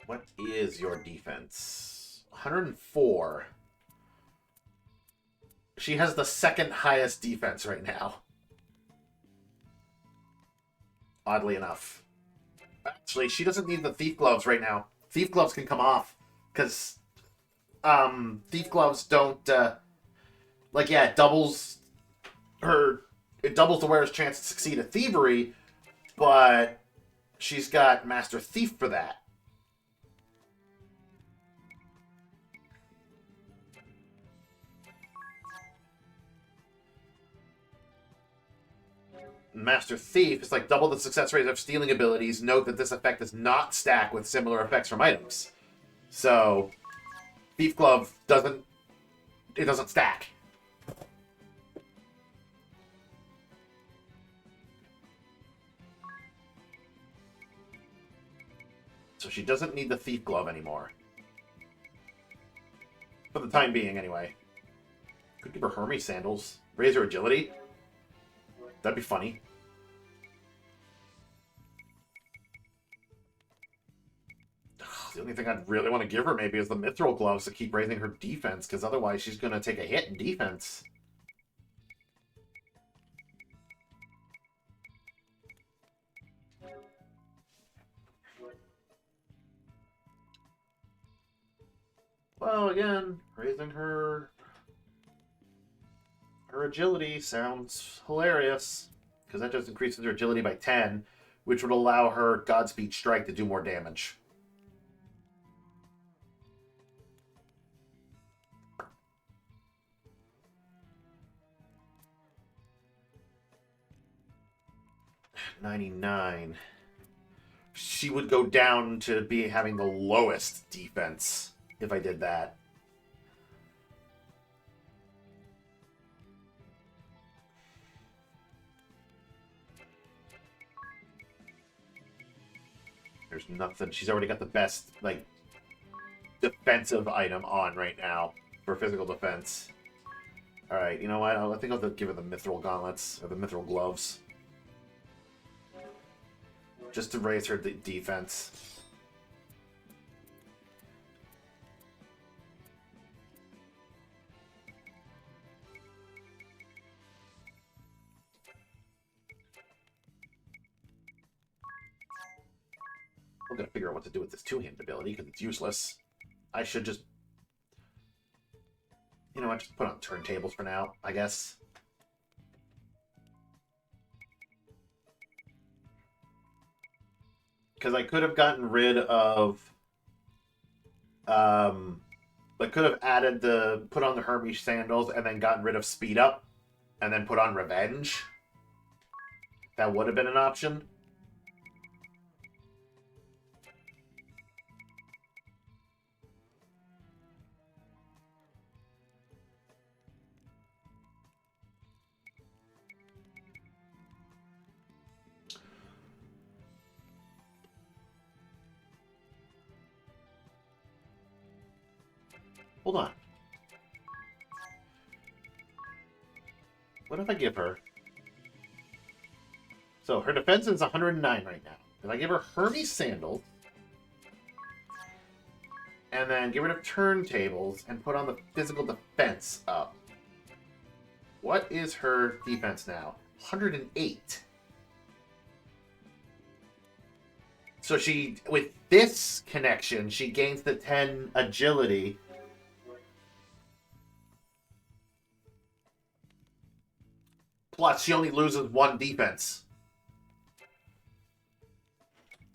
What is your defense? 104. She has the second highest defense right now. Oddly enough. Actually, she doesn't need the Thief Gloves right now. Thief Gloves can come off. Because, Thief Gloves don't, like, yeah, it doubles the wearer's chance to succeed at thievery, but she's got Master Thief for that. Master Thief is like double the success rate of stealing abilities. Note that this effect does not stack with similar effects from items. So, Thief Glove doesn't stack. So she doesn't need the Thief Glove anymore. For the time being, anyway. Could give her Hermes sandals. Raise her agility. That'd be funny. The only thing I'd really want to give her maybe is the Mithril Gloves to keep raising her defense, because otherwise she's going to take a hit in defense. Well, again, raising her agility sounds hilarious, because that just increases her agility by 10, which would allow her Godspeed Strike to do more damage. $99. She would go down to be having the lowest defense if I did that. There's nothing. She's already got the best, like, defensive item on right now for physical defense. Alright, you know what? I think I'll have to give her the Mithril Gauntlets, or the Mithril Gloves. Just to raise her defense. I'm gonna figure out what to do with this two-handed ability, because it's useless. I should just... You know what, just put on turntables for now, I guess. Because I could have gotten rid of... I could have added the... Put on the Hermes Sandals, and then gotten rid of Speed Up, and then put on Revenge. That would have been an option. Hold on. What if I give her... So, her defense is 109 right now. If I give her Hermes Sandals, and then get rid of turntables, and put on the physical defense up. What is her defense now? 108. So she, with this connection, she gains the 10 agility. Plus, she only loses 1 defense.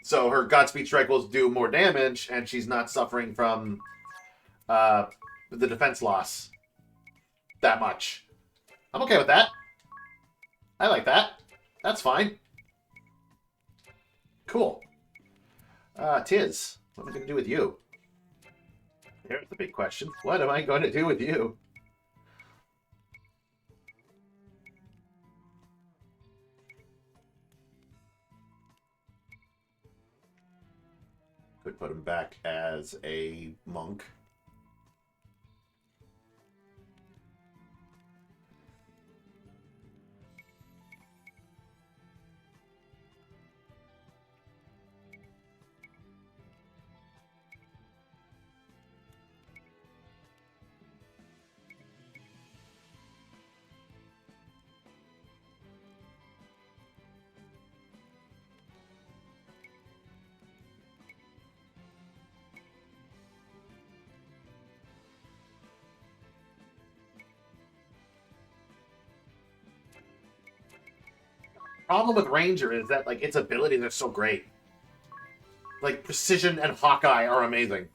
So her Godspeed Strike will do more damage, and she's not suffering from the defense loss that much. I'm okay with that. I like that. That's fine. Cool. Tiz, what am I going to do with you? There's the big question. What am I going to do with you? Could put him back as a monk. Problem with Ranger is that, like, its abilities are so great. Like, Precision and Hawkeye are amazing.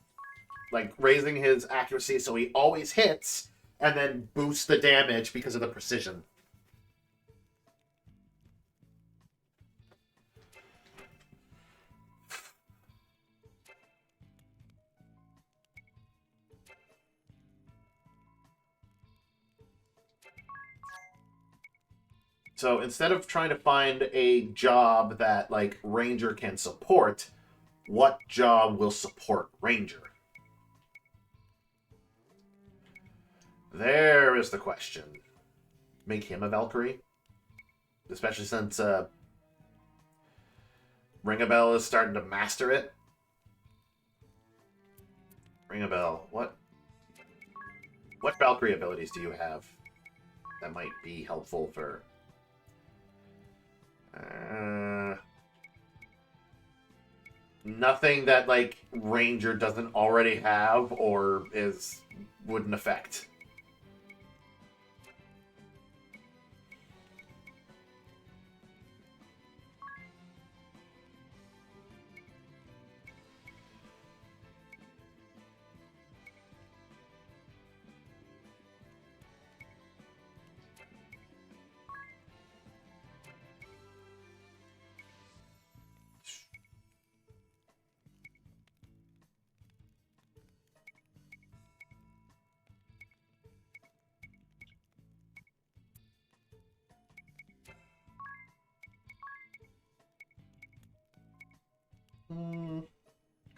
Like, raising his accuracy so he always hits, and then boosts the damage because of the precision. So instead of trying to find a job that, like, Ranger can support, what job will support Ranger? There is the question. Make him a Valkyrie? Especially since Ring-a-Bell is starting to master it. Ring-a-Bell, what Valkyrie abilities do you have that might be helpful for... Nothing that, like, Ranger doesn't already have or wouldn't affect.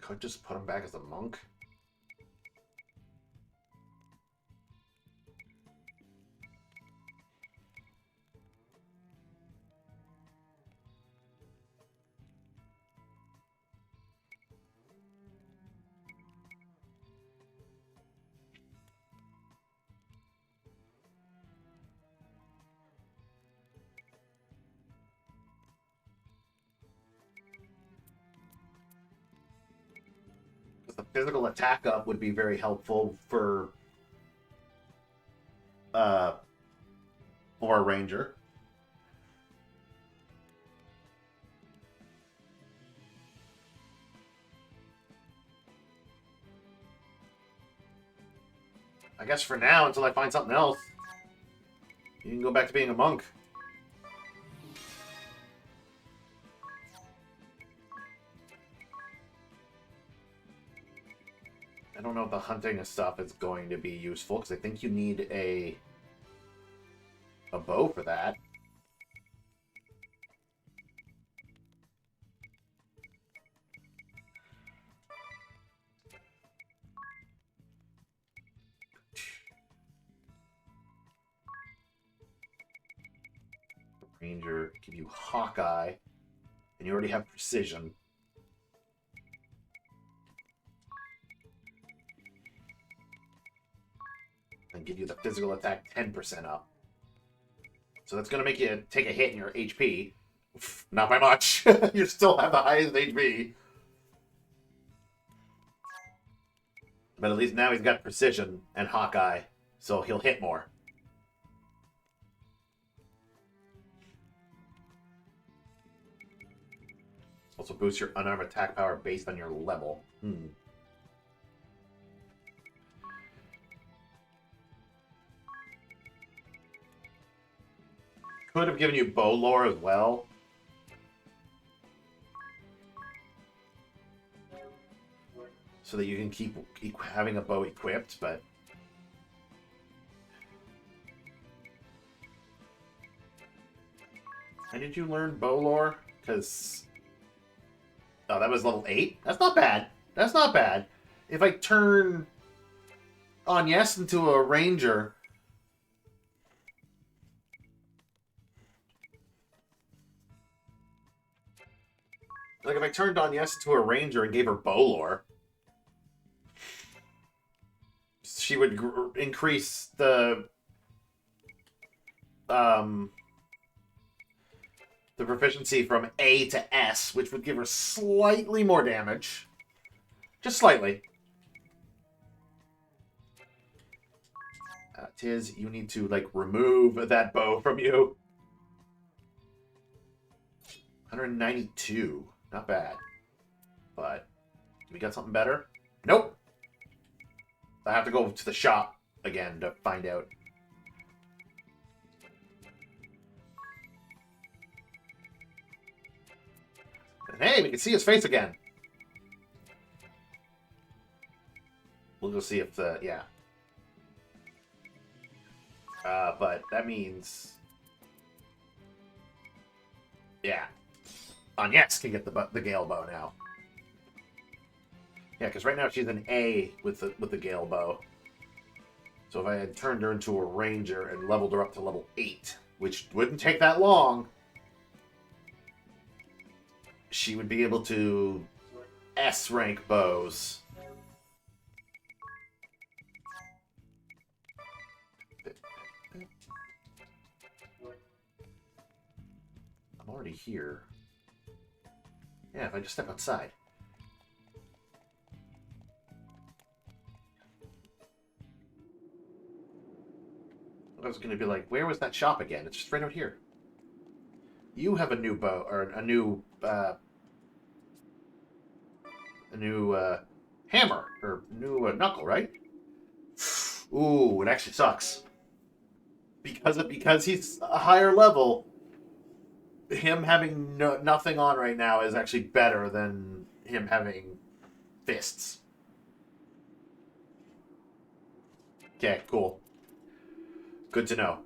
Could just put him back as a monk. The physical attack up would be very helpful for a ranger. I guess for now, until I find something else, you can go back to being a monk. I don't know if the hunting stuff is going to be useful, because I think you need a bow for that. Ranger, give you Hawkeye, and you already have precision. And give you the physical attack 10% up. So that's going to make you take a hit in your HP. Not by much. You still have the highest HP. But at least now he's got precision and Hawkeye, so he'll hit more. Also boosts your unarmed attack power based on your level. Could have given you bow lore as well. So that you can keep having a bow equipped, but... When did you learn bow lore? Because... Oh, that was level 8? That's not bad. That's not bad. If I turn Agnes into a ranger... Like, if I turned Agnes into a ranger and gave her bow lore... She would increase the proficiency from A to S, which would give her slightly more damage. Just slightly. Tiz, you need to, like, remove that bow from you. 192. Not bad. But, we got something better? Nope. I have to go to the shop again to find out. And hey, we can see his face again. We'll go see if the... yeah. But that means... yeah. Agnes can get the Gale Bow now. Yeah, because right now she's an A with the Gale Bow. So if I had turned her into a ranger and leveled her up to level 8, which wouldn't take that long, she would be able to S-rank bows. I'm already here. Yeah, if I just step outside. I was going to be like, where was that shop again? It's just right out here. You have a new bow, or a new hammer, or new knuckle, right? Ooh, it actually sucks. Because he's a higher level, him having nothing on right now is actually better than him having fists. Okay, cool. Good to know.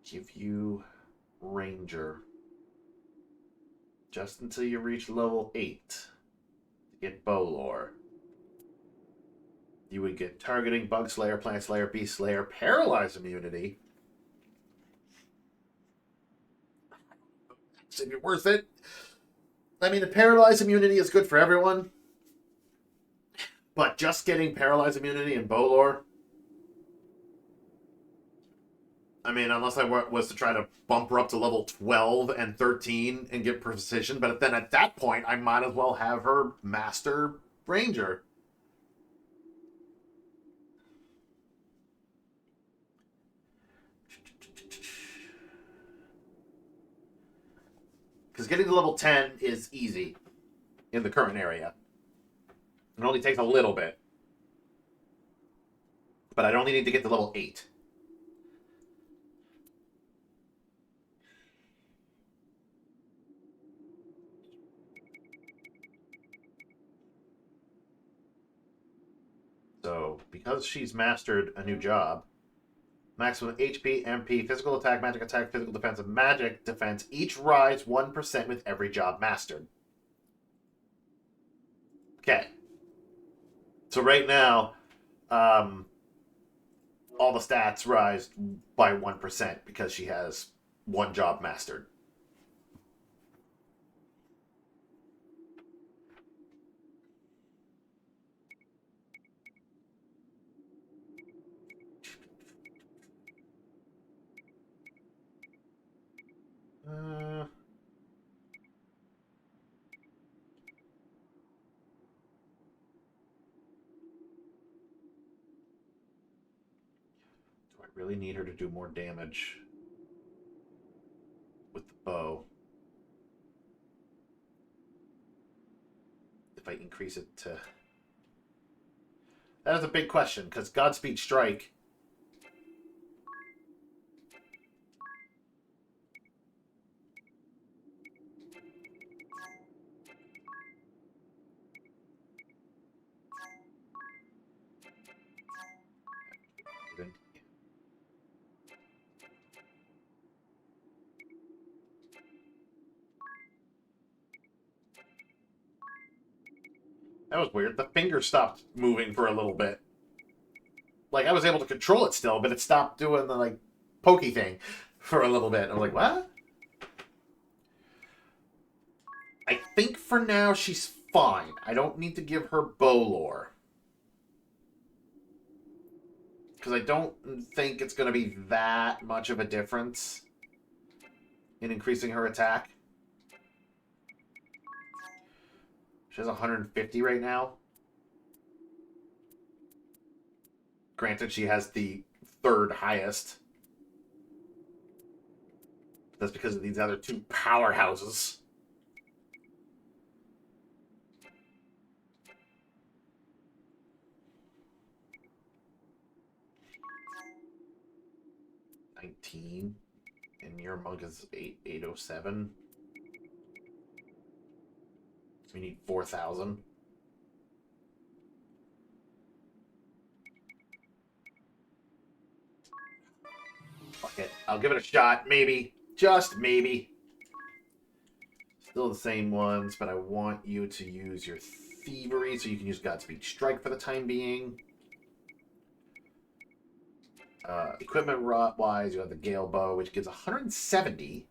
Give you Ranger. Just until you reach level 8 to get Bolor. You would get Targeting, Bug Slayer, Plant Slayer, Beast Slayer, Paralyze Immunity. Is it worth it? I mean, the Paralyze Immunity is good for everyone. But just getting Paralyze Immunity and Bolor... I mean, unless I was to try to bump her up to level 12 and 13 and get Precision, but then at that point, I might as well have her Master Ranger. Because getting to level 10 is easy in the current area. It only takes a little bit. But I'd only need to get to level 8. So, because she's mastered a new job, maximum HP, MP, physical attack, physical defense, and magic defense each rise 1% with every job mastered. Okay. So right now, all the stats rise by 1% because she has one job mastered. Do I really need her to do more damage with the bow? If I increase it to... That is a big question, because Godspeed Strike... That was weird. The finger stopped moving for a little bit. Like, I was able to control it still, but it stopped doing the, like, pokey thing for a little bit. I was like, what? I think for now she's fine. I don't need to give her Bolor. Because I don't think it's going to be that much of a difference in increasing her attack. She has 150 right now. Granted, she has the third highest. That's because of these other two powerhouses. $19. And your mug is 807. We need 4,000. Fuck it. I'll give it a shot. Maybe. Just maybe. Still the same ones, but I want you to use your Thievery so you can use Godspeed Strike for the time being. Equipment-wise, you have the Gale Bow, which gives 170.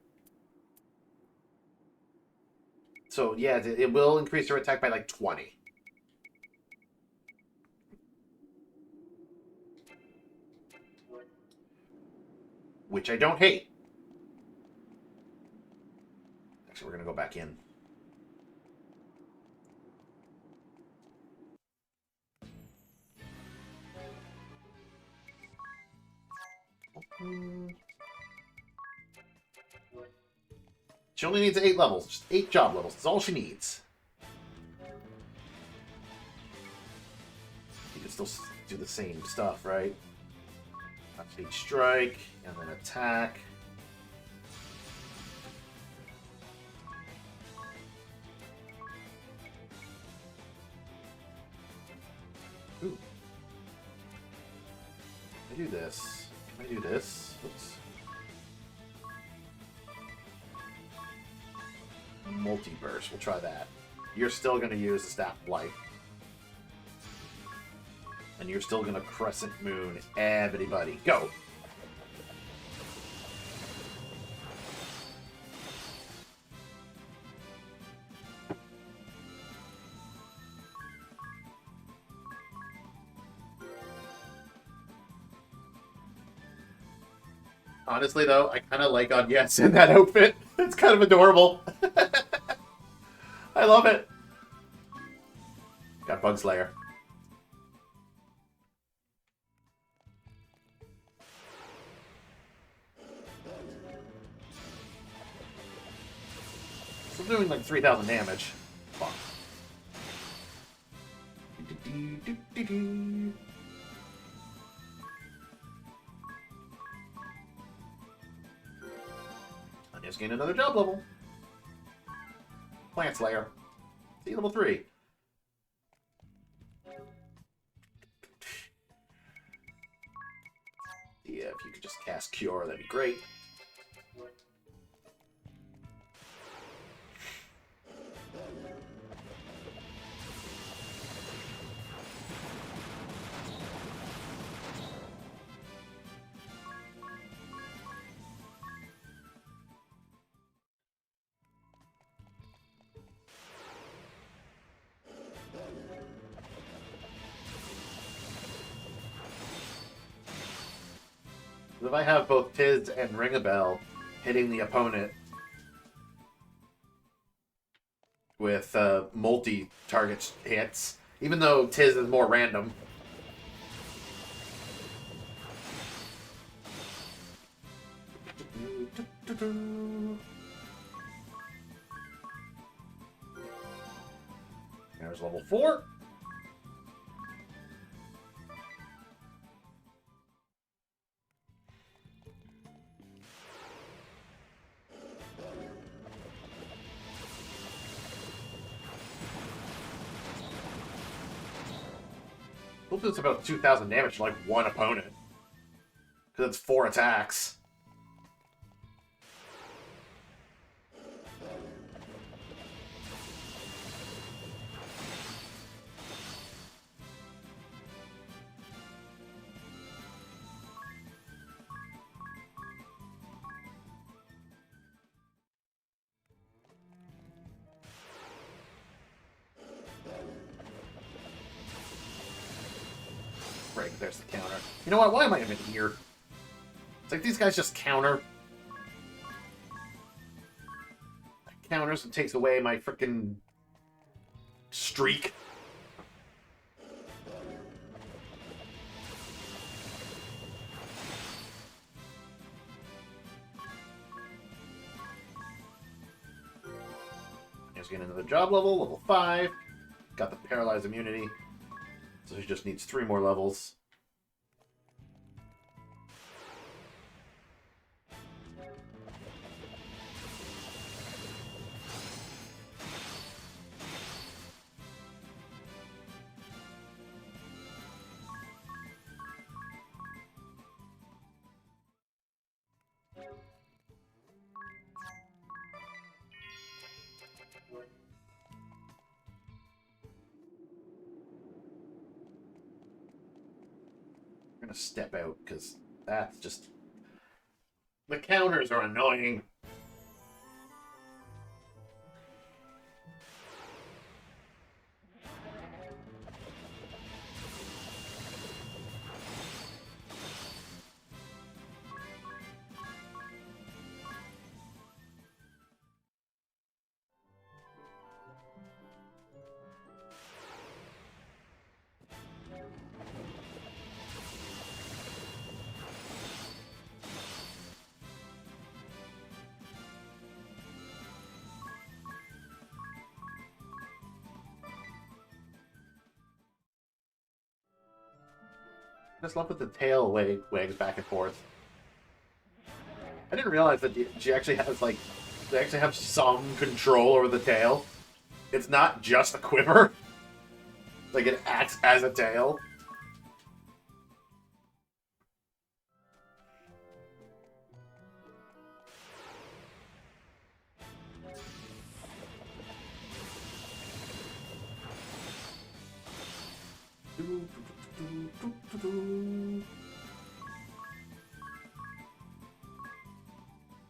So, yeah, it will increase your attack by, like, 20. which I don't hate. Actually, we're going to go back in. She only needs 8 levels. Just 8 job levels. That's all she needs. You can still do the same stuff, right? Upstage strike, and then attack. Ooh. Can I do this? Can I do this? Oops. Multiverse. We'll try that. You're still going to use the Staff of Life. And you're still going to Crescent Moon everybody. Go! Honestly, though, I kind of like Agnes in that outfit. It's kind of adorable. I love it. Got Bug Slayer. Still doing like 3,000 damage. Fuck. I just gained another job level. Plant Slayer. See, level 3. Yeah, if you could just cast Cure, that'd be great. If I have both Tiz and Ring-a-Bell hitting the opponent with multi-target hits, even though Tiz is more random. There's level 4. Hopefully it's about 2,000 damage to like one opponent. Because it's 4 attacks. Break, there's the counter. You know what? Why am I even here? It's like these guys just counter. Counters and takes away my freaking streak. He's getting another job level, level 5. Got the paralyzed immunity. So he just needs 3 more levels. I'm gonna step out because that's just, the counters are annoying. I just love that the tail wags back and forth. I didn't realize that she actually has, like, they actually have some control over the tail. It's not just a quiver. Like, it acts as a tail.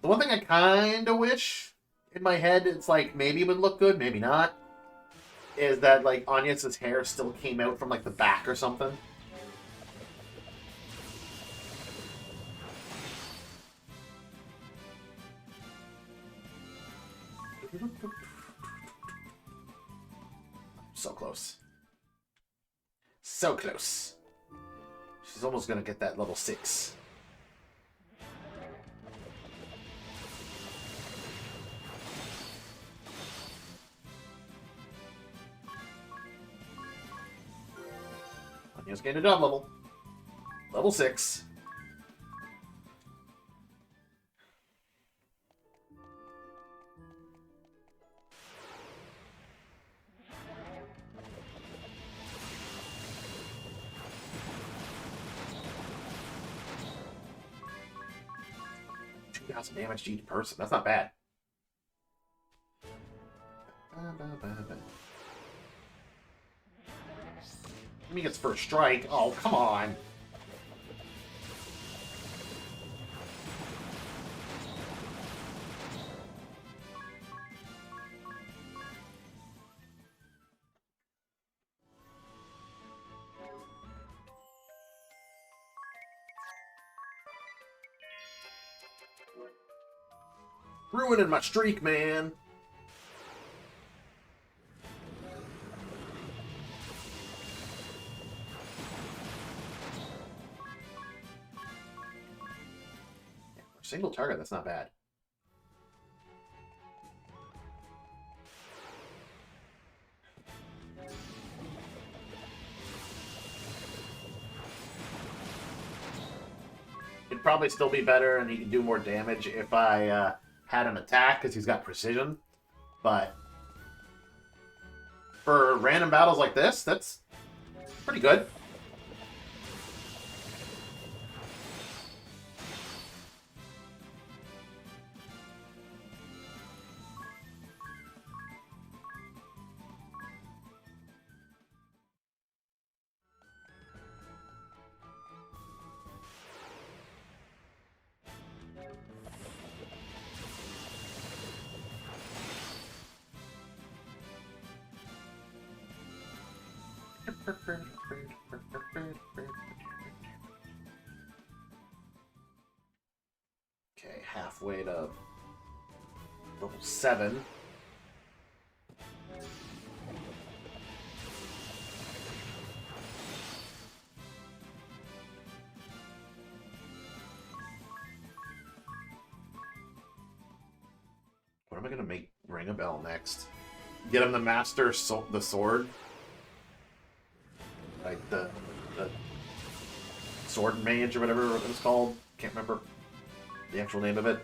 The one thing I kind of wish in my head, it's like maybe it would look good, maybe not, is that like Agnes' hair still came out from like the back or something. So close. So close. She's almost gonna get that level 6. Agnes gained a job level. Level 6. Damage to each person. That's not bad. He gets first strike. Oh, come on. Ruining my streak, man. Single target, that's not bad. It'd probably still be better and he could do more damage if I had an attack because he's got precision, but for random battles like this, that's pretty good. Okay, halfway to level 7. What am I gonna make ring a bell next? Get him to master the sword? Like the sword mage or whatever it was called. Can't remember the actual name of it.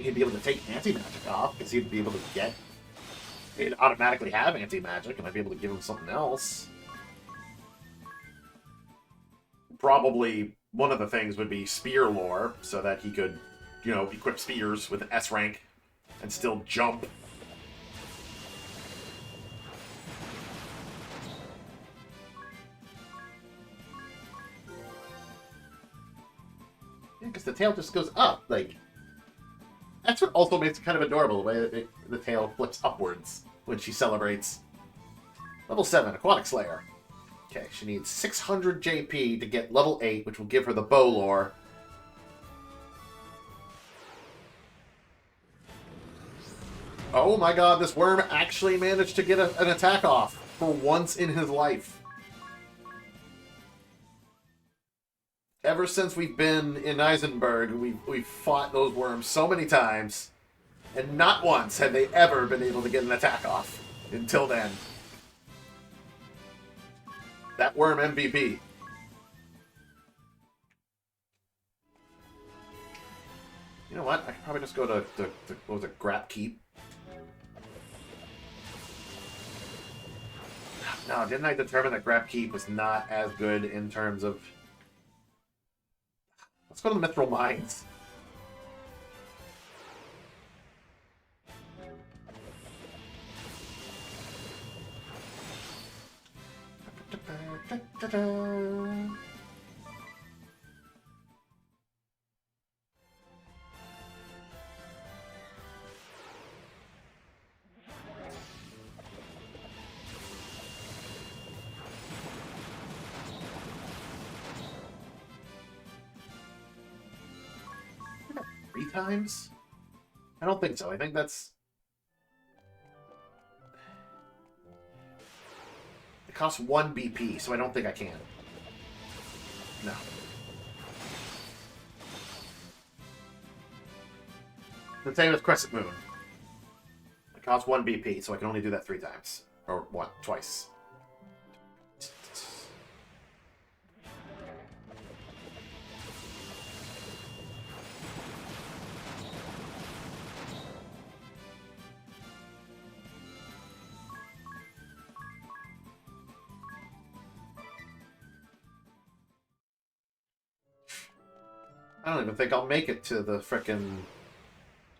He'd be able to take anti-magic off, because he'd be able to get... He'd automatically have anti-magic, and I'd be able to give him something else. Probably one of the things would be spear lore, so that he could, you know, equip spears with an S rank and still jump. Yeah, because the tail just goes up, like... That's what also makes it kind of adorable, the way that the tail flips upwards when she celebrates. Level 7, Aquatic Slayer. Okay, she needs 600 JP to get level 8, which will give her the bow lore. Oh my god, this worm actually managed to get an attack off for once in his life. Ever since we've been in Eisenberg, we've fought those worms so many times, and not once have they ever been able to get an attack off until then. That worm MVP. You know what? I could probably just go to what was it, Grap Keep. No, didn't I determine that Grap Keep was not as good in terms of... Let's go to the Mithril Mines. Times? I don't think so. I think that's... It costs 1 BP, so I don't think I can. No. The same as Crescent Moon. It costs 1 BP, so I can only do that 3 times. Or what? Twice. I don't even think I'll make it to the frickin'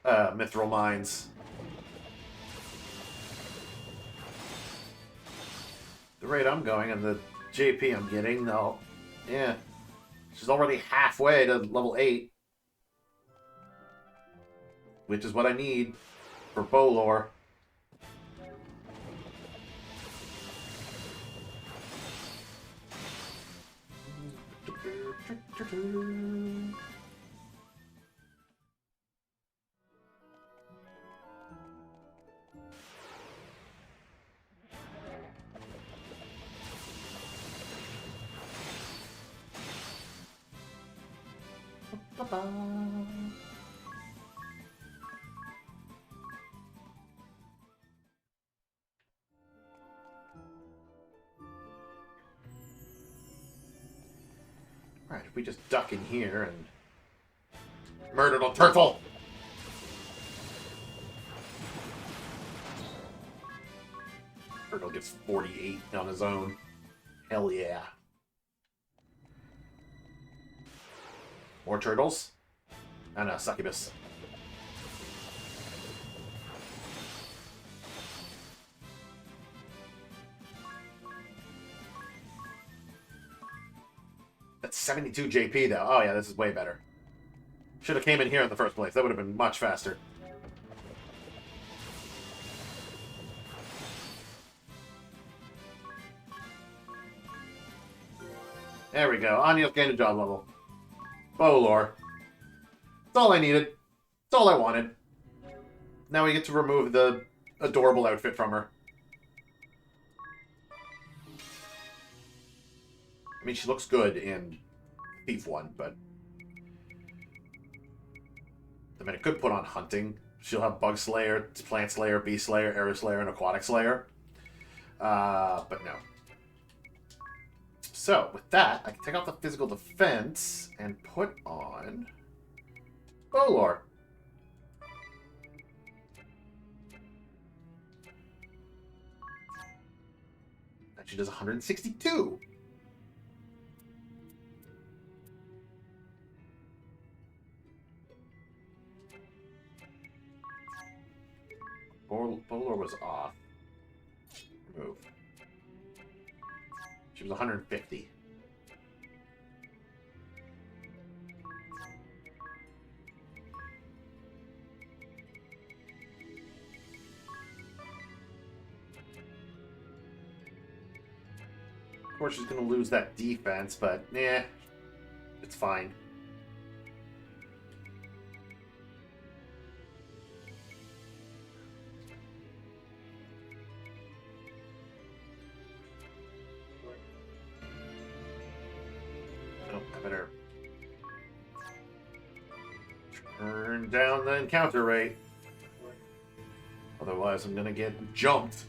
Mithril Mines. The rate I'm going and the JP I'm getting, no. Yeah. She's already halfway to level 8. Which is what I need for Bolor. Alright, if we just duck in here and murder the turtle! Turtle gets 48 on his own. Hell yeah. More turtles? I know, succubus. That's 72 JP though. Oh yeah, this is way better. Should have came in here in the first place. That would have been much faster. There we go. Anya's gained a job level. Bolor. That's all I needed. That's all I wanted. Now we get to remove the adorable outfit from her. I mean, she looks good in Thief 1, but... I mean, it could put on Hunting. She'll have Bug Slayer, Plant Slayer, Beast Slayer, Air Slayer, and Aquatic Slayer. But no. So, with that, I can take off the physical defense and put on Bolor. And she does 162. Bolor was off. Remove. She was 150. Of course, she's going to lose that defense, but yeah, it's fine. I better turn down the encounter rate. Otherwise, I'm gonna get jumped.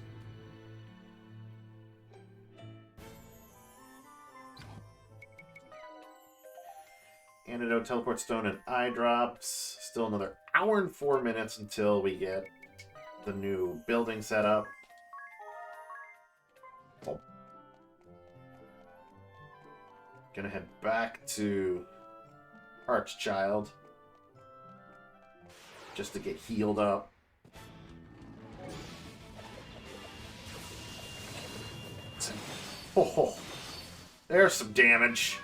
Antidote, Teleport Stone, and Eye Drops. Still another hour and 4 minutes until we get the new building set up. Oh. Gonna head back to Archchild just to get healed up. Oh, there's some damage.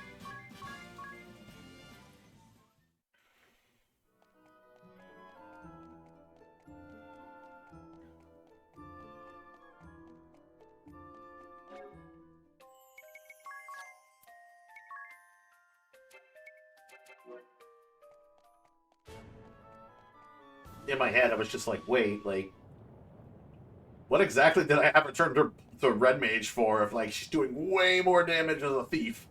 In my head, I was just like, wait, like, what exactly did I have her turn to Red Mage for if, like, she's doing way more damage as a thief?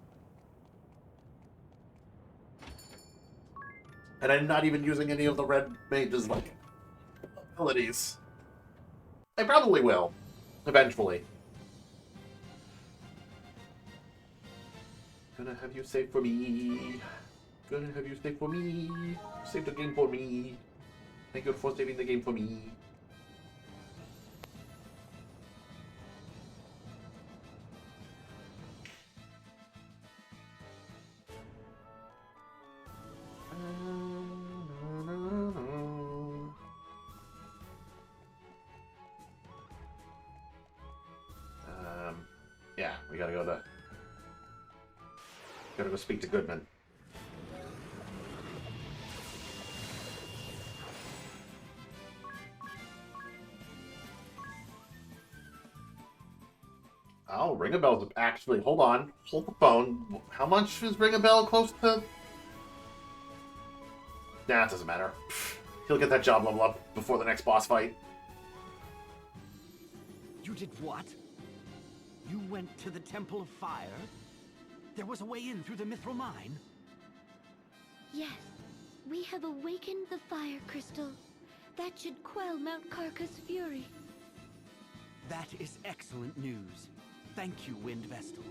And I'm not even using any of the Red Mage's, like, abilities. I probably will, eventually. Gonna have you save for me. Gonna have you save for me. Save the game for me. Thank you for saving the game for me. Yeah, we gotta go speak to Goodman. Oh, Ring-a-Bell's actually... Hold on. Hold the phone. How much is Ring-a-Bell close to? Nah, it doesn't matter. He'll get that job level up before the next boss fight. You did what? You went to the Temple of Fire? There was a way in through the Mithril Mine? Yes, we have awakened the fire crystal. That should quell Mount Karka's fury. That is excellent news. Thank you, Wind Vestal.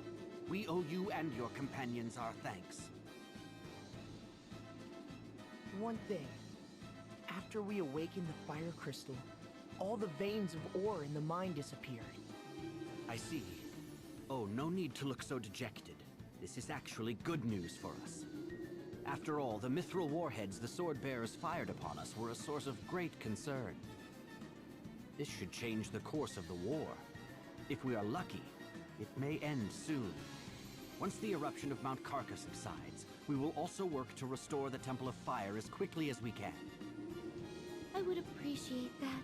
We owe you and your companions our thanks. One thing. After we awakened the fire crystal, all the veins of ore in the mine disappeared. I see. Oh, no need to look so dejected. This is actually good news for us. After all, the mithril warheads the sword bearers fired upon us were a source of great concern. This should change the course of the war. If we are lucky, it may end soon. Once the eruption of Mount Karka subsides, we will also work to restore the Temple of Fire as quickly as we can. I would appreciate that.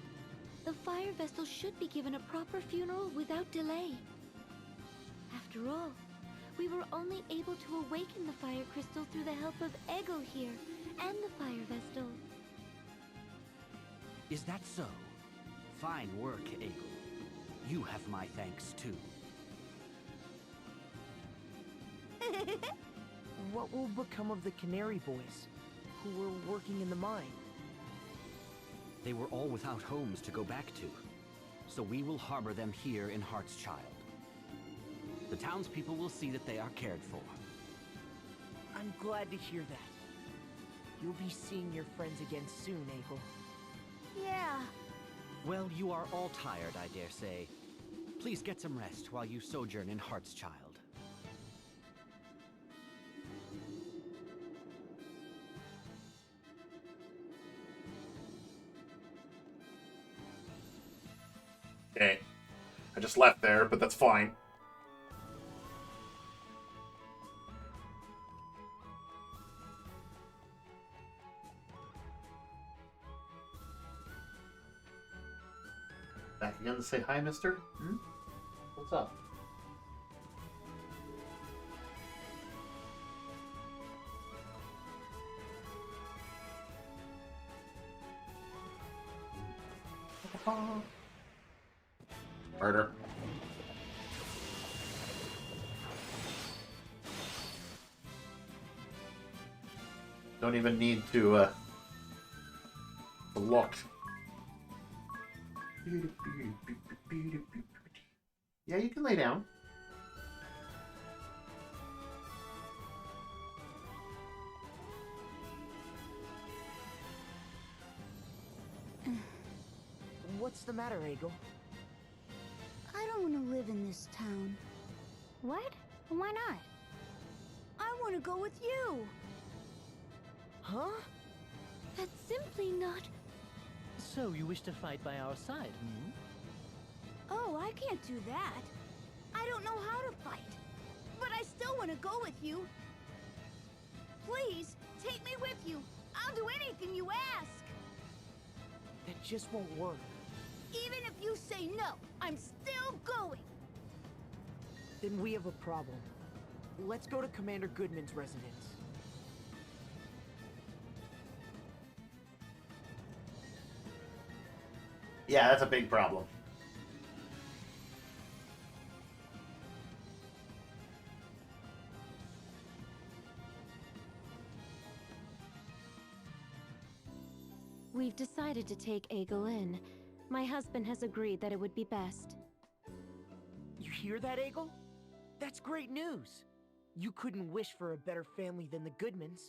The fire vessel should be given a proper funeral without delay. After all, we were only able to awaken the fire crystal through the help of Ego here and the fire vestal. Is that so? Fine work, Egel. You have my thanks, too. What will become of the Canary Boys, who were working in the mine? They were all without homes to go back to, so we will harbor them here in Heartschild. The townspeople will see that they are cared for. I'm glad to hear that. You'll be seeing your friends again soon, Egel. Yeah. Well, you are all tired, I dare say. Please get some rest while you sojourn in Heartschild. Okay. I just left there, but that's fine. Back again to say hi, mister? Hmm? What's up? Murder. Don't even need to look. Yeah, you can lay down. What's the matter, Egil? I don't want to live in this town. What? Why not? I want to go with you. Huh? That's simply not... So you wish to fight by our side, hmm? Oh, I can't do that. I don't know how to fight. But I still want to go with you. Please, take me with you. I'll do anything you ask. That just won't work. Even if you say no, I'm still going. Then we have a problem. Let's go to Commander Goodman's residence. Yeah, that's a big problem. We've decided to take Egil in. My husband has agreed that it would be best. You hear that, Egil? That's great news. You couldn't wish for a better family than the Goodmans.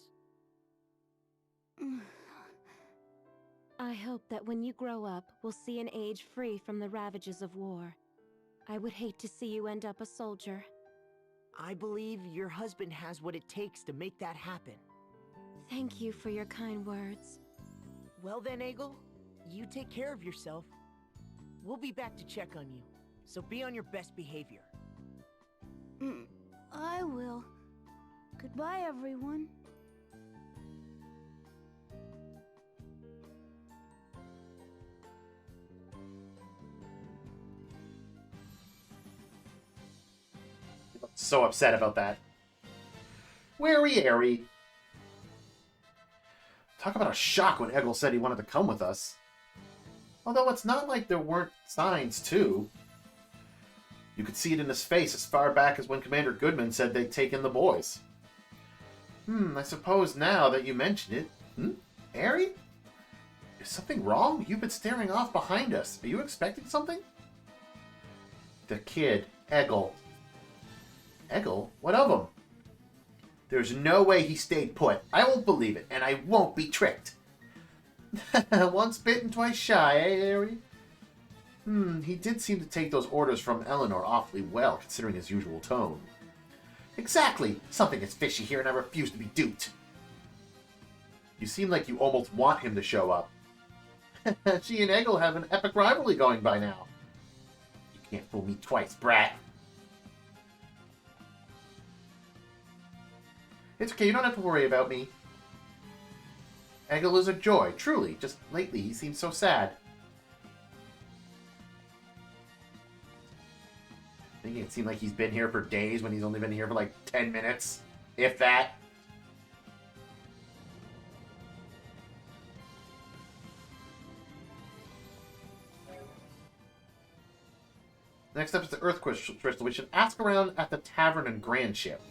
I hope that when you grow up, we'll see an age free from the ravages of war. I would hate to see you end up a soldier. I believe your husband has what it takes to make that happen. Thank you for your kind words. Well then, Egil, you take care of yourself. We'll be back to check on you, so be on your best behavior. I will. Goodbye, everyone. So upset about that. Wary airy. Talk about a shock when Egil said he wanted to come with us. Although it's not like there weren't signs, too. You could see it in his face as far back as when Commander Goodman said they'd taken the boys. I suppose now that you mention it... Airy? Is something wrong? You've been staring off behind us. Are you expecting something? The kid, Egil. Egil? What of him? There's no way he stayed put. I won't believe it, and I won't be tricked. Once bitten, twice shy, eh, Airy? He did seem to take those orders from Eleanor awfully well, considering his usual tone. Exactly! Something is fishy here, and I refuse to be duped. You seem like you almost want him to show up. She and Egil have an epic rivalry going by now. You can't fool me twice, brat. It's okay, you don't have to worry about me. Egil is a joy, truly. Just lately, he seems so sad. Making it seem like he's been here for days when he's only been here for like 10 minutes. If that. Next up is the Earth Crystal. We should ask around at the tavern in Grand Ship.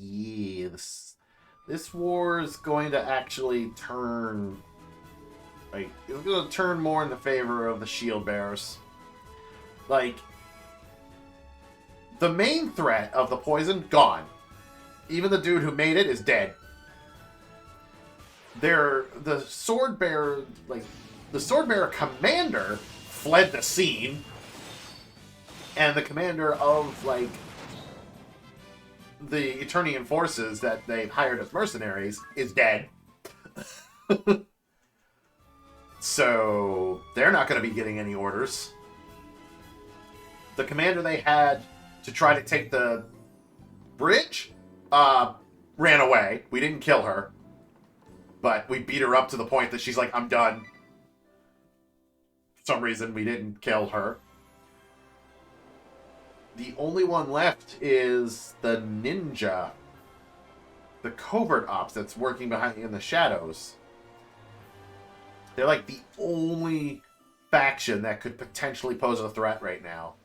Yeah, this war is going to actually turn... Like, it's going to turn more in the favor of the shield bearers. Like, the main threat of the poison, gone. Even the dude who made it is dead. The sword bearer, like, the sword bearer commander fled the scene. And the commander of, like, the Eternian forces that they've hired as mercenaries is dead. So, they're not going to be getting any orders. The commander they had to try to take the bridge ran away. We didn't kill her. But we beat her up to the point that she's like, I'm done. For some reason, we didn't kill her. The only one left is the ninja. The covert ops that's working behind in the shadows. They're like the only faction that could potentially pose a threat right now.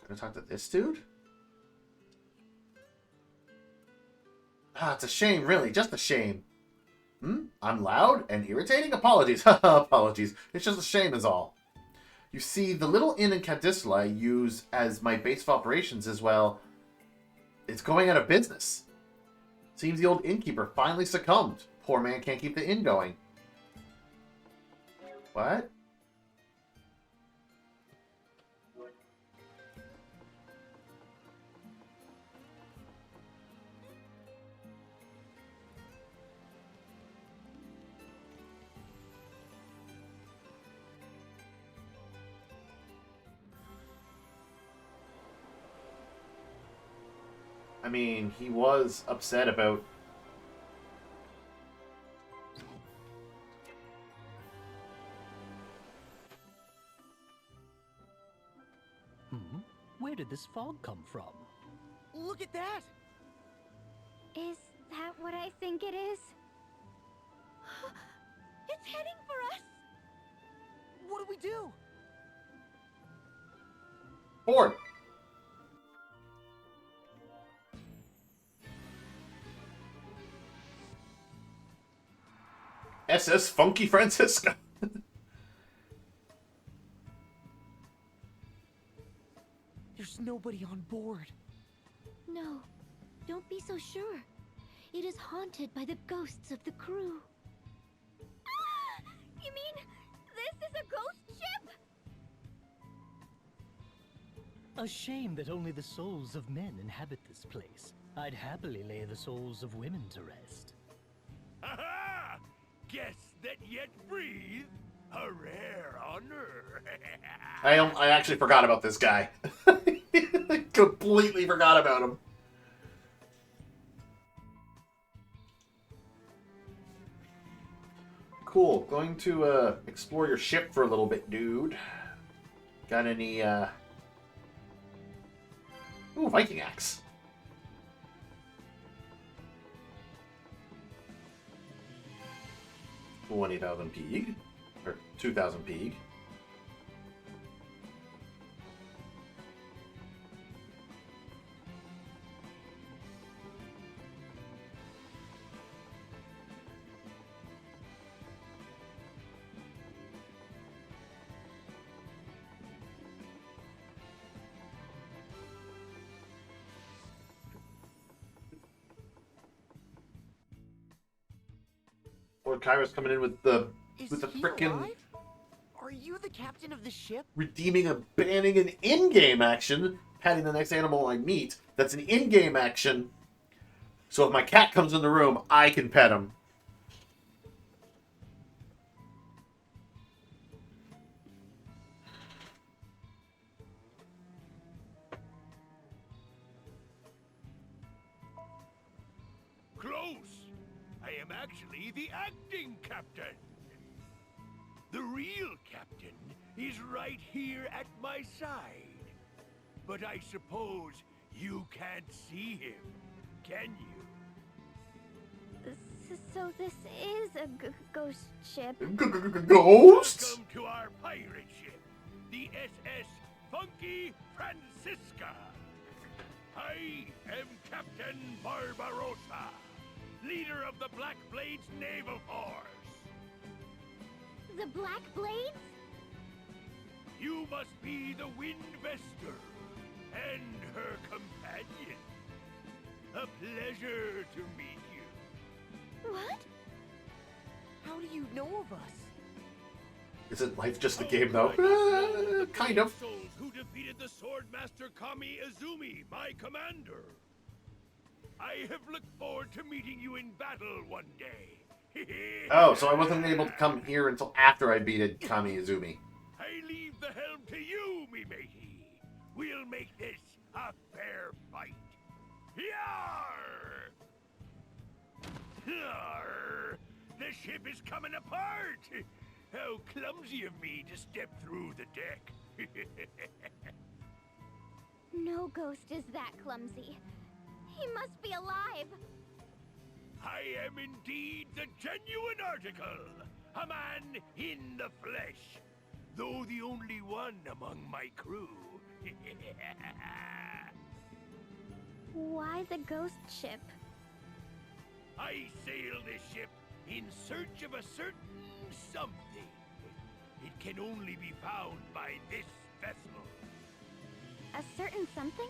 Gonna talk to this dude? Ah, it's a shame, really. Just a shame. I'm loud and irritating? Apologies. Apologies. It's just a shame is all. You see, the little inn in Cadisla I use as my base of operations as well, it's going out of business. Seems the old innkeeper finally succumbed. Poor man can't keep the inn going. What? I mean, he was upset about... Where did this fog come from? Look at that! Is that what I think it is? It's heading for us! What do we do? Board! SS Funky Francisco. There's nobody on board. No, don't be so sure. It is haunted by the ghosts of the crew. Ah! You mean this is a ghost ship? A shame that only the souls of men inhabit this place. I'd happily lay the souls of women to rest. Aha! Guests that yet breathe, a rare honor. I actually forgot about this guy. Completely forgot about him. Cool. Going to explore your ship for a little bit, dude. Got any Ooh, Viking axe. 20,000 peeg. Or 2,000 peeg. Lord Kyra's coming in with the He frickin' alive? Are you the captain of the ship? redeeming and banning an in-game action, petting the next animal I meet. That's an in-game action. So if my cat comes in the room, I can pet him. Close! I am actually the acting captain. The real captain is right here at my side. But I suppose you can't see him, can you? So this is a ghost ship. Ghost? Welcome to our pirate ship, the SS Funky Francisca. I am Captain Barbarossa, leader of the Black Blades Naval Force. The Black Blades? You must be the Windvester and her companion. A pleasure to meet you. What? How do you know of us? Isn't life just a game, though? Kind of. Souls who defeated the Swordmaster Kami Izumi, my commander. I have looked forward to meeting you in battle one day. Oh, so I wasn't able to come here until after I beat Kami Izumi. I leave the helm to you, me matey. We'll make this a fair fight. Yarr! Yarr! The ship is coming apart! How clumsy of me to step through the deck. No ghost is that clumsy. He must be alive. I am indeed the genuine article, a man in the flesh, though the only one among my crew. Why the ghost ship? I sail this ship in search of a certain something. It can only be found by this vessel. A certain something?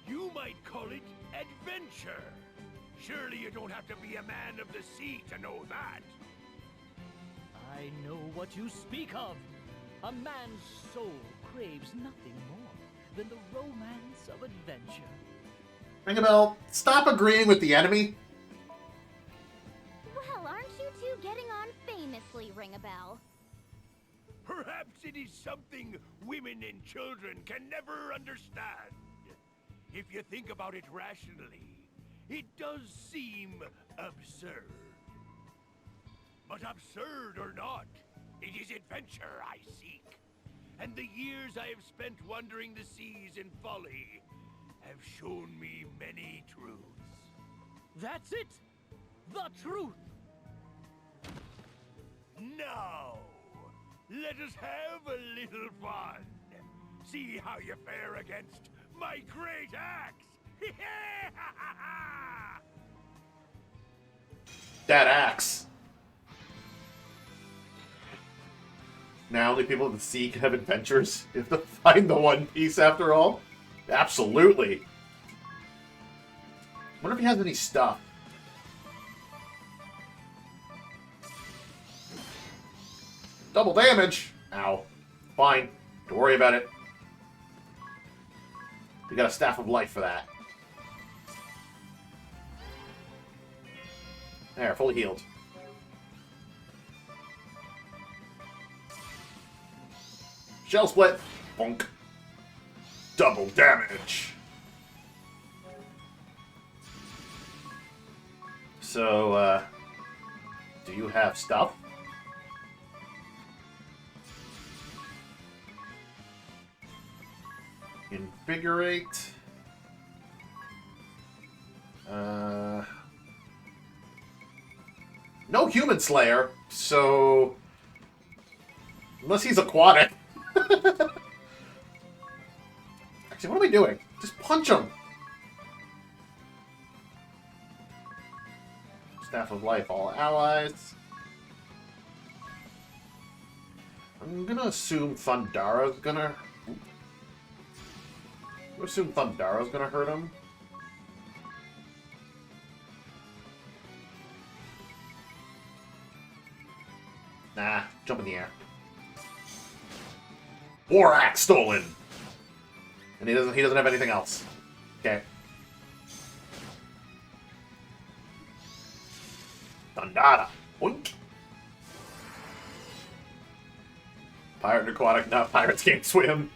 You might call it adventure. Surely you don't have to be a man of the sea to know that. I know what you speak of. A man's soul craves nothing more than the romance of adventure. Ringabel, stop agreeing with the enemy. Well, aren't you two getting on famously, Ring-a-Bell? Perhaps it is something women and children can never understand. If you think about it rationally, it does seem absurd. But absurd or not, it is adventure I seek. And the years I have spent wandering the seas in folly have shown me many truths. That's it! The truth! Now, let us have a little fun. See how you fare against my great axe. That axe. Now only people in the sea can have adventures. You have to find the One Piece after all. Absolutely. Wonder if he has any stuff. Double damage. Ow. Fine. Don't worry about it. We got a Staff of Life for that. There, fully healed. Shell split. Bonk. Double damage. So, do you have stuff? Invigorate. No Human Slayer, so unless he's aquatic. Actually, what am I doing? Just punch him. Staff of Life, all allies. I'm gonna assume Thundara's gonna... I assume Thundara's gonna hurt him. Nah, jump in the air. War Axe stolen! And he doesn't have anything else. Okay. Thundara. Oink. Pirate and aquatic, not pirates can't swim.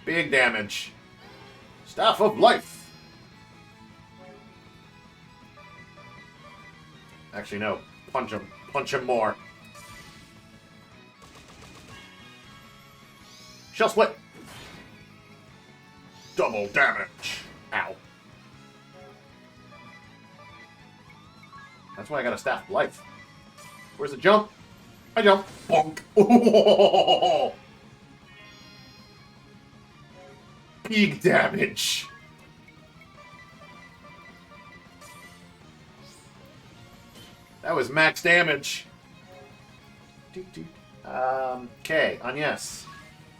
Big damage. Staff of Life. Actually, no. Punch him. Punch him more. Shell split. Double damage. Ow. That's why I got a Staff of Life. Where's the jump? I jump. Bonk. Oh! Big damage. That was max damage. Okay, Agnes.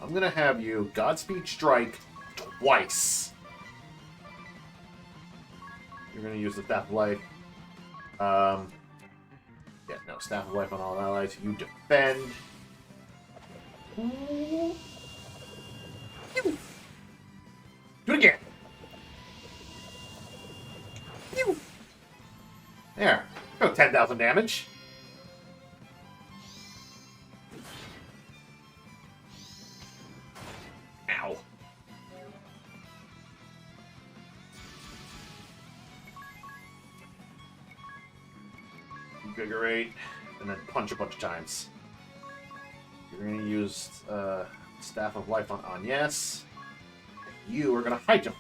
I'm gonna have you Godspeed Strike twice. You're gonna use the Staff of Life. Yeah, no, Staff of Life on all allies. You defend. Do it again. There. Go 10,000 damage. Ow. Invigorate, and then punch a bunch of times. You're going to use Staff of Life on Agnes. You are going to hide him.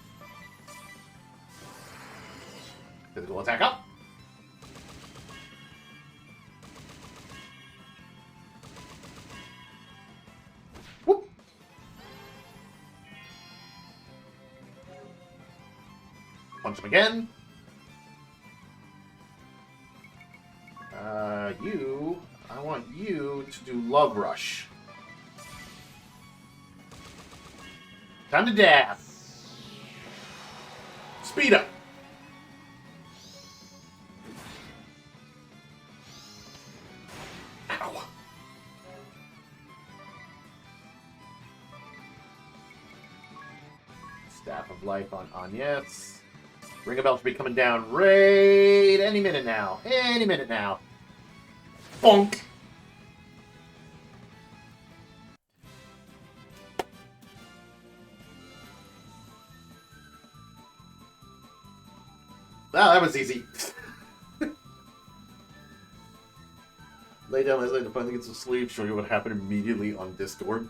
Physical attack up. Whoop. Punch him again. I want you to do Love Rush. Time to dab. Speed up. Ow. Staff of Life on Agnes. Ring of Bell should be coming down right any minute now. Any minute now. Bonk! Wow, that was easy. Lay down as I finally get some sleep, show you what happened immediately on Discord.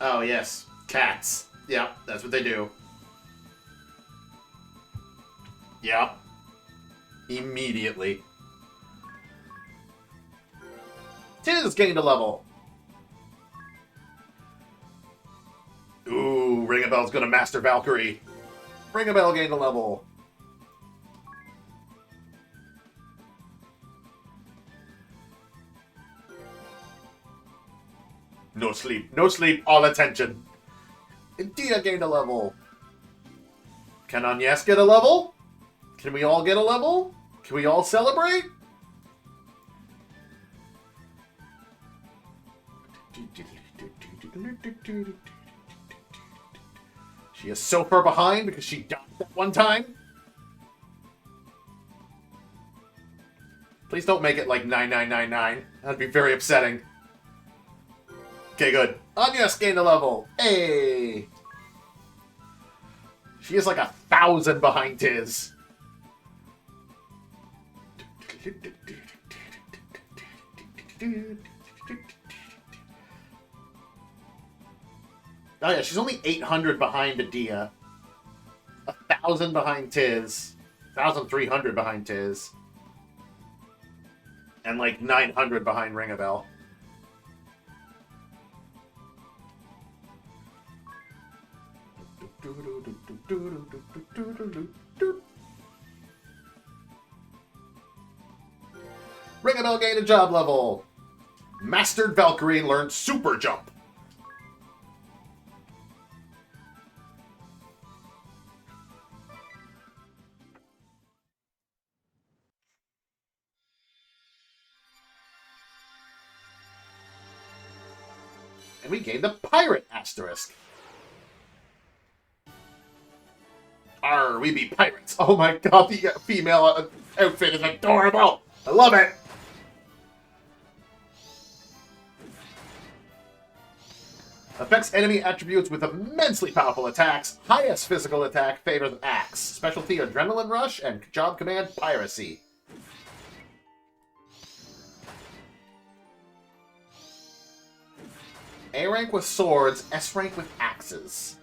Oh, yes. Cats. Yep, that's what they do. Yep. Immediately. Tiz gained a level. Ooh, Ring of Bell's gonna master Valkyrie. Ring of Bell gained a level. No sleep. No sleep. All attention. India gained a level. Can Agnes get a level? Can we all get a level? Can we all celebrate? She is so far behind because she died that one time. Please don't make it like 9999. That'd be very upsetting. Okay, good. Agnes gained a level. Hey! She is like 1,000 behind Tiz. Oh yeah, she's only 800 behind Adia. 1,000 behind Tiz. 1,300 behind Tiz. And like 900 behind Ring of Bell. Ring of Bell gained a job level. Mastered Valkyrie learned Super Jump. And we gained the Pirate Asterisk. Arr, we be pirates. Oh my god, the female outfit is adorable. I love it. Affects enemy attributes with immensely powerful attacks. Highest physical attack favors Axe. Specialty Adrenaline Rush and job command Piracy. A rank with swords, S rank with axes.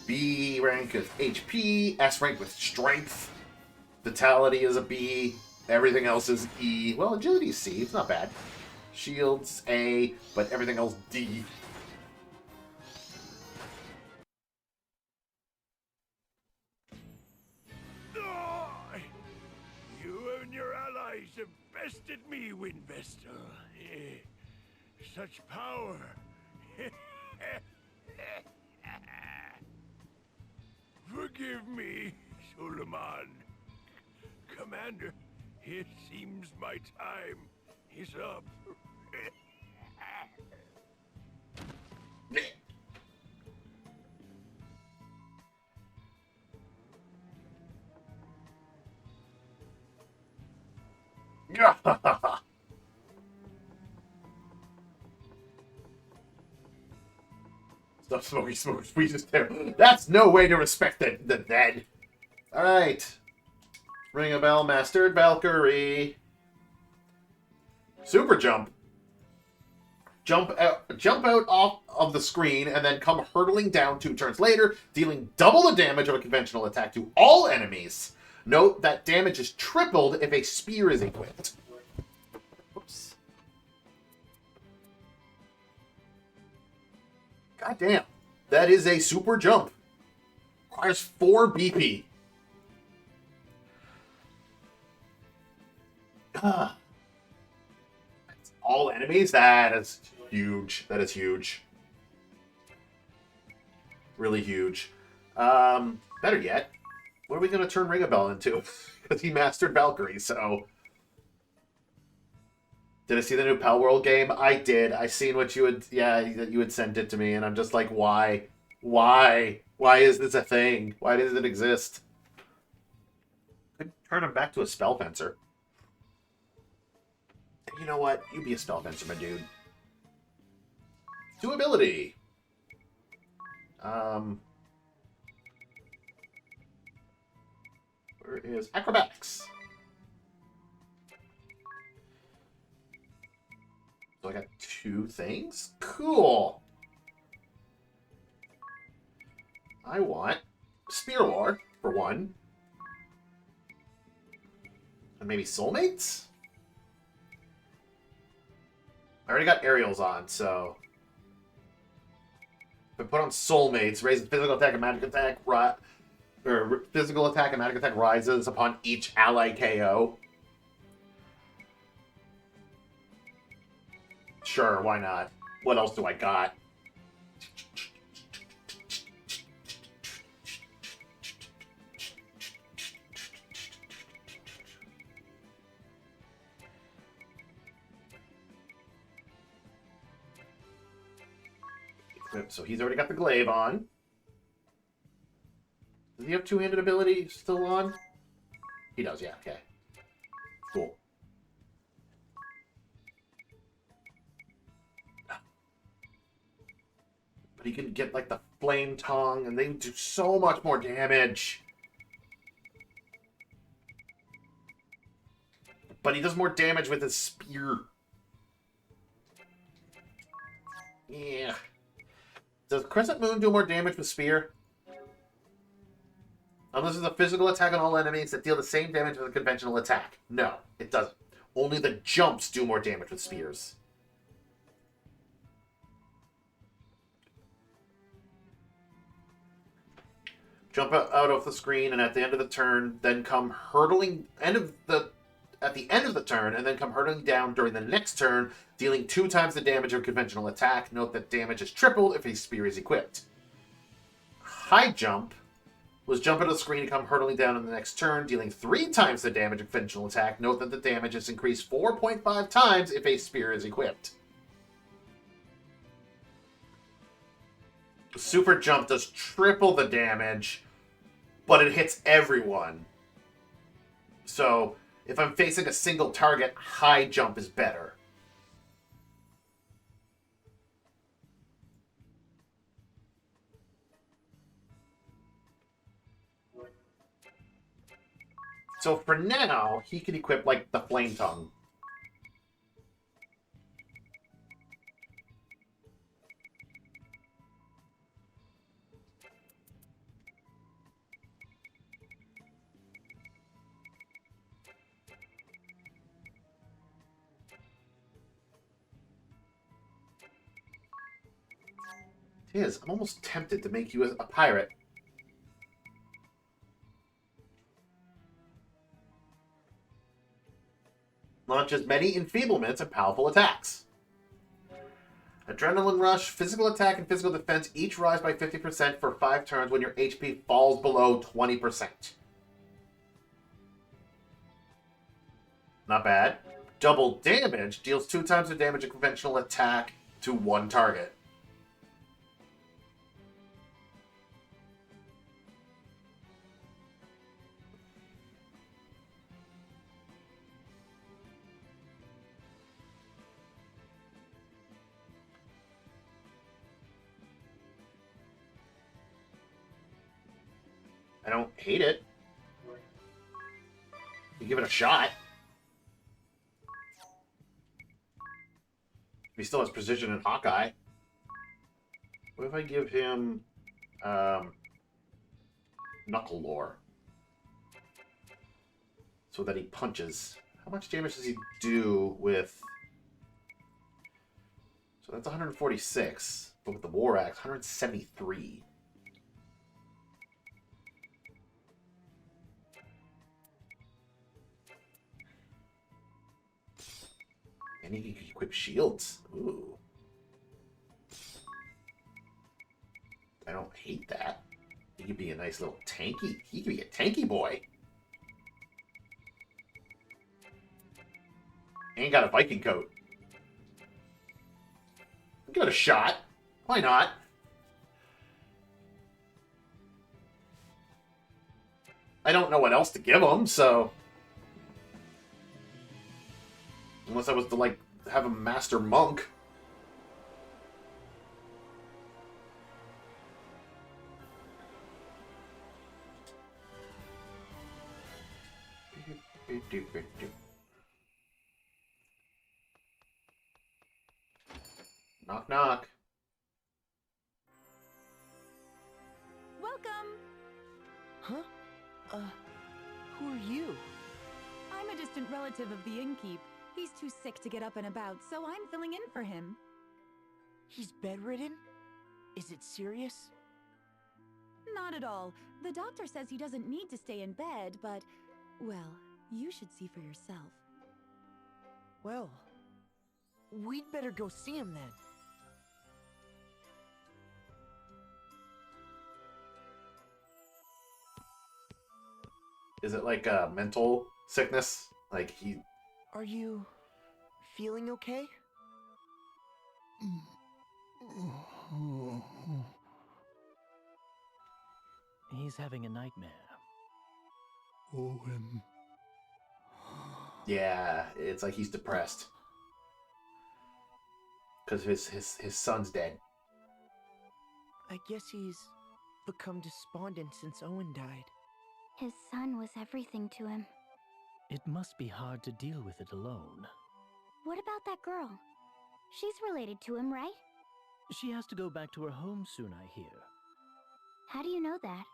B rank with HP, S rank with strength. Vitality is a B. Everything else is E. Well, agility is C. It's not bad. Shields A, but everything else D. You and your allies have bested me, Windvesta. Such power. Forgive me, Suleiman. Commander. It seems my time is up. Stop smoking smoke squeezes there. That's no way to respect the dead. Alright. Ring a bell, Mastered Valkyrie. Super jump. Jump out off of the screen and then come hurtling down 2 turns later, dealing double the damage of a conventional attack to all enemies. Note that damage is tripled if a spear is equipped. Oops. God damn. That is a super jump. Requires 4 BP. All enemies? That is huge. That is huge. Really huge. Better yet, what are we going to turn Ring a Bell into? Because he mastered Valkyrie, so... Did I see the new Pal World game? I did. I seen what you would... Yeah, you had sent it to me, and I'm just like, why? Why? Why is this a thing? Why does it exist? Could turn him back to a spell fencer. You know what? You be a spell fencer, my dude. 2 ability. Where is acrobatics? So I got 2 things? Cool. I want Spear Lore, for 1. And maybe Soulmates? I already got Aerials on, so... If I put on Soulmates, raises physical attack and magic attack, or physical attack and magic attack rises upon each ally KO. Sure, why not? What else do I got? So he's already got the glaive on. Does he have 2-handed ability still on? He does, yeah, okay. Cool. But he can get, like, the flame tongue, and they do so much more damage. But he does more damage with his spear. Yeah. Does Crescent Moon do more damage with Spear? Unless it's a physical attack on all enemies that deal the same damage as a conventional attack. No, it doesn't. Only the jumps do more damage with Spears. Jump out of the screen, and at the end of the turn, then come hurtling... At the end of the turn, and then come hurtling down during the next turn, dealing 2 times the damage of a conventional attack. Note that damage is tripled if a spear is equipped. High jump was jump out of the screen and come hurtling down in the next turn, dealing 3 times the damage of a conventional attack. Note that the damage is increased 4.5 times if a spear is equipped. Super jump does triple the damage, but it hits everyone. So... if I'm facing a single target, high jump is better. So for now, he can equip, like, the Flame Tongue. I'm almost tempted to make you a pirate. Launch as many enfeeblements and powerful attacks. Adrenaline Rush, physical attack and physical defense each rise by 50% for 5 turns when your HP falls below 20%. Not bad. Double damage. Deals 2 times the damage of conventional attack to one target. I don't hate it. You give it a shot. He still has precision in Hawkeye. What if I give him Knuckle Lore? So that he punches. How much damage does he do with... So that's 146. But with the War Axe, 173. And he can equip shields. Ooh. I don't hate that. He could be a nice little tanky. He could be a tanky boy. And got a Viking coat. Give it a shot. Why not? I don't know what else to give him, so... Unless I was to, like, have a master monk. Knock, knock. Welcome! Huh? Who are you? I'm a distant relative of the innkeep. He's too sick to get up and about, so I'm filling in for him. He's bedridden? Is it serious? Not at all. The doctor says he doesn't need to stay in bed, but... Well, you should see for yourself. Well, we'd better go see him then. Is it like a mental sickness? Like he... Are you feeling okay? He's having a nightmare. Owen. Yeah, it's like he's depressed. Because his son's dead. I guess he's become despondent since Owen died. His son was everything to him. It must be hard to deal with it alone. What about that girl? She's related to him, right? She has to go back to her home soon, I hear. How do you know that?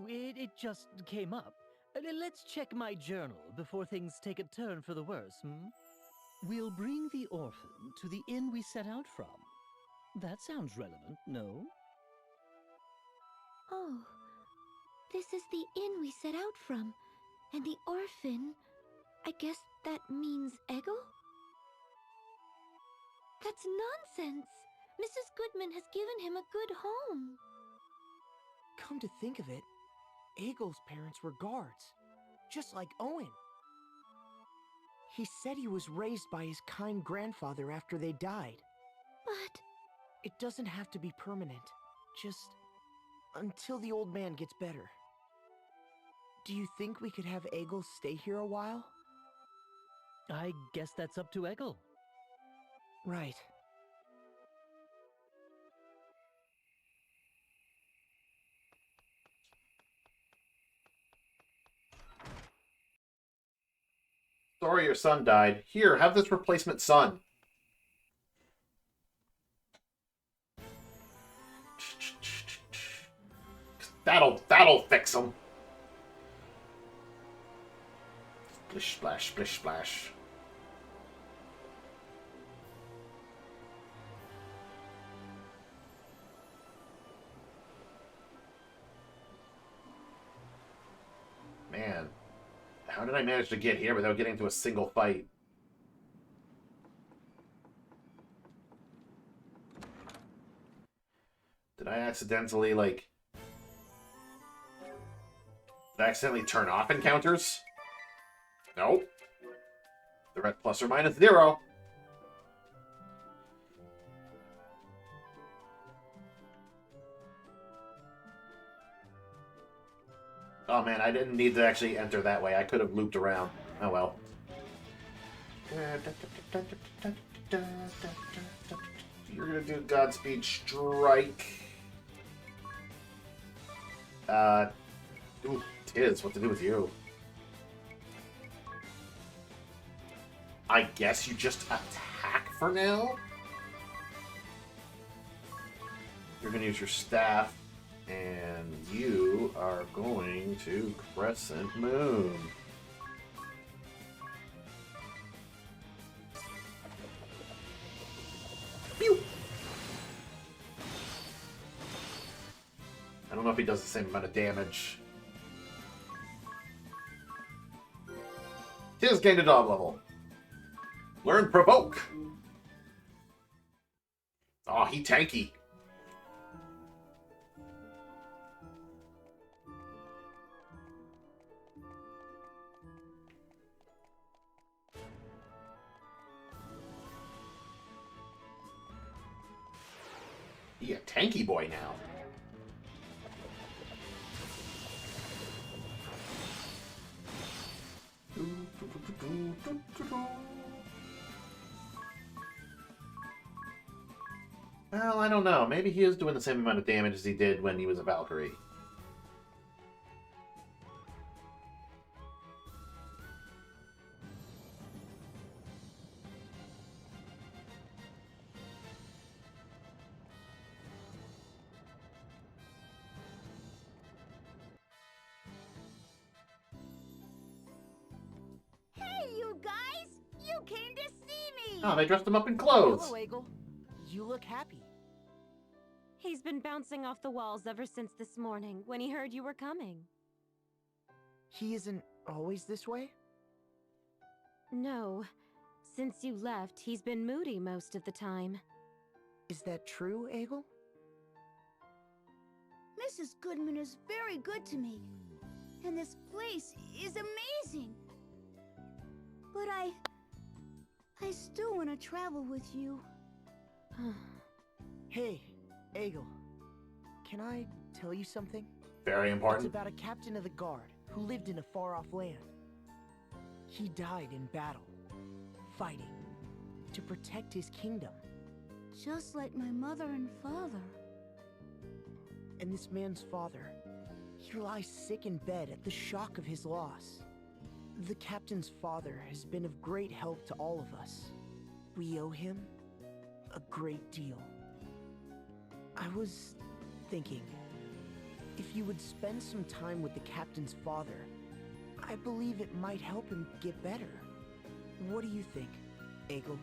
It just came up. Let's check my journal before things take a turn for the worse, We'll bring the orphan to the inn we set out from. That sounds relevant, no? Oh, this is the inn we set out from. And the orphan, I guess that means Eggle? That's nonsense! Mrs. Goodman has given him a good home. Come to think of it, Eggle's parents were guards, just like Owen. He said he was raised by his kind grandfather after they died. But... It doesn't have to be permanent, just until the old man gets better. Do you think we could have Eggle stay here a while? I guess that's up to Eggle. Right. Sorry your son died. Here, have this replacement son. That'll fix him. Splish, splash, splish, splash. Man, how did I manage to get here without getting into a single fight? Did I accidentally, like... Did I accidentally turn off encounters? Nope. They're at plus or minus 0. Oh man, I didn't need to actually enter that way. I could have looped around. Oh well. You're gonna do Godspeed Strike. Ooh, Tiz, what to do with you? I guess you just attack for now? You're gonna use your staff, and you are going to Crescent Moon. Pew! I don't know if he does the same amount of damage. Tiz gained a dog level. Learn Provoke. Oh, he tanky. He a tanky boy now. Well, I don't know. Maybe he is doing the same amount of damage as he did when he was a Valkyrie. Hey, you guys! You came to see me! Oh, they dressed him up in clothes. Hello, Egil. You look happy. He's been bouncing off the walls ever since this morning, when he heard you were coming. He isn't always this way? No. Since you left, he's been moody most of the time. Is that true, Egil? Mrs. Goodman is very good to me. And this place is amazing. But I still want to travel with you. Hey, Egil. Can I tell you something? Very important. It's about a captain of the guard who lived in a far-off land. He died in battle, fighting, to protect his kingdom. Just like my mother and father. And this man's father, he lies sick in bed at the shock of his loss. The captain's father has been of great help to all of us. We owe him a great deal. I was thinking, if you would spend some time with the captain's father, I believe it might help him get better. What do you think, Egil?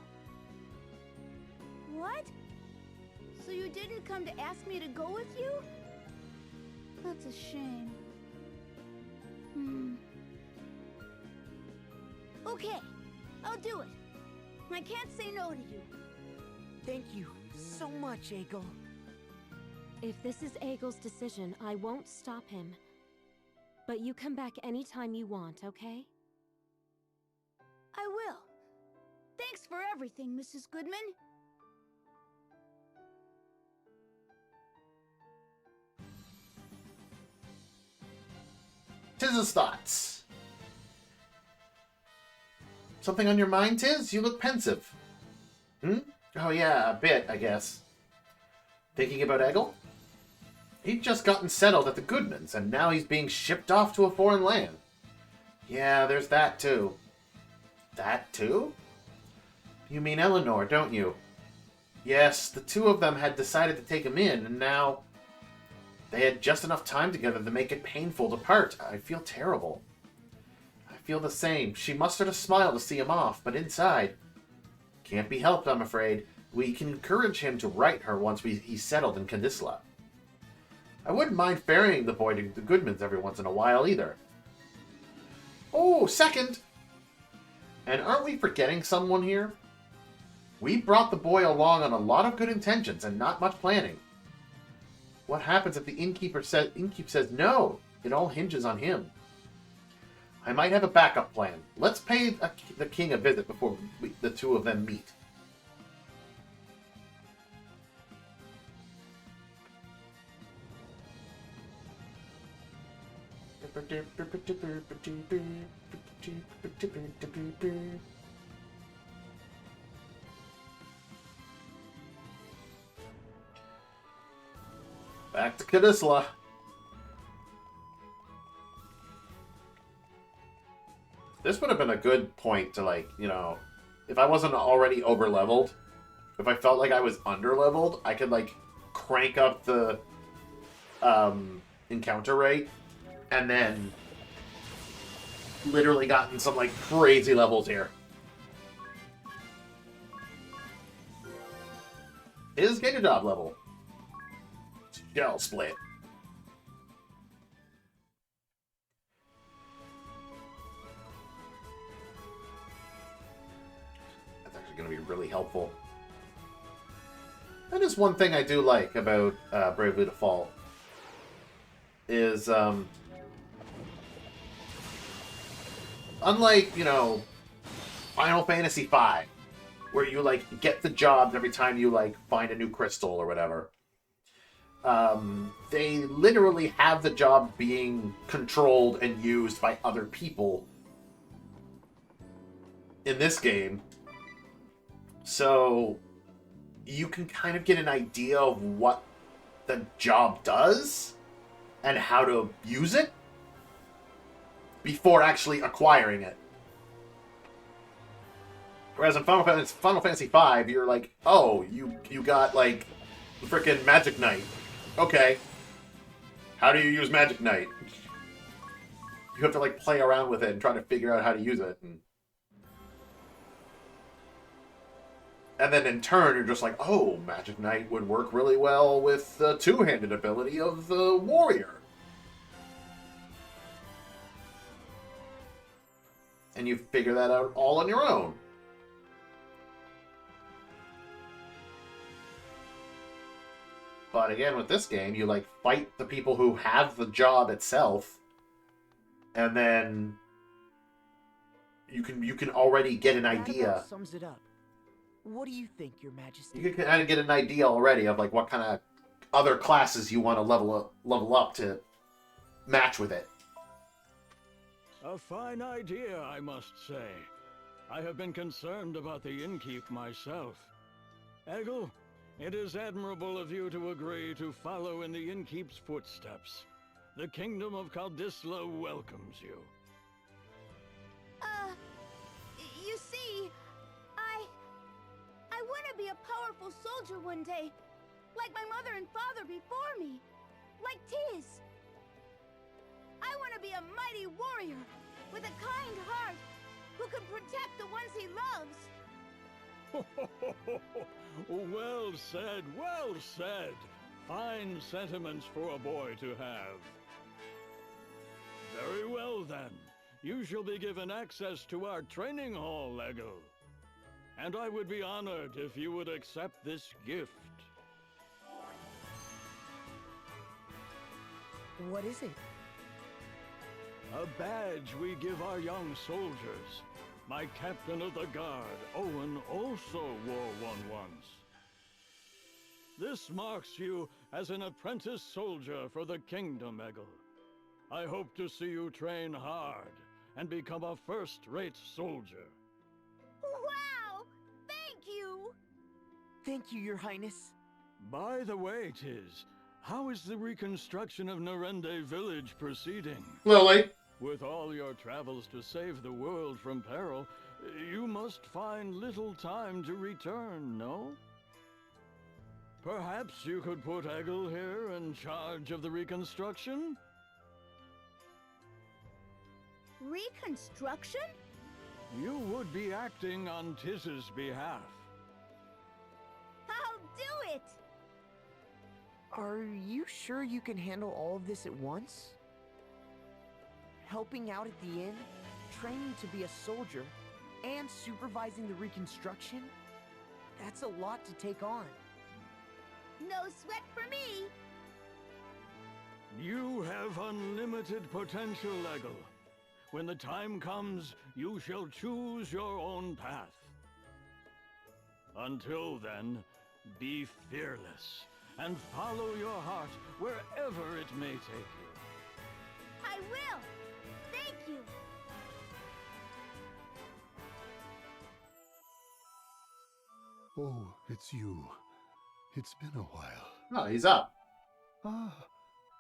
What? So you didn't come to ask me to go with you? That's a shame. Okay, I'll do it. I can't say no to you. Thank you so much, Egil. If this is Egil's decision, I won't stop him. But you come back anytime you want, okay? I will. Thanks for everything, Mrs. Goodman. Tiz's thoughts. Something on your mind, Tiz? You look pensive. Oh yeah, a bit, I guess. Thinking about Egil? He'd just gotten settled at the Goodmans, and now he's being shipped off to a foreign land. Yeah, there's that too. That too? You mean Eleanor, don't you? Yes, the two of them had decided to take him in, and now... they had just enough time together to make it painful to part. I feel terrible. I feel the same. She mustered a smile to see him off, but inside... can't be helped, I'm afraid. We can encourage him to write her once he's settled in Kandisla. I wouldn't mind ferrying the boy to the Goodmans every once in a while, either. Oh, second! And aren't we forgetting someone here? We brought the boy along on a lot of good intentions and not much planning. What happens if the innkeep says no? It all hinges on him. I might have a backup plan. Let's pay the king a visit before the two of them meet. Back to Kadisla. This would have been a good point to, like, you know, if I wasn't already over-leveled, if I felt like I was under-leveled, I could, like, crank up the encounter rate and then literally gotten some, like, crazy levels here. Is Gator Job level? Shell split. That's actually going to be really helpful. That is one thing I do like about Bravely Default. Is, unlike, you know, Final Fantasy V, where you, like, get the jobs every time you, like, find a new crystal or whatever. They literally have the job being controlled and used by other people in this game. So you can kind of get an idea of what the job does and how to use it before actually acquiring it. Whereas in Final Fantasy V, you're like, oh, you got, like, frickin' Magic Knight. Okay. How do you use Magic Knight? You have to, like, play around with it and try to figure out how to use it. And then in turn, you're just like, oh, Magic Knight would work really well with the two-handed ability of the warrior. And you figure that out all on your own. But again, with this game, you, like, fight the people who have the job itself, and then you can already get an idea. That about sums it up. What do you think, Your Majesty? You can kind of get an idea already of, like, what kind of other classes you want to level up to match with it. A fine idea, I must say. I have been concerned about the innkeep myself. Eggle, it is admirable of you to agree to follow in the innkeep's footsteps. The kingdom of Kaldisla welcomes you. You see, I want to be a powerful soldier one day, like my mother and father before me, like Tiz. I want to be a mighty warrior with a kind heart who can protect the ones he loves. Well said, well said. Fine sentiments for a boy to have. Very well then. You shall be given access to our training hall, Eggle. And I would be honored if you would accept this gift. What is it? A badge we give our young soldiers. My captain of the guard, Owen, also wore one once. This marks you as an apprentice soldier for the kingdom, Eggle. I hope to see you train hard and become a first-rate soldier. Wow! Thank you! Thank you, Your Highness. By the way, Tiz, how is the reconstruction of Narende village proceeding? Lily. With all your travels to save the world from peril, you must find little time to return, no? Perhaps you could put Eggle here in charge of the reconstruction? Reconstruction? You would be acting on Tiz's behalf. I'll do it! Are you sure you can handle all of this at once? Helping out at the inn, training to be a soldier, and supervising the reconstruction? That's a lot to take on. No sweat for me! You have unlimited potential, Eggle. When the time comes, you shall choose your own path. Until then, be fearless and follow your heart wherever it may take you. I will! Thank you! Oh, it's you. It's been a while. Oh, he's up. Ah,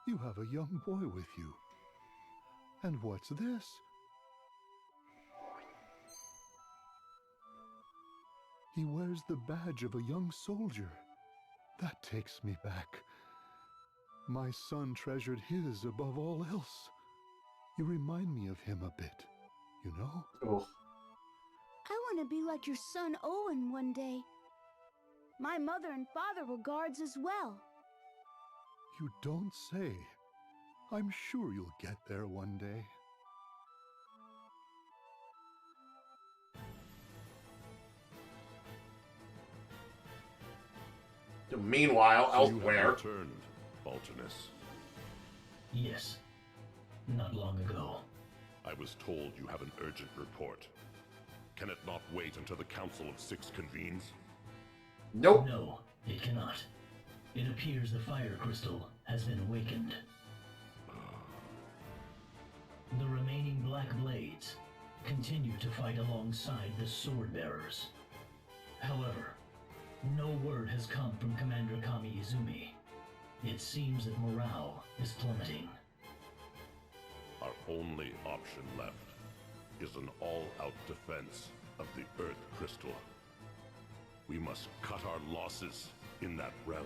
you have a young boy with you. And what's this? He wears the badge of a young soldier. That takes me back. My son treasured his above all else. You remind me of him a bit, you know? Oh. I want to be like your son Owen one day. My mother and father were guards as well. You don't say. I'm sure you'll get there one day. Meanwhile, elsewhere. You have returned, Baltinus. Yes. Not long ago. I was told you have an urgent report. Can it not wait until the Council of Six convenes? Nope. No, it cannot. It appears the fire crystal has been awakened. The remaining Black Blades continue to fight alongside the Sword Bearers. However, no word has come from Commander Kami Izumi. It seems that morale is plummeting. Our only option left is an all-out defense of the Earth Crystal. We must cut our losses in that realm.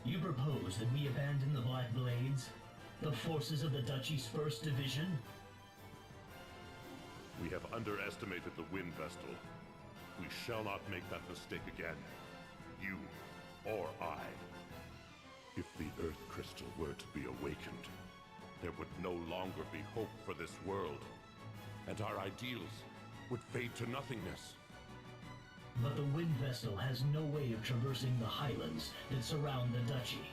You propose that we abandon the Black Blades? The forces of the Duchy's 1st Division? We have underestimated the Wind Vestal. We shall not make that mistake again. You or I. If the Earth Crystal were to be awakened, there would no longer be hope for this world, and our ideals would fade to nothingness. But the Wind Vessel has no way of traversing the highlands that surround the Duchy.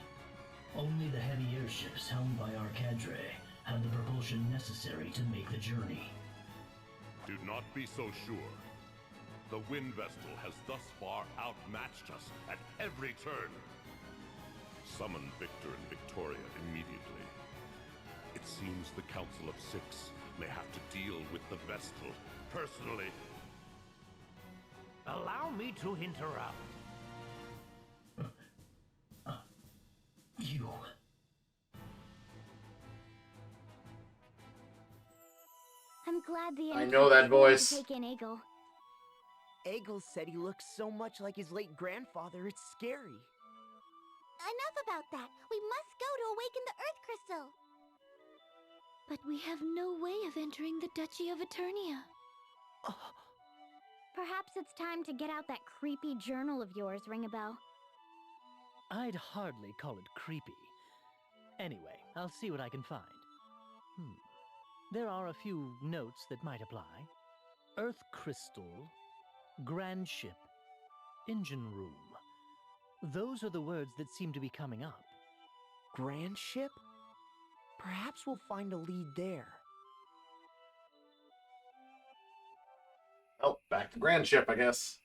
Only the heavy airships helmed by our cadre have the propulsion necessary to make the journey. Do not be so sure. The Wind Vestal has thus far outmatched us at every turn. Summon Victor and Victoria immediately. It seems the Council of Six may have to deal with the Vestal personally. Allow me to interrupt. You... I'm glad the I know that voice. Take in Egil. Egil said he looks so much like his late grandfather, it's scary. Enough about that. We must go to awaken the Earth Crystal. But we have no way of entering the Duchy of Eternia. Perhaps it's time to get out that creepy journal of yours, Ringabel. I'd hardly call it creepy. Anyway, I'll see what I can find. There are a few notes that might apply. Earth Crystal, Grand Ship, Engine Room. Those are the words that seem to be coming up. Grand Ship? Perhaps we'll find a lead there. Oh, back to Grand Ship, I guess.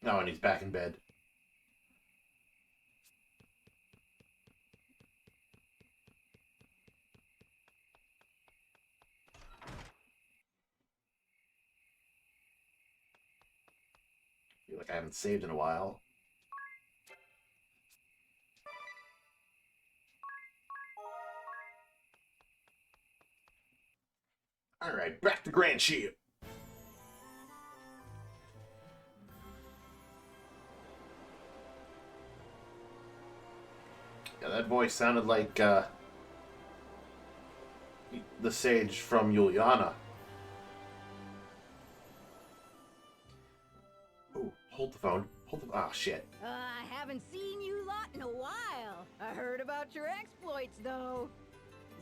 Oh, and he's back in bed. Feel like I haven't saved in a while. Alright, back to Grand Ship. Yeah, that voice sounded like the sage from Juliana. Oh, hold the phone. Hold the... Ah, shit. I haven't seen you lot in a while. I heard about your exploits, though.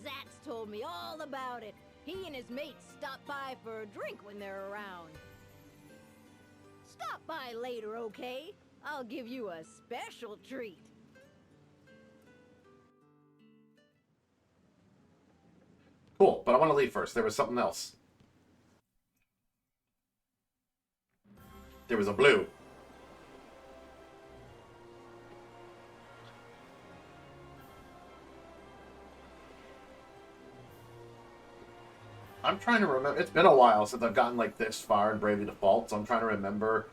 Zat's told me all about it. He and his mates stop by for a drink when they're around. Stop by later, okay? I'll give you a special treat. Cool, but I want to leave first. There was something else. There was a blue. I'm trying to remember. It's been a while since I've gotten like this far in Bravely Default, so I'm trying to remember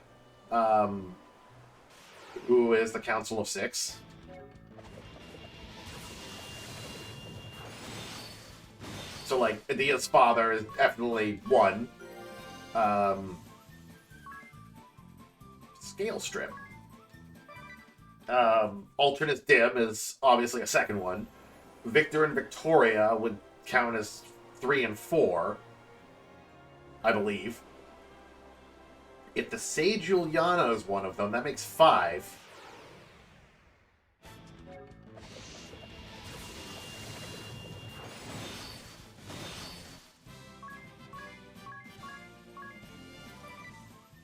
who is the Council of Six. So like Adia's father is definitely one. Scale Strip. Alternate Dim is obviously a second one. Victor and Victoria would count as 3 and 4, I believe. If the Sage Juliana is one of them, that makes 5.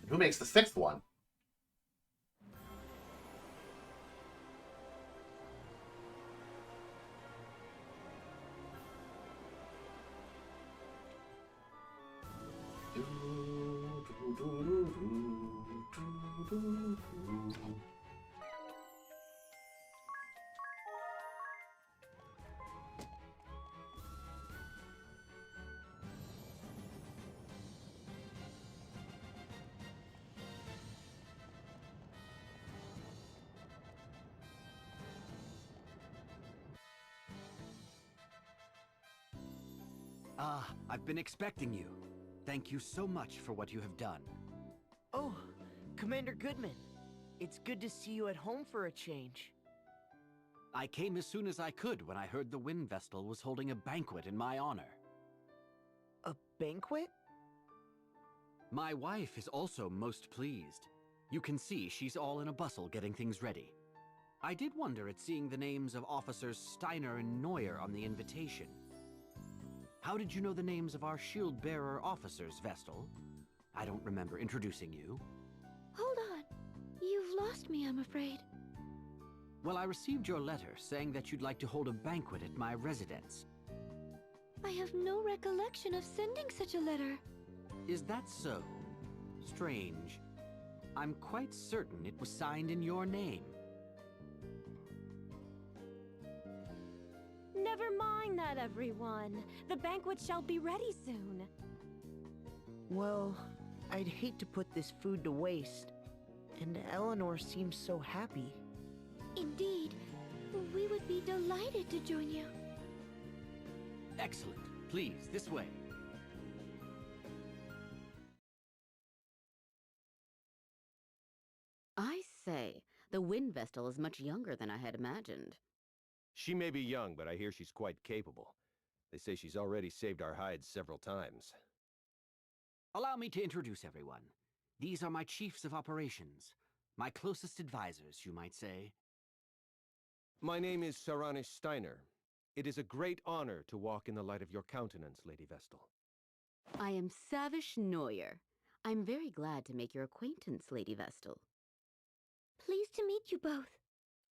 Who makes the 6th one? I've been expecting you. Thank you so much for what you have done. Oh, Commander Goodman. It's good to see you at home for a change. I came as soon as I could when I heard the Wind Vestal was holding a banquet in my honor. A banquet? My wife is also most pleased. You can see she's all in a bustle getting things ready. I did wonder at seeing the names of Officers Steiner and Neuer on the invitation. How did you know the names of our shield-bearer officers, Vestal? I don't remember introducing you. Hold on. You've lost me, I'm afraid. Well, I received your letter saying that you'd like to hold a banquet at my residence. I have no recollection of sending such a letter. Is that so? Strange. I'm quite certain it was signed in your name. Never mind that, everyone. The banquet shall be ready soon. Well, I'd hate to put this food to waste. And Eleanor seems so happy. Indeed. We would be delighted to join you. Excellent. Please, this way. I say, the Wind Vestal is much younger than I had imagined. She may be young, but I hear she's quite capable. They say she's already saved our hides several times. Allow me to introduce everyone. These are my chiefs of operations. My closest advisors, you might say. My name is Saranish Steiner. It is a great honor to walk in the light of your countenance, Lady Vestal. I am Savish Neuer. I'm very glad to make your acquaintance, Lady Vestal. Pleased to meet you both.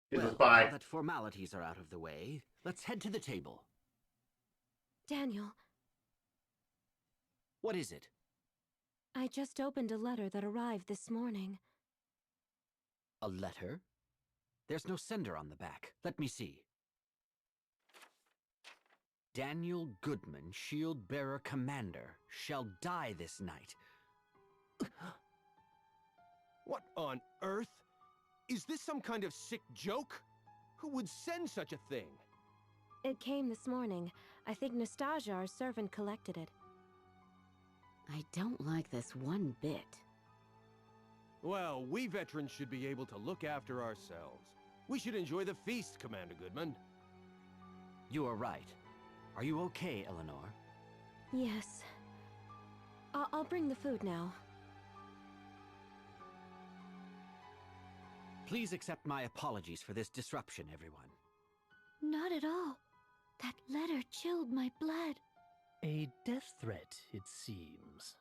Well, now that formalities are out of the way, let's head to the table. Daniel. What is it? I just opened a letter that arrived this morning. A letter? There's no sender on the back. Let me see. Daniel Goodman, Shield-Bearer Commander, shall die this night. What on earth? Is this some kind of sick joke? Who would send such a thing? It came this morning. I think Nastasia, our servant, collected it. I don't like this one bit. Well, we veterans should be able to look after ourselves. We should enjoy the feast, Commander Goodman. You are right. Are you okay, Eleanor? Yes. I'll bring the food now. Please accept my apologies for this disruption, everyone. Not at all. That letter chilled my blood. A death threat, it seems.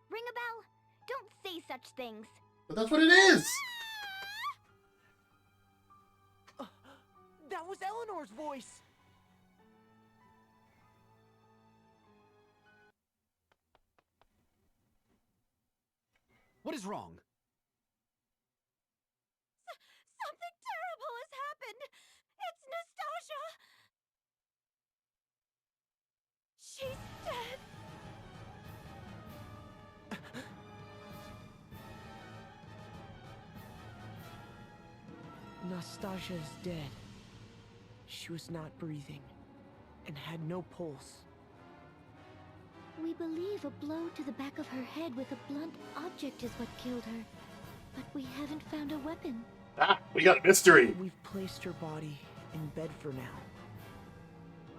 Ring a bell. Don't say such things. But that's what it is! That was Eleanor's voice! What is wrong? Something terrible has happened! It's Nastasia! She's dead! Nastasia is dead. She was not breathing and had no pulse. We believe a blow to the back of her head with a blunt object is what killed her. But we haven't found a weapon. Ah, we got mystery! We've placed her body in bed for now.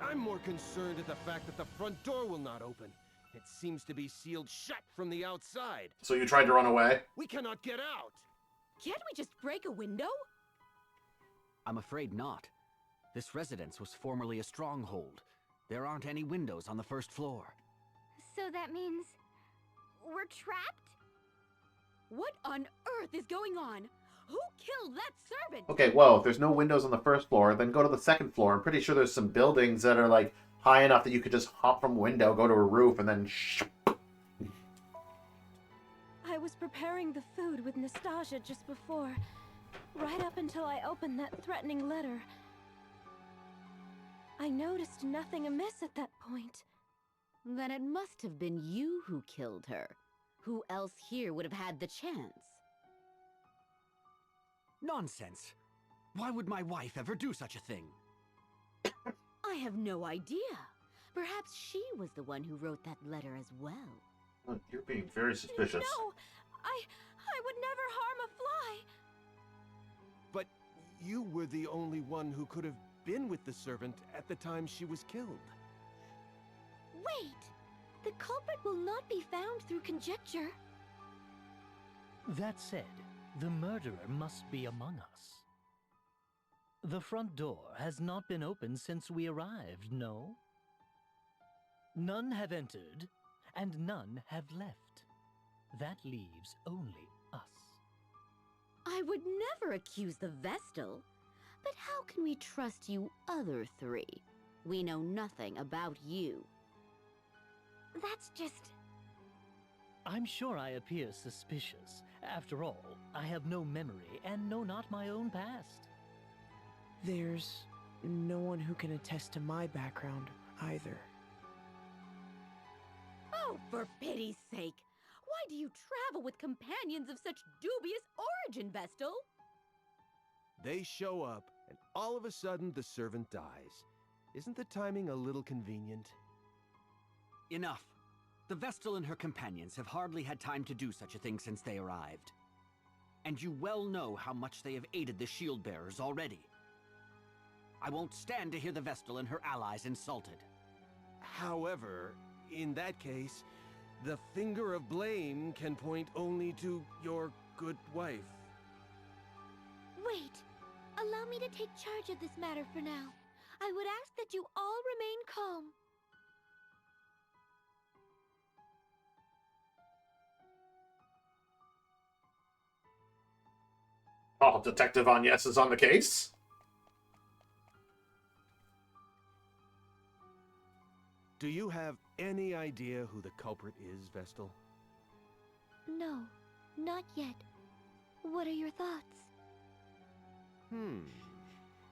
I'm more concerned at the fact that the front door will not open. It seems to be sealed shut from the outside. So you tried to run away? We cannot get out! Can't we just break a window? I'm afraid not. This residence was formerly a stronghold. There aren't any windows on the first floor. So that means we're trapped? What on earth is going on? Who killed that servant? Okay, well, if there's no windows on the first floor, then go to the second floor. I'm pretty sure there's some buildings that are, like, high enough that you could just hop from a window, go to a roof, and then I was preparing the food with Nastasia just before, right up until I opened that threatening letter. I noticed nothing amiss at that point. Then it must have been you who killed her. Who else here would have had the chance? Nonsense! Why would my wife ever do such a thing? I have no idea. Perhaps she was the one who wrote that letter as well. Look, you're being very suspicious. No! I would never harm a fly! But you were the only one who could have been with the servant at the time she was killed. Wait! The culprit will not be found through conjecture. That said, the murderer must be among us. The front door has not been opened since we arrived, no? None have entered, and none have left. That leaves only us. I would never accuse the Vestal. But how can we trust you other three? We know nothing about you. That's just... I'm sure I appear suspicious. After all, I have no memory and know not my own past. There's no one who can attest to my background either. Oh, for pity's sake! Why do you travel with companions of such dubious origin, Vestal? They show up, and all of a sudden the servant dies. Isn't the timing a little convenient? Enough. The Vestal and her companions have hardly had time to do such a thing since they arrived. And you well know how much they have aided the shield-bearers already. I won't stand to hear the Vestal and her allies insulted. However, in that case, the finger of blame can point only to your good wife. Wait! Allow me to take charge of this matter for now. I would ask that you all remain calm. Oh, Detective Agnes is on the case? Do you have any idea who the culprit is, Vestal? No, not yet. What are your thoughts?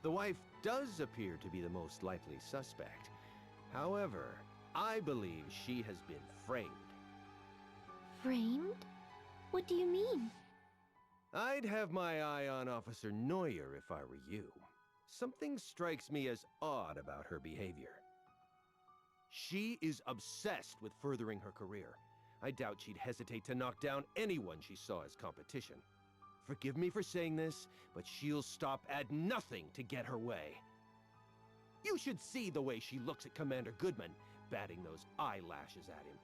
The wife does appear to be the most likely suspect. However, I believe she has been framed. Framed? What do you mean? I'd have my eye on Officer Neuer if I were you. Something strikes me as odd about her behavior. She is obsessed with furthering her career. I doubt she'd hesitate to knock down anyone she saw as competition. Forgive me for saying this, but she'll stop at nothing to get her way. You should see the way she looks at Commander Goodman, batting those eyelashes at him.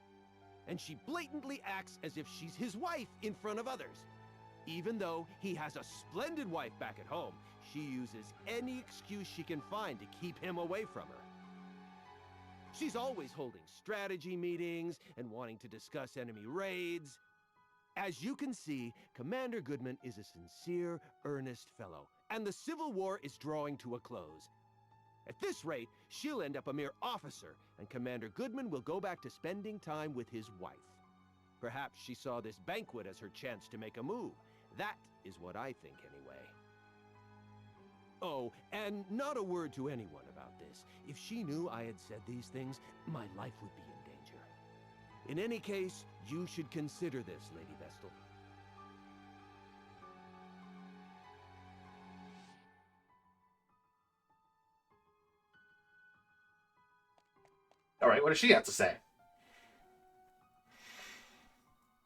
And she blatantly acts as if she's his wife in front of others. Even though he has a splendid wife back at home, she uses any excuse she can find to keep him away from her. She's always holding strategy meetings and wanting to discuss enemy raids. As you can see, Commander Goodman is a sincere, earnest fellow, and the Civil War is drawing to a close. At this rate, she'll end up a mere officer, and Commander Goodman will go back to spending time with his wife. Perhaps she saw this banquet as her chance to make a move. That is what I think, anyway. Oh, and not a word to anyone about this. If she knew I had said these things, my life would be in danger. In any case, you should consider this, Lady Vestal. All right, what does she have to say?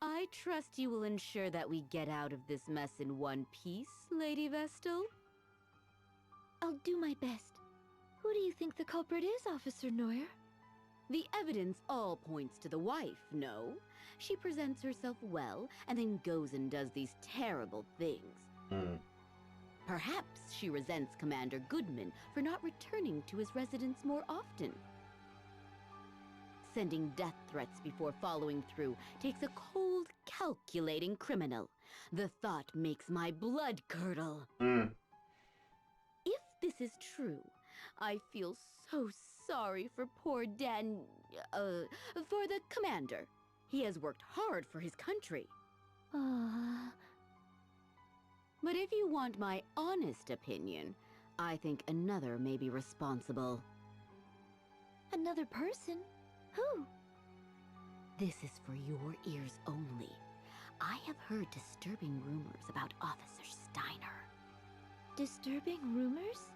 I trust you will ensure that we get out of this mess in one piece, Lady Vestal? I'll do my best. Who do you think the culprit is, Officer Neuer? The evidence all points to the wife, no? She presents herself well, and then goes and does these terrible things. Perhaps she resents Commander Goodman for not returning to his residence more often. Sending death threats before following through takes a cold, calculating criminal. The thought makes my blood curdle. If this is true, I feel so sorry for poor for the commander. He has worked hard for his country. But if you want my honest opinion, I think another may be responsible. Another person? Who? This is for your ears only. I have heard disturbing rumors about Officer Steiner. Disturbing rumors?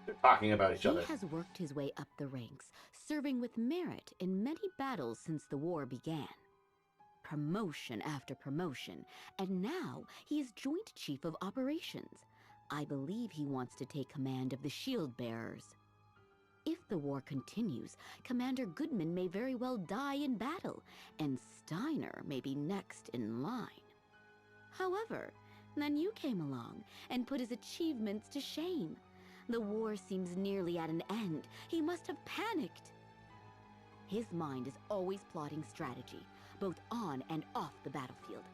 They're talking about each other. He has worked his way up the ranks, serving with merit in many battles since the war began. Promotion after promotion, and now he is Joint Chief of Operations. I believe he wants to take command of the Shield Bearers. If the war continues, Commander Goodman may very well die in battle, and Steiner may be next in line. However, then you came along and put his achievements to shame. The war seems nearly at an end. He must have panicked. His mind is always plotting strategy, both on and off the battlefield.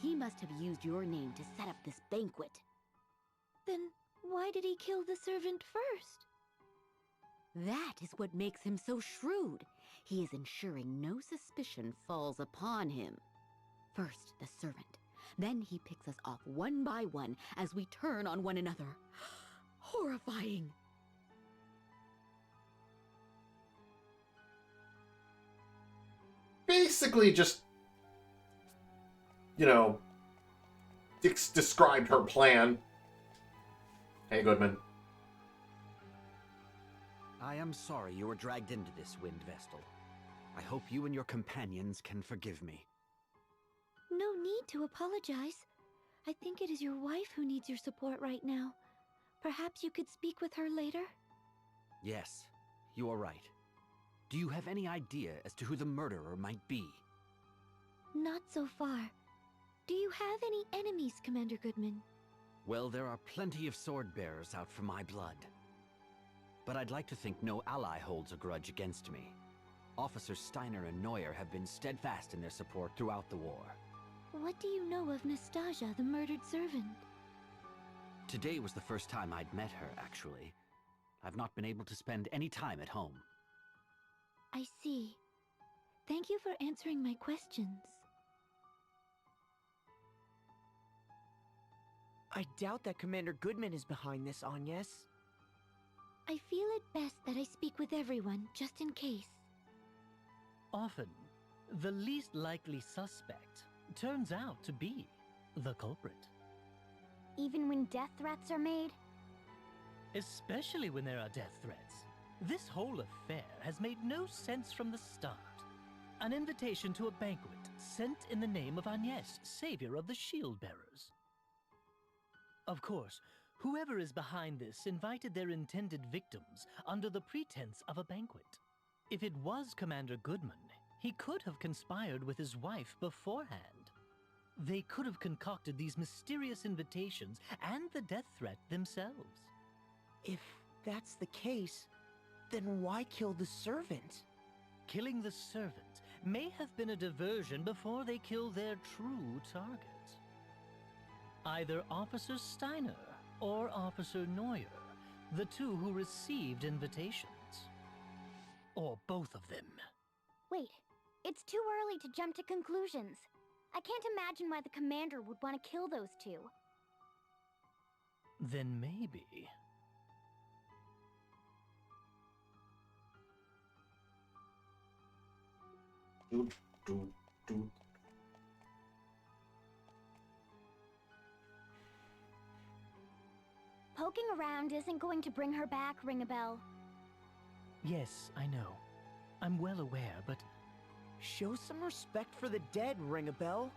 He must have used your name to set up this banquet. Then why did he kill the servant first? That is what makes him so shrewd. He is ensuring no suspicion falls upon him. First the servant, then he picks us off one by one as we turn on one another. Horrifying. Basically just, described her plan. Hey, Goodman. I am sorry you were dragged into this, Wind Vestal. I hope you and your companions can forgive me. No need to apologize. I think it is your wife who needs your support right now. Perhaps you could speak with her later? Yes, you are right. Do you have any idea as to who the murderer might be? Not so far. Do you have any enemies, Commander Goodman? Well, there are plenty of sword bearers out for my blood. But I'd like to think no ally holds a grudge against me. Officers Steiner and Neuer have been steadfast in their support throughout the war. What do you know of Nastasia, the murdered servant? Today was the first time I'd met her, actually. I've not been able to spend any time at home. I see. Thank you for answering my questions. I doubt that Commander Goodman is behind this, Agnes. I feel it best that I speak with everyone, just in case. Often, the least likely suspect turns out to be the culprit. Even when death threats are made? Especially when there are death threats. This whole affair has made no sense from the start. An invitation to a banquet sent in the name of Agnes, savior of the Shield Bearers. Of course, whoever is behind this invited their intended victims under the pretense of a banquet. If it was Commander Goodman, he could have conspired with his wife beforehand. They could have concocted these mysterious invitations and the death threat themselves. If that's the case, then why kill the servant? Killing the servant may have been a diversion before they kill their true target. Either Officer Steiner or Officer Neuer The two who received invitations. Or both of them. Wait, it's too early to jump to conclusions. I can't imagine why the commander would want to kill those two. Then maybe... Poking around isn't going to bring her back, Ring-a-Bell. Yes, I know. I'm well aware, but... Show some respect for the dead, Ring-a-Bell.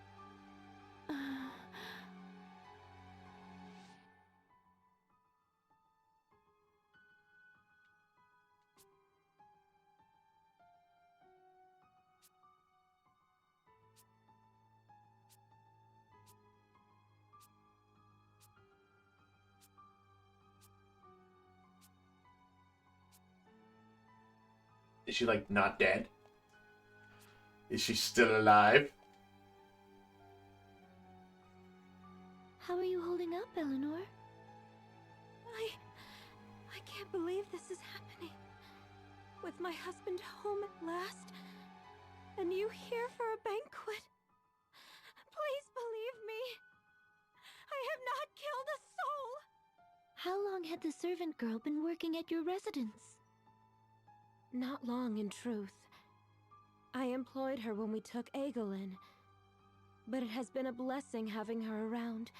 Is she, like, not dead? Is she still alive? How are you holding up, Eleanor? I can't believe this is happening. With my husband home at last, and you here for a banquet. Please believe me. I have not killed a soul. How long had the servant girl been working at your residence? Not long, in truth. I employed her when we took Egil in, but it has been a blessing having her around.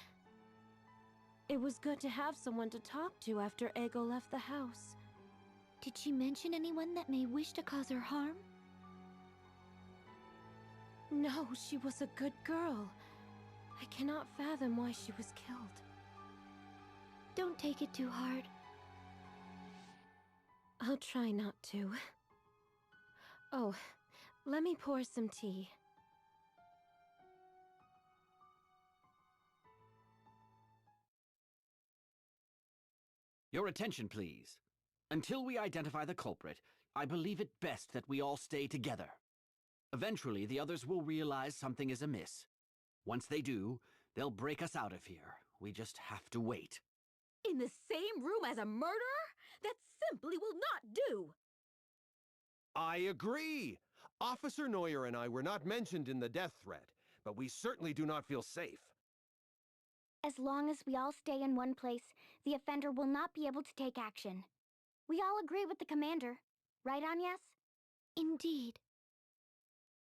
It was good to have someone to talk to after Egil left the house. Did she mention anyone that may wish to cause her harm? No, she was a good girl. I cannot fathom why she was killed. Don't take it too hard. I'll try not to. Oh, let me pour some tea. Your attention, please. Until we identify the culprit, I believe it best that we all stay together. Eventually, the others will realize something is amiss. Once they do, they'll break us out of here. We just have to wait. In the same room as a murderer? That simply will not do! I agree! Officer Neuer and I were not mentioned in the death threat, but we certainly do not feel safe. As long as we all stay in one place, the offender will not be able to take action. We all agree with the commander. Right, Agnes? Indeed.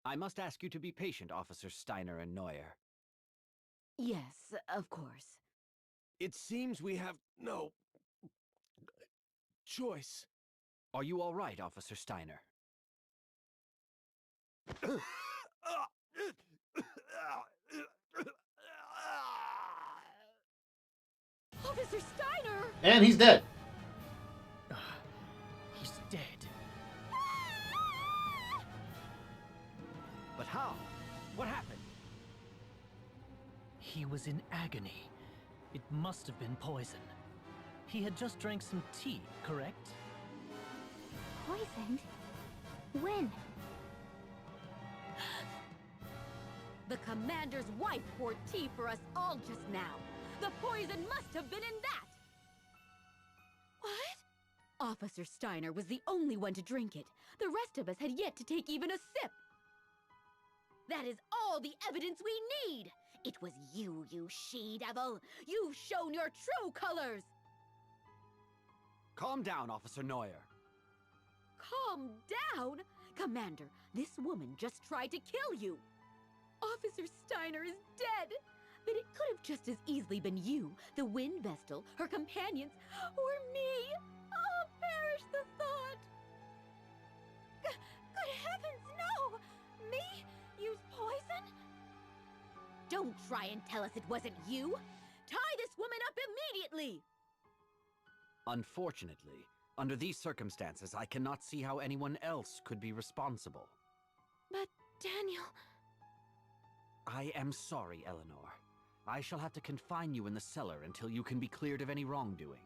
I must ask you to be patient, Officers Steiner and Neuer. Yes, of course. It seems we have no choice. Are you all right, Officer Steiner? Officer Steiner! And he's dead. He's dead. But how? What happened? He was in agony. It must have been poison. He had just drank some tea, correct? Poisoned? When? The commander's wife poured tea for us all just now. The poison must have been in that! What? Officer Steiner was the only one to drink it. The rest of us had yet to take even a sip. That is all the evidence we need! It was you, you she-devil! You've shown your true colors! Calm down, Officer Neuer. Calm down? Commander, this woman just tried to kill you! Officer Steiner is dead! But it could have just as easily been you, the Wind Vestal, her companions, or me! Oh, perish the thought! Good heavens, no! Me? Use poison? Don't try and tell us it wasn't you! Tie this woman up immediately! Unfortunately, under these circumstances, I cannot see how anyone else could be responsible. But, Daniel... I am sorry, Eleanor. I shall have to confine you in the cellar until you can be cleared of any wrongdoing.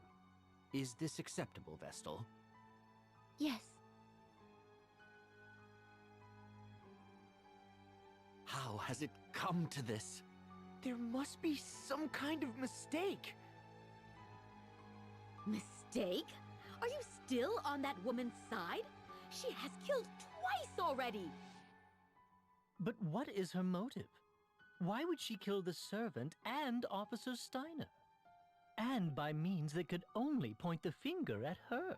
Is this acceptable, Vestal? Yes. How has it come to this? There must be some kind of mistake. Mistake? mistake? Are you still on that woman's side? She has killed twice already! But what is her motive? Why would she kill the servant and Officer Steiner? And by means that could only point the finger at her.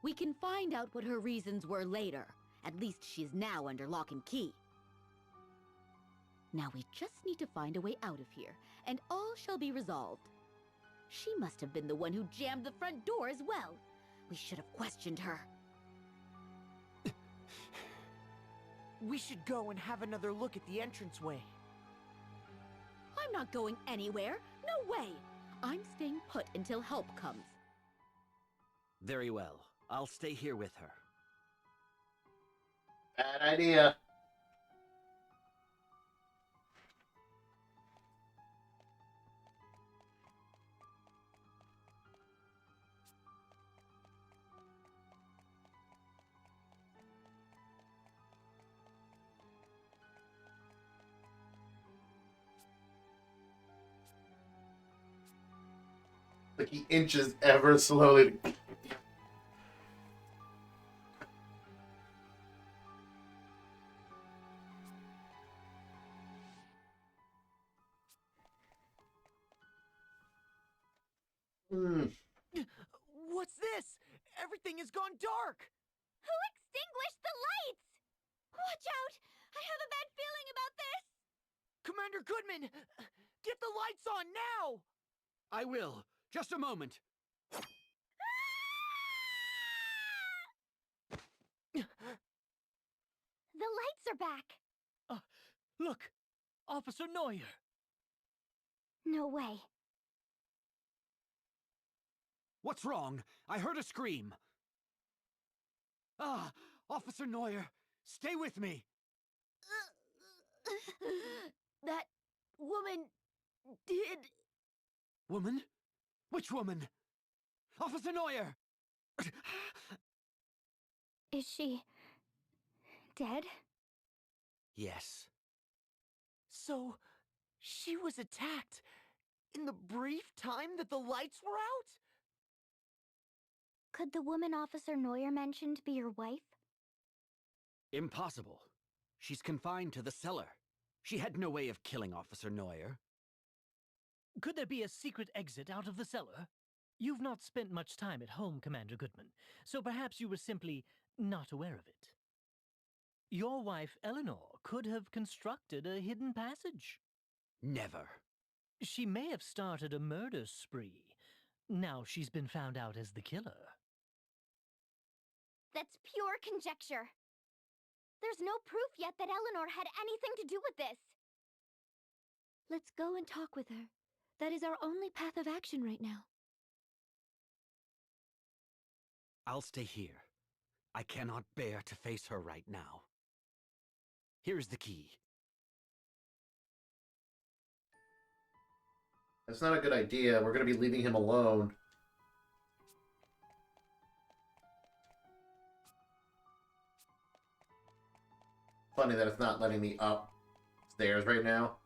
We can find out what her reasons were later. At least she's now under lock and key. Now we just need to find a way out of here, and all shall be resolved. She must have been the one who jammed the front door as well. We should have questioned her. We should go and have another look at the entranceway. I'm not going anywhere. No way. I'm staying put until help comes. Very well. I'll stay here with her. Bad idea. Like he inches ever slowly. What's this? Everything has gone dark! Who extinguished the lights? Watch out! I have a bad feeling about this! Commander Goodman! Get the lights on now! I will. Just a moment. The lights are back! Look! Officer Neuer! No way. What's wrong? I heard a scream. Ah, Officer Neuer, stay with me. That woman did... Woman? Which woman? Officer Neuer! Is she... dead? Yes. So, she was attacked in the brief time that the lights were out? Could the woman Officer Neuer mentioned be your wife? Impossible. She's confined to the cellar. She had no way of killing Officer Neuer. Could there be a secret exit out of the cellar? You've not spent much time at home, Commander Goodman, so perhaps you were simply not aware of it. Your wife, Eleanor, could have constructed a hidden passage. Never. She may have started a murder spree. Now she's been found out as the killer. That's pure conjecture. There's no proof yet that Eleanor had anything to do with this. Let's go and talk with her. That is our only path of action right now. I'll stay here. I cannot bear to face her right now. Here's the key. That's not a good idea. We're going to be leaving him alone. Funny that it's not letting me upstairs right now.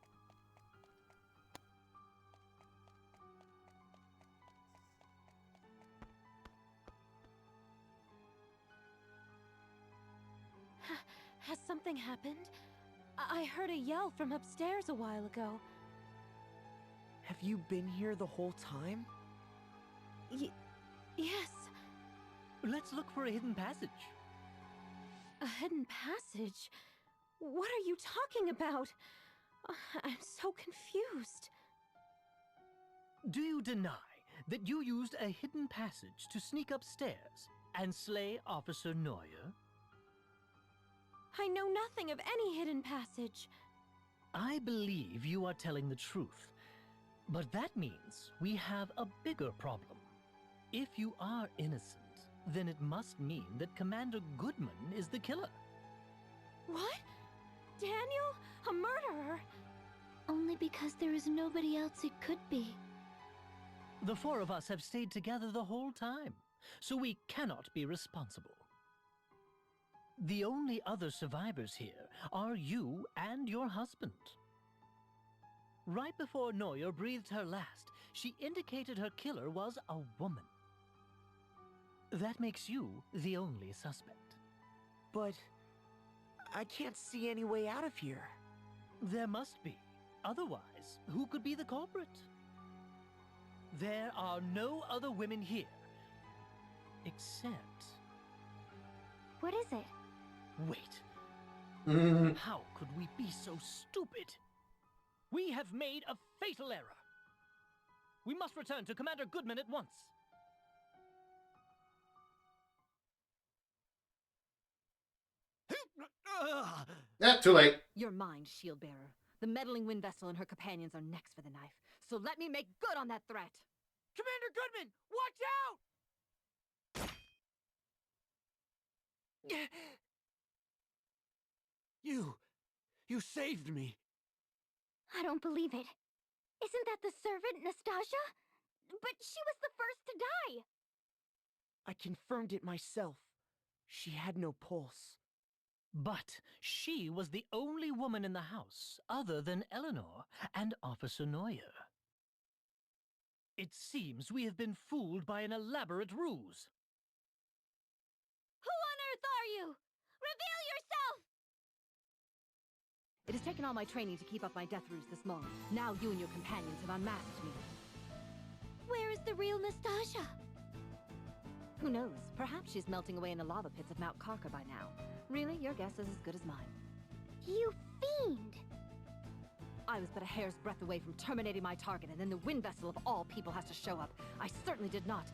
Has something happened? I heard a yell from upstairs a while ago. Have you been here the whole time? Yes. Let's look for a hidden passage. A hidden passage? What are you talking about? I'm so confused. Do you deny that you used a hidden passage to sneak upstairs and slay Officer Neuer? I know nothing of any hidden passage. I believe you are telling the truth. But that means we have a bigger problem. If you are innocent, then it must mean that Commander Goodman is the killer. What? Daniel? A murderer? Only because there is nobody else it could be. The four of us have stayed together the whole time, so we cannot be responsible. The only other survivors here are you and your husband. Right before Neuer breathed her last, she indicated her killer was a woman. That makes you the only suspect. But I can't see any way out of here. There must be. Otherwise, who could be the culprit? There are no other women here. Except... What is it? Wait. How could we be so stupid? We have made a fatal error. We must return to Commander Goodman at once. Too late. You're mine, Shield Bearer. The meddling wind vessel and her companions are next for the knife. So let me make good on that threat. Commander Goodman, watch out! You saved me. I don't believe it. Isn't that the servant, Nastasia? But she was the first to die. I confirmed it myself. She had no pulse. But she was the only woman in the house other than Eleanor and Officer Neuer. It seems we have been fooled by an elaborate ruse. Who on earth are you? Reveal yourself! It has taken all my training to keep up my death ruse this long. Now you and your companions have unmasked me. Where is the real Nastasia? Who knows? Perhaps she's melting away in the lava pits of Mount Karka by now. Really, your guess is as good as mine. You fiend! I was but a hair's breadth away from terminating my target, and then the wind vessel of all people has to show up. I certainly did not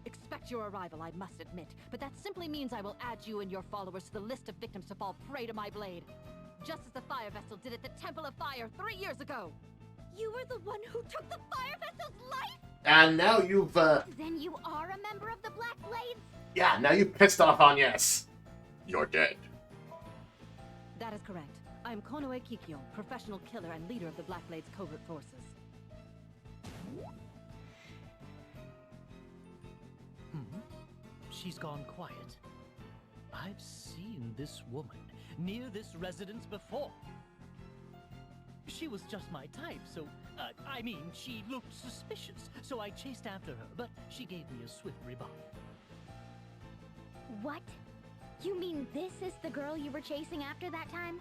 expect your arrival, I must admit, but that simply means I will add you and your followers to the list of victims to fall prey to my blade. Just as the fire vessel did at the Temple of Fire 3 years ago. You were the one who took the fire vessel's life? And now you've, Then you are a member of the Black Blades? yeah, now you've pissed off Agnes. You're dead. That is correct. I am Konoe Kikyo, professional killer and leader of the Black Blades covert forces. She's gone quiet. I've seen this woman near this residence before. She was just my type, so, I mean, she looked suspicious, so I chased after her, but she gave me a swift rebuff. What? You mean this is the girl you were chasing after that time?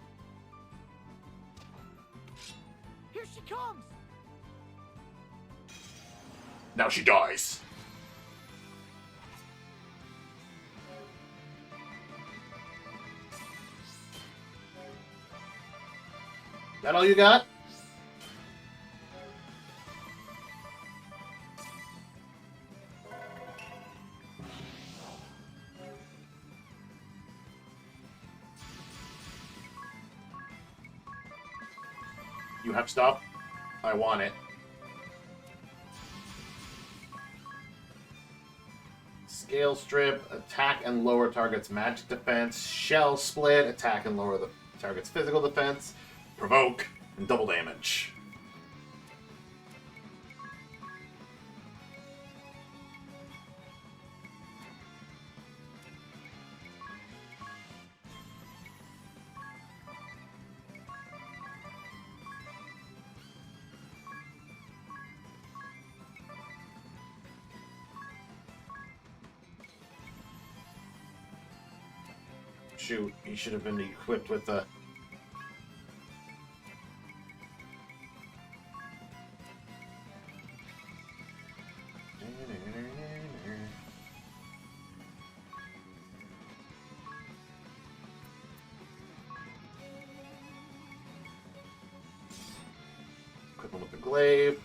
Here she comes! Now she dies. That all you got? You have stuff? I want it. Scale strip, attack and lower target's magic defense. Shell split, attack and lower the target's physical defense. Provoke, and double damage. Shoot, he should have been equipped with the... Equip him with the glaive.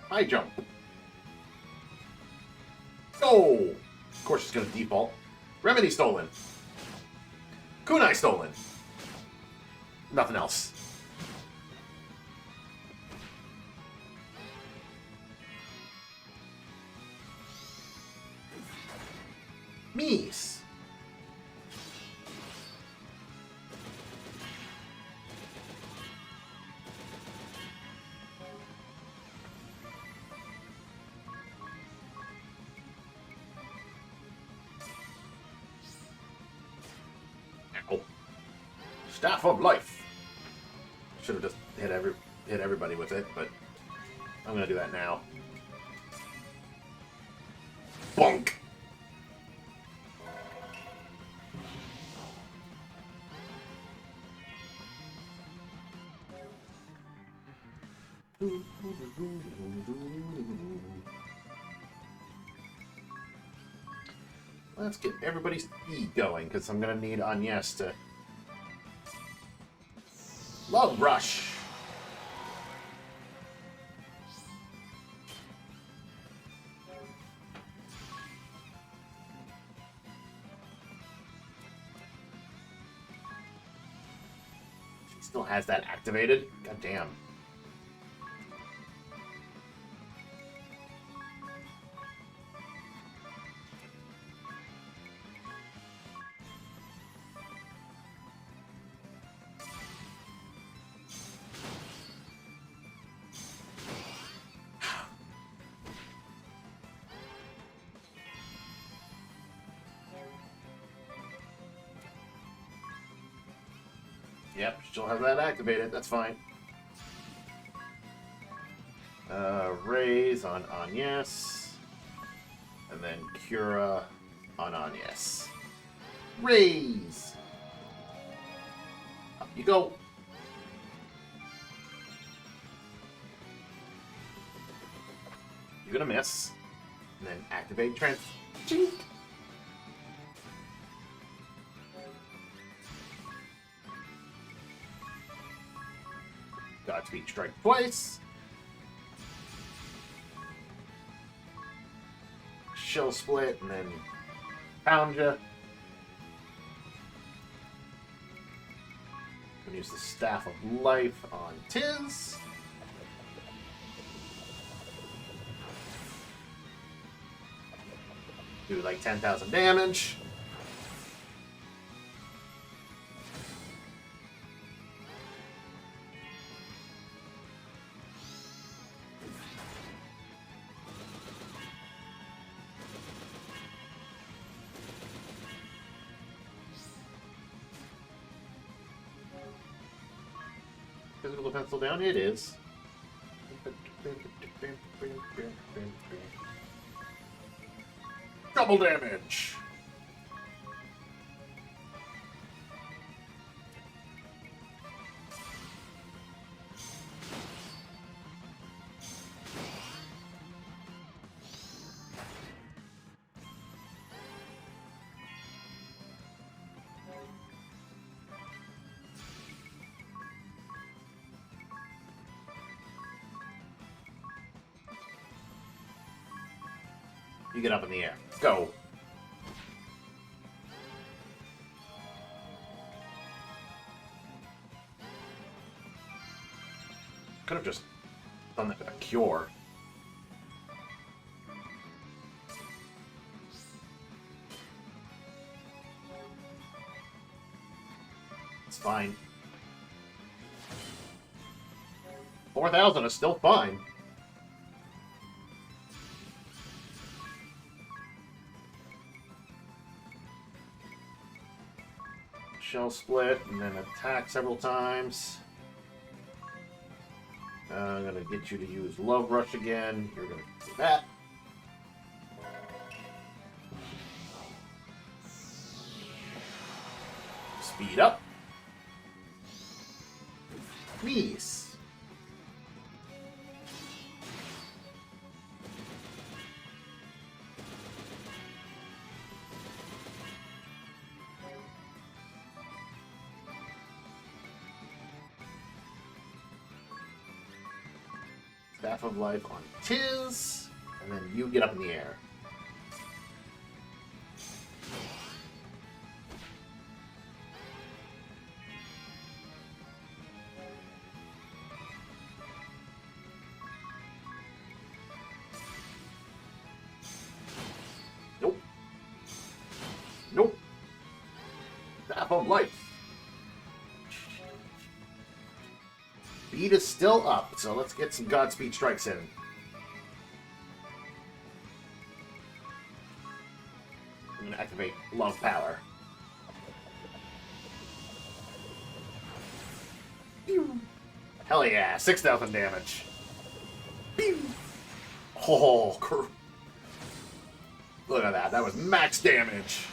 High jump. Oh! Of course it's gonna default. Remedy stolen. Kunai stolen. Nothing else. Mies. Staff of Life. Should have just hit everybody with it, but I'm gonna do that now. Bonk. Let's get everybody's speed going, because I'm gonna need Agnes to Love Rush. She still has that activated? God damn. Yep, she'll have that activated. That's fine. Raise on Agnes. And then Cura on Agnes. Raise! Up you go. You're gonna miss. And then activate trans. Chink. Godspeed strike twice. Shell split and then pound ya. Gonna use the Staff of Life on Tiz. Do like 10,000 damage. Physical defense still down? It is. Double damage! You get up in the air. Go. Could have just done that with a cure. It's fine. 4,000 is still fine. Shell split and then attack several times. I'm gonna get you to use Love Rush again. You're gonna do that. Speed up. Knees. Staff of Life on Tiz, and then you get up in the air. Nope. Nope. Staff of Life. Speed is still up, so let's get some Godspeed strikes in. I'm going to activate Love Power. Hell yeah, 6,000 damage. Pew! Oh, look at that. That was max damage.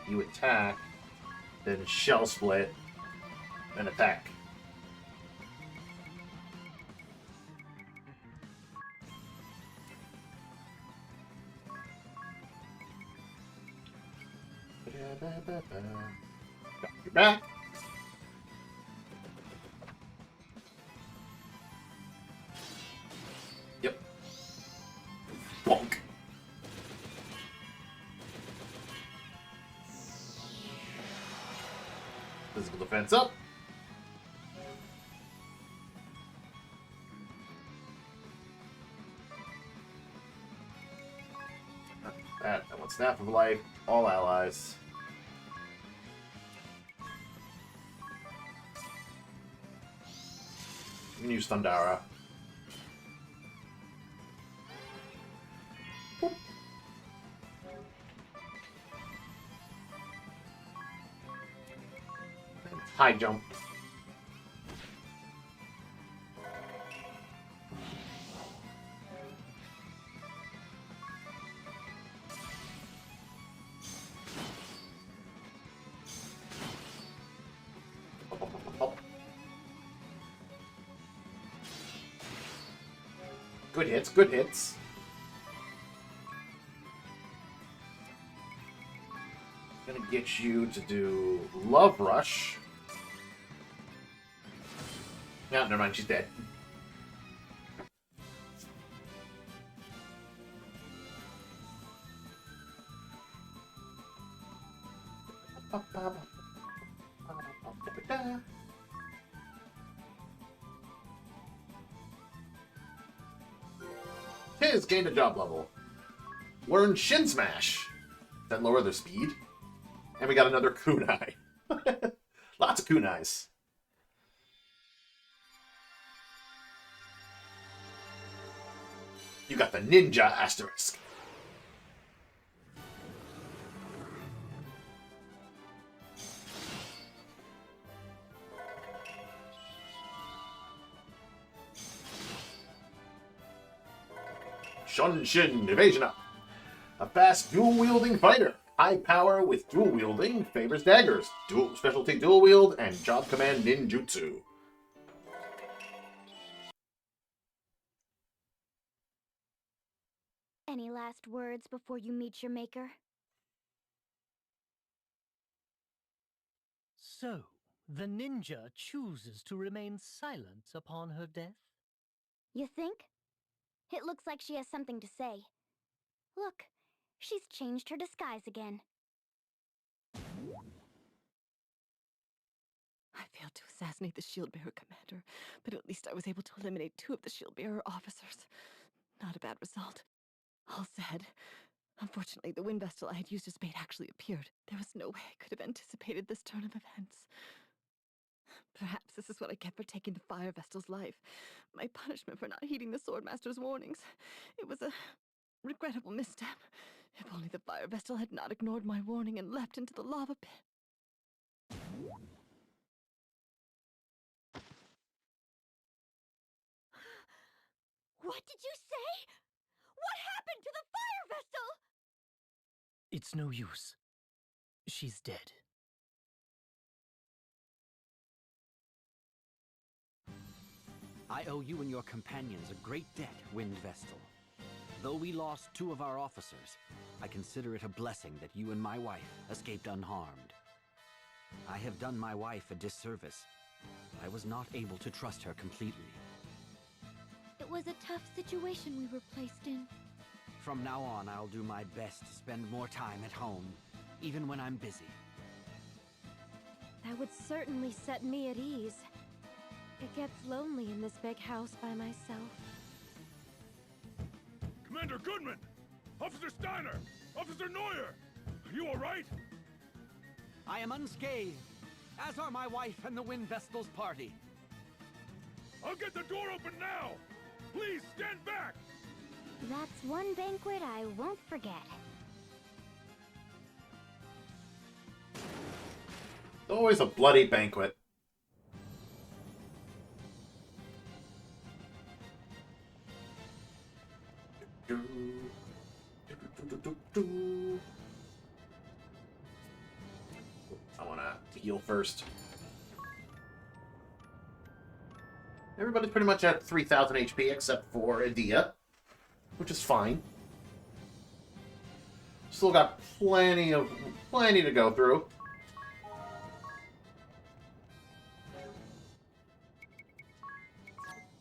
You attack, then shell split, then attack. Got your back. Yep. Bonk. Physical defense up. That one Staff of Life, all allies. You can use Thundara. Boop. And high jump. Good hits, good hits. Gonna get you to do Love Rush. No, never mind, she's dead. Tis gained a job level. Learn Shin Smash. That lower their speed. And we got another kunai. Lots of kunais. You got the ninja asterisk. Shunshin, evasion up. A fast dual-wielding fighter. High power with dual-wielding, favors daggers. Dual specialty dual-wield, and job command ninjutsu. Any last words before you meet your maker? So, the ninja chooses to remain silent upon her death? You think? It looks like she has something to say. Look, she's changed her disguise again. I failed to assassinate the Shieldbearer commander, but at least I was able to eliminate 2 of the Shieldbearer officers. Not a bad result. All said, unfortunately, the wind vessel I had used as bait actually appeared. There was no way I could have anticipated this turn of events. Perhaps this is what I get for taking the fire vessel's life. My punishment for not heeding the Swordmaster's warnings. It was a regrettable misstep. If only the fire vessel had not ignored my warning and leapt into the lava pit. What did you say? What happened to the fire vessel? It's no use. She's dead. I owe you and your companions a great debt, Wind Vestal. Though we lost 2 of our officers, I consider it a blessing that you and my wife escaped unharmed. I have done my wife a disservice. I was not able to trust her completely. It was a tough situation we were placed in. From now on, I'll do my best to spend more time at home, even when I'm busy. That would certainly set me at ease. It gets lonely in this big house by myself. Commander Goodman! Officer Steiner! Officer Neuer! Are you alright? I am unscathed, as are my wife and the Wind Vestal's party. I'll get the door open now! Please stand back! That's one banquet I won't forget. Always a bloody banquet. I want to heal first. Everybody's pretty much at 3,000 HP except for Adia, which is fine. Still got plenty to go through.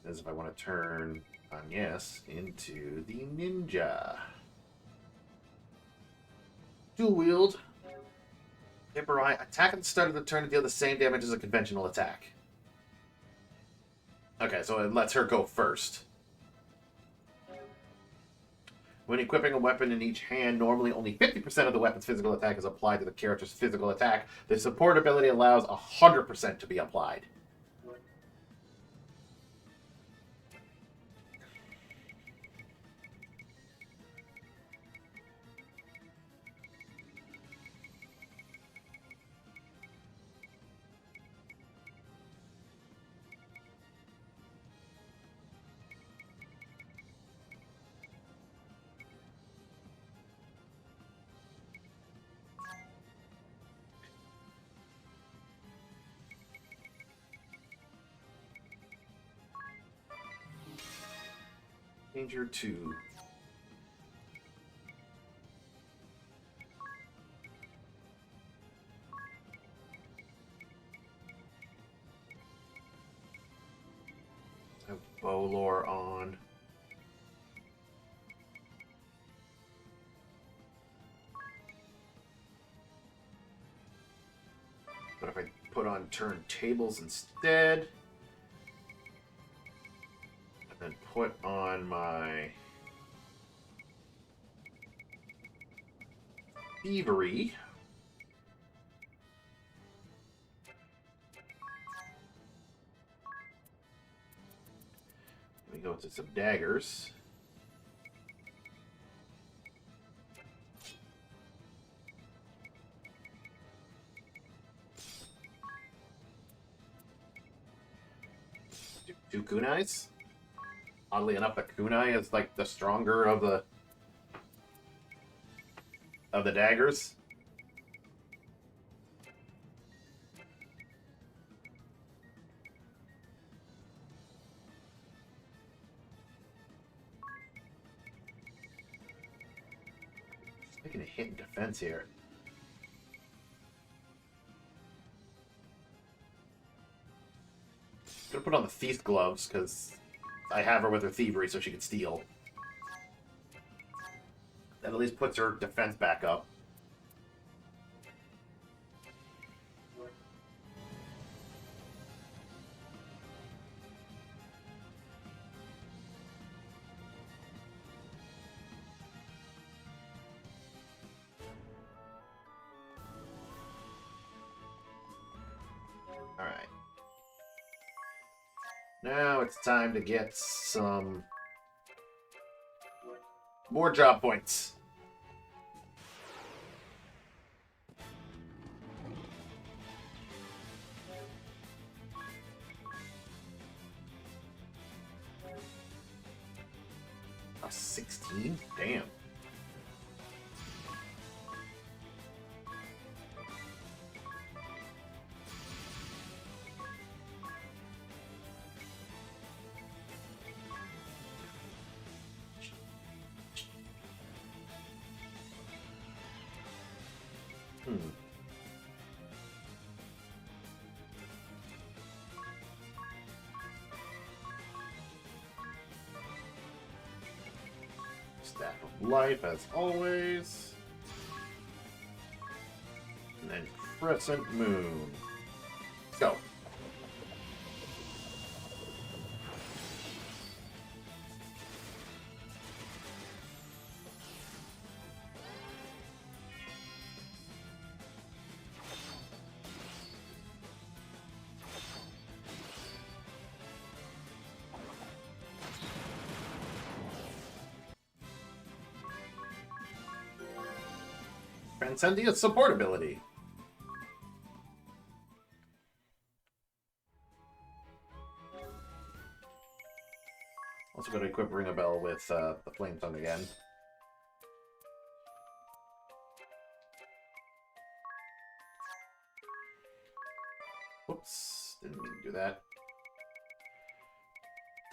As if I want to turn Agnes into the ninja. Dual wield. Hipporai. Attack at the start of the turn to deal the same damage as a conventional attack. Okay, so it lets her go first. When equipping a weapon in each hand, normally only 50% of the weapon's physical attack is applied to the character's physical attack. The support ability allows 100% to be applied. Danger 2. Have Bolor on. But if I put on turntables instead, and then put on my thievery, we go to some daggers. Two kunais. Oddly enough, the kunai is like the stronger of the daggers. Just making a hit in defense here. I'm gonna put on the thief gloves because I have her with her thievery so she can steal. That at least puts her defense back up. Alright. Now it's time to get some more job points. A 16? Damn. Staff of Life, as always. And then Crescent Moon. Let's go. Transcendia support ability. equip Ring a Bell with the Flame Tongue again. Whoops, didn't mean to do that.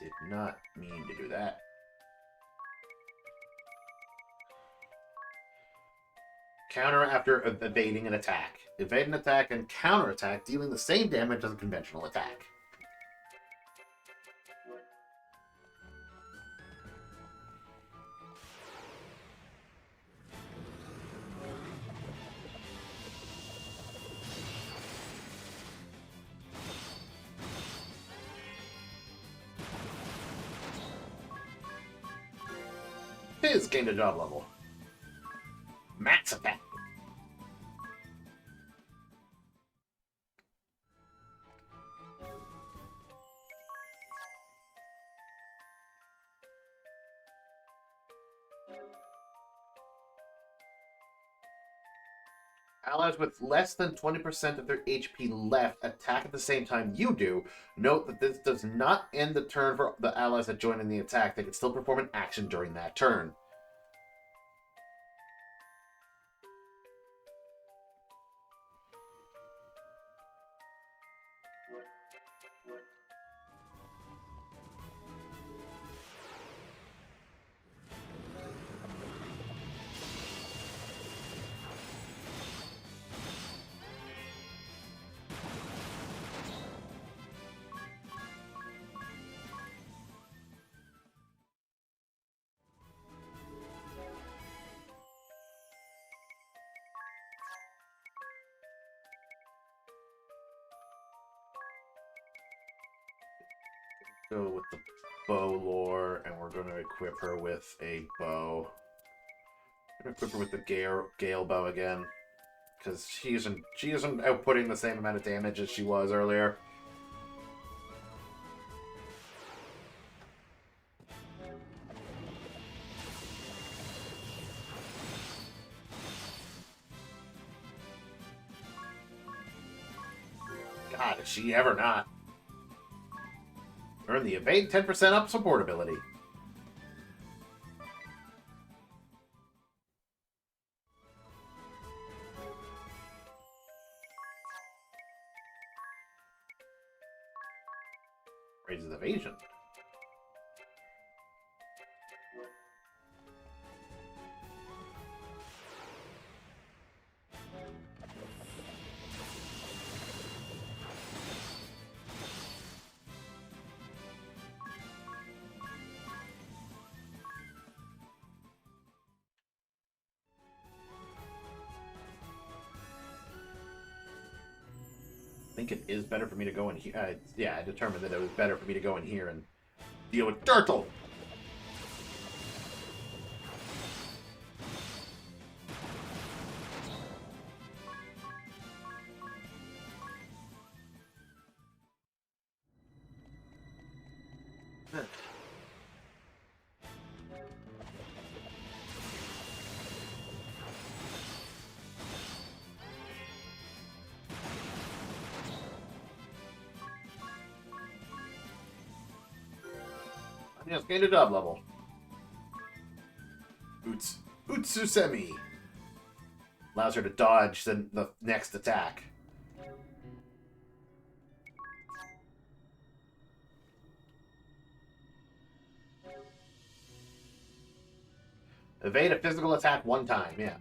Did not mean to do that. Counter after evading an attack. Evade an attack and counterattack, dealing the same damage as a conventional attack. Fizz gained a job level. Max attack. Allies with less than 20% of their HP left attack at the same time you do. Note that this does not end the turn for the allies that join in the attack. They can still perform an action during that turn. Go with the bow lore, and we're going to equip her with a bow. I'm going to equip her with the Gale bow again, because she isn't outputting the same amount of damage as she was earlier. God, is she ever not? Earn the evade 10% up support ability. Raises evasion. I think it is better for me to go in here. Yeah, I determined that it was better for me to go in here and deal with Turtle. Yes, gained a job level. Utsusemi. Allows her to dodge the next attack. Evade a physical attack one time, yeah.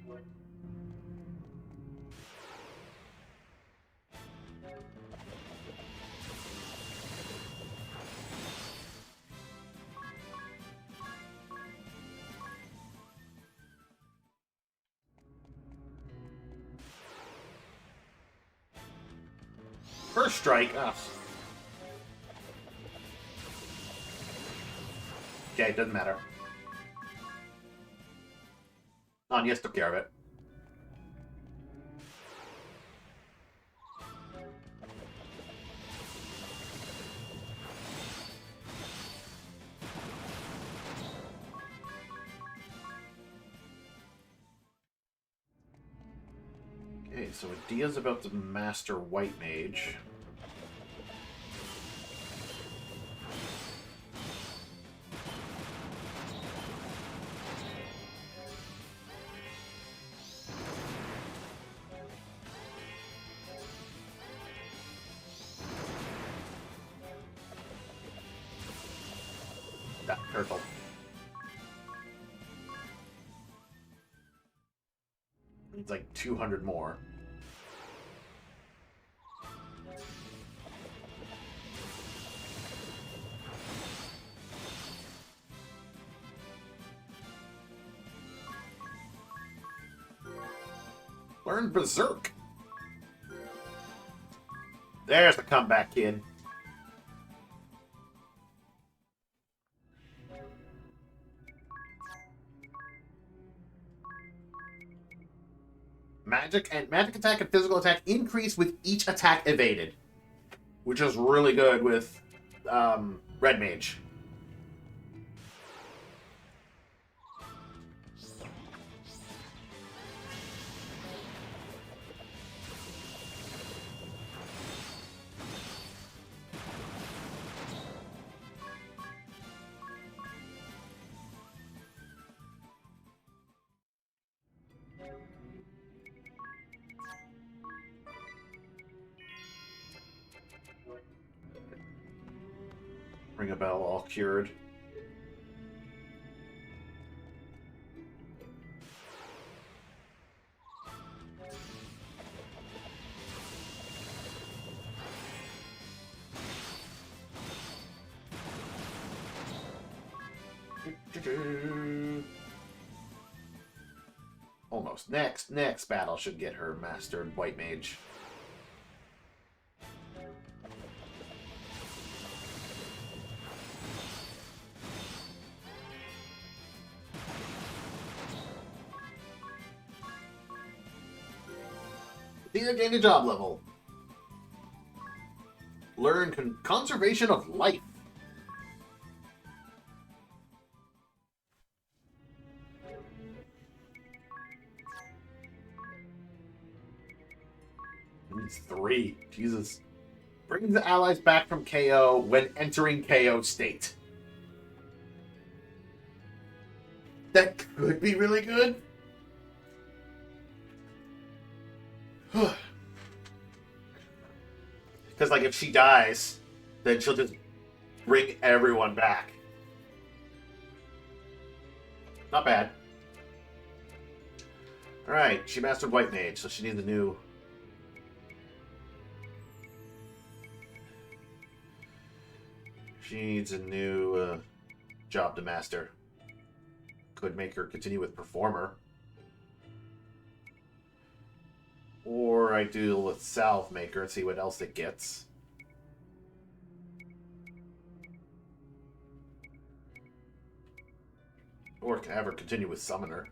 First strike. Oh. Okay, doesn't matter. Yes, took care of it. Okay, so Adia's about to master White Mage. that turtle. Needs like 200 more. Learn Berserk. There's the comeback, kid. Magic attack and physical attack increase with each attack evaded, which is really good with Red Mage. Ring a bell, all cured. Almost. Next battle should get her mastered White Mage. Either gain a job level. Learn conservation of life. Needs 3. Jesus. Brings the allies back from KO when entering KO state. That could be really good. Because, like, if she dies, then she'll just bring everyone back. Not bad. Alright, she mastered White Mage, so she needs a new... She needs a new job to master. Could make her continue with Performer. Or I deal with Salve Maker and see what else it gets. Or can have her continue with Summoner.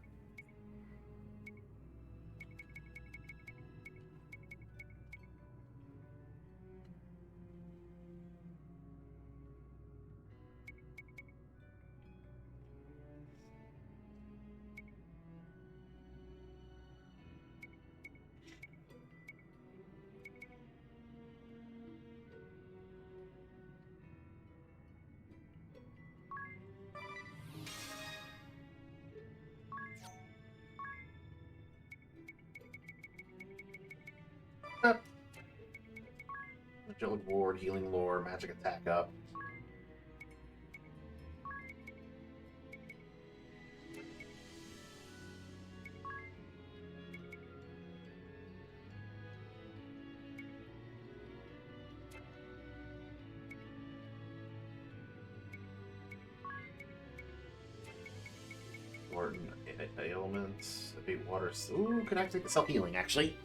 Angelic Ward, Healing Lore, Magic Attack up. Orton, ailments, abate water. Ooh, can activate self-healing, actually.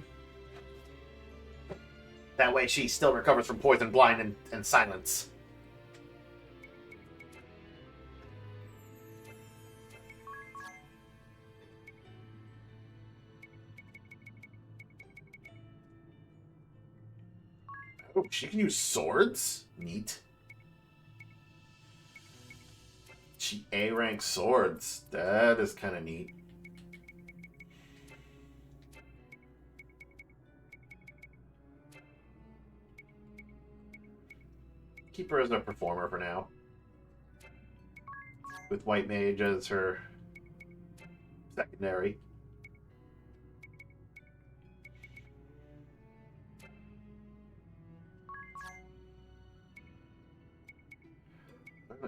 That way she still recovers from poison, blind, and silence. Oh, she can use swords? Neat. She A-rank swords. That is kind of neat. Keep her as a performer for now. With White Mage as her secondary.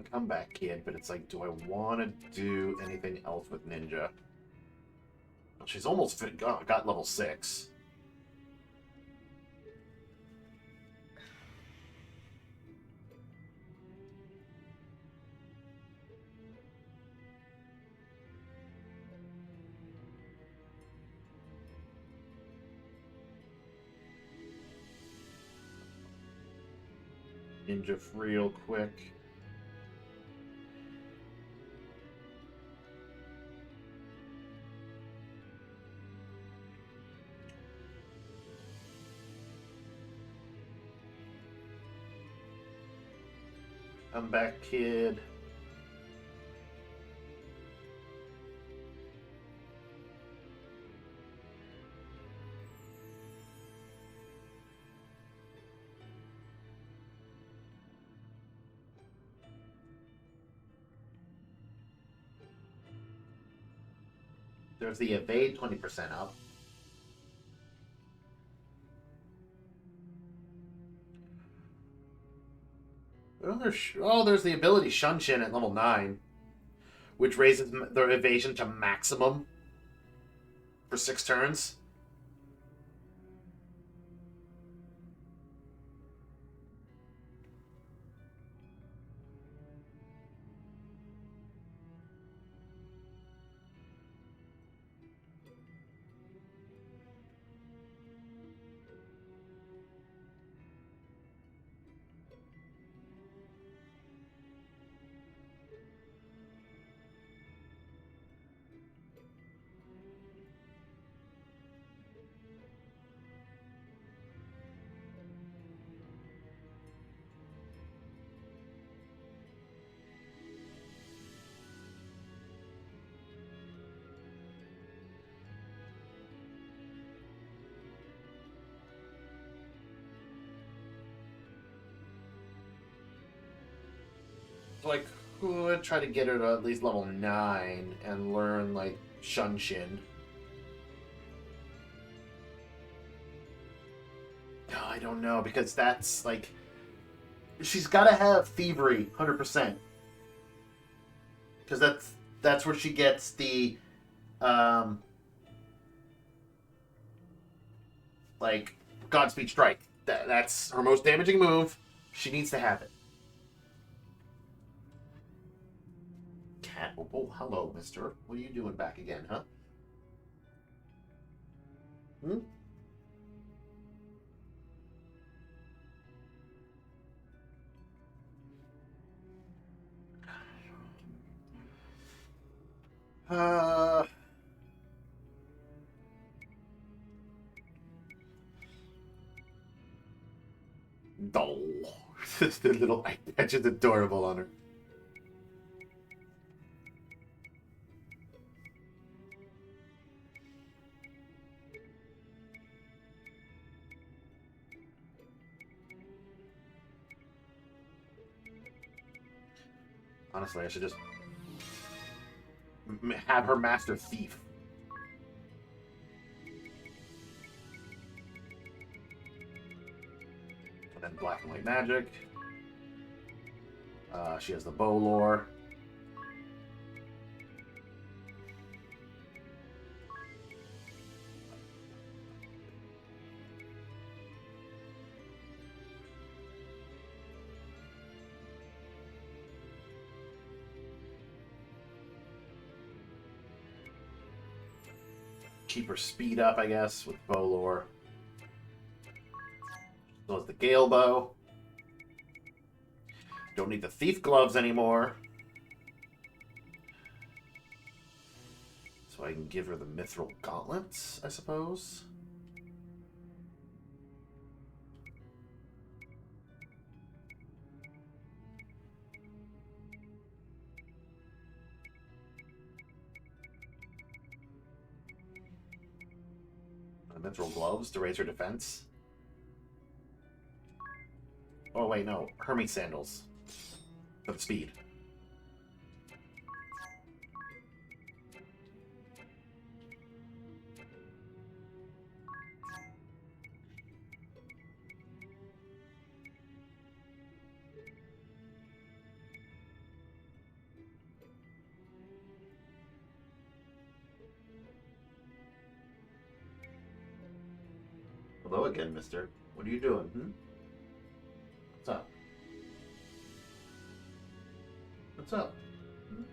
the Comeback Kid, but it's like, do I want to do anything else with Ninja? Well, she's almost got level 6. Ninja real quick. Comeback Kid. There's the evade 20% up. There's the ability Shunshin at level 9, which raises their evasion to maximum for 6 turns. So I could try to get her to at least level 9 and learn, like, Shunshin. No, I don't know, because that's, like... She's got to have Thievery, 100%. Because that's where she gets the, like, Godspeed Strike. That's her most damaging move. She needs to have it. Cat. Oh, hello, mister. What are you doing back again, huh? Hmm? No. The little eye patch is adorable on her. Honestly, I should just have her master thief. And then black and white magic. She has the bow lore. Keep her speed up, I guess, with bow lore. So is the Gale Bow. Don't need the Thief Gloves anymore. So I can give her the Mithril Gauntlets, I suppose. Mithril Gloves to raise her defense. Oh, wait, no. Hermes Sandals. For the speed. Hello again, mister. What are you doing, hmm? What's up? What's up? Hmm?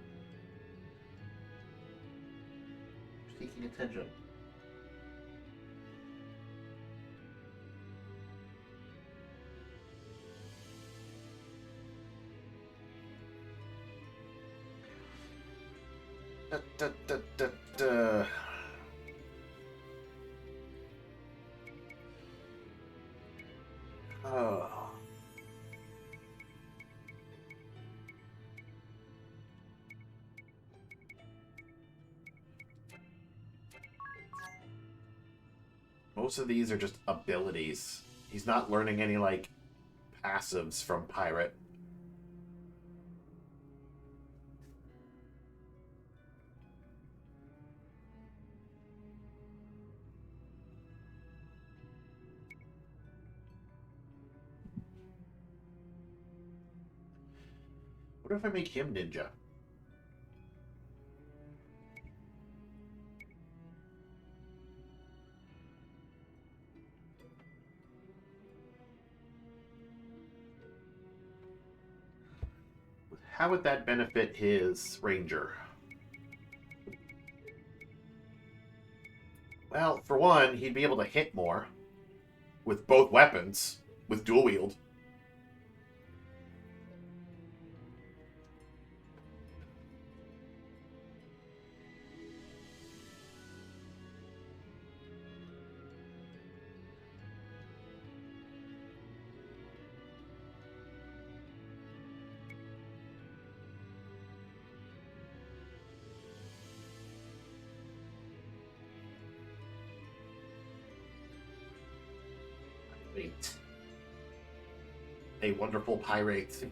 Seeking attention. Da, da, da, da, da. Oh. Most of these are just abilities. He's not learning any, like, passives from Pirate. What if I make him ninja? How would that benefit his ranger? Well, for one, he'd be able to hit more with both weapons, with dual wield. Wait. A wonderful pirate.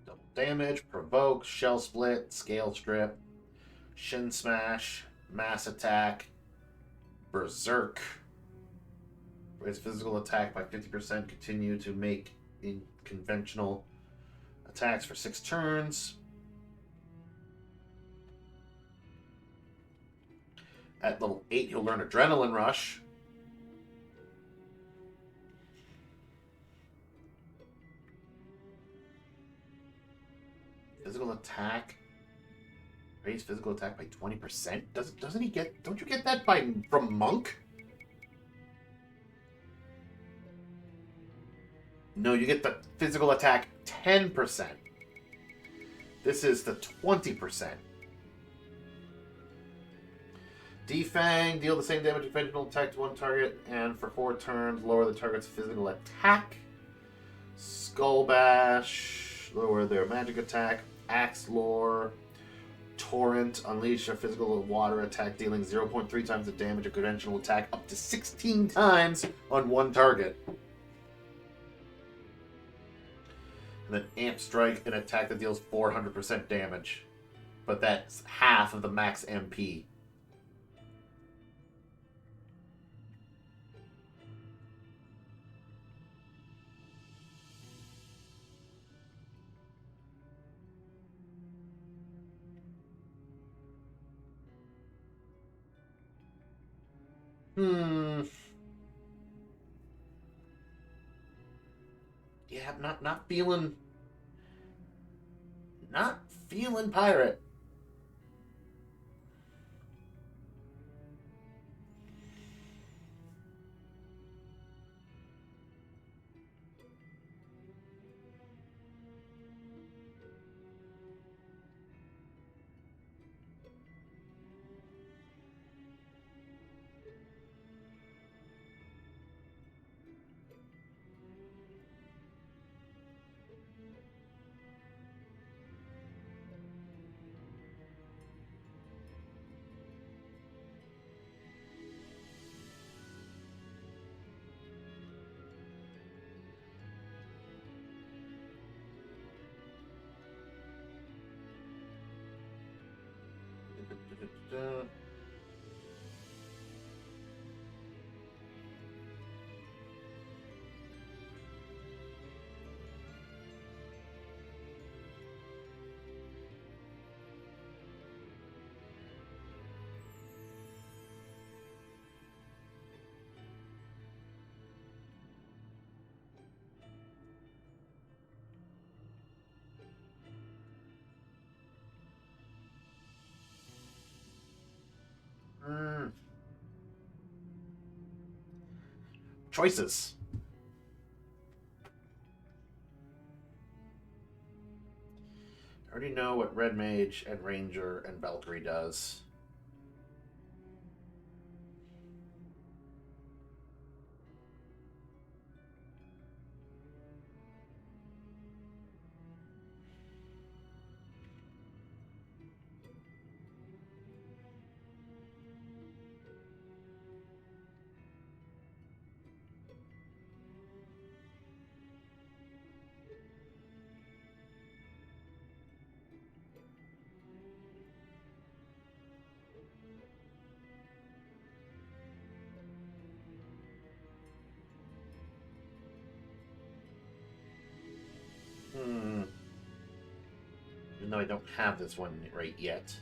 Double damage, provoke, shell split, scale strip, shin smash, mass attack, berserk. Raise physical attack by 50%. Continue to make conventional attacks for 6 turns. At level 8, he'll learn Adrenaline Rush. Physical attack. Raise physical attack by 20%. Doesn't he get? Don't you get that from Monk? No, you get the physical attack 10%. This is the 20%. Defang, deal the same damage conventional attack to one target, and for 4 turns, lower the target's physical attack. Skull Bash, lower their magic attack. Axe Lore, Torrent, unleash a physical water attack, dealing 0.3 times the damage of conventional attack up to 16 times on one target. And then Amp Strike, an attack that deals 400% damage. But that's half of the max MP. Yeah, not feeling pirate. Choices. I already know what Red Mage and Ranger and Valkyrie does. Even though I don't have this one right yet.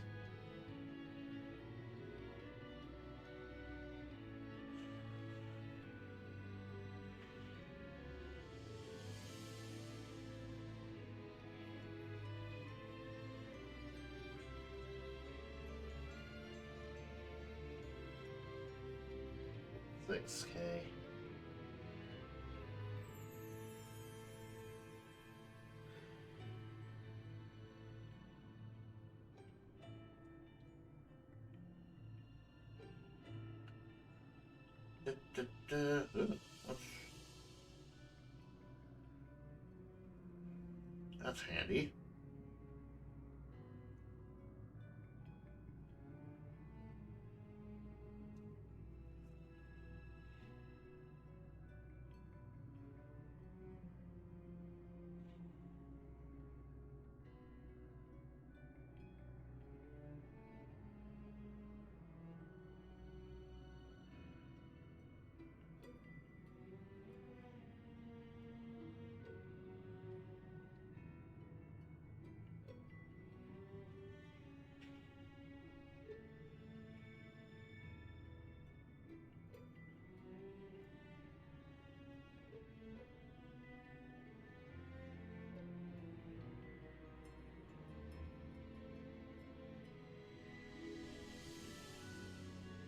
$6K. Ooh, that's handy.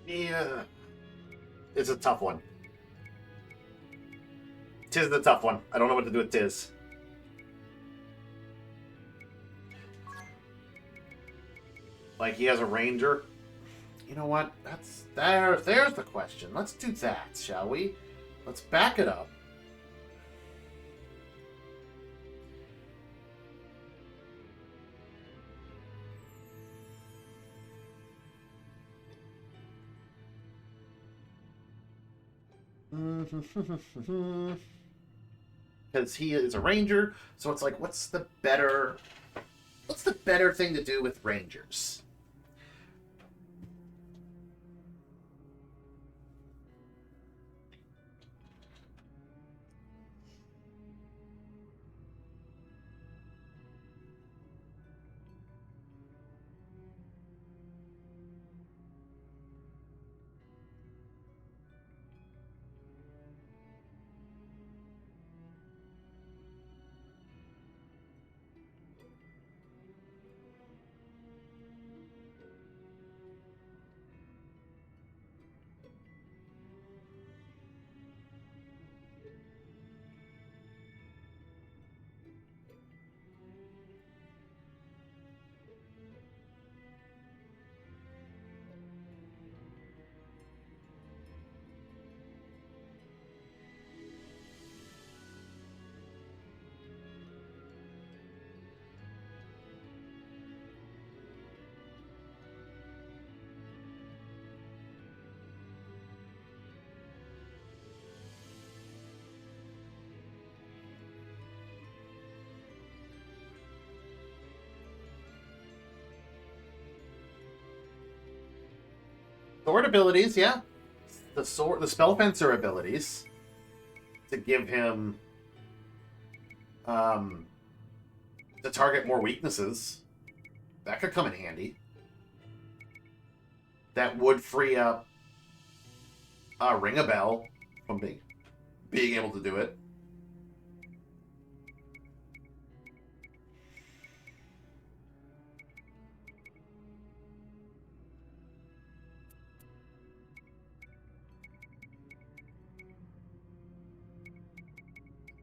Yeah. It's a tough one. Tis the tough one. I don't know what to do with Tis. Like, he has a Ranger. You know what? There's the question. Let's do that, shall we? Let's back it up. Because he is a Ranger, so it's like, what's the better thing to do with Rangers? Sword abilities, yeah. The spell fencer abilities to give him to target more weaknesses. That could come in handy. That would free up Ring a Bell from being able to do it.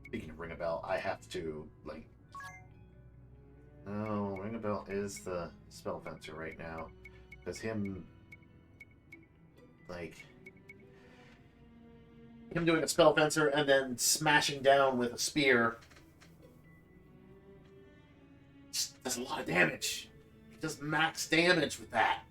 Speaking of Ring a Bell, I have to, like... No, Ring a Bell is the spell fencer right now. Because him... Like... Him doing a spell fencer and then smashing down with a spear... Just does a lot of damage. He does max damage with that.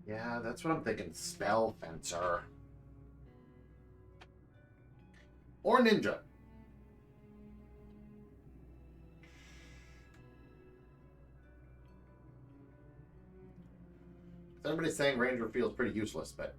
Yeah, that's what I'm thinking. Spell fencer. Or ninja. Everybody's saying ranger feels pretty useless, but...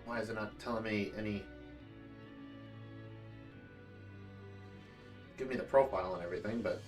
Why is it not telling me any... Give me the profile and everything, but...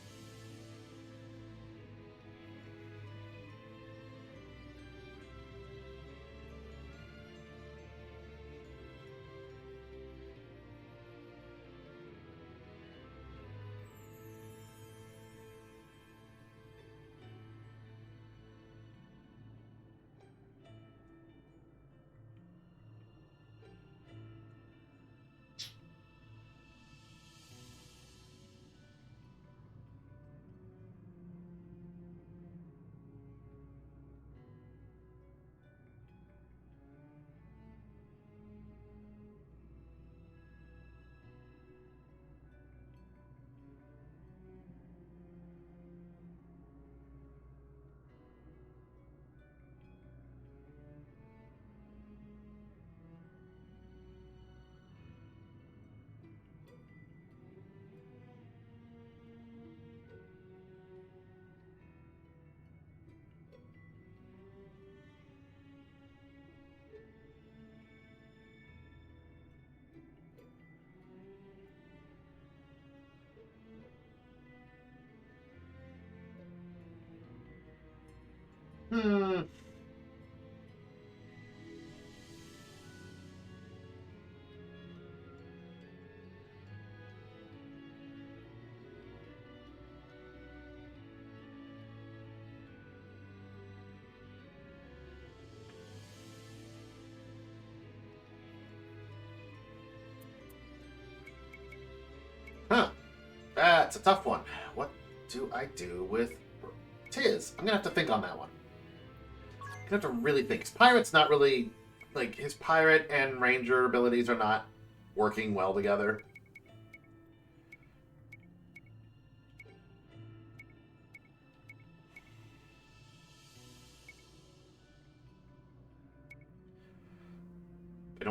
Huh. That's a tough one. What do I do with Tiz? I'm gonna have to think on that one. I'm gonna have to really think. His pirate's not really... Like, his pirate and ranger abilities are not working well together.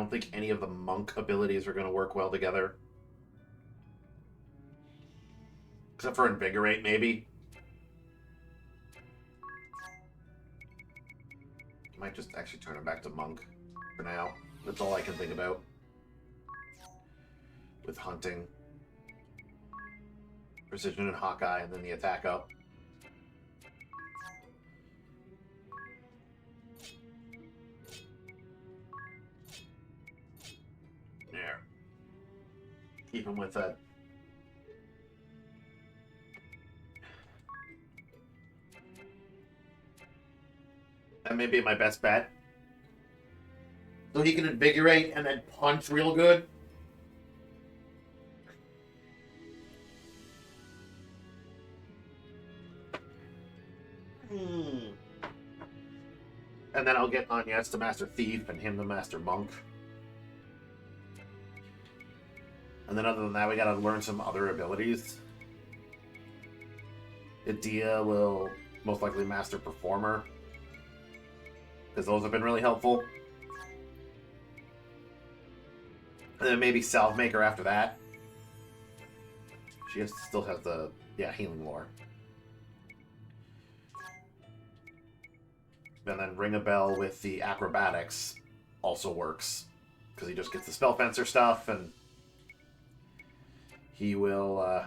don't think any of the monk abilities are going to work well together. Except for Invigorate, maybe. Might just actually turn it back to monk for now. That's all I can think about. With hunting. Precision and Hawkeye, and then the attack up. There. Keep him with that. That may be my best bet. So he can invigorate and then punch real good. And then I'll get Agnes to Master Thief and him to Master Monk. And then other than that, we gotta learn some other abilities. Idia will most likely Master Performer, because those have been really helpful. And then maybe Salvemaker after that. She still has the, healing lore. And then Ring a Bell with the acrobatics also works, because he just gets the Spell Fencer stuff, and he will,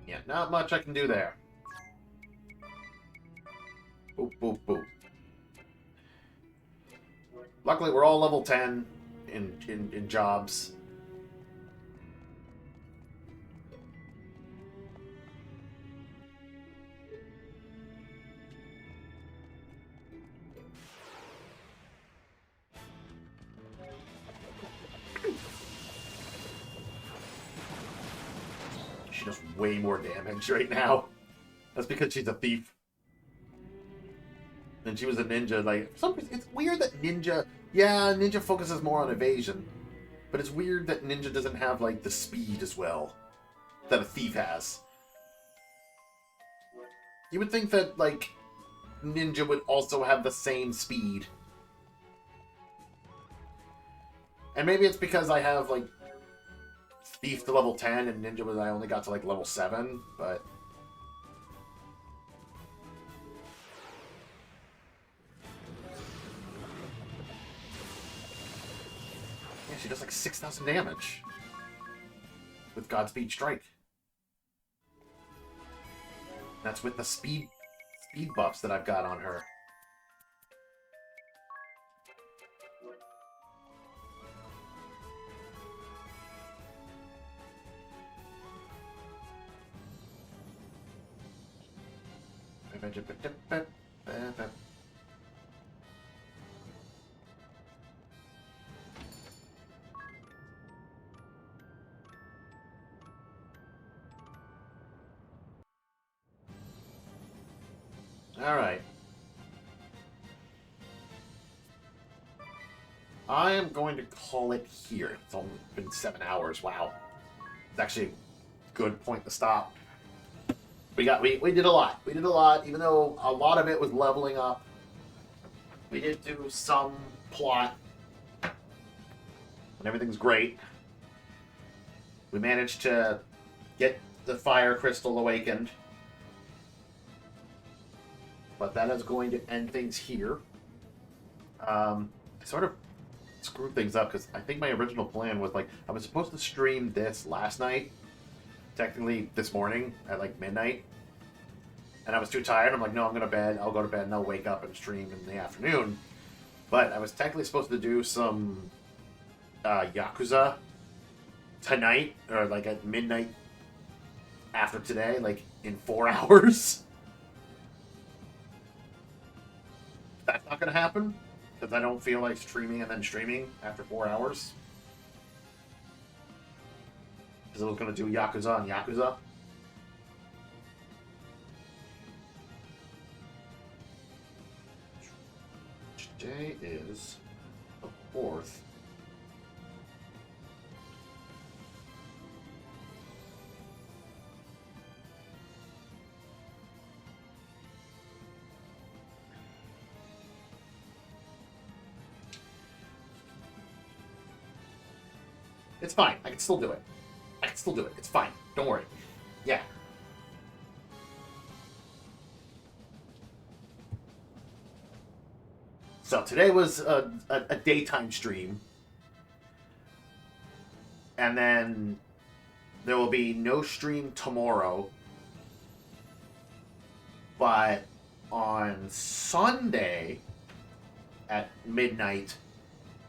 yeah, not much I can do there. Boop, boop, boop. Luckily, we're all level 10 in jobs. She does way more damage right now. That's because she's a thief. And she was a ninja, like, it's weird that ninja, ninja focuses more on evasion, but it's weird that ninja doesn't have, like, the speed as well that a thief has. You would think that, like, ninja would also have the same speed. And maybe it's because I have, like, thief to level 10 and ninja I only got to, like, level 7, but... She does like 6,000 damage with Godspeed Strike. That's with the speed buffs that I've got on her. Alright. I am going to call it here. It's only been 7 hours. Wow. It's actually a good point to stop. We did a lot. We did a lot, even though a lot of it was leveling up. We did do some plot. And everything's great. We managed to get the fire crystal awakened. But that is going to end things here. I sort of screwed things up because I think my original plan was like I was supposed to stream this last night, technically this morning at like midnight, and I was too tired. I'm like, no, I'm gonna bed. I'll go to bed and I'll wake up and stream in the afternoon. But I was technically supposed to do some Yakuza tonight or like at midnight after today, like in 4 hours. That's not going to happen, because I don't feel like streaming and then streaming after 4 hours. Because I was going to do Yakuza and Yakuza. Today is the 4th. It's fine. I can still do it. I can still do it. It's fine. Don't worry. Yeah. So today was a daytime stream. And then there will be no stream tomorrow. But on Sunday at midnight,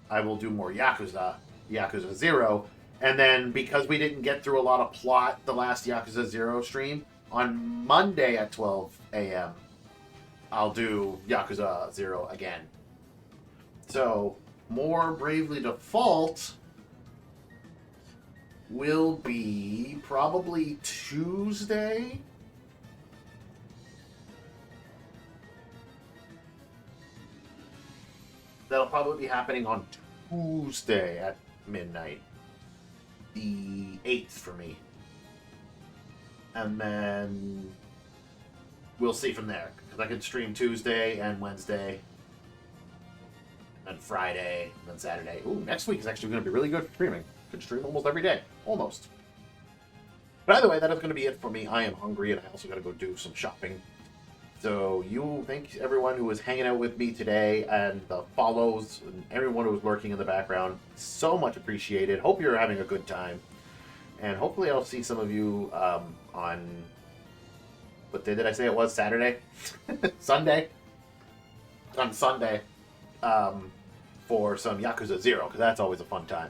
I will do more Yakuza 0. And then because we didn't get through a lot of plot the last Yakuza 0 stream, on Monday at 12 a.m., I'll do Yakuza 0 again. So, more Bravely Default will be probably Tuesday. That'll probably be happening on Tuesday at midnight. The 8th for me. And then we'll see from there. Because I could stream Tuesday and Wednesday. And Friday. And then Saturday. Ooh, next week is actually going to be really good for streaming. Could stream almost every day. Almost. But either way, that is going to be it for me. I am hungry and I also got to go do some shopping. So thank everyone who was hanging out with me today and the follows and everyone who was lurking in the background. So much appreciated. Hope you're having a good time. And hopefully I'll see some of you on, what day did I say it was? Saturday? Sunday? On Sunday for some Yakuza 0, because that's always a fun time.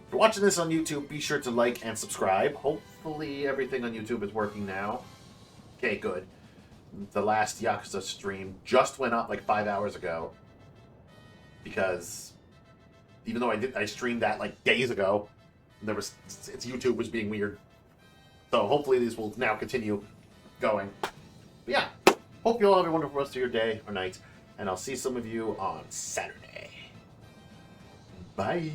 If you're watching this on YouTube, be sure to like and subscribe. Hopefully everything on YouTube is working now. Okay, good. The last Yakuza stream just went up like 5 hours ago. Because even though I streamed that like days ago, YouTube was being weird. So hopefully these will now continue going. But yeah, hope you all have a wonderful rest of your day or night, and I'll see some of you on Saturday. Bye.